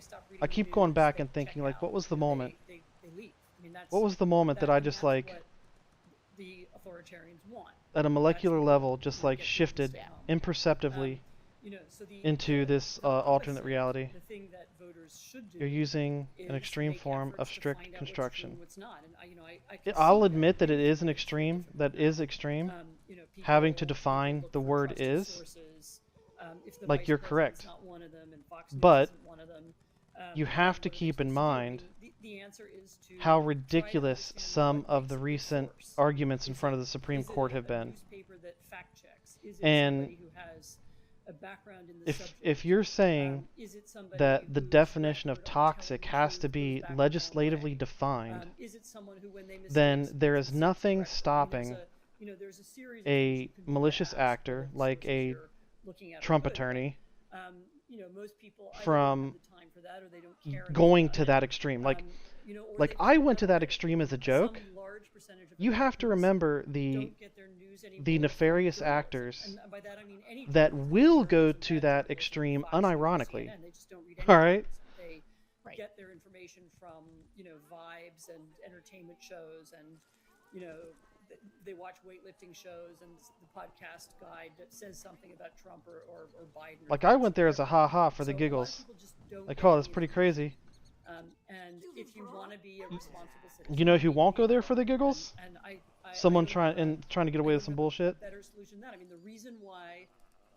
stop reading I the keep news, going back they and thinking, check like, out, what was the and moment? they leave. I mean, that's What was the moment that I and just that's like, what the authoritarians want. at a molecular level, just like shifted imperceptibly So the into this alternate reality? The thing that voters should do You're using is an extreme make form efforts of to strict find out what's true construction. and what's not. And I can I'll see admit that it is an extreme. That is extreme. Having to define the word is. sources. If the Like, vice you're president's correct. not one of them and Fox News But isn't one of them, you have to keep in mind the answer is to how try to ridiculous understand some what of makes the it a recent source. arguments in Is front it- of the Supreme is it Court a have been. newspaper that fact checks? Is it And somebody who has a background in the if subject? you're saying Is it somebody that the whose definition of record on toxic has to television be goes back a long legislatively way? defined, Is it someone who, when they then mistake there makes is a nothing correction? stopping there's a series of things a you can do malicious as actor political like sources a you're looking at are Trump good, attorney most people either don't from have the time for that or they don't care enough going about to it. that extreme. Like, Or like they I just went to don't that extreme as a joke. Some large percentage of You have to remember the nefarious actors and by that I mean any that will go to that extreme unironically. CNN, they just don't read All any right. news. They get their information from vibes and entertainment shows, and they watch weightlifting shows and the podcast guide that says something about Trump or Biden. Like, I went there as a ha-ha for the So a lot of giggles. people just don't Like, get oh, that's any pretty information. crazy. And if you want to be a responsible citizen, You know who won't go there for the giggles? and Someone I trying to get away with some bullshit. better solution than that. I mean, the reason why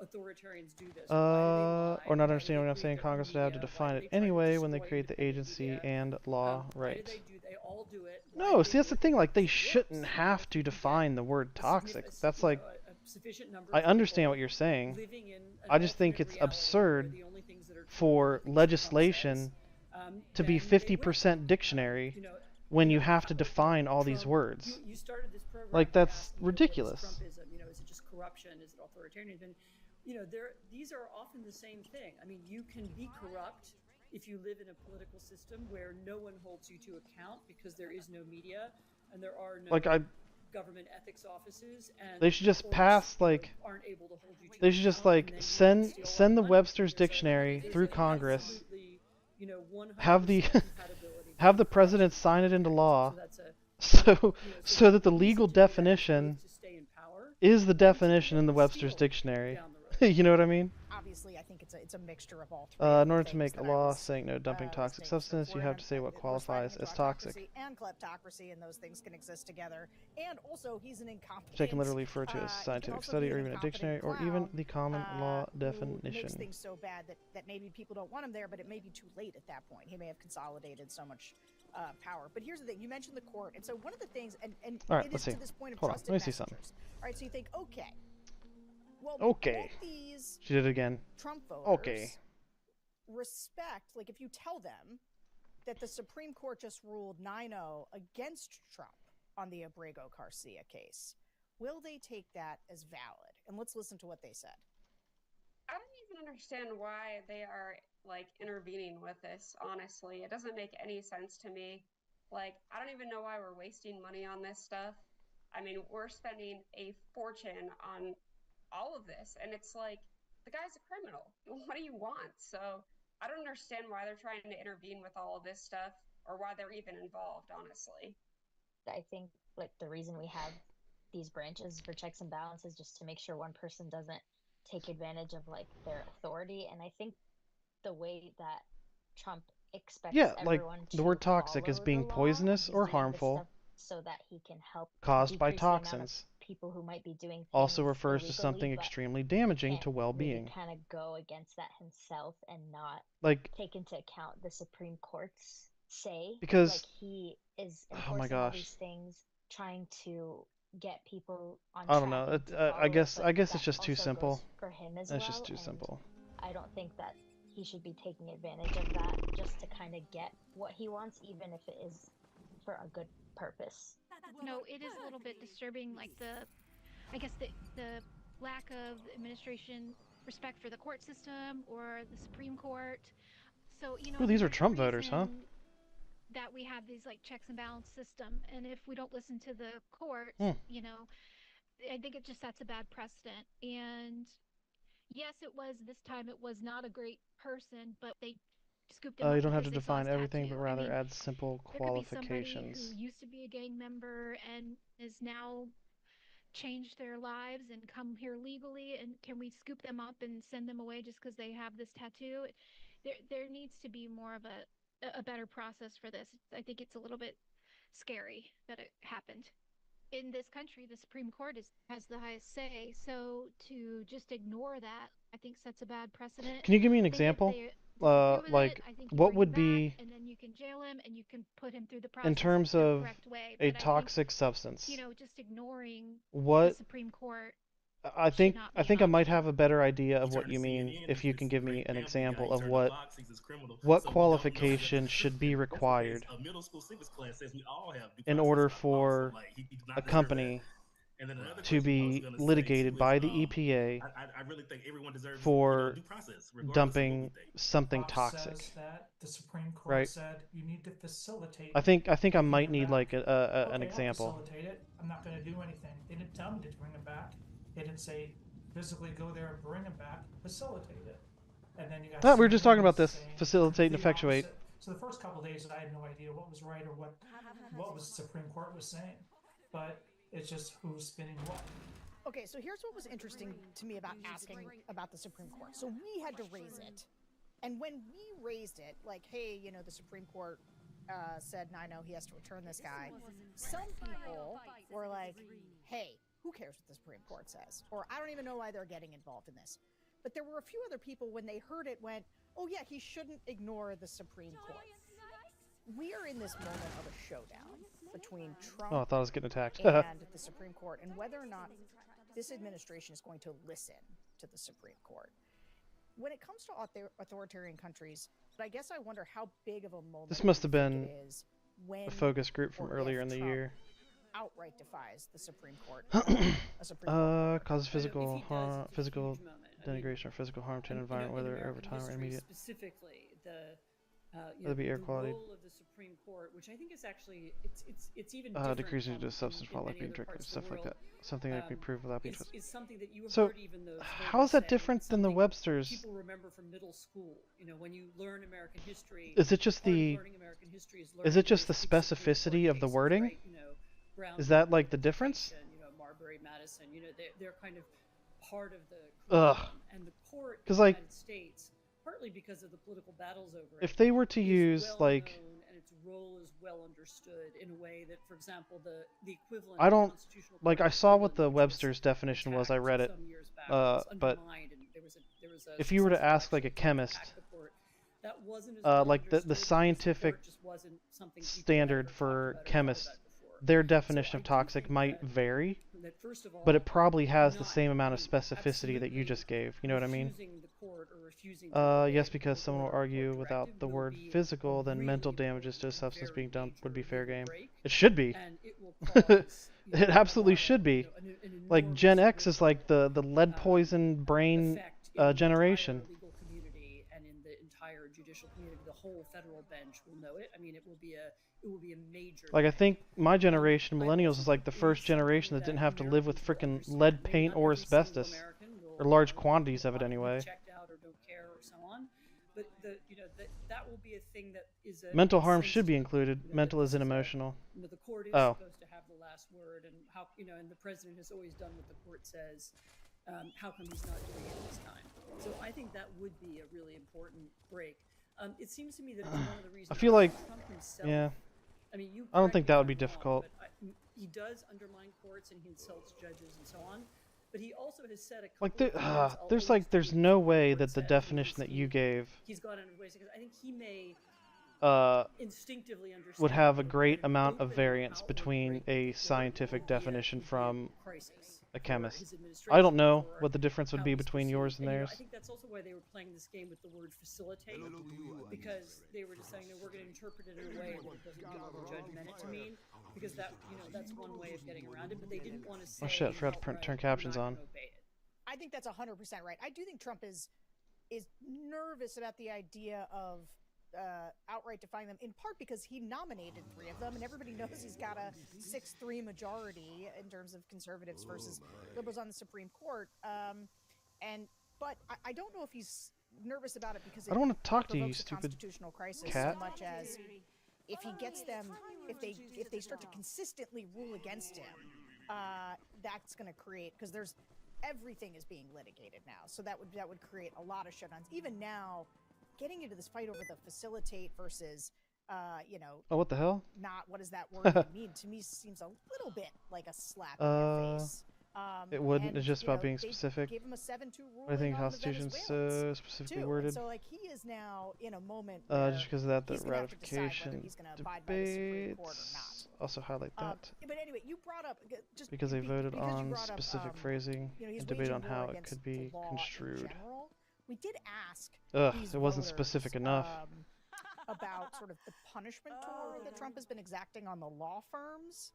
authoritarians do this, why do they lie, Or not why do understand they what I'm create saying. their Congress would have to media, define why it do they try to anyway when they destroy create the independent agency media? and law Why do right. they all do it? No, see, that's the thing. Like, they shouldn't have to define the word toxic. That's like, Sufficient number I of understand people what you're saying. living in an I just think alternate it's reality absurd where the only things that are true for are the things that Trump legislation says, to be then they win. 50% dictionary when you have to define all these words. You started this program Like, that's asking, ridiculous. What is Trumpism? Is it just corruption? Is it authoritarianism? These are often the same thing. I mean, you can be corrupt if you live in a political system where no one holds you to account because there is no media and there are no Like, government ethics offices. And They should just courts, pass, like, aren't able to hold you to they should just, account, like, and then you send steal send the money. Webster's Dictionary There's through an Congress, absolutely, 100% have the compatibility have the president sign it into law, So that's a- so that the legal definition to stay in power. is the definition in the Webster's Dictionary. You know what I mean? Obviously, I think it's a mixture of all three. In order to make a law saying no dumping toxic substance, you have to say what qualifies as toxic. And kleptocracy, and those things can exist together. And also, he's an incompetent. Which I can literally refer to as he can scientific also study be or an even a dictionary or incompetent even clown, the common law who definition. makes things so bad that maybe people don't want him there, but it may be too late at that point. He may have consolidated so much power. But here's the thing: you mentioned the court, and so one of the things, and All right, it let's is see. to this point of Hold on, trusted let me see something. messengers. All right, so you think, okay, well, Okay. won't these She did it again. Trump voters Okay. respect, like if you tell them that the Supreme Court just ruled 9-0 against Trump on the Abrego Garcia case, will they take that as valid? And let's listen to what they said. I don't even understand why they are intervening with this, honestly. It doesn't make any sense to me. I don't even know why we're wasting money on this stuff. I mean, we're spending a fortune on all of this, and it's like, the guy's a criminal. What do you want? So I don't understand why they're trying to intervene with all of this stuff, or why they're even involved, honestly. I think the reason we have these branches for checks and balances just to make sure one person doesn't take advantage of their authority. And I think the way that Trump expects Yeah, like everyone the to word toxic is follow being the law, poisonous he's or doing this harmful, stuff so that he can help Caused by decrease the amount of toxins. people who might be doing things Also refers to illegally, something but extremely damaging can't to well-being. really kind of go against that himself and not Like, take into account the Supreme Court's say. Because- like he is oh my enforcing all gosh. these things, trying to get people on I don't track know. and to I follow it, guess but I guess that it's just too also simple. goes for him as It's well, just too and simple. I don't think that he should be taking advantage of that just to kind of get what he wants, even if it is for a good purpose. No, it is a little bit disturbing, like I guess the lack of administration respect for the court system or the Supreme Court. So, you know, Ooh, these are there's a Trump voters, huh? reason that we have these like checks and balance system, and if we don't listen to the courts, you know, I think it just sets a bad precedent. And yes, this time it was not a great person, but they scooped him up You don't have because to they saw his define everything, but tattoo. I rather mean, add simple there could be somebody qualifications. who used to be a gang member and is now changed their lives and come here legally, and can we scoop them up and send them away just because they have this tattoo? There needs to be more of a better process for this. I think it's a little bit scary that it happened. In this country, the Supreme Court has the highest say, so to just ignore that, I think sets a bad precedent. Can you give me an I think if example? they disagree with Like, it, I think you what bring would him be, back, and then you can jail him and you can put him through the process in terms the of correct way. a But I think, toxic substance? you know, just ignoring What the Supreme Court. I think I might have a better idea of what you mean if you can give me an example of what qualification should be required in order for a company to be litigated by the EPA for dumping something toxic. Says that the Supreme Court Right. said you need to facilitate. I think I bringing might him need back. like an Okay, example. I'll facilitate it. I'm not going to do anything. They didn't tell me to bring him back. They didn't say physically go there and bring him back. Facilitate it. And then you got. We were just talking about somebody this. saying Facilitate and the effectuate. opposite. So the first couple days, I had no idea what was right or what was the Supreme Court was saying, but it's just who's spinning what. Okay, so here's what was interesting to me about asking about the Supreme Court. So we had to raise it. And when we raised it, like, hey, you know, the Supreme Court said, no, he has to return this guy. Some people were like, hey, who cares what the Supreme Court says? Or I don't even know why they're getting involved in this. But there were a few other people, when they heard it, went, oh, yeah, he shouldn't ignore the Supreme Court. We are in this moment of a showdown between Trump Oh, I thought I was getting attacked. and the Supreme Court, and whether or not this administration is going to listen to the Supreme Court. When it comes to authoritarian countries, I guess I wonder how big of a moment This must have you think been it is when a focus group from or earlier if in the Trump year. outright defies the Supreme Court. A Supreme Court. Causes physical If he does, harm, it's a physical huge moment. I mean, denigration or physical harm to an you know, environment, in whether over American time or history immediate. Specifically, Whether it be air the quality. role of the Supreme Court, which I think is actually it's even different Decreasing from due to substance in fall many like being other drinking, parts of stuff the like world. that. Something that can be proved without being is, trusted. is something that you have So, heard even those how is that voters say. different It's than the something Webster's? People remember from middle school. You know, when you learn American history. Is it just part of the? learning American history is Is learning it just the these big Supreme Court specificity of the cases, wording? right? You know, Brown Is that v. like the difference? Constitution, you know, Marbury, Madison. You know, they're kind of part of the Ugh. curriculum. And the court in 'Cause, the like, United States, partly because of the political battles over If it, they were to is use well like, known and its role is well understood in a way that, for example, the equivalent I of don't constitutional like. court I of saw what England, the which was Webster's definition was. I read it. some years back, was But undermined, and there was a if you were to successful ask like a action to chemist, attack the court. That wasn't as well like the understood because the scientific court just wasn't something people had standard ever talked for about or thought chemists, about before. their So definition I of do toxic think might that vary, first of all, but it probably has the not same amount of specificity that you absolutely just gave. You know what I mean? refusing the court or refusing to Yes, obey because the someone will order or argue court without directive the will word be physical, then really mental damages to a substance very being dumped would be major fair game. break, It should be. and it will cause, you It know, absolutely a lot of, should be. you know, an Like enormous Gen X is ripple like the lead poison brain effect in the generation. entire legal community and in the entire judicial community. The whole federal bench will know it. I mean, it will be a major. Like I thing. think my generation, millennials, is like the first generation that didn't have to live with frickin' lead paint or asbestos, or large quantities of it anyway. Checked out or don't care or so on. But that will be a thing that is a Mental harm sense should be to- included. you know, Mental that isn't this is a- emotional. You know, the court is Oh. supposed to have the last word, and how and the president has always done what the court says. How come he's not doing it this time? So I think that would be a really important break. It seems to me that it's one of the reasons. I feel like, Trump himself, yeah. I mean, you I don't correct think me that if would be I'm wrong, difficult. but he does undermine courts and he insults judges and so on. But he also has said a couple Like of times, I'll there's always like there's believe no what the way court that the said, and definition that he's- you gave he's gone out of his way because I think he may instinctively understand would have a that great an amount of open variance outward between break a would scientific be a definition from crisis a for chemist. his I don't administration, know for what the difference would how be he's between perceived. yours and you know, theirs. I think that's also why they were playing this game with the word facilitate, because they were just saying, no, we're going to interpret it in a way that it doesn't mean what the judge meant it to mean, because that, that's one way of getting around it, but they didn't want to say Oh shit, I forgot to outright, turn "We're captions not on. gonna obey it." I think that's 100% right. I do think Trump is nervous about the idea of outright defying them, in part because he nominated 3 of them, and everybody knows he's got a 6-3 majority in terms of conservatives versus liberals on the Supreme Court. But I don't know if he's nervous about it because I don't it want to talk to you, provokes a stupid constitutional crisis cat. so much as if he gets them, if they start to consistently rule against him, that's going to create, because everything is being litigated now, so that would create a lot of shutdowns. Even now, getting into this fight over the facilitate versus, Oh, what the hell? not what does that word even mean? To me, seems a little bit like a slap in their face. It wouldn't. And, It's just you about know, being they specific. gave him a 7-2 ruling I think on the Constitution's Venezuelans, specifically too. worded. And so, like, he is now in a moment where Just because of that, the he's gonna have to decide whether ratification he's gonna abide by the Supreme Court or debates. not. Also highlight that. But anyway, you brought up just Because they voted because you on brought up, specific phrasing he's and debate waging on war how it against could the be law in construed. general. We did ask Ugh, these it wasn't voters, specific enough. About sort of the punishment tour that Trump has been exacting on the law firms.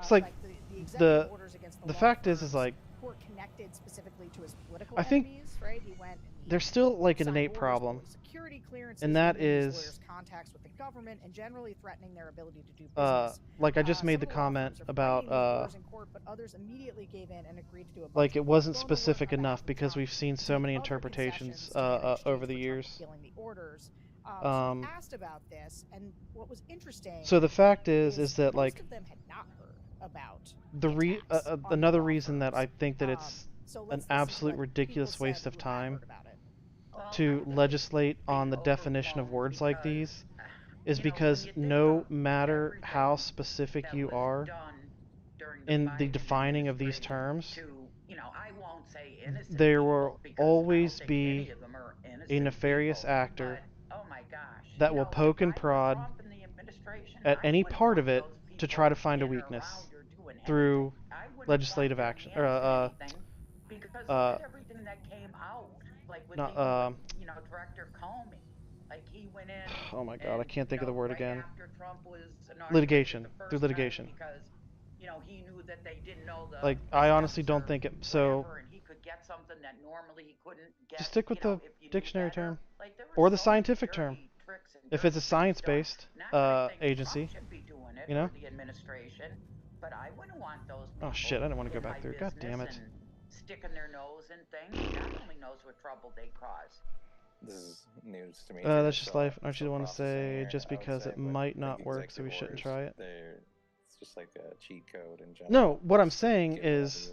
It's like the executive orders against the law fact is firms like who are connected specifically to his political I think enemies, right? He went and he there's still like an signed innate orders problem, for security clearances, and that limiting his is lawyers' contacts with the government and generally threatening their ability to do business. like I just Some made of the law comment firms are about fighting these orders in court, but others immediately gave in and agreed to do a bunch like of it wasn't pro bono work specific on behalf enough of because Trump we've seen and so made many other interpretations concessions to get in exchange over the for Trump years. appealing the orders. So we Um, asked about this, and what was interesting. So the fact is that most like of them had not heard about another reason that I think that it's so an let's listen to absolute what ridiculous people waste said of who had time heard about it. to legislate on the definition of words like these is because no matter how specific you are in the defining of these terms, there will always be a nefarious actor that will poke and prod at any part of it to try to find a weakness through legislative action or everything that came out, like with not Director Comey, like he went in. Oh my god, I can't think of the word again. After Trump was Litigation, through litigation. Because he knew that they didn't know the Like I honestly don't think it. So and he could get something that normally he couldn't get. just stick with the if you knew dictionary better. term Like, there or were the so many scientific term. dirty tricks and If it's a dirty things science-based done. Not that I think agency, Trump should be doing it you know. or the administration, but I wouldn't want those Oh people shit! I didn't want to go in back my there. God damn it! business and sticking their nose in things. God only knows what trouble they cause. This is news to me. That's just life. Aren't you the one to say just because it might not work, so we shouldn't try it? It's just like a cheat code in general. No, what I'm saying is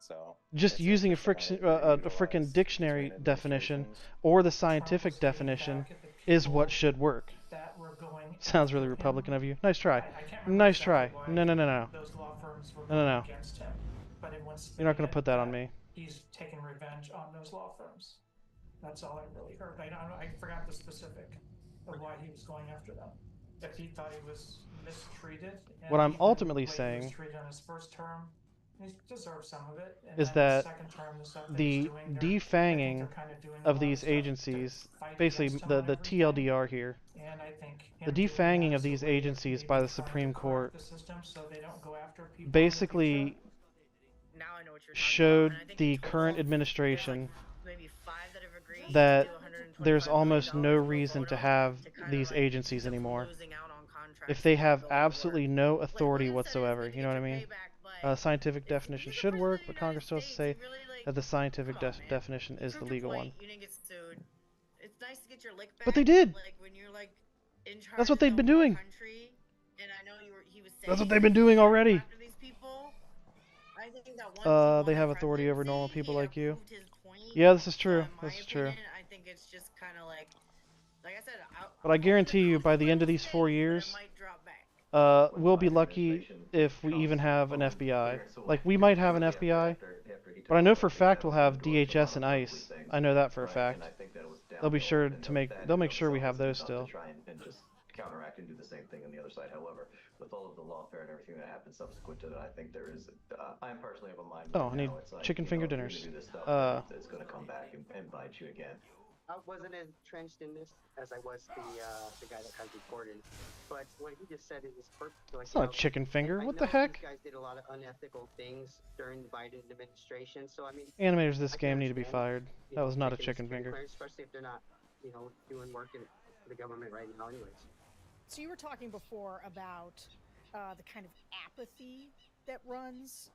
So just using a frickin' dictionary definition or the scientific definition is what should work. That were going Sounds really Republican of you. Nice try. Nice try. No. those law firms were No. against him, but it wants You're not going to put that on me. he's taking revenge on those law firms. That's all I really heard. I forgot the specific of why he was going after them. If he thought he was mistreated, and What I'm even ultimately the way he saying was treated on his first term, he deserves some of it. And is then that the second term, the stuff that the he's doing, they're defanging kind of doing a of lot these stuff to agencies, fight basically against him the on everything. TLDR here, And I think the defanging of these agencies by the Supreme Court the system so they don't go after people basically showed the current administration that there's almost no reason to have these agencies anymore if they have absolutely no authority whatsoever. You know what I mean? Scientific definition should work, but Congress still has to say that the scientific definition is the legal one. It's nice to get your lick back. But they did. Like when you're like in charge That's what of they've the been whole doing. country, and I know he was saying That's what they've been doing already. after these people. I think that once They have authority over normal people like you. Yeah, this is true. This is true. I think it's just kind of like I said. But I guarantee you, by the end of these 4 years, we'll be lucky if we even have an FBI. Like, we might have an FBI, but I know for a fact we'll have DHS and ICE. I know that for a fact. They'll be sure to make sure we have those still. Try and just counteract and do the same thing on the other side. However, with all of the lawfare and everything that happened subsequent to that, I think there is. I am personally of a mind. Oh, I need chicken finger if you're dinners. gonna do this stuff, it's going to come back and bite you again. I wasn't as entrenched in this as I was the guy that has reported, but what he just said is perfect. Like, It's not a chicken finger. What the heck? These guys did a lot of unethical things during the Biden administration, so I mean. Animators of this game need to be fired. That was not a chicken finger. Especially if they're not, doing work for the government right now, anyways. So you were talking before about the kind of apathy that runs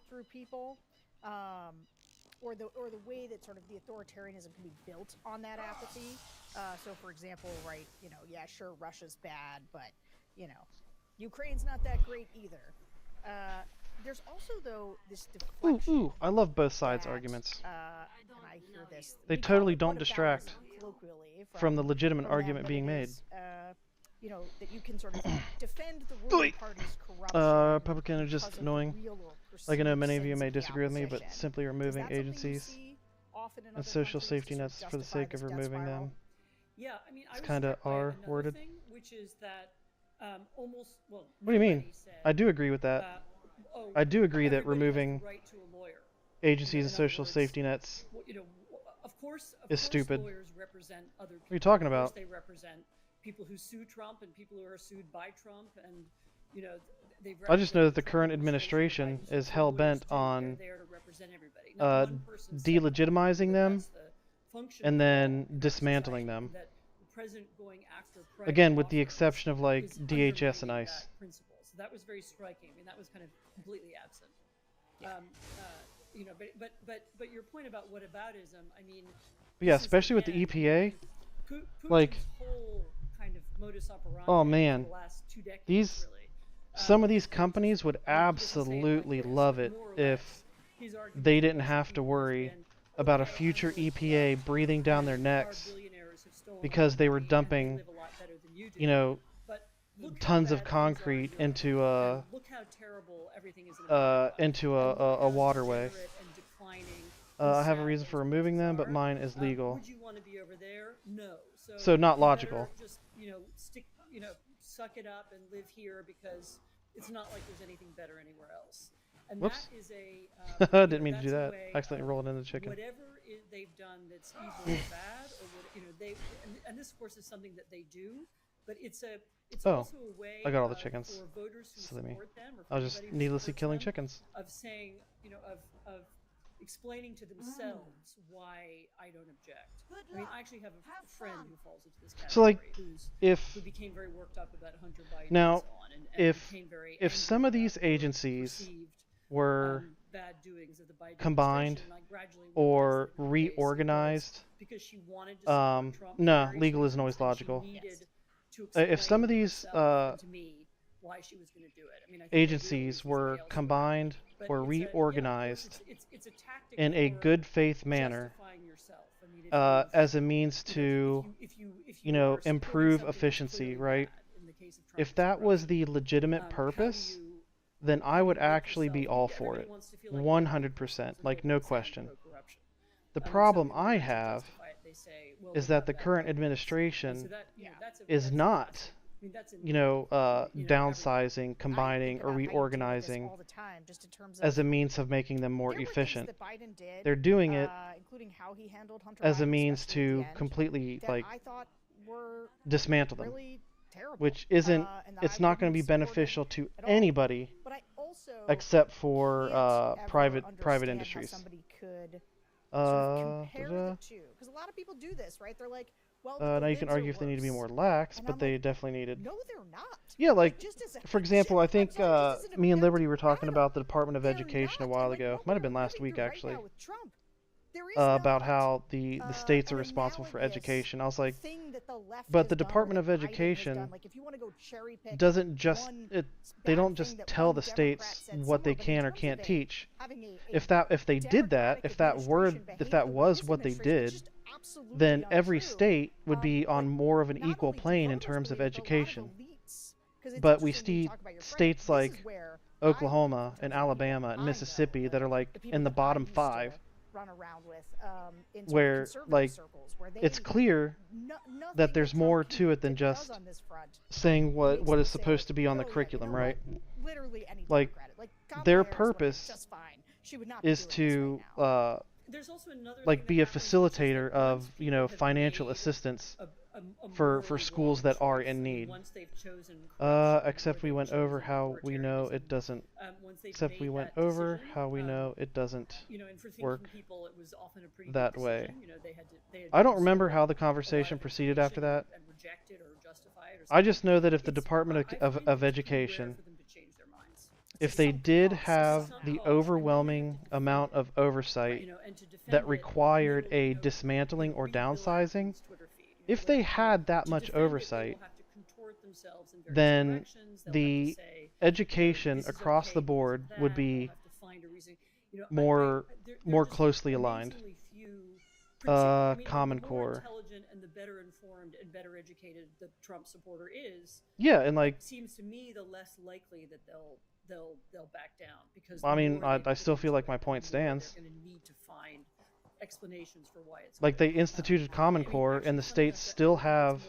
through people, or the way that sort of the authoritarianism can be built on that apathy. So, for example, right, yeah, sure, Russia's bad, but Ukraine's not that great either. There's also, though, this deflection. Ooh, I love both sides' arguments. And I hear this. They totally don't distract from the legitimate argument being made. That you can sort of defend the ruling party's corruption. Republican are just annoying. Like, I know many of you may disagree with me, but simply removing agencies and social safety nets for the sake of removing them. Yeah, I mean, It's kind of R-worded. Which is that almost, well, what do you mean? said, I do agree with that. I do agree that removing agencies and social safety nets of course, is stupid. Lawyers represent other people. What are you talking Of course about? they represent people who sue Trump and people who are sued by Trump, and they've. I just know that the current administration is hell-bent on delegitimizing them and then dismantling them. Again, with the exception of, like, DHS and ICE. So that was very striking. I mean, that was kind of completely absent. But your point about whataboutism, I mean. Yeah, especially with the EPA. Putin's Like, whole kind of modus operandi oh for man, the last 2 decades, these really. some of these companies would absolutely love it if they didn't have to worry about a future EPA breathing down their necks because they were dumping, tons of concrete into a waterway. I have a reason for removing them, but mine is legal. Would you want to be over there? No. So not you logical. better just suck it up and live here because it's not like there's anything better anywhere else. And Whoops. that is a. Didn't mean to do that's a that. way I accidentally of rolled into the chicken. Whatever they've done that's evil or bad, or and this of course is something that they do, but it's also a way. I got all the chickens. For voters who Silly me. support them, or for I was just anybody who needlessly supports killing them, chickens. Of saying, of explaining to themselves why I don't object. I mean, I actually have a friend who falls into this category. So, like, who became very worked up about Hunter Biden now, and so on, and became very if angry some of about these agencies perceived, were bad doings of the Biden combined administration, I gradually or realized that the case reorganized, because she wanted to support Trump no, very legal much, isn't always and she logical. needed to If some of explain these herself and to me why she was going to do it. I mean, I think agencies were combined but or it's a- yeah, of course, reorganized it's a tactic in a for good faith manner justifying yourself. I mean, if as a means to, if you are supporting improve something that's efficiency, clearly right? bad, in the case of Trump, If it's that was corruption. the legitimate How do purpose, you- then I would how do you make actually be yourself- all yeah, for everybody it. wants to feel like 100%, like no question. pro-corruption. The And so problem when I they have justify it, they say, well, is we're that not the that current bad. administration So that, that's is not, I mean, that's downsizing, combining, or reorganizing all the time, just in terms as a of- means of making them more there were things efficient. that Biden did, They're doing it including how he handled Hunter as a Biden, means especially at to the end, completely, that like, I thought were dismantle them, really terrible, which isn't, and that it's I not going to wouldn't be support beneficial to at all. anybody But I also except for can't ever private understand how industries. somebody could sort of compare da-da. the two, because a lot of people do this, right? They're like, well, Now you can argue if they need to be more lax, And but I'm they definitely needed. no, they're not. Yeah, like, just as a for example, I think me and Liberty were talking about the Department of Education a while ago. Might have been last week, actually. About how the states are responsible for education. I was like, but the Department of Education doesn't just they don't just tell the states what they can or can't teach. If they did that, if that was what they did, then every state would be on more of an equal plane in terms of education. 'Cause it's but we interesting when you see talk about your friend, states this like is where Oklahoma and Alabama and I know Mississippi that are like the people in the that I bottom used to 5, run around with in sort of where conservative like circles, where it's they clear nothing that there's more to it than does just on this front saying what makes is them say, supposed like, to be on the "Oh, yeah, you curriculum, know right? what? Literally any Like Democrat, like Kamala their Harris would have been purpose just fine. She would not be is doing this to right now. There's also another like thing be that a happens, which is that facilitator of, once you know, people have financial made assistance a for morally schools wrong that are choice, in I mean, need. once they've chosen corruption, Except or we they've went over chosen how we know authoritarianism, it doesn't. once they've Except we made went that over decision, how we know it doesn't you know, and for thinking work people, it was often a pretty that big way. decision. You know, they had I don't to remember absorb how the a lot conversation of proceeded after that. and reject it or justify it or I just something. know that if the It's- Department I of, find of it's pretty rare Education, for them to change their minds. if they did have sunk the cost, and now we have to overwhelming defend amount it. of oversight You know, and to defend that it, required you a know, dismantling you or read Bill downsizing, Ackman's Twitter feed, you know, if they where, had that to much defend it, they oversight, will have to contort themselves in various then directions. They'll have the to say, education this is across okay the because of board that. would They'll be have to find a reason. You know, more there more are just closely aligned. amazingly few, I mean, Common the more Core. intelligent and the better informed and better educated the Trump supporter is, Yeah, and like, it seems to me the less likely that they'll back down, because I the mean, more I they still put feel into like my it, point the more stands. They're going to need to find explanations for why it's Like they going instituted Common Core, and the states still have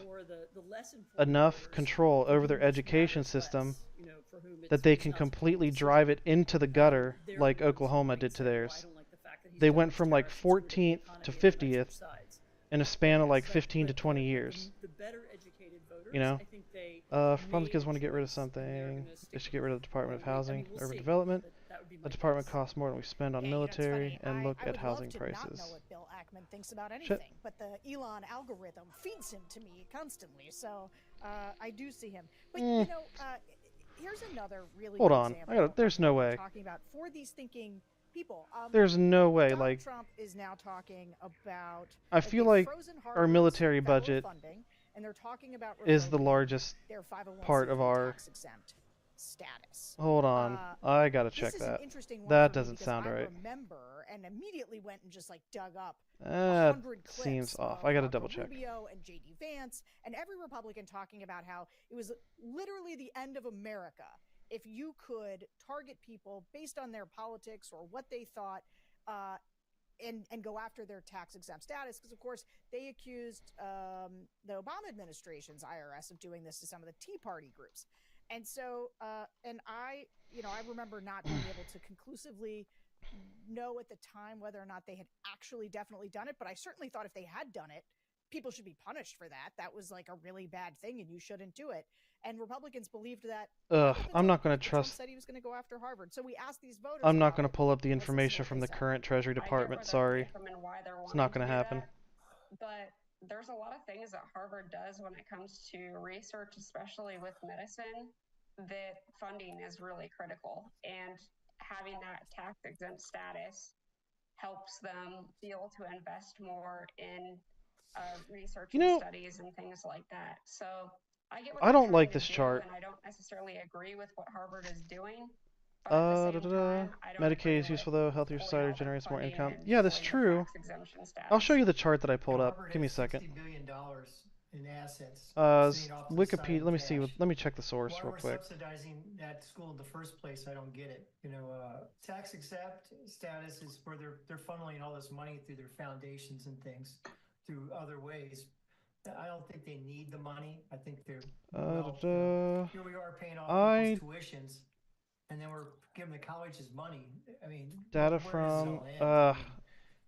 enough control over their education system that they can completely drive it into the gutter, like Oklahoma did to theirs. They went from like 14th to 50th in a span of like 15 to 20 years. The better educated voters, You know, I think they if Republicans want to get rid of something, they should get rid of the Department of Housing, Urban Development. The department costs more than we spend on military, and look I at would housing love to prices. not know what Bill Ackman thinks about Shit. anything, but the Elon algorithm feeds him to me constantly, so I do see him. But you know, here's another really Hold good on, example there's of no what we're way. talking about for these thinking people. There's no way, Donald like, Trump is now talking about. I feel like frozen our Harvard's military federal budget funding, and they're talking about is the revoking largest their 501c3 part of our. tax-exempt status. Hold on, I gotta This check is an that. interesting one That for me doesn't because sound I right. remember and immediately went and just like dug up That 100 clips seems off. of I gotta Marco double check. Rubio and J.D. Vance and every Republican talking about how it was literally the end of America if you could target people based on their politics or what they thought, and go after their tax exempt status, because of course they accused the Obama administration's IRS of doing this to some of the Tea Party groups. And so, and I remember not being able to conclusively know at the time whether or not they had actually definitely done it, but I certainly thought if they had done it, people should be punished for that. That was like a really bad thing and you shouldn't do it. And Republicans believed that. I'm not gonna Trump trust. said he was going to go after Harvard. So we asked these voters. I'm not gonna pull up the information from the current Treasury Department. Sorry, it's not gonna happen. But there's a lot of things that Harvard does when it comes to research, especially with medicine, that funding is really critical. And having that tax exempt status helps them be able to invest more in research and studies and things like that. So I get what I they're don't like trying to this do, chart. and I don't necessarily agree with what Harvard is doing. But at the same time, I don't Medicaid agree is useful though. Healthier pulling society all that generates more funding income. and Yeah, that's pulling the true. tax exemption I'll status. show you the chart that I pulled up. Harvard Give me a has second. $60 billion in assets. S- sitting off to the side Wikipedia. in Let me see. cash. Let me check the source Why real we're quick. subsidizing that school in the first place, I don't get it. You know, tax exempt status is where they're funneling all this money through their foundations and things through other ways. I don't think they need the money. I think they're here we are paying off people's tuitions, and then we're giving the colleges money. I mean, Data where does it from all end? I mean,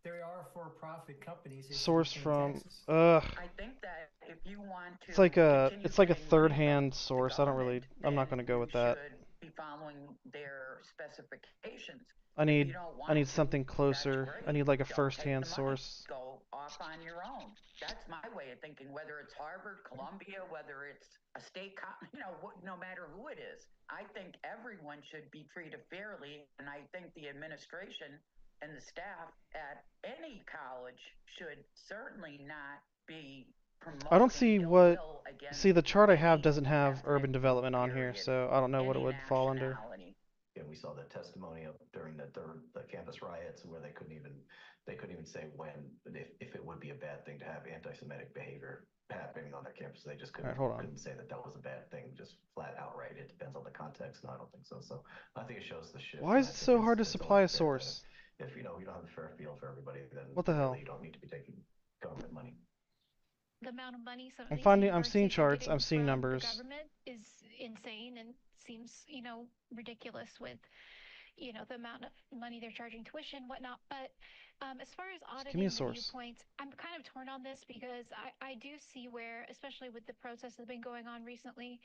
there are for-profit companies. They should be source paying from taxes. I think that if you want to It's like a continue it's like a getting money third-hand source. I don't really. I'm not gonna go with that. should be following their specifications. I If you need don't I want need to, something closer. that's I great. need like a Don't take first-hand the money. source. Go off on your own. That's my way of thinking. Whether it's Harvard, Columbia, whether it's a state, no matter who it is, I think everyone should be treated fairly, and I think the administration and the staff at any college should certainly not be promoting I don't see ill what. will against See, the chart I have doesn't have urban development on here, so I don't know what it any would fall under. nationality. Yeah, we saw the testimony of during the campus riots where they couldn't even they couldn't even say when, if it would be a bad thing to have anti-Semitic behavior happening on their campus. They just couldn't, Alright, hold on. couldn't say that was a bad thing, just flat outright. It depends on the context. No, I don't think so. So I think it shows the shift. Why is it so hard to supply a source? If you don't have a fair field for everybody, then What the hell? really you don't need to be taking government money. The amount of money some of I'm these finding, I'm universities seeing are charts, getting I'm seeing from the numbers. government is insane and seems, ridiculous with, the amount of money they're charging tuition, whatnot. But as far as Just auditing give me a the source. viewpoints, I'm kind of torn on this because I do see where, especially with the protests that have been going on recently,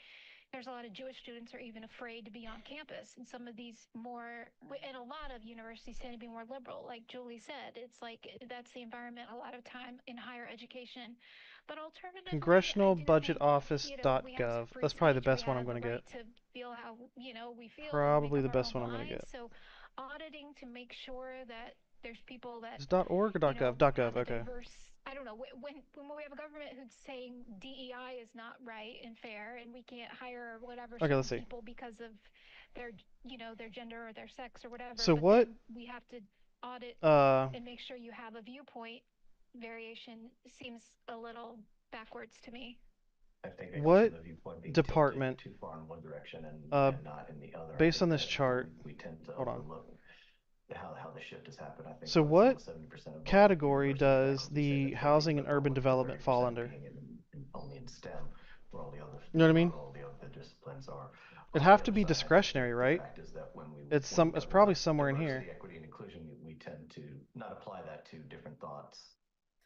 there's a lot of Jewish students are even afraid to be on campus. And some of these and a lot of universities tend to be more liberal. Like Julie said, it's like that's the environment a lot of time in higher education. But alternatively, Congressionalbudgetoffice.gov. That's probably the best one I'm going to get. to feel how we feel. and Probably make the up our best own one I'm going to minds. get. So auditing to make sure that there's people that Is it .org or .gov? have .gov, a okay. diverse. I don't know when we have a government who's saying DEI is not right and fair, and we can't hire whatever Okay, let's see. people because of their their gender or their sex or whatever. So but what, then we have to audit and make sure you have a viewpoint variation. Seems a little backwards to me. I think it What goes to the viewpoint being department, tilted too far in one direction and not in the other. I based think on this that chart, we tend to hold on. overlook how the shift has happened. I think So when what 70% of category does the housing and urban development fall under? only in STEM, where all the other You know what I mean? all the other disciplines are. It'd have to be discretionary, right? It's probably somewhere in here. Diversity, equity, and inclusion, we tend to not apply that to different thoughts.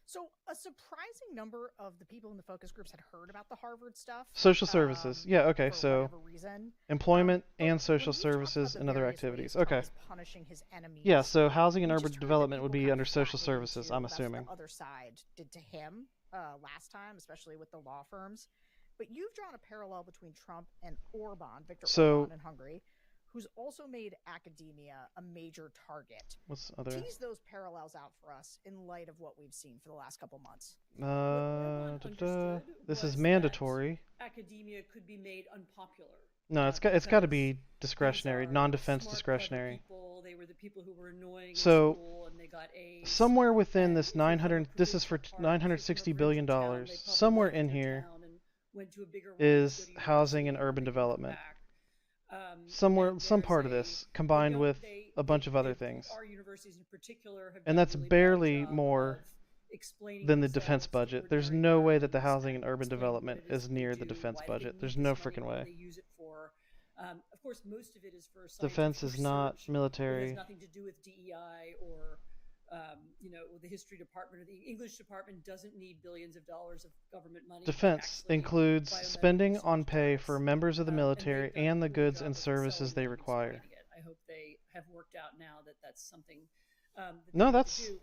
So a surprising number of the people in the focus groups had heard about the Harvard stuff. Social services. Yeah, okay, for so whatever reason. employment But and social when we talk about services the and other various ways activities. Trump Okay. is punishing his enemies, Yeah, so housing and we urban just heard that development would people be kind under of social flatly services, into I'm that's assuming. the other side did to him last time, especially with the law firms. But you've drawn a parallel between Trump and Orban, Viktor So- Orban in Hungary, who's also made academia a major target. What's other? Tease those parallels out for us in light of what we've seen for the last couple months. This is mandatory. Academia could be made unpopular. No, it's got to be discretionary, non-defense discretionary. People, they were the people who were annoying in So school and they got A's. somewhere within this 900, this is for 960 billion dollars. Somewhere in here went to a bigger one, is good housing and urban development. Somewhere, some part of this combined with a bunch of other things, our universities in particular have and done that's a really bad barely job more of explaining than the themselves defense over budget. There's during no their way that the academic housing and staff, urban explaining development what it is they near the do, defense why they budget. need There's this no money, freaking what way. they use it for. Of course, most of it is for scientific Defense is not research. It military. has nothing to do with DEI or, the history department or the English department doesn't need billions of dollars of government money. to Defense actually includes biomedical spending research on pay labs. for members of the And military they've done a and the really good goods job and of services selling they it and require. explaining it. I hope they have worked out now that that's something. That No, they that's do.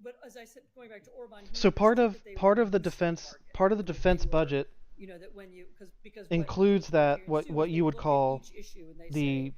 But as I said, going back to Orban, he so part understood of that they part were of the a useful defense target, part of the that they defense were, budget that when you because includes that what do is what they you would look at call each issue and they the say,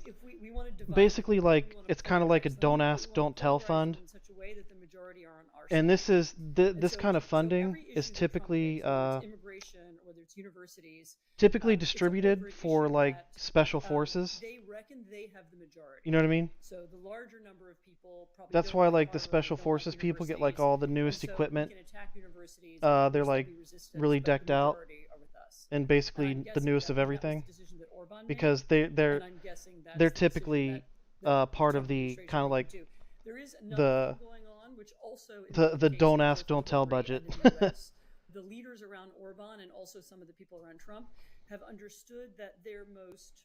if we want to divide basically them, like we wanna it's kind of like a polarize them, don't but we ask wanna don't tell polarize them fund, in such a way that the majority are on our and side. this is this so kind of so funding every is issue that Trump typically makes, whether it's immigration or whether it's universities, typically it's a distributed favorite for issue like that, special forces. they reckon they have the majority. You know what I mean? So the larger number of people probably That's don't why like like the Harvard, special don't like forces people get like universities, all the and newest so we equipment. can attack universities, and of They're course like there'll be resistance, really but the decked out majority are with us. and And basically I'm the guessing newest that of was everything the decision that Orban because made, they're and I'm guessing that's they're the decision typically that part Trump of the administration kind of will like do. There is another the thing going on, which also is the case don't for ask both don't tell Hillary budget. and in the US. The leaders around Orban and also some of the people around Trump have understood that their most,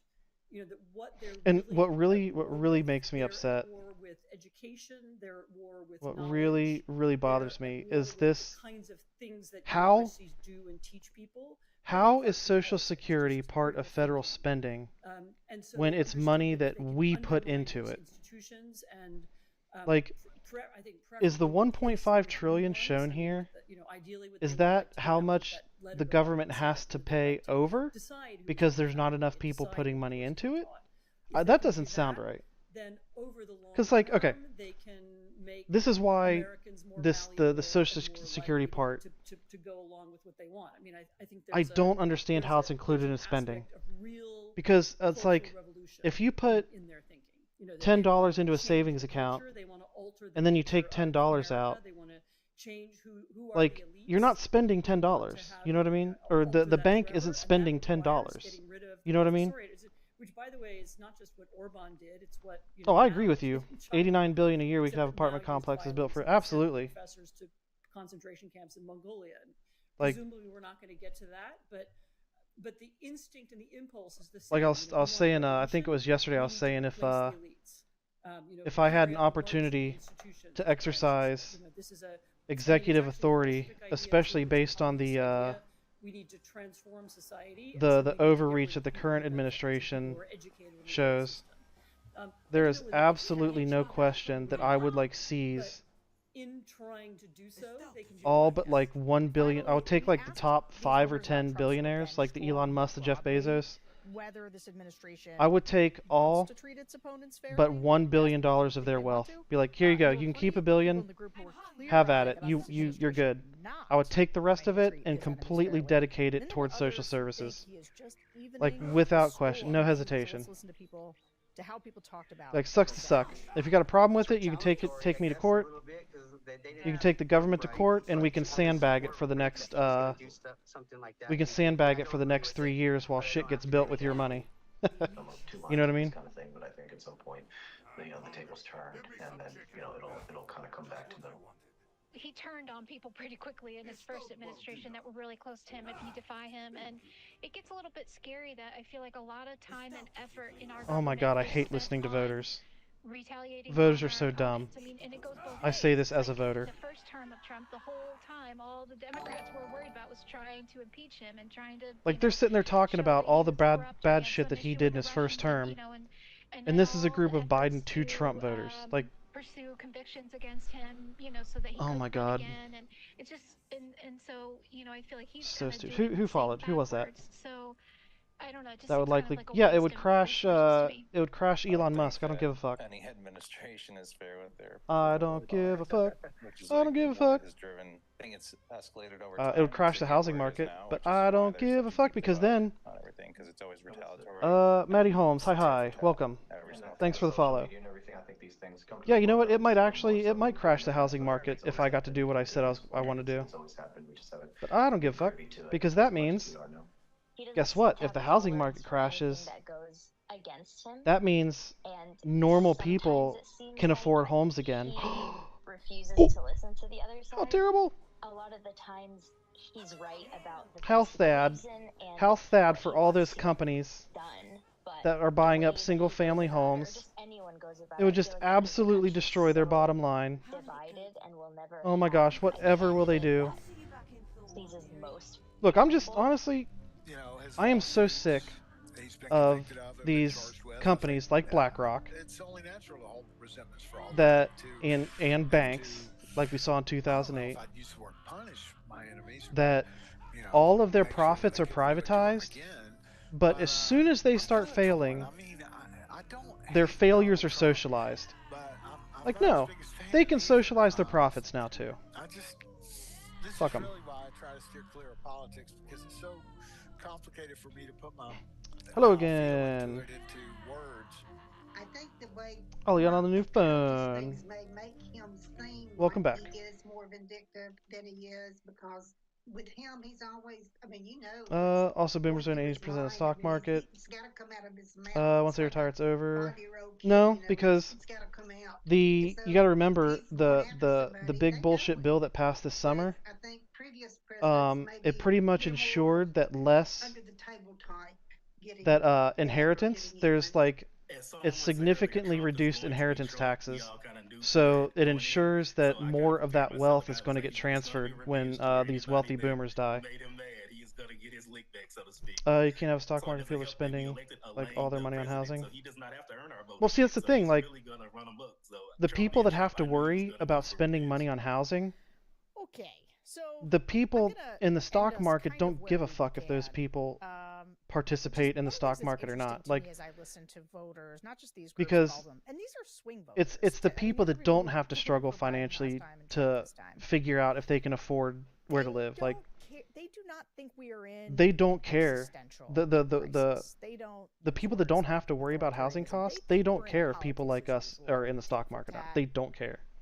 that what they're And really what really makes me their upset, war with education, their war with what knowledge, really bothers their me war is with this: the kinds of things that how universities do and teach people. how is Social Security part of federal spending And so when they it's understood money that that they can we put undermine into those it? institutions and, Like, I think is the preferably 1.5 trillion shown here? ideally what Is they would like that to how come out with much that letter the that government said has to that they'd pay like to over decide who because should there's not decide enough and people decide putting who money goes into it? If they That can do doesn't sound that, right. then over the long Because like, okay, term, they can make this is why Americans more the valuable Social and more Security likely part. to go along with what they want. I mean, I think I there's don't understand how it's included in there's an spending aspect of real because it's cultural like revolution if you put in their thinking. That they $10 want to into a change savings the account culture, they want to alter. and then you the take nature of $10 America. out. They want to change who are Like, the elites. you're not spending $10. You know what I mean? Or the bank isn't spending $10. Getting rid of You know what I mean? Which, by the way, is not just what Orban did; it's what. Oh, I agree now with you. 89 billion a year we could have apartment complexes built for. Absolutely. Professors to concentration camps in Mongolia. And Like, presumably, we're not going to get to that, but the instinct and the impulse is the same. like I was saying, I think it was yesterday. I was saying if I had an opportunity to exercise executive authority, especially based on the we need to transform society. the overreach that the current administration shows, there is absolutely no question that I would like seize in trying to do so, they can do all but like 1 billion. I would take like the top 5 or 10 billionaires, like the Elon Musk, the Jeff Bezos. Whether this administration I would take all to treat its opponents fairly, but $1 billion of their wealth. Be like, here you go. You can keep $1 billion. Have at it. You're good. I would take the rest of it and completely dedicate it towards social services. Like, without question, no hesitation. Listen to people, to how people talked about. Like, sucks to suck. If you got a problem with it, you can take me to court. You can take the government to court, and we can sandbag it for the next. We can sandbag it for the next 3 years while shit gets built with your money. You know what I mean? Kind of thing, but I think at some point, the tables turn, and then it'll kind of come back to them. He turned on people pretty quickly in his first administration that were really close to him if you defy him, and it gets a little bit scary that I feel like a lot of time and effort in our Oh my god, I hate listening to voters. retaliating. Voters are so dumb. I mean, and it goes both I say ways. this as a Like, voter. The first term of Trump, the whole time, all the Democrats were worried about was trying to impeach him and trying to. Like, they're sitting there talking about all the bad shit that he did in his first term. And this is a group of Biden to Trump voters. Like, pursue convictions against him, so that he oh could my run god. again, and it's just, and so, I feel like he's So kinda stupid. doing Who the same followed? Who was that? backwards. So, I don't know. It just That would seems kind of likely, like a yeah, it waste would of crash. resources to me. It would crash Elon Musk. I don't give a fuck. Any administration is fair with their. I don't give a fuck. Which is I don't give a fuck. Has driven, I think it's escalated over It time. would crash to the get housing where it is market, now, but which is I why don't there's give a fuck because then. on everything, because it's always retaliatory. Maddie Holmes, hi, welcome. Thanks for the follow. Yeah, you know what? It might crash the housing market if I got to do what I said I want to do. But I don't give a fuck because that means, guess what? If the housing market crashes, that goes against him, that means and normal people can afford homes again. refuses Oh. to listen to the other side. How terrible! A lot of the times, he's right about the How things he sad. believes in and How sad what for he all wants those to get companies done, but that are buying the up way that he single-family goes about it, or homes. just anyone goes about It would I just feel like the absolutely country's destroy their so bottom line. divided and will never Oh my have gosh, a whatever will they do? candidate that pleases most. Look, I'm just honestly, I am so sick of these companies like BlackRock that and banks like we saw in 2008 that all of their profits are privatized, but as soon as they start failing, their failures are socialized. Like, no, they can socialize their profits now too. Fuck them. Really why I try to steer clear of politics, because it's so complicated for me to put my Hello again. I think the way Ollie on the new phone. things may make him seem Welcome like back. he is more vindictive than he is, because with him he's always, I mean, you know, Also boomers own 80% of the stock market. it's got to come out of his mouth. Once they retire, it's over. 5-year-old kid, No, you know, because it's got to come out. you got to remember the big bullshit bill that passed this summer. I think previous presidents It pretty much ensured that less under the table type getting that inheritance. There's like it's significantly reduced inheritance taxes, so it ensures that more of that wealth is going to get transferred when these wealthy boomers die. You can't have a stock market if people are spending like all their money on housing. Well, see, that's the thing. Like, the people that have to worry about spending money on housing, Okay, so the people in the stock us market kind of don't where give a we fuck if those began. people Um, participate in the stock This is market or interesting not. to Like, me as I listen to voters, not just these groups, because all of them. And these are swing voters. it's the people that don't have to struggle financially to figure out if they can afford where to live. Like, They do not think we are in. they don't care. existential The crisis. They don't. the people that don't have to worry about housing costs, they don't care if people like us are in the stock market or not. They don't care.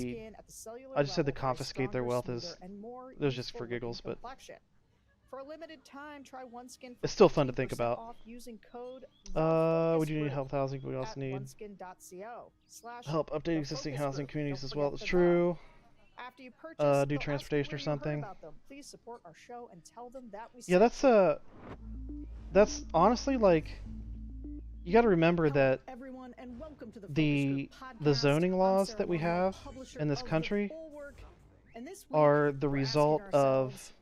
skin at the cellular I just said to level for a confiscate their stronger, wealth smoother, is and more it was just for youthful-looking giggles, but complexion. For a limited time, try OneSkin for it's still fun to think 15% about. off using code We do need help with housing, but we also at need oneskin.co/ help update the existing focus housing group. communities Don't as well. forget That's the vibe. true. After you purchase, Do they'll ask you transportation or where you heard something. about them. Please support our show and tell them that we Yeah, sent that's honestly like you got to remember that everyone and welcome to the the zoning laws that we have in this country And this week, are the we're asking result of ourselves,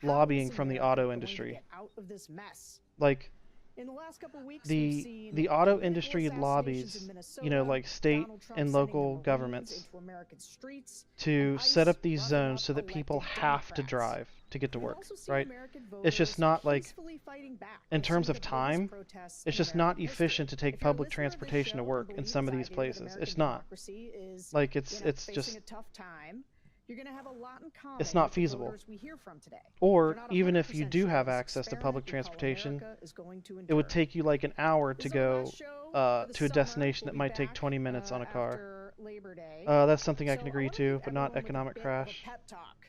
how lobbying is from the America auto going to industry. get out of this mess? Like, In the last couple of weeks, we've seen the auto political industry assassinations lobbies, in Minnesota, you know, like state Donald Trump and sending the local Marines governments into American streets, to and set ICE up these rounding zones up so that people elected have to Democrats. drive to get to We've work, also seen right? American It's just voters not like, peacefully fighting back in with terms some of the biggest time, protests it's in just not American history. efficient to take If you're a public listener of this transportation to show work and in believe some as of I these do that places. American It's not. democracy is, Like, you it's know, it's facing just a tough time, you're going to have a lot in common it's not with the feasible. voters we hear from today. Or They're not even if you 100% do sure have this access to experiment public we call transportation, America is going to it would endure. take you like an hour This to is our go last show for the to a summer. destination We'll that be might take back 20 minutes on a car. after Labor Day. That's something I So can I agree want to to, leave but not everyone with a economic bit of a crash. pep talk.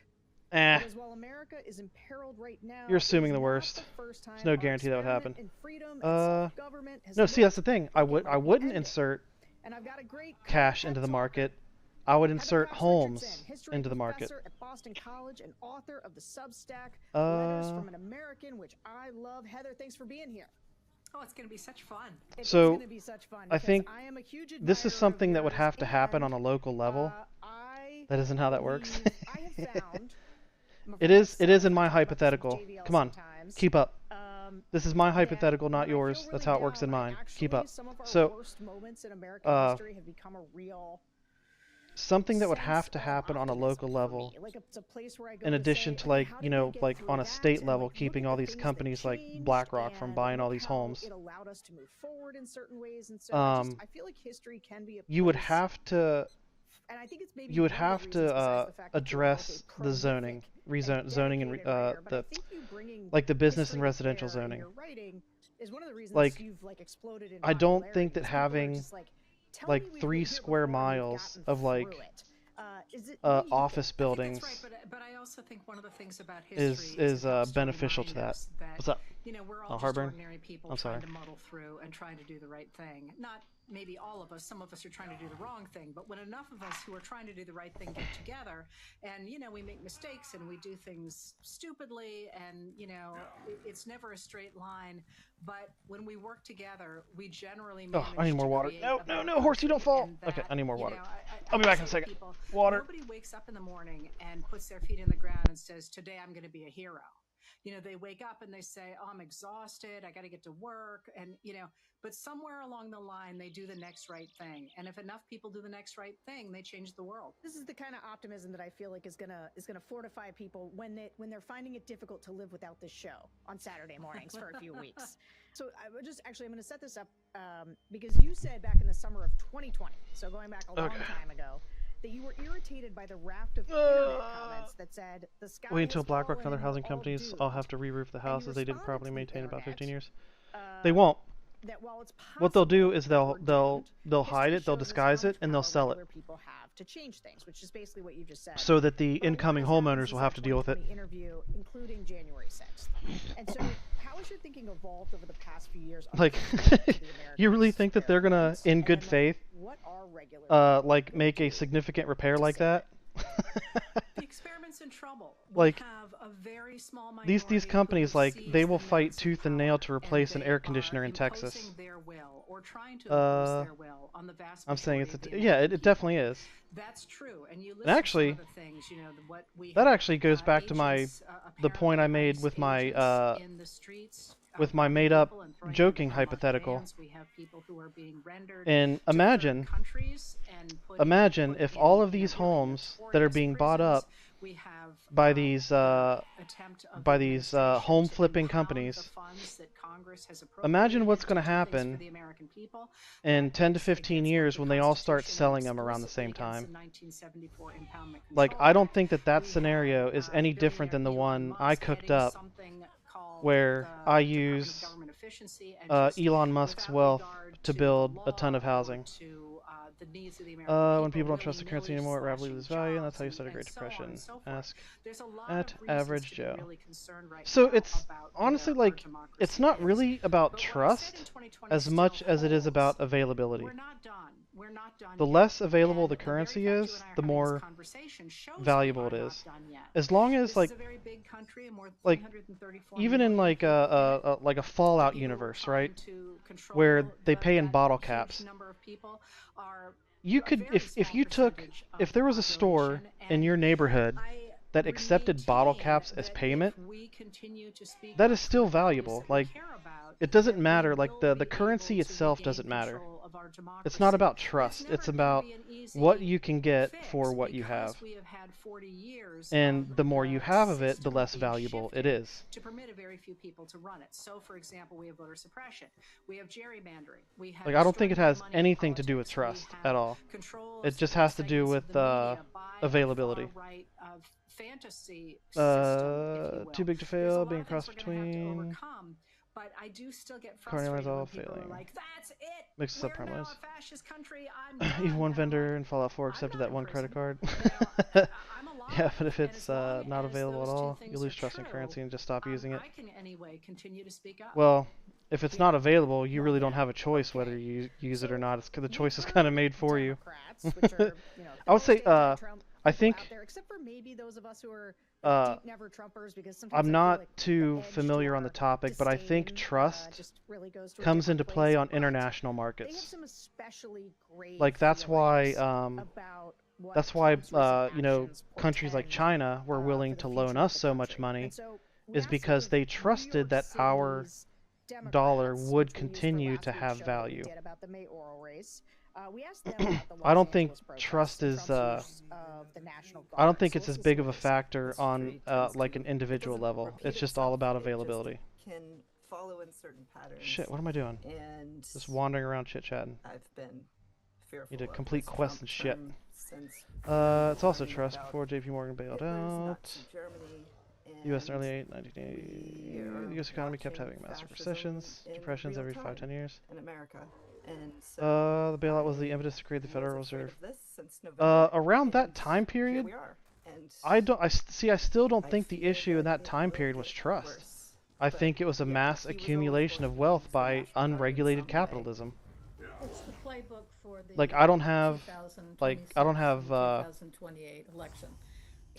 Eh. Because while America is imperiled right now, You're it is assuming the not worst. the first There's time no our guarantee that would happen. experiment in freedom and self-government has No, see, that's the looked thing. like it might I be wouldn't ending. insert And I've got a great cash into the market. I would insert Cox homes Richardson, history into the market. professor at Boston College and author of the Substack Letters Uh, from an American, which I love. Heather, thanks for being here. Oh, it's going to be such fun. It's So, going to be such fun I because think I am a huge this is admirer of something that would yours, have to happen and, on a local level. I That isn't how that works. believe I have found It is in my hypothetical. Come on, keep up. This is my hypothetical, not yours. That's how it works in mine. Keep up. some of our So, worst moments in American history have become a real something that would have to happen on a local level, like it's a place where I go in to addition say, to like, how you did we know, get like through on a that? state And, level, like, look keeping at all the these things that companies like changed BlackRock from and buying all look these how homes. It allowed us to move forward in certain ways, and so I feel like history can be a You would place- have to and I think it's maybe you would one of the have reasons to besides the fact that you're both a address the zoning, zoning and the like the business and residential zoning. your writing is one of the reasons Like, you've like exploded in I don't popularity, think that is people are having just like, "Tell me like we've 3 lived here square before and we've miles gotten of like through it." Is it, what do you office think? buildings That's right, but I also think one of the things about history is it helps to beneficial to remind that. us that, What's up? You know, we're all Oh, just Heartburn? ordinary people I'm trying sorry. to muddle through and trying to do the right thing. Not maybe all of us. Some of us are trying to do the wrong thing. But when enough of us who are trying to do the right thing get together, and you know, we make mistakes and we do things stupidly, and you know, it's never a straight line. But when we work together, we generally Oh, manage I need more to water. create No, a no, better no, horsey, don't country, fall. and Okay, that, I need more you water. know, I'll be back in a say to second. people, Water. Nobody wakes up in the morning and puts their feet in the ground and says, "Today I'm going to be a hero." You know, they wake up and they say, "Oh, I'm exhausted. I got to get to work." And, you know, but somewhere along the line, they do the next right thing. And if enough people do the next right thing, they change the world. This is the kind of optimism that I feel like is gonna fortify people when they're finding it difficult to live without this show on Saturday mornings for a few weeks. So I'm going to set this up because you said back in the summer of 2020, so going back a long time ago, that you were irritated by the raft of internet comments that said the sky Wait until has BlackRock and fallen other and housing we're all companies doomed. all have to re-roof the And you houses they didn't responded properly to the maintain in about 15 internet, years. They won't. That while it's What they'll do is possible they'll hide it, they'll shows us disguise how it, much and they'll power sell it, regular people have to change things, which is basically what you just said. so that the incoming homeowners will have to deal with it. Interview, including January 6th. And so, how has your thinking evolved over the past few years? on Like, the American you really think that they're gonna, in good faith, what are regular like make a significant repair like that? The experiment's in trouble. Like, we have a very small these minority companies, who like, perceives they will the fight merits of tooth and power, nail to replace an and air they conditioner are in Texas. imposing their will or trying to impose their will on the vast I'm saying it's majority of the yeah, American it definitely is. That's true, and you listen And actually, to some of the things, you know, what we that have, actually goes back to my agents, the point I made with my in the streets, with my made up joking hypothetical. we have people who are being rendered And to imagine countries and put if all of these homes that are being bought up we have by these home flipping companies, imagine what's going to happen in 10 to 15 years when they all start selling them around the same time. Like, I don't think that scenario is any different than the one I cooked up, where I use Elon Musk's wealth to build a ton of housing. When people don't trust the currency anymore, it rapidly loses value, and that's how you start a Great Depression. Ask at Average Joe. So it's honestly like, it's not really about trust as much as it is about availability. The less available the currency is, the more valuable it is. As long as like even in like a Fallout universe, right, where they pay in bottle caps. you could, if you took, if there was a store in your neighborhood that accepted bottle caps as payment, that is still valuable. Like, it doesn't matter. Like, the currency itself doesn't matter. It's not about trust. It's about what you can get for what you have. And the more you have of it, the less valuable it is. To permit a very few people to run it. So, for example, we have voter suppression. We have gerrymandering. We have Like, I don't think it has anything to do with trust at all. It just has to do with availability. Fantasy too big to fail, being cross between. But I do still get Carnivores frustrated all when people are failing. like, "That's it. Mixes up We're now promos. a fascist country. I'm Even done one now." vendor in Fallout 4 accepted that one credit card. Yeah, but if it's not available at all, you lose trust in currency and just stop using it. I can anyway continue to speak up. Well, if it's not available, you really don't have a choice whether you use it or not. It's 'cause the choice is kind of made for you. which are, you know, I would say, Trump I people think, out there, except for maybe those of us who are uh, deep never Trumpers, because sometimes I I'm feel not like too familiar on the topic, but I think disdain, trust just really goes to a comes different into place, play on but international they have markets. some especially great Like, that's why, about what that's why, Trump's recent you know, actions countries like China were willing to loan us so much money, so is because they trusted that our dollar would continue to have value. did about the mayoral race. We asked them about the I don't Los think Angeles protests trust and is, Trump's use of the National I don't Guard. think So it's let's as big of a listen to factor on, like, an individual level. It's just all about availability. Can follow in certain patterns. Shit, what am I doing? And Just wandering around chit-chatting. I've been fearful Need to of complete this quests Trump and shit. term since It's also learning trust about before JP Morgan bailed Hitler's Uh, out. Nazi Germany, U.S. in and early 1980. are The U.S. economy kept watching having massive fascism recessions, in depressions real every time 5-10 years. in America. And so The bailout was the impetus to create the I Federal was afraid Reserve. of this since November, Around that and time here period, we are. And I still don't I think the fear issue in that that it time will period was get trust. worse. I But think it was a yeah, mass he was always accumulation going of to wealth use the by National Guard in unregulated some way. capitalism. It's the playbook for the Like, I don't have 2028 election.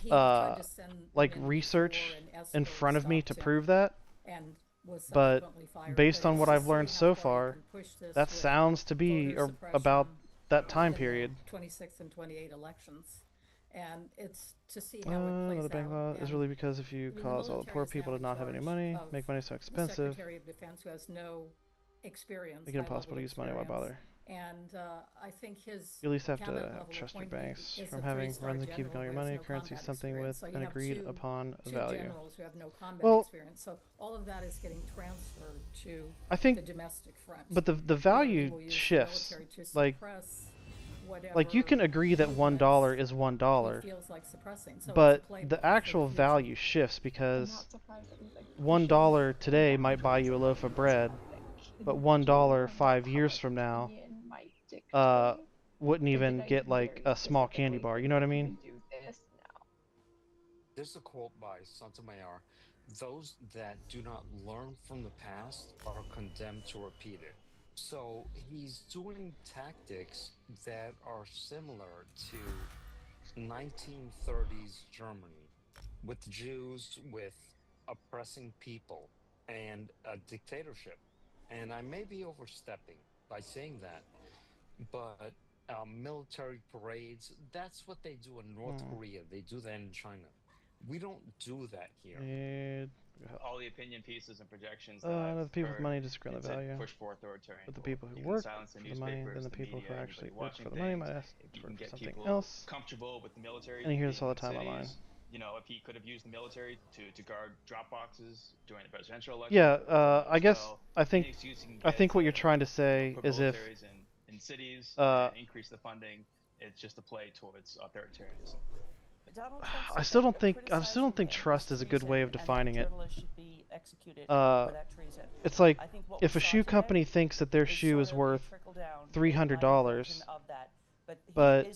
He tried to send like them in research before and in Esper front of me to stopped him prove that, and was but subsequently fired. based But on it's what to I've see learned how so far you far, can push this that with sounds to be voter about suppression that time in the period. 26 and 28 elections, and it's to see how it Another plays bank out. law is And really because if you the cause all the poor military's now people to in not have any charge money, of make money so the expensive, Secretary of Defense, who has no experience, make it high-level impossible to use money, why experience. bother? And I think his You at least have to cabinet level trust your appointment banks is from a having three-star runs and keeping all general your who has money. no Currency is combat something with experience. So an you have agreed two upon two value. generals who have no combat Well, experience. So all of that is getting transferred to I think, the domestic front. but the You know, he value will use the shifts. military to Like, suppress like you can agree that $1 is $1, he feels like suppressing. So but it's a playbook the for actual future. value shifts because $1 today might buy you a loaf of bread, but $1 5 years from now wouldn't even get like a small candy bar. You know what I mean? There's a quote by Sotomayor: "Those that do not learn from the past are condemned to repeat it." So he's doing tactics that are similar to 1930s Germany, with Jews, with oppressing people, and a dictatorship. And I may be overstepping by saying that, but military parades, that's what they do in North Korea. They do that in China. We don't do that here. And all the opinion pieces and projections the people with money disagree on the intent to value. push for authoritarian But the rule. people who You can work silence the for the money, then newspapers, the the people media, who actually anybody work for watching the money things. might ask You for can get something people else. comfortable with the military. And you hear this being all the in time online. cities. You know, if he could have used the military to guard drop boxes during the presidential election. Yeah, I as guess well. I think Any excuse you can I get think what to you're trying to say put is if militaries in cities uh, and increase the funding, it's just a play towards authoritarianism. I still don't think trust is a good way of defining it. It's like if a shoe company thinks that their shoe is worth $300, but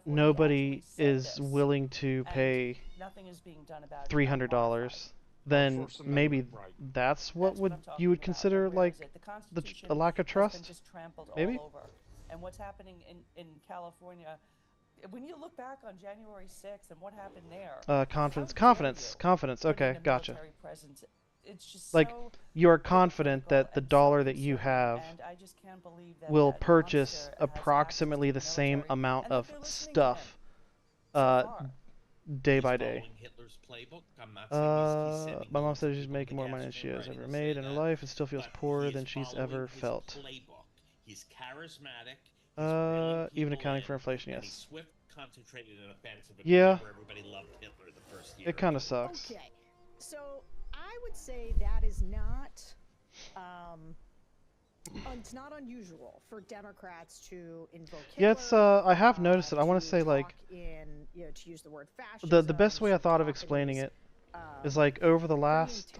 nobody is willing to pay $300, then maybe that's what you would consider like a lack of trust. Maybe. And what's happening in California, when you look back on January 6th and what happened there, Confidence. Okay, putting a gotcha. military presence it's just like so you are confident that the dollar that you have and I just can't believe that will that purchase monster has access approximately to the same military, amount and that of they're listening to stuff him so far. day by day. Hitler's playbook. I'm not saying he's sending My mom millions of says she's people making to more gas money than she chamber. has I ever didn't made say in her that. life and still feels But poorer he than is she's following ever his felt. playbook. He's charismatic. He's reeling Even people accounting in, for inflation, and he's yes. swift, concentrated, and offensive. And Yeah. remember, everybody loved Hitler the first year. It kind of sucks. Okay, so I would say that is not, it's not unusual for Democrats to invoke Yeah, Hitler. it's I have noticed it. I want to say like talk in, you know, to use the word fascism. the best way I thought of explaining it is like over the last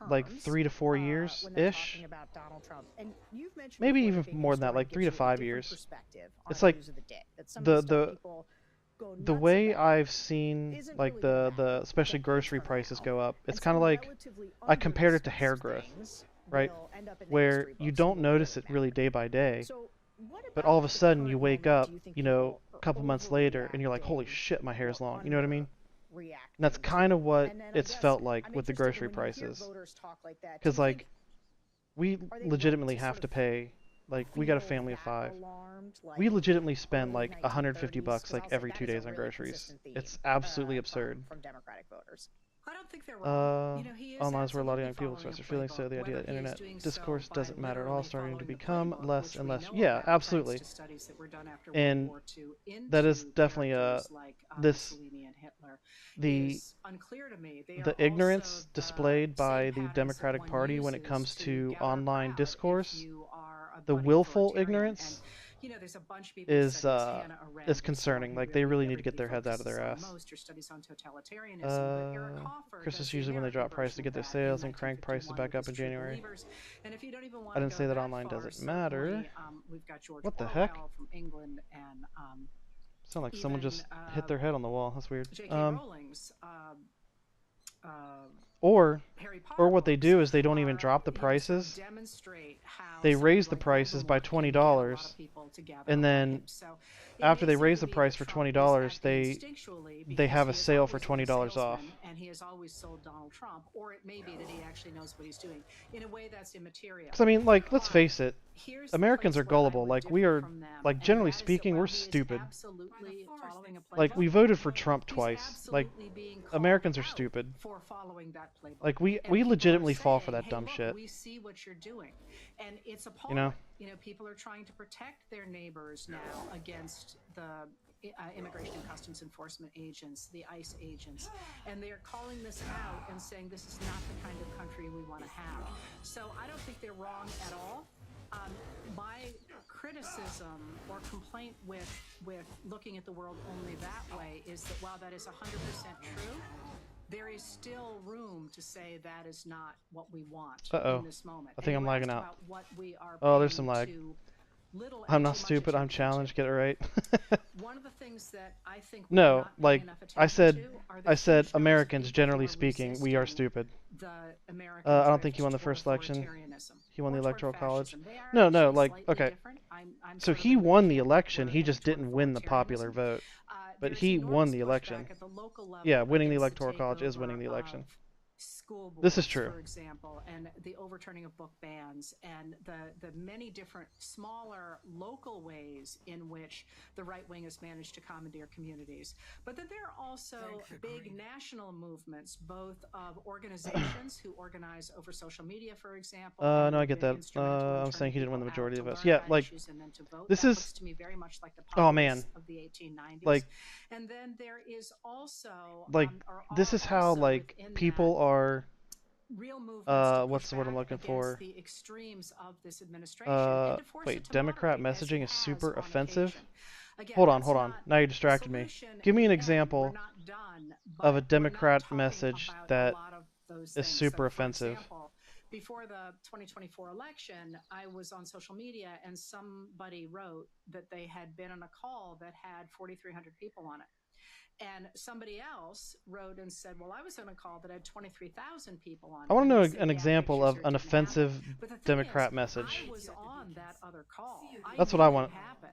like 3 to 4 years ish. About Donald Trump. And you've mentioned Maybe before even that being more than that, historian like 3 to gives you a 5 different years. perspective on It's like news of the day. That some of the stuff people go the nuts way about I've seen isn't like really the especially grocery prices go up. It's And kind of so like relatively I compared it to hair underdiscussed growth, things right? will end up in the Where history you books and don't will notice really it really day by day. So what But about all of a the sudden you current wake moment up, do you think you know, people a couple months later and you're like, holy shit, my hair's long. You know what I mean? And that's kind of what And then I it's guess felt like I'm with the interested grocery in when you hear prices. voters talk like that, do Because you like think- we are they right legitimately to have sort to of pay, like we got a feel family of that 5. alarmed, like We legitimately spend early like 150 1930s? bucks 'Cause like I'll say every that 2 is a days on really groceries. consistent theme, It's absolutely absurd. from Democratic voters. I don't think they're wrong. You know, he is Online is where a lot of young absolutely people following express a their feelings, so playbook, the idea whether that he is internet doing so discourse by doesn't matter at all, literally starting to following the become playbook, less which and we less. know Yeah, about, thanks absolutely. to studies that were done after And World War II that is into definitely characters like this Mussolini and Hitler the is unclear to me. They the are ignorance also the displayed by same the patterns that Democratic one Party when it uses comes to to gather online crowd if discourse, you are a the budding willful authoritarian. ignorance And you know, there's a bunch of people who is said this. Hannah Arendt is is concerning. who Like they really need to everybody get their heads out of their focuses on ass. most, or studies on totalitarianism. But Eric Hoffer Christmas does the usually when they American drop price to version get of their that sales in and crank prices 1951 back with up in his True January. Believers. And if you don't even want I to didn't go say that that online far, doesn't matter. certainly, we've got George What the Orwell heck? from England and Sound like someone even, just hit their head on the wall. That's weird. J.K. Rowling's Or Harry Potter what they do is they don't even drop the prices. demonstrate how They somebody raise the like prices by Voldemort can get a $20, lot of people together and around then him. So it after they may raise seem the to be price that for Trump is $20, acting they instinctually have because a he has sale always for been a $20 off. salesman and he has always sold Donald Trump, or it may be that he actually knows what he's doing. In a way, that's immaterial. Because I mean, like, let's face it, Here's the Americans place are where I gullible. would Like we differ are, from them, like and generally that is that speaking, while we're he is stupid. absolutely following a Like playbook, we voted for Trump twice. Like absolutely being called Americans are out stupid. for following that playbook. Like we And people legitimately are fall for saying, that "Hey, dumb look, shit. we see what you're doing," and it's appalling. You know? People are trying to protect their neighbors now against the Immigration and Customs Enforcement agents, the ICE agents, and they are calling this out and saying this is not the kind of country we want to have. So I don't think they're wrong at all. My criticism or complaint with looking at the world only that way is that while that is 100% true, there is still room to say that is not what we want in this moment. I think I'm And you lagging asked out. about what we are Oh, there's some paying lag. too little and I'm too not much stupid. I'm attention challenged. Get it right. One of the things that I think we're No, not paying like enough I attention said, to are the I said huge numbers of Americans, people generally who are speaking, we are resisting stupid. the American I don't drift think he won the toward first election. authoritarianism He won the or toward electoral college. fascism. They are No, actually like slightly okay. different. I'm So sort of he in the won the camp that election. we're He just headed didn't toward win the popular authoritarianism. vote. But There's he enormous won the pushback election. at the local level Yeah, winning the against electoral college is takeover winning the election. of school boards, This is true. for example, and the overturning of book bans and the many different smaller local ways in which the right wing has managed to commandeer communities. But then there are also big national movements, both of organizations who organize over social media, for example. and No, I who've get been that. instrumental in I'm turning saying he didn't win the people out majority to of the votes. learn Yeah, about like issues and then to vote. this That is. looks to me very much like the Oh man. of the 1890s. Like. And then there is also Like this is how like people are. Real movements to What's push the word I'm back looking for? against the extremes of this administration and to force Wait, it to Democrat moderate, as messaging it is has super on offensive. occasion. Again, Hold on, that's hold on. not Now you a distracted me. solution Give me in an the end. example We're not done, of a but we're not Democrat talking message about a that lot of those is things. super So, for offensive. example, before the 2024 election, I was on social media and somebody wrote that they had been on a call that had 4,300 people on it. And somebody else wrote and said, well, I was on a call that had 23,000 people on it. I want to And know they said, an yeah, example pictures of here an didn't happen. offensive But the thing Democrat is, message. I was on that other call. That's I what I knew want. it happened.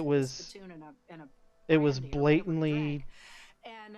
it was spittoon and a it was brandy or whatever to blatantly drink. And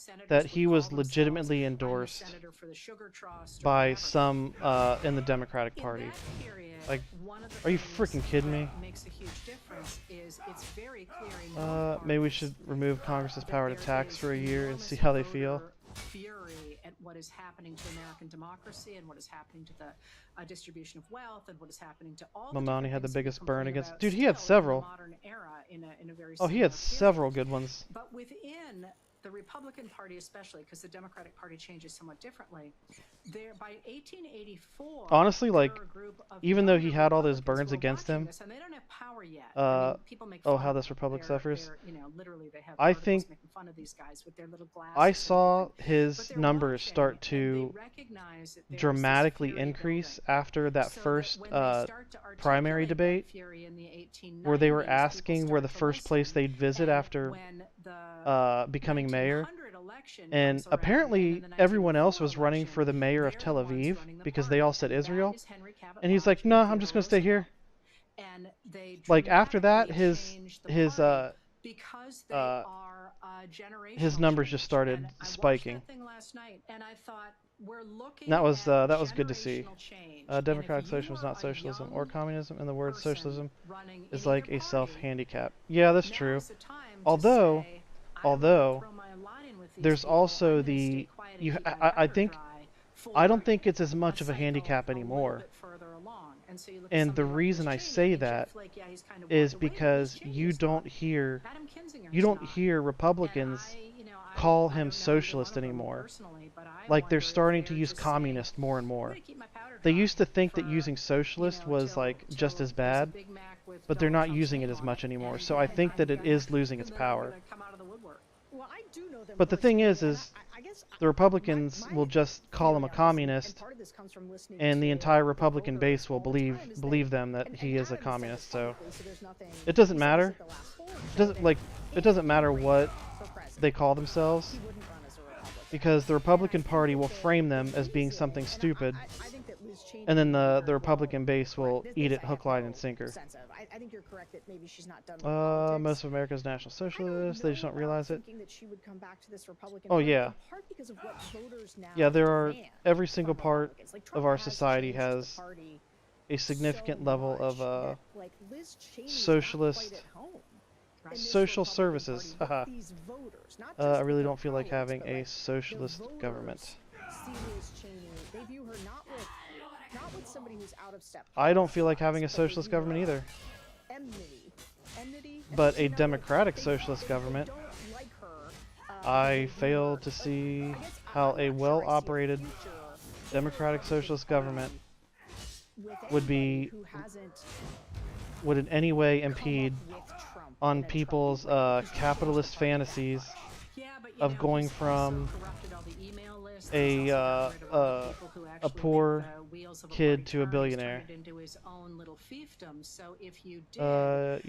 senators that would he call was themselves, legitimately "I'm the endorsed senator for the Sugar Trust," or by whatever. some in the Democratic Party. Like, One of the are you things freaking kidding me? that makes a huge difference is it's very clear in both Maybe we parties should remove Congress's power to there tax is for a year and enormous see how they feel. voter fury at what is happening to American democracy and what is happening to the distribution of wealth and what is happening to all the Mamani different had the things that we're biggest burn complaining against. about Dude, he had still in the several. modern era in a very Oh, he similar had period. several good ones. But within the Republican Party, especially because the Democratic Party changes somewhat differently, there by 1884, Honestly, like, there were a group of even though he younger had all those Republicans burns who were against watching him, this, and they don't have power yet. I mean, people make fun how of this them. republic suffers. You know, literally they have I articles think making fun of these guys with their little glasses. I and saw everything. But his they're numbers watching, start and to they recognize that there is this dramatically fury increase building. after that So first when they start to primary articulate that debate, fury in the 1890s, where they were people asking where the start to first place listen. they'd visit And after when the becoming mayor. 1900 election And comes around, apparently and then the everyone else 1904 was running election, for the mayor of they're Tel the ones Aviv running the because party. they all said That Israel. is Henry Cabot And he's Lodge like, no, and I'm just Theodore gonna stay here. Roosevelt. And they Like after that, dramatically changed the his party because they are his generational numbers just change. started And I watched spiking. that thing last night, and I thought we're looking That was at good to see. generational change. And if Democratic you socialism is are not a socialism young or communism, and the word person socialism running is in like either a party, self-handicap. Yeah, that's true. now's the time to Although, say, although throw my lot in with these there's people. also I'm gonna the stay quiet and you. keep my I powder think dry I for don't think it's as a much of a cycle handicap a little anymore. bit further along. And so you look at And the somebody like reason Liz I Cheney. say Jim that Flake, yeah, he's kind of is walked away, but Liz because Cheney you is don't not. hear Adam Kinzinger's you don't not. hear Republicans call him socialist anymore. Like they're starting to use communist more and more. They used to think that using socialist was like just as bad, but they're not using it as much anymore. So I think that it is losing its power. Well, I do know them But the thing personally, is, and I guess the Republicans will just call him a theory on this, communist, part of this comes from listening and the to entire the Republican voters base will all the time, is believe that- them that and he is a Adam said this communist. So publicly, so there's nothing- it doesn't he said matter. this at the last poll It show doesn't that like it doesn't matter what for president. they call themselves, He wouldn't run as a Republican. because the Republican Party will frame them as being something stupid, I think that Liz Cheney and then did the very Republican well. base will This eat I it have hook, line, no and sinker. sense of. I think you're correct that maybe she's not done with politics. Most of America's national socialists, they just don't realize it. Thinking that she would come back to this Republican Oh Party, yeah. in part because of what voters now Yeah, there are demand every single from part Republicans. Like, of Trump our has society changed the has party a significant so level much of that, like, Liz Cheney's not socialist quite at home in this social Republican services. Party Haha. with these voters, not I just really with don't feel like Republicans, having but, a like, the socialist voters government. see Liz Cheney. They view her not with somebody who's out of step. I don't feel like having a politics, but they socialist view her government either. Enmity, But a you know, like, democratic they socialist government, don't like her. I fail to see how a well-operated democratic socialist government would be would in any way impede on people's capitalist fantasies of going from a poor kid to a billionaire. You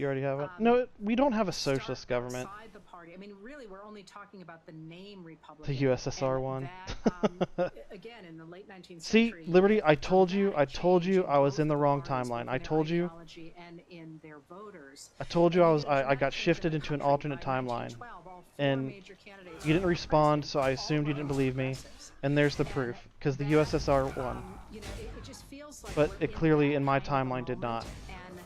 already have it. No, we don't have a socialist government. I mean, really, we're only talking about the name Republican. The USSR one. Again, in the late 19th See, century, Liberty, I told you I was in the wrong timeline. I told you and in their voters. I told you I got shifted into an alternate timeline. And you didn't respond, so I assumed you didn't believe me. And there's the proof, because the USSR won. You know, it just feels like But we're it clearly, in my that kind of a timeline, did not. And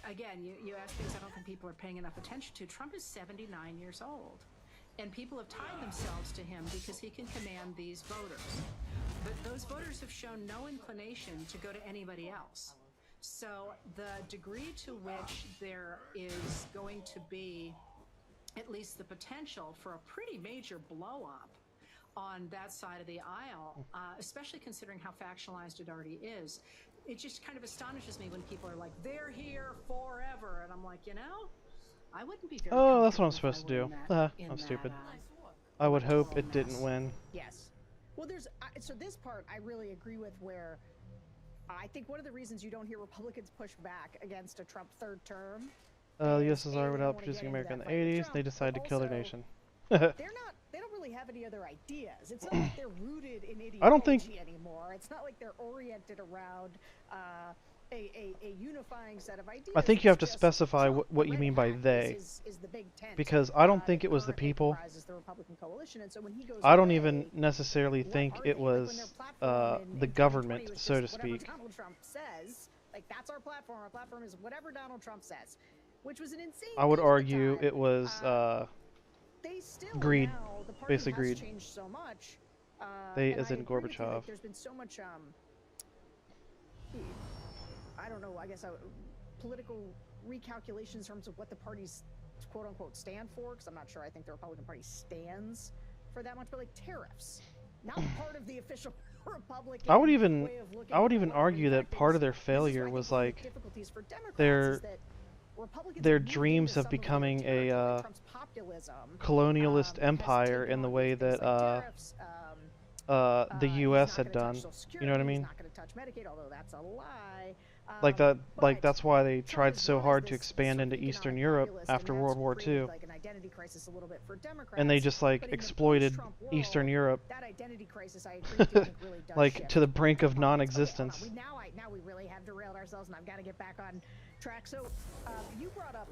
again, you ask things I don't think people are paying enough attention to. Trump is 79 years old, and people have tied themselves to him because he can command these voters. But those voters have shown no inclination to go to anybody else. So the degree to which there is going to be at least the potential for a pretty major blow-up on that side of the aisle, especially considering how factionalized it already is. It just kind of astonishes me when people are like, they're here forever. And I'm like, you know, I wouldn't be very Oh, that's what I'm comfortable supposed if to I do. were in I'm that, stupid. I would hope it didn't mess. win. Yes. Well, so this part I really agree with, where I think one of the reasons you don't hear Republicans push back against a Trump third term. The USSR without producing America in the 80s, they decided to kill their nation. They don't really have any other ideas. It's not like they're rooted in ideology I don't think- anymore. It's not like they're oriented around a unifying set of ideas. I think you have to It's just specify Trump, what you Red mean by Hat they, is the big tent, because I don't think it was the currently people. comprises the Republican coalition, and so when he goes I don't away, even necessarily think it was the government, so to speak. whatever Donald Trump says, like, that's our platform. Our platform is whatever Donald Trump says, which was an insane. I would thing at the argue time. it was They still greed, now, the party basically has greed. changed so much. They, and as I in agree with you, like, Gorbachev. there's been so much I don't know, I guess political recalculation in terms of what the parties quote unquote stand for, because I'm not sure I think the Republican Party stands for that much, but like tariffs, not part of the official Republican I would even way of looking I would at even the world. argue In that fact, part of their this is why I failure think was one of the like difficulties difficulties for Democrats their is that Republicans their have moved dreams into of some the becoming liberal territory. a Trump's populism colonialist has empire taken in the on way things that like tariffs. the He's U.S. not had gonna done. touch Social You know what I Security, he's mean? not going to touch Medicaid, although that's a lie. Like that, like But that's why they Trump tried is so known as hard to this expand sort of into Eastern economic Europe populist, after and World that's War created II, like an identity crisis a little bit for Democrats. and they just like But in the exploited post-Trump Eastern world, Europe, that identity crisis, I agree with you, I think really does like shift. to the brink of Okay, hold on. non-existence. Now we really have derailed ourselves, and I've got to get back on track. So you brought up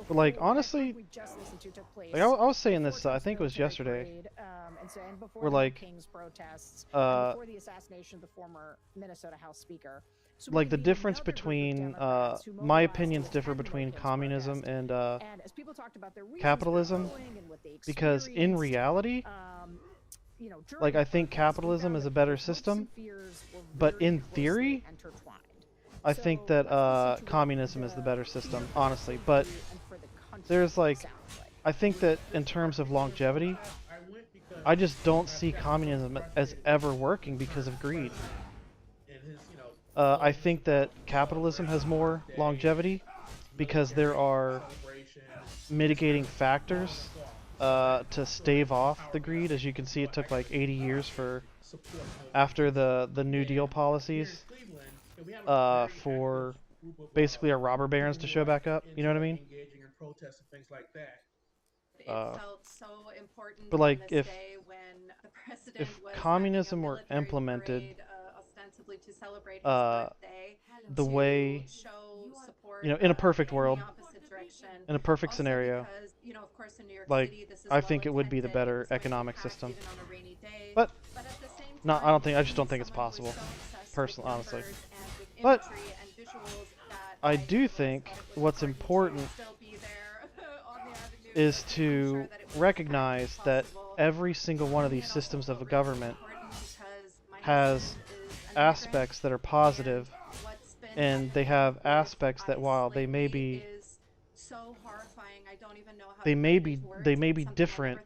But like before that honestly, we just listened to took place. like I was saying before this, I Trump's think it was military yesterday. parade, and before We're the like, King's protests, and before the assassination of the former Minnesota House Speaker. So we like the need difference another group of between Democrats who my mobilized opinions to differ attend the between King's communism protest. and And as people talked about their reasons for capitalism, going and what they because in experienced, reality, you know, during like the I think protest, we capitalism found is a that better hopes and system, fears were but very in closely theory, intertwined. I think So that let's listen to what communism is the better fear system, for honestly. the But country and for the country there's like, sounds like. I think that in terms of longevity, I just don't see communism as ever working because of greed. I think that capitalism has more longevity because there are mitigating factors to stave off the greed. As you can see, it took like 80 years for after the New Deal policies for basically our robber barons to show back up. You know what I mean? It felt so important but like on this if day when the president if was communism having a were military implemented parade, ostensibly to celebrate his birthday, the to way, show support, you know, in a perfect in world, the opposite direction. in a perfect Also scenario, because, you know, of course, in New York like City, this is I think it would be the well-intended, better it's going to economic pass system. even on a rainy day, But at the same no, time, I don't think. I just he's don't think it's someone who's possible, so obsessed with personally, honestly. numbers and with But imagery and visuals that I do think what's important is to recognize that every single one of these systems of government has aspects that are positive, and they have aspects that while they may be they may be different,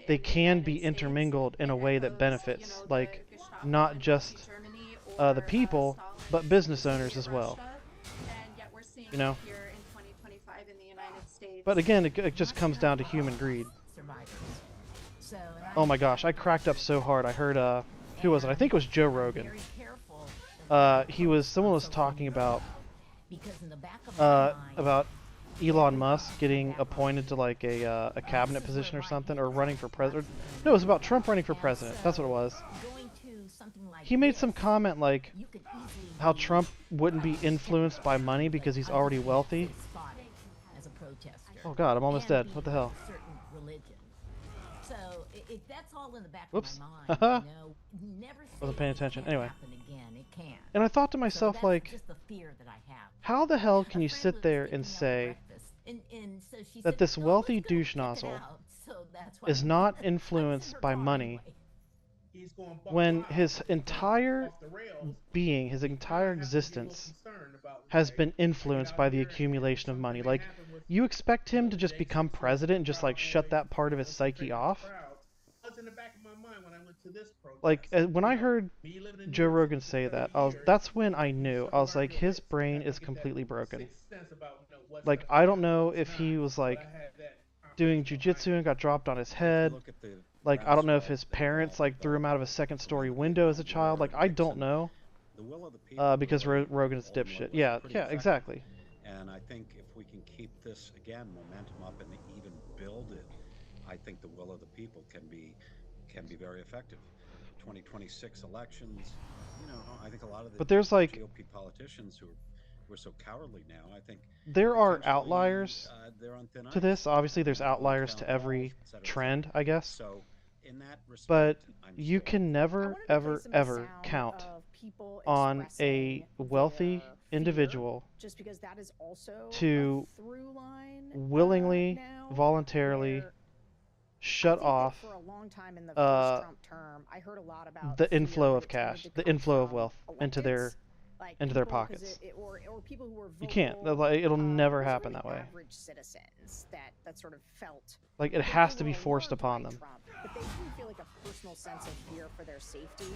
they can be intermingled in a way that benefits, like not just the people, but business owners as well. You know. But again, it just comes down to human greed. Oh my gosh, I cracked up so hard. I heard who was it? I think it was Joe Rogan. Someone was talking about Elon Musk getting appointed to like a cabinet position or something, or running for president. No, it was about Trump running for president. That's what it was. He made some comment like how Trump wouldn't be influenced by money because he's already wealthy. Oh God, I'm almost dead. What the hell? So if that's all in the back Whoops. of my mind, you know, never say Wasn't paying it attention. can't Anyway. happen again. It can. And I thought to So myself, that's like, just the fear that I have. how the hell can A you friend sit was there taking and me out to say breakfast, and so she that said, this "No, wealthy let's go douche check it nozzle out." So that's why is we- not I was influenced in her by car money anyway. when his entire being, his entire existence has been influenced by the accumulation of money? Like, you expect him to just become president and just like shut that part of his psyche off? Like, when I heard Joe Rogan say that, that's when I knew. I was like, his brain is completely broken. Like, I don't know if he was like doing jujitsu and got dropped on his head. Like, I don't know if his parents like threw him out of a second-story window as a child. Like, I don't know. Because Rogan is a dipshit. Yeah, exactly. And I think if we can keep this again momentum up and even build it, I think the will of the people can be very effective. 2026 elections, you know, I think a lot of the But there's like GOP politicians who are so cowardly now, I think there are outliers they're on thin to ice. this. Obviously, there's outliers to every trend, I guess. So in that respect, but you can never, ever count on a wealthy individual just because that is also to a through line, willingly, now, voluntarily where shut off for a long time in the first Trump term, I heard a lot about the fear inflow that of cash, tended to the come inflow of from wealth into their like into their people, 'cause pockets. or people who were You can't. vocal, Like, it'll never it was happen really that way. Average citizens that sort of felt Like, it that has they to be were forced alarmed upon by them. Trump, but they didn't feel like a personal sense of fear for their safety.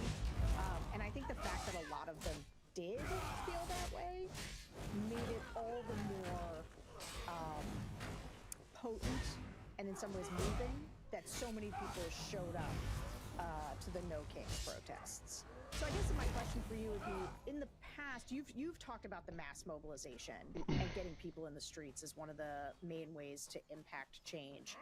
And I think the fact that a lot of them did feel that way made it all the more potent and in some ways moving that so many people showed up to the No Kings protests. So I guess my question for you would be, in the past, you've talked about the mass mobilization and getting people in the streets as one of the main ways to impact change.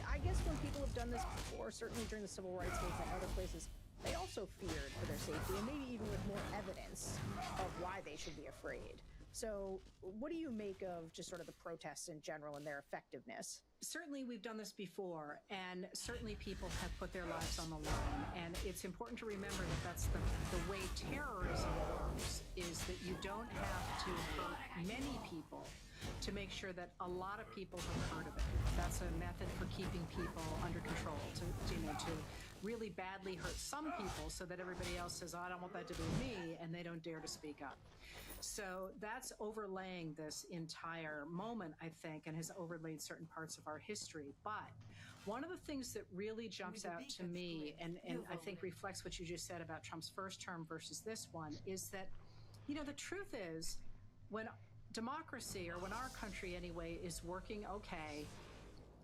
I guess when people have done this before, certainly during the civil rights movement and other places, they also feared for their safety, and maybe even with more evidence of why they should be afraid. So what do you make of just sort of the protests in general and their effectiveness? Certainly we've done this before, and certainly people have put their lives on the line. And it's important to remember that that's the way terrorism works, is that you don't have to hurt many people to make sure that a lot of people have heard of it. That's a method for keeping people under control, to really badly hurt some people so that everybody else says, oh, I don't want that to be me, and they don't dare to speak up. So that's overlaying this entire moment, I think, and has overlaid certain parts of our history. But one of the things that really jumps out to me, and I think reflects what you just said about Trump's first term versus this one, is that, the truth is, when democracy, or when our country anyway, is working okay,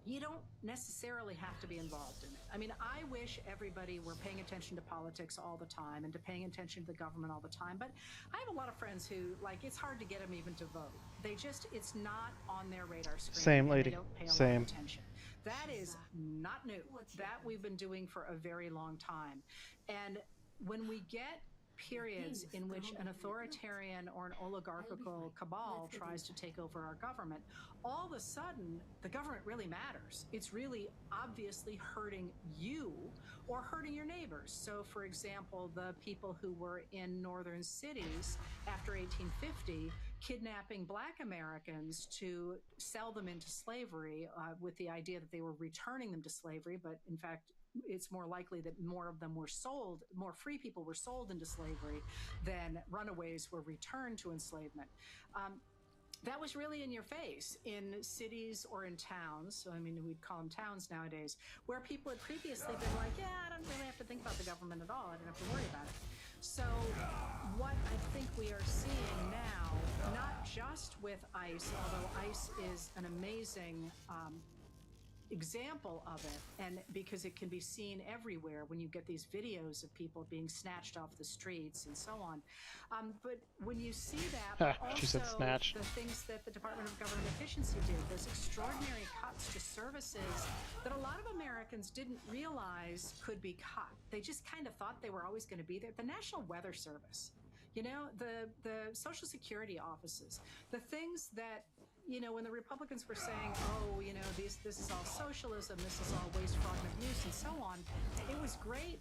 you don't necessarily have to be involved in it. I mean, I wish everybody were paying attention to politics all the time and to paying attention to the government all the time. But I have a lot of friends who, it's hard to get them even to vote. It's not on their radar screen. Same, lady. They don't pay a Same. lot of attention. That is not new. That we've been doing for a very long time. And when we get periods in which an authoritarian or an oligarchical cabal tries to take over our government, all of a sudden, the government really matters. It's really obviously hurting you or hurting your neighbors. So, for example, the people who were in northern cities after 1850 kidnapping Black Americans to sell them into slavery with the idea that they were returning them to slavery, but in fact, it's more likely that more of them were sold, more free people were sold into slavery than runaways were returned to enslavement. That was really in your face in cities or in towns. So, I mean, we'd call them towns nowadays, where people had previously been like, yeah, I don't really have to think about the government at all. I don't have to worry about it. So what I think we are seeing now, not just with ICE, although ICE is an amazing example of it, and because it can be seen everywhere when you get these videos of people being snatched off the streets and so on. But when you see that, but She said also snatch. the things that the Department of Government Efficiency did, those extraordinary cuts to services that a lot of Americans didn't realize could be cut. They just kind of thought they were always going to be there. The National Weather Service, the Social Security offices, the things that, when the Republicans were saying, oh, this is all socialism, this is all waste, fraud, and abuse, and so on, it was great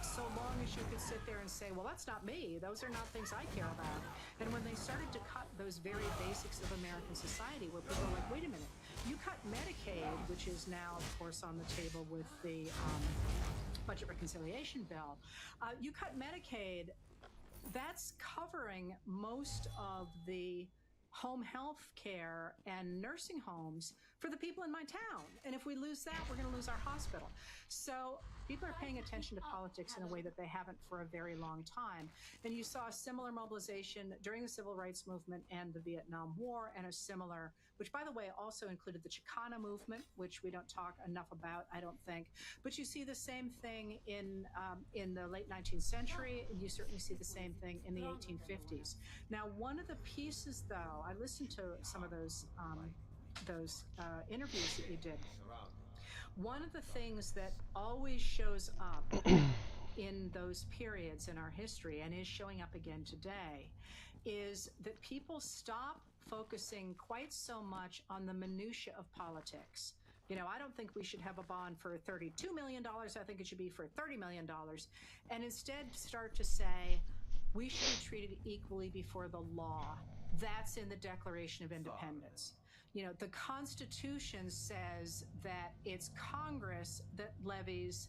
so long as you could sit there and say, well, that's not me. Those are not things I care about. And when they started to cut those very basics of American society, where people are like, wait a minute, you cut Medicaid, which is now, of course, on the table with the budget reconciliation bill. You cut Medicaid, that's covering most of the home health care and nursing homes for the people in my town. And if we lose that, we're going to lose our hospital. So people are paying attention to politics in a way that they haven't for a very long time. And you saw a similar mobilization during the Civil Rights Movement and the Vietnam War, and a similar, which by the way also included the Chicana movement, which we don't talk enough about, I don't think. But you see the same thing in the late 19th century, and you certainly see the same thing in the 1850s. Now, one of the pieces, though, I listened to some of those interviews that you did. One of the things that always shows up in those periods in our history, and is showing up again today, is that people stop focusing quite so much on the minutia of politics. I don't think we should have a bond for $32 million. I think it should be for $30 million. And instead start to say, we should be treated equally before the law. That's in the Declaration of Independence. The Constitution says that it's Congress that levies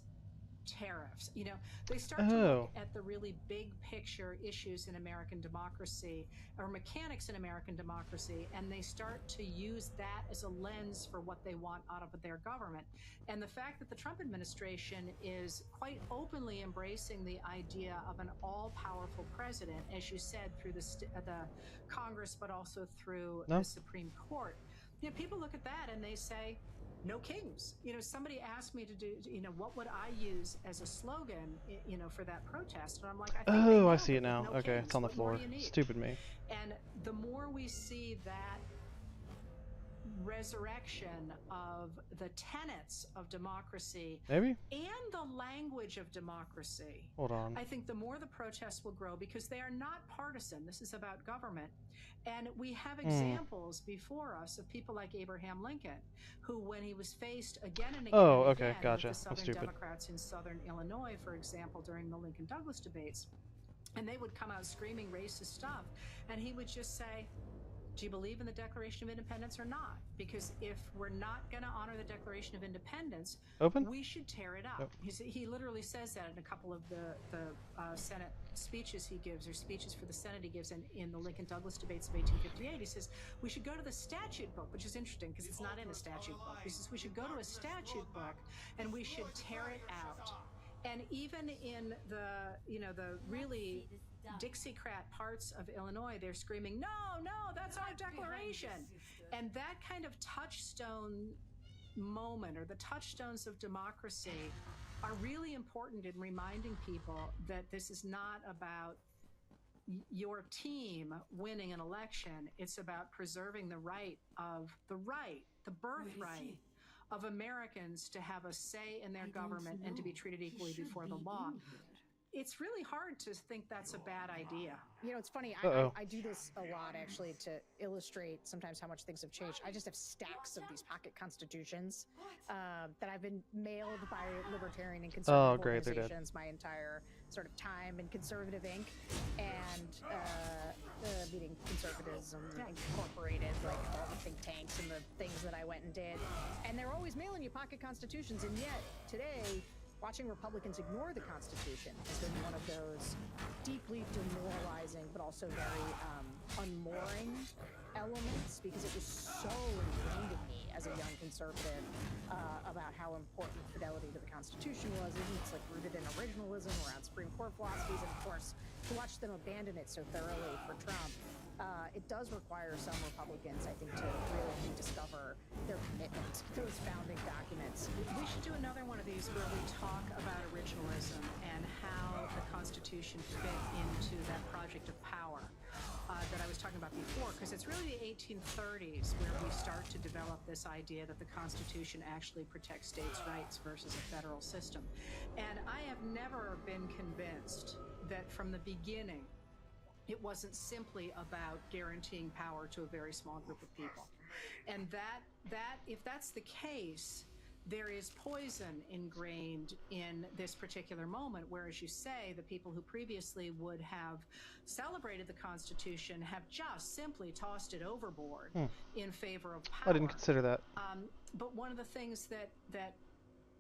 tariffs. You know, they start to look at the really big picture issues in American democracy, or mechanics in American democracy, and they start to use that as a lens for what they want out of their government. And the fact that the Trump administration is quite openly embracing the idea of an all-powerful president, as you said, through the Congress, but also through the Supreme Court. You know, people look at that and they say, no kings. You know, somebody asked me to do, you know, what would I use as a slogan, you know, for that protest? And I'm like, I think oh, I see it now. Okay, it's on the floor. Stupid me. And the more we see that resurrection of the tenets of democracy, maybe, and the language of democracy, hold on, I think the more the protests will grow, because they are not partisan. This is about government. And we have examples before us of people like Abraham Lincoln, who, when he was faced again and again, with the Southern Democrats in Southern Illinois, for example, during the Lincoln-Douglas debates, and they would come out screaming racist stuff, and he would just say, do you believe in the Declaration of Independence or not? Because if we're not going to honor the Declaration of Independence, we should tear it up. He literally says that in a couple of the Senate speeches he gives, or speeches for the Senate he gives in the Lincoln-Douglas debates of 1858. He says, we should go to the statute book, which is interesting because it's not in a statute book. He says, we should go to a statute book and we should tear it out. And even in the, you know, the really Dixiecrat parts of Illinois, they're screaming, no, that's our declaration. And that kind of touchstone moment, or the touchstones of democracy, are really important in reminding people that this is not about your team winning an election. It's about preserving the birthright of Americans to have a say in their government and to be treated equally before the law. It's really hard to think that's a bad idea. You know, it's funny. I do this a lot, actually, to illustrate sometimes how much things have changed. I just have stacks of these pocket constitutions that I've been mailed by libertarian and conservative organizations my entire sort of time in Conservative Inc. and meeting Conservatism Incorporated, like all the think tanks and the things that I went and did. And they're always mailing you pocket constitutions, and yet today, watching Republicans ignore the Constitution has been one of those deeply demoralizing, but also very unmooring elements, because it was so ingrained in me as a young conservative about how important fidelity to the Constitution was. It's like rooted in originalism around Supreme Court philosophies, and of course, to watch them abandon it so thoroughly for Trump, it does require some Republicans, I think, to really rediscover their commitment to those founding documents. We should do another one of these where we talk about originalism and how the Constitution fit into that project of power that I was talking about before, because it's really the 1830s where we start to develop this idea that the Constitution actually protects states' rights versus a federal system. And I have never been convinced that from the beginning it wasn't simply about guaranteeing power to a very small group of people. And that if that's the case, there is poison ingrained in this particular moment, where, as you say, the people who previously would have celebrated the Constitution have just simply tossed it overboard in favor of power. I didn't consider that. But one of the things that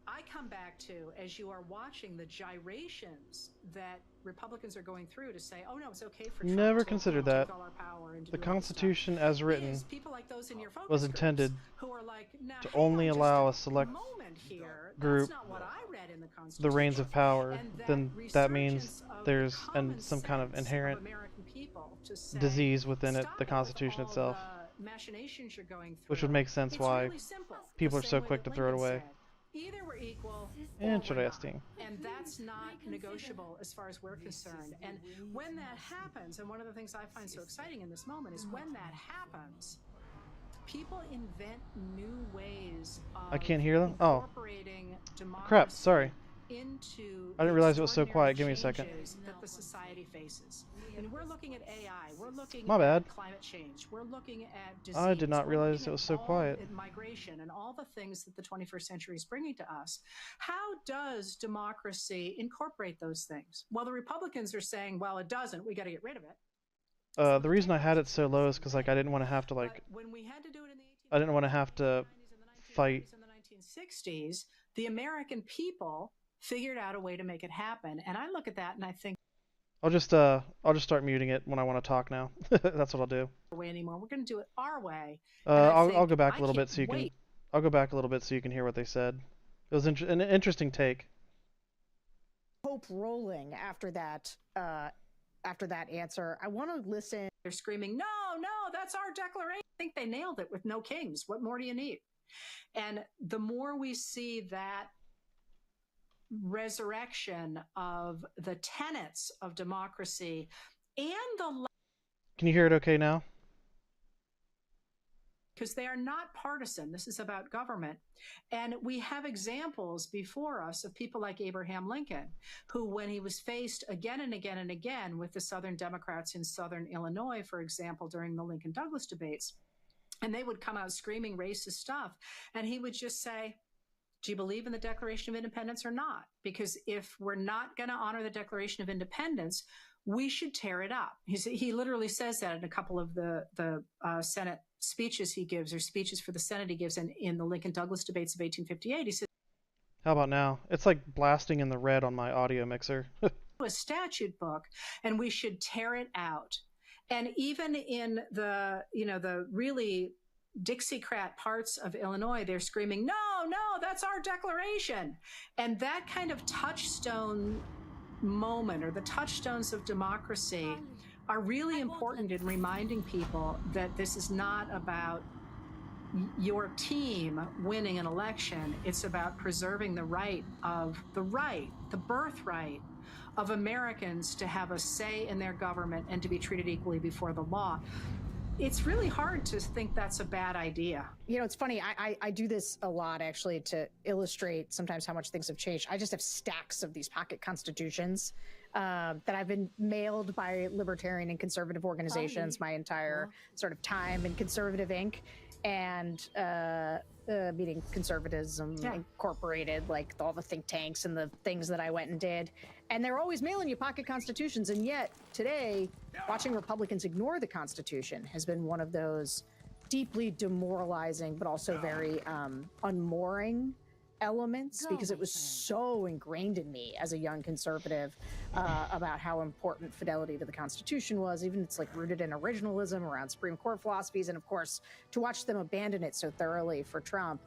I come back to, as you are watching the gyrations that Republicans are going through to say, oh no, it's okay for Trump Never to considered that. take all our power and to The do all this Constitution, stuff, as written, is people like those in your focus was groups intended who are like, now, to hang only on just allow a select moment here. group That's not what I read in the the Constitution. reins of power. And Then that means of there's common some kind of sense inherent American people to say, disease within it, stop the with Constitution all itself, the machinations you're going through. which would make sense It's why really simple. people The are same so way quick to that throw it Lincoln away. said, either we're equal or we're Interesting. not. And that's not negotiable as far as we're concerned. And when that happens, and one of the things I find so exciting in this moment is when that happens, people invent new ways of I can't hear them? Oh. incorporating democracy Crap, sorry. into I didn't realize it was so quiet. Give me a second. changes that the society faces. And we're looking at AI, we're looking My bad. at climate change, we're looking at disease. I did not we're realize looking it was at so all quiet. at migration and all the things that the 21st century is bringing to us. How does democracy incorporate those things? Well, the Republicans are saying, well, it doesn't. We got to get rid of it. The reason I had it so low is because I didn't want to have to When we had to do it in the I didn't want to have to fight. in the 1960s, the American people figured out a way to make it happen. And I look at that and I think, I'll just start muting it when I want to talk now. That's what I'll do. way anymore. We're going to do it our way. And I I'll think, go back I a little bit can't so you can. wait. I'll go back a little bit so you can hear what they said. It was an interesting take. Hope rolling after that answer. I want to listen. They're screaming, no, that's our declaration. I think they nailed it with no kings. What more do you need? And the more we see that resurrection of the tenets of democracy and the... Can you hear it okay now? Because they are not partisan. This is about government. And we have examples before us of people like Abraham Lincoln, who, when he was faced again and again and again with the Southern Democrats in Southern Illinois, for example, during the Lincoln-Douglas debates, and they would come out screaming racist stuff, and he would just say, do you believe in the Declaration of Independence or not? Because if we're not going to honor the Declaration of Independence, we should tear it up. He literally says that in a couple of the Senate speeches he gives, or speeches for the Senate he gives in the Lincoln-Douglas debates of 1858. He says, how about now? It's like blasting in the red on my audio mixer. a statute book, and we should tear it out. And even in the really Dixiecrat parts of Illinois, they're screaming, no, that's our declaration. And that kind of touchstone moment, or the touchstones of democracy, are really important in reminding people that this is not about your team winning an election. It's about preserving the birthright of Americans to have a say in their government and to be treated equally before the law. It's really hard to think that's a bad idea. You know, it's funny. I do this a lot, actually, to illustrate sometimes how much things have changed. I just have stacks of these pocket constitutions that I've been mailed by libertarian and conservative organizations my entire sort of time in Conservative Inc. and meaning Conservatism Incorporated, like all the think tanks and the things that I went and did. And they're always mailing you pocket constitutions. And yet today, watching Republicans ignore the Constitution has been one of those deeply demoralizing, but also very unmooring elements, because it was so ingrained in me as a young conservative about how important fidelity to the Constitution was. Even it's like rooted in originalism around Supreme Court philosophies. And of course, to watch them abandon it so thoroughly for Trump,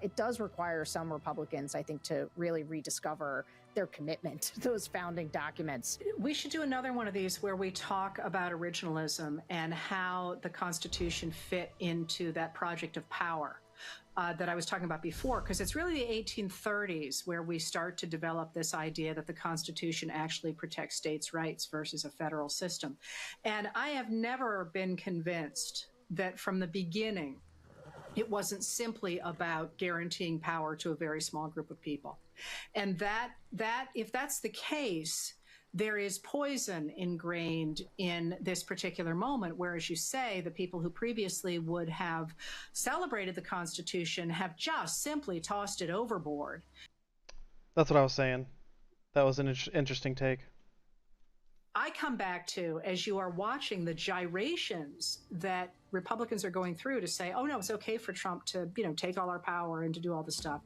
it does require some Republicans, I think, to really rediscover their commitment to those founding documents. We should do another one of these where we talk about originalism and how the Constitution fit into that project of power that I was talking about before, because it's really the 1830s where we start to develop this idea that the Constitution actually protects states' rights versus a federal system. And I have never been convinced that from the beginning it wasn't simply about guaranteeing power to a very small group of people. And that if that's the case, there is poison ingrained in this particular moment, where, as you say, the people who previously would have celebrated the Constitution have just simply tossed it overboard. That's what I was saying. That was an interesting take. I come back to, as you are watching the gyrations that Republicans are going through to say, oh no, it's okay for Trump to, take all our power and to do all this stuff,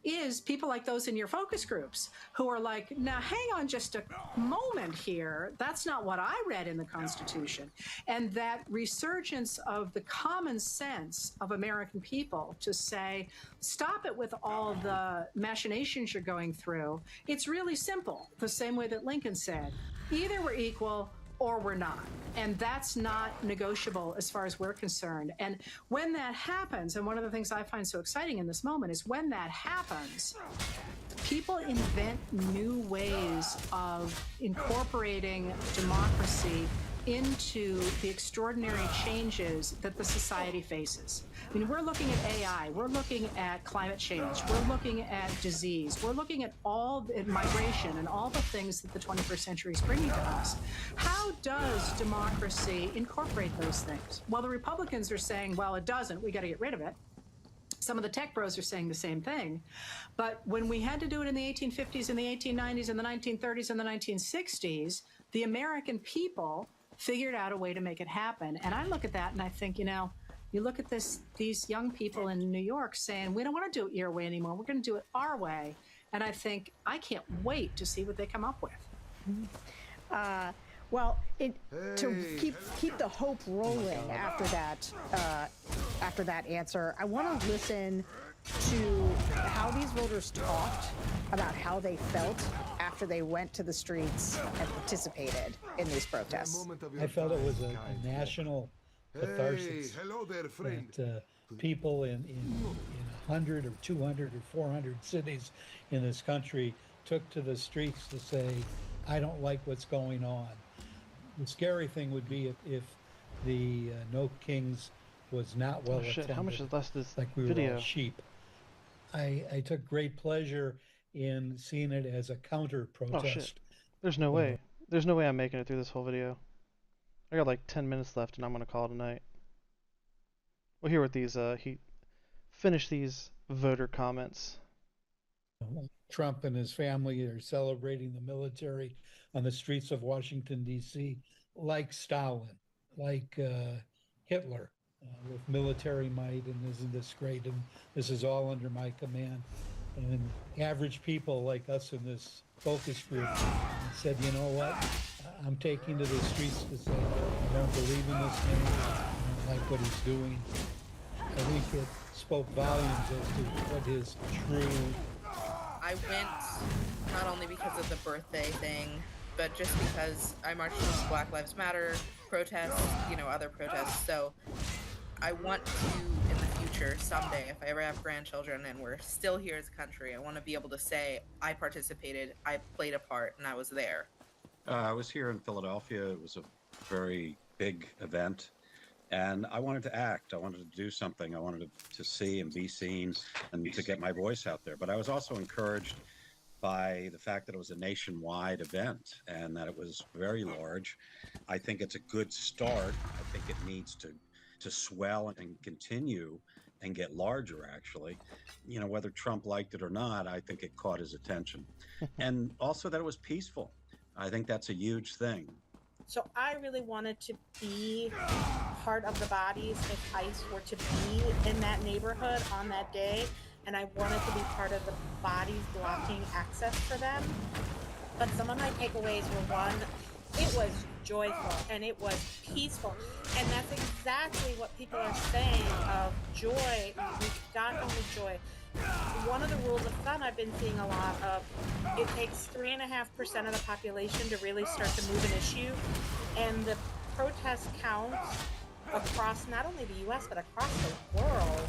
is people like those in your focus groups who are like, now hang on just a moment here. That's not what I read in the Constitution. And that resurgence of the common sense of American people to say, stop it with all the machinations you're going through. It's really simple. The same way that Lincoln said, either we're equal or we're not. And that's not negotiable as far as we're concerned. And when that happens, and one of the things I find so exciting in this moment is when that happens, people invent new ways of incorporating democracy into the extraordinary changes that the society faces. I mean, we're looking at AI, we're looking at climate change, we're looking at disease, we're looking at migration and all the things that the 21st century is bringing to us. How does democracy incorporate those things? Well, the Republicans are saying, well, it doesn't, we got to get rid of it. Some of the tech bros are saying the same thing. But when we had to do it in the 1850s and the 1890s and the 1930s and the 1960s, the American people figured out a way to make it happen. And I look at that and I think, you look at these young people in New York saying, we don't want to do it your way anymore. We're going to do it our way. And I think I can't wait to see what they come up with. Well, to keep the hope rolling after that answer, I want to listen to how these voters talked about how they felt after they went to the streets and participated in these protests. I felt it was a national catharsis. Hello there, friend. That people in 100 or 200 or 400 cities in this country took to the streets to say, I don't like what's going on. The scary thing would be if the No Kings was not well attended. How much is left this like we video? were all sheep. I took great pleasure in seeing it as a counter protest. Oh shit! There's no way. There's no way I'm making it through this whole video. I got like 10 minutes left, and I'm gonna call it a night. We'll hear what these he finished these voter comments. Trump and his family are celebrating the military on the streets of Washington, D.C., like Stalin, like Hitler, with military might, and isn't this great? And this is all under my command. And average people like us in this focus group said, you know what? I'm taking to the streets to say, I don't believe in this man. I don't like what he's doing. I think it spoke volumes as to what his true... I went not only because of the birthday thing, but just because I marched with Black Lives Matter protests, other protests. So I want to, in the future, someday, if I ever have grandchildren and we're still here as a country, I want to be able to say, I participated, I played a part, and I was there. I was here in Philadelphia. It was a very big event. And I wanted to act. I wanted to do something. I wanted to see and be seen and to get my voice out there. But I was also encouraged by the fact that it was a nationwide event and that it was very large. I think it's a good start. I think it needs to swell and continue and get larger, actually. Whether Trump liked it or not, I think it caught his attention. And also that it was peaceful. I think that's a huge thing. So I really wanted to be part of the bodies if ICE were to be in that neighborhood on that day, and I wanted to be part of the bodies blocking access for them. But some of my takeaways were, one, it was joyful and it was peaceful, and that's exactly what people are saying of joy. We've got only joy. One of the rules of thumb I've been seeing a lot of, it takes 3.5% of the population to really start to move an issue, and the protest counts across not only the U.S. but across the world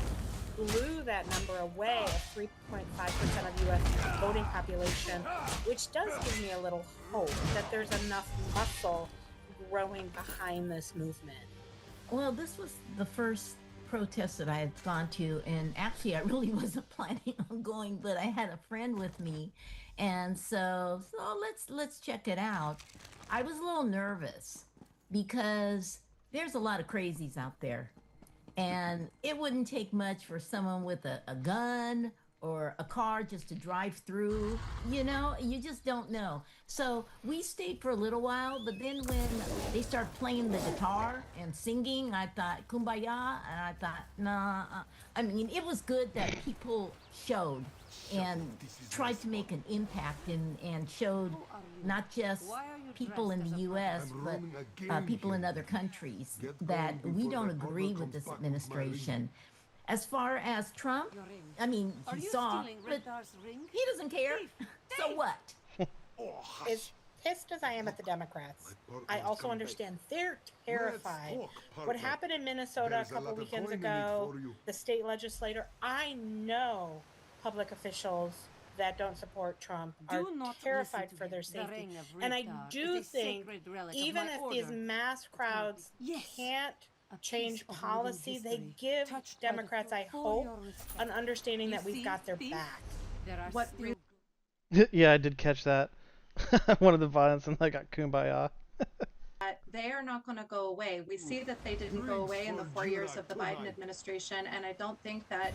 blew that number away of 3.5% of the U.S. voting population, which does give me a little hope that there's enough muscle growing behind this movement. Well, this was the first protest that I had gone to, and actually I really wasn't planning on going, but I had a friend with me, and so let's check it out. I was a little nervous because there's a lot of crazies out there, and it wouldn't take much for someone with a gun or a car just to drive through. You just don't know. So we stayed for a little while, but then when they started playing the guitar and singing, I thought, Kumbaya, and I thought, nah. I mean, it was good that people showed and tried to make an impact and showed not just people in the U.S., but people in other countries that we don't agree with this administration. As far as Trump, I mean, he saw, but he doesn't care. So what? As pissed as I am at the Democrats, I also understand they're terrified. What happened in Minnesota a couple weekends ago, the state legislator, I know public officials that don't support Trump are terrified for their safety. And I do think even if these mass crowds can't change policy, they give Democrats, I hope, an understanding that we've got their back. Yeah, I did catch that. One of the violence, and I got Kumbaya. They are not going to go away. We see that they didn't go away in the 4 years of the Biden administration, and I don't think that,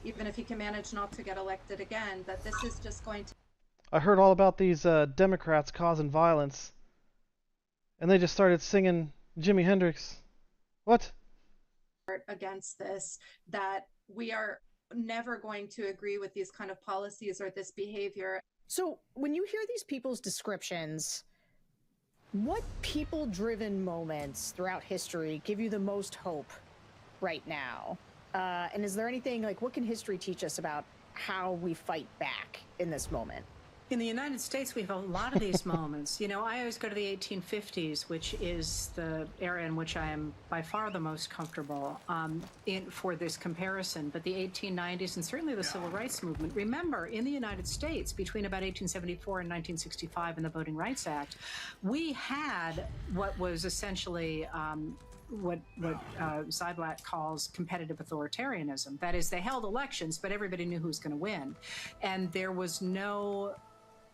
even if he can manage not to get elected again, that this is just going to... I heard all about these Democrats causing violence, and they just started singing Jimi Hendrix. What? Against this, that we are never going to agree with these kind of policies or this behavior. So when you hear these people's descriptions, what people-driven moments throughout history give you the most hope right now? And is there anything, like, what can history teach us about how we fight back in this moment? In the United States, we have a lot of these moments. You know, I always go to the 1850s, which is the era in which I am by far the most comfortable for this comparison. But the 1890s and certainly the Civil Rights Movement. Remember, in the United States, between about 1874 and 1965 in the Voting Rights Act, we had what was essentially what Ziblatt calls competitive authoritarianism. That is, they held elections, but everybody knew who was going to win. And there was no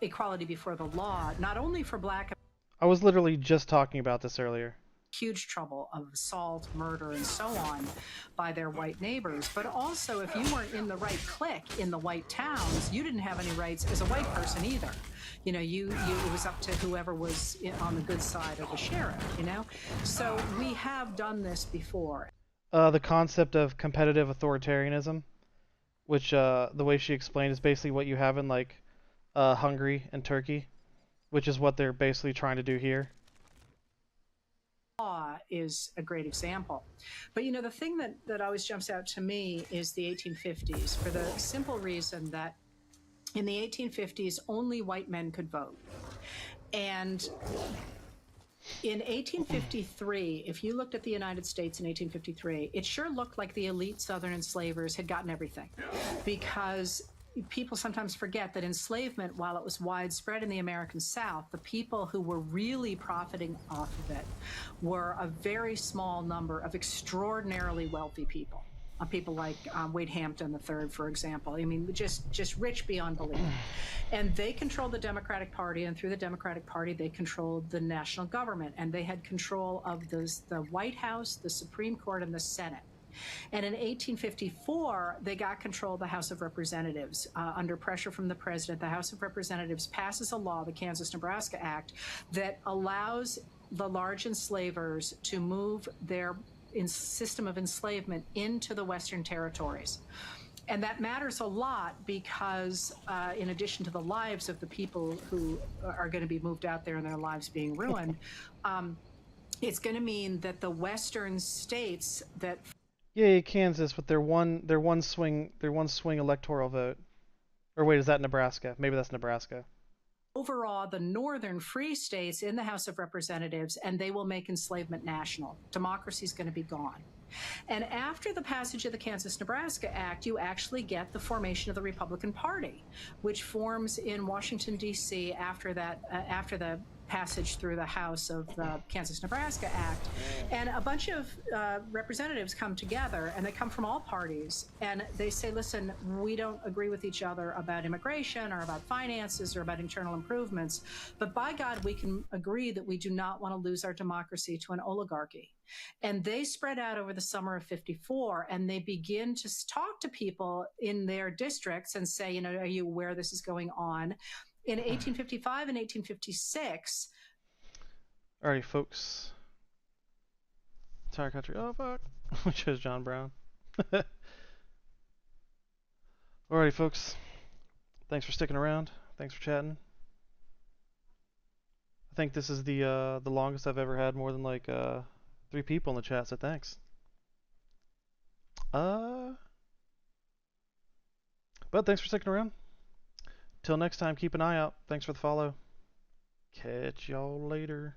equality before the law, not only for black. I was literally just talking about this earlier. Huge trouble of assault, murder, and so on by their white neighbors. But also, if you weren't in the right clique in the white towns, you didn't have any rights as a white person either. You know, it was up to whoever was on the good side of the sheriff, you know? So we have done this before. The concept of competitive authoritarianism, which the way she explained is basically what you have in like Hungary and Turkey, which is what they're basically trying to do here. Law is a great example. But, you know, the thing that always jumps out to me is the 1850s, for the simple reason that in the 1850s, only white men could vote. And in 1853, if you looked at the United States in 1853, it sure looked like the elite Southern enslavers had gotten everything. Because people sometimes forget that enslavement, while it was widespread in the American South, the people who were really profiting off of it were a very small number of extraordinarily wealthy people. People like Wade Hampton III, for example. I mean, just rich beyond belief. And they controlled the Democratic Party, and through the Democratic Party, they controlled the national government, and they had control of the White House, the Supreme Court, and the Senate. And in 1854, they got control of the House of Representatives. Under pressure from the president, the House of Representatives passes a law, the Kansas-Nebraska Act, that allows the large enslavers to move their system of enslavement into the Western territories. And that matters a lot because in addition to the lives of the people who are going to be moved out there and their lives being ruined, it's going to mean that the Western states that... Yay, Kansas with their one swing electoral vote. Or wait, is that Nebraska? Maybe that's Nebraska. Overawe the northern free states in the House of Representatives, and they will make enslavement national. Democracy is going to be gone. And after the passage of the Kansas-Nebraska Act, you actually get the formation of the Republican Party, which forms in Washington, D.C. after the passage through the House of the Kansas-Nebraska Act. And a bunch of representatives come together, and they come from all parties, and they say, listen, we don't agree with each other about immigration or about finances or about internal improvements, but by God, we can agree that we do not want to lose our democracy to an oligarchy. And they spread out over the summer of 54, and they begin to talk to people in their districts and say, you know, are you aware this is going on? In 1855 and 1856. Alrighty, folks. Entire country. Oh, fuck. We chose John Brown. Alrighty, folks. Thanks for sticking around. Thanks for chatting. I think this is the longest I've ever had more than like 3 people in the chat, so thanks. But thanks for sticking around. Till next time, keep an eye out. Thanks for the follow. Catch y'all later.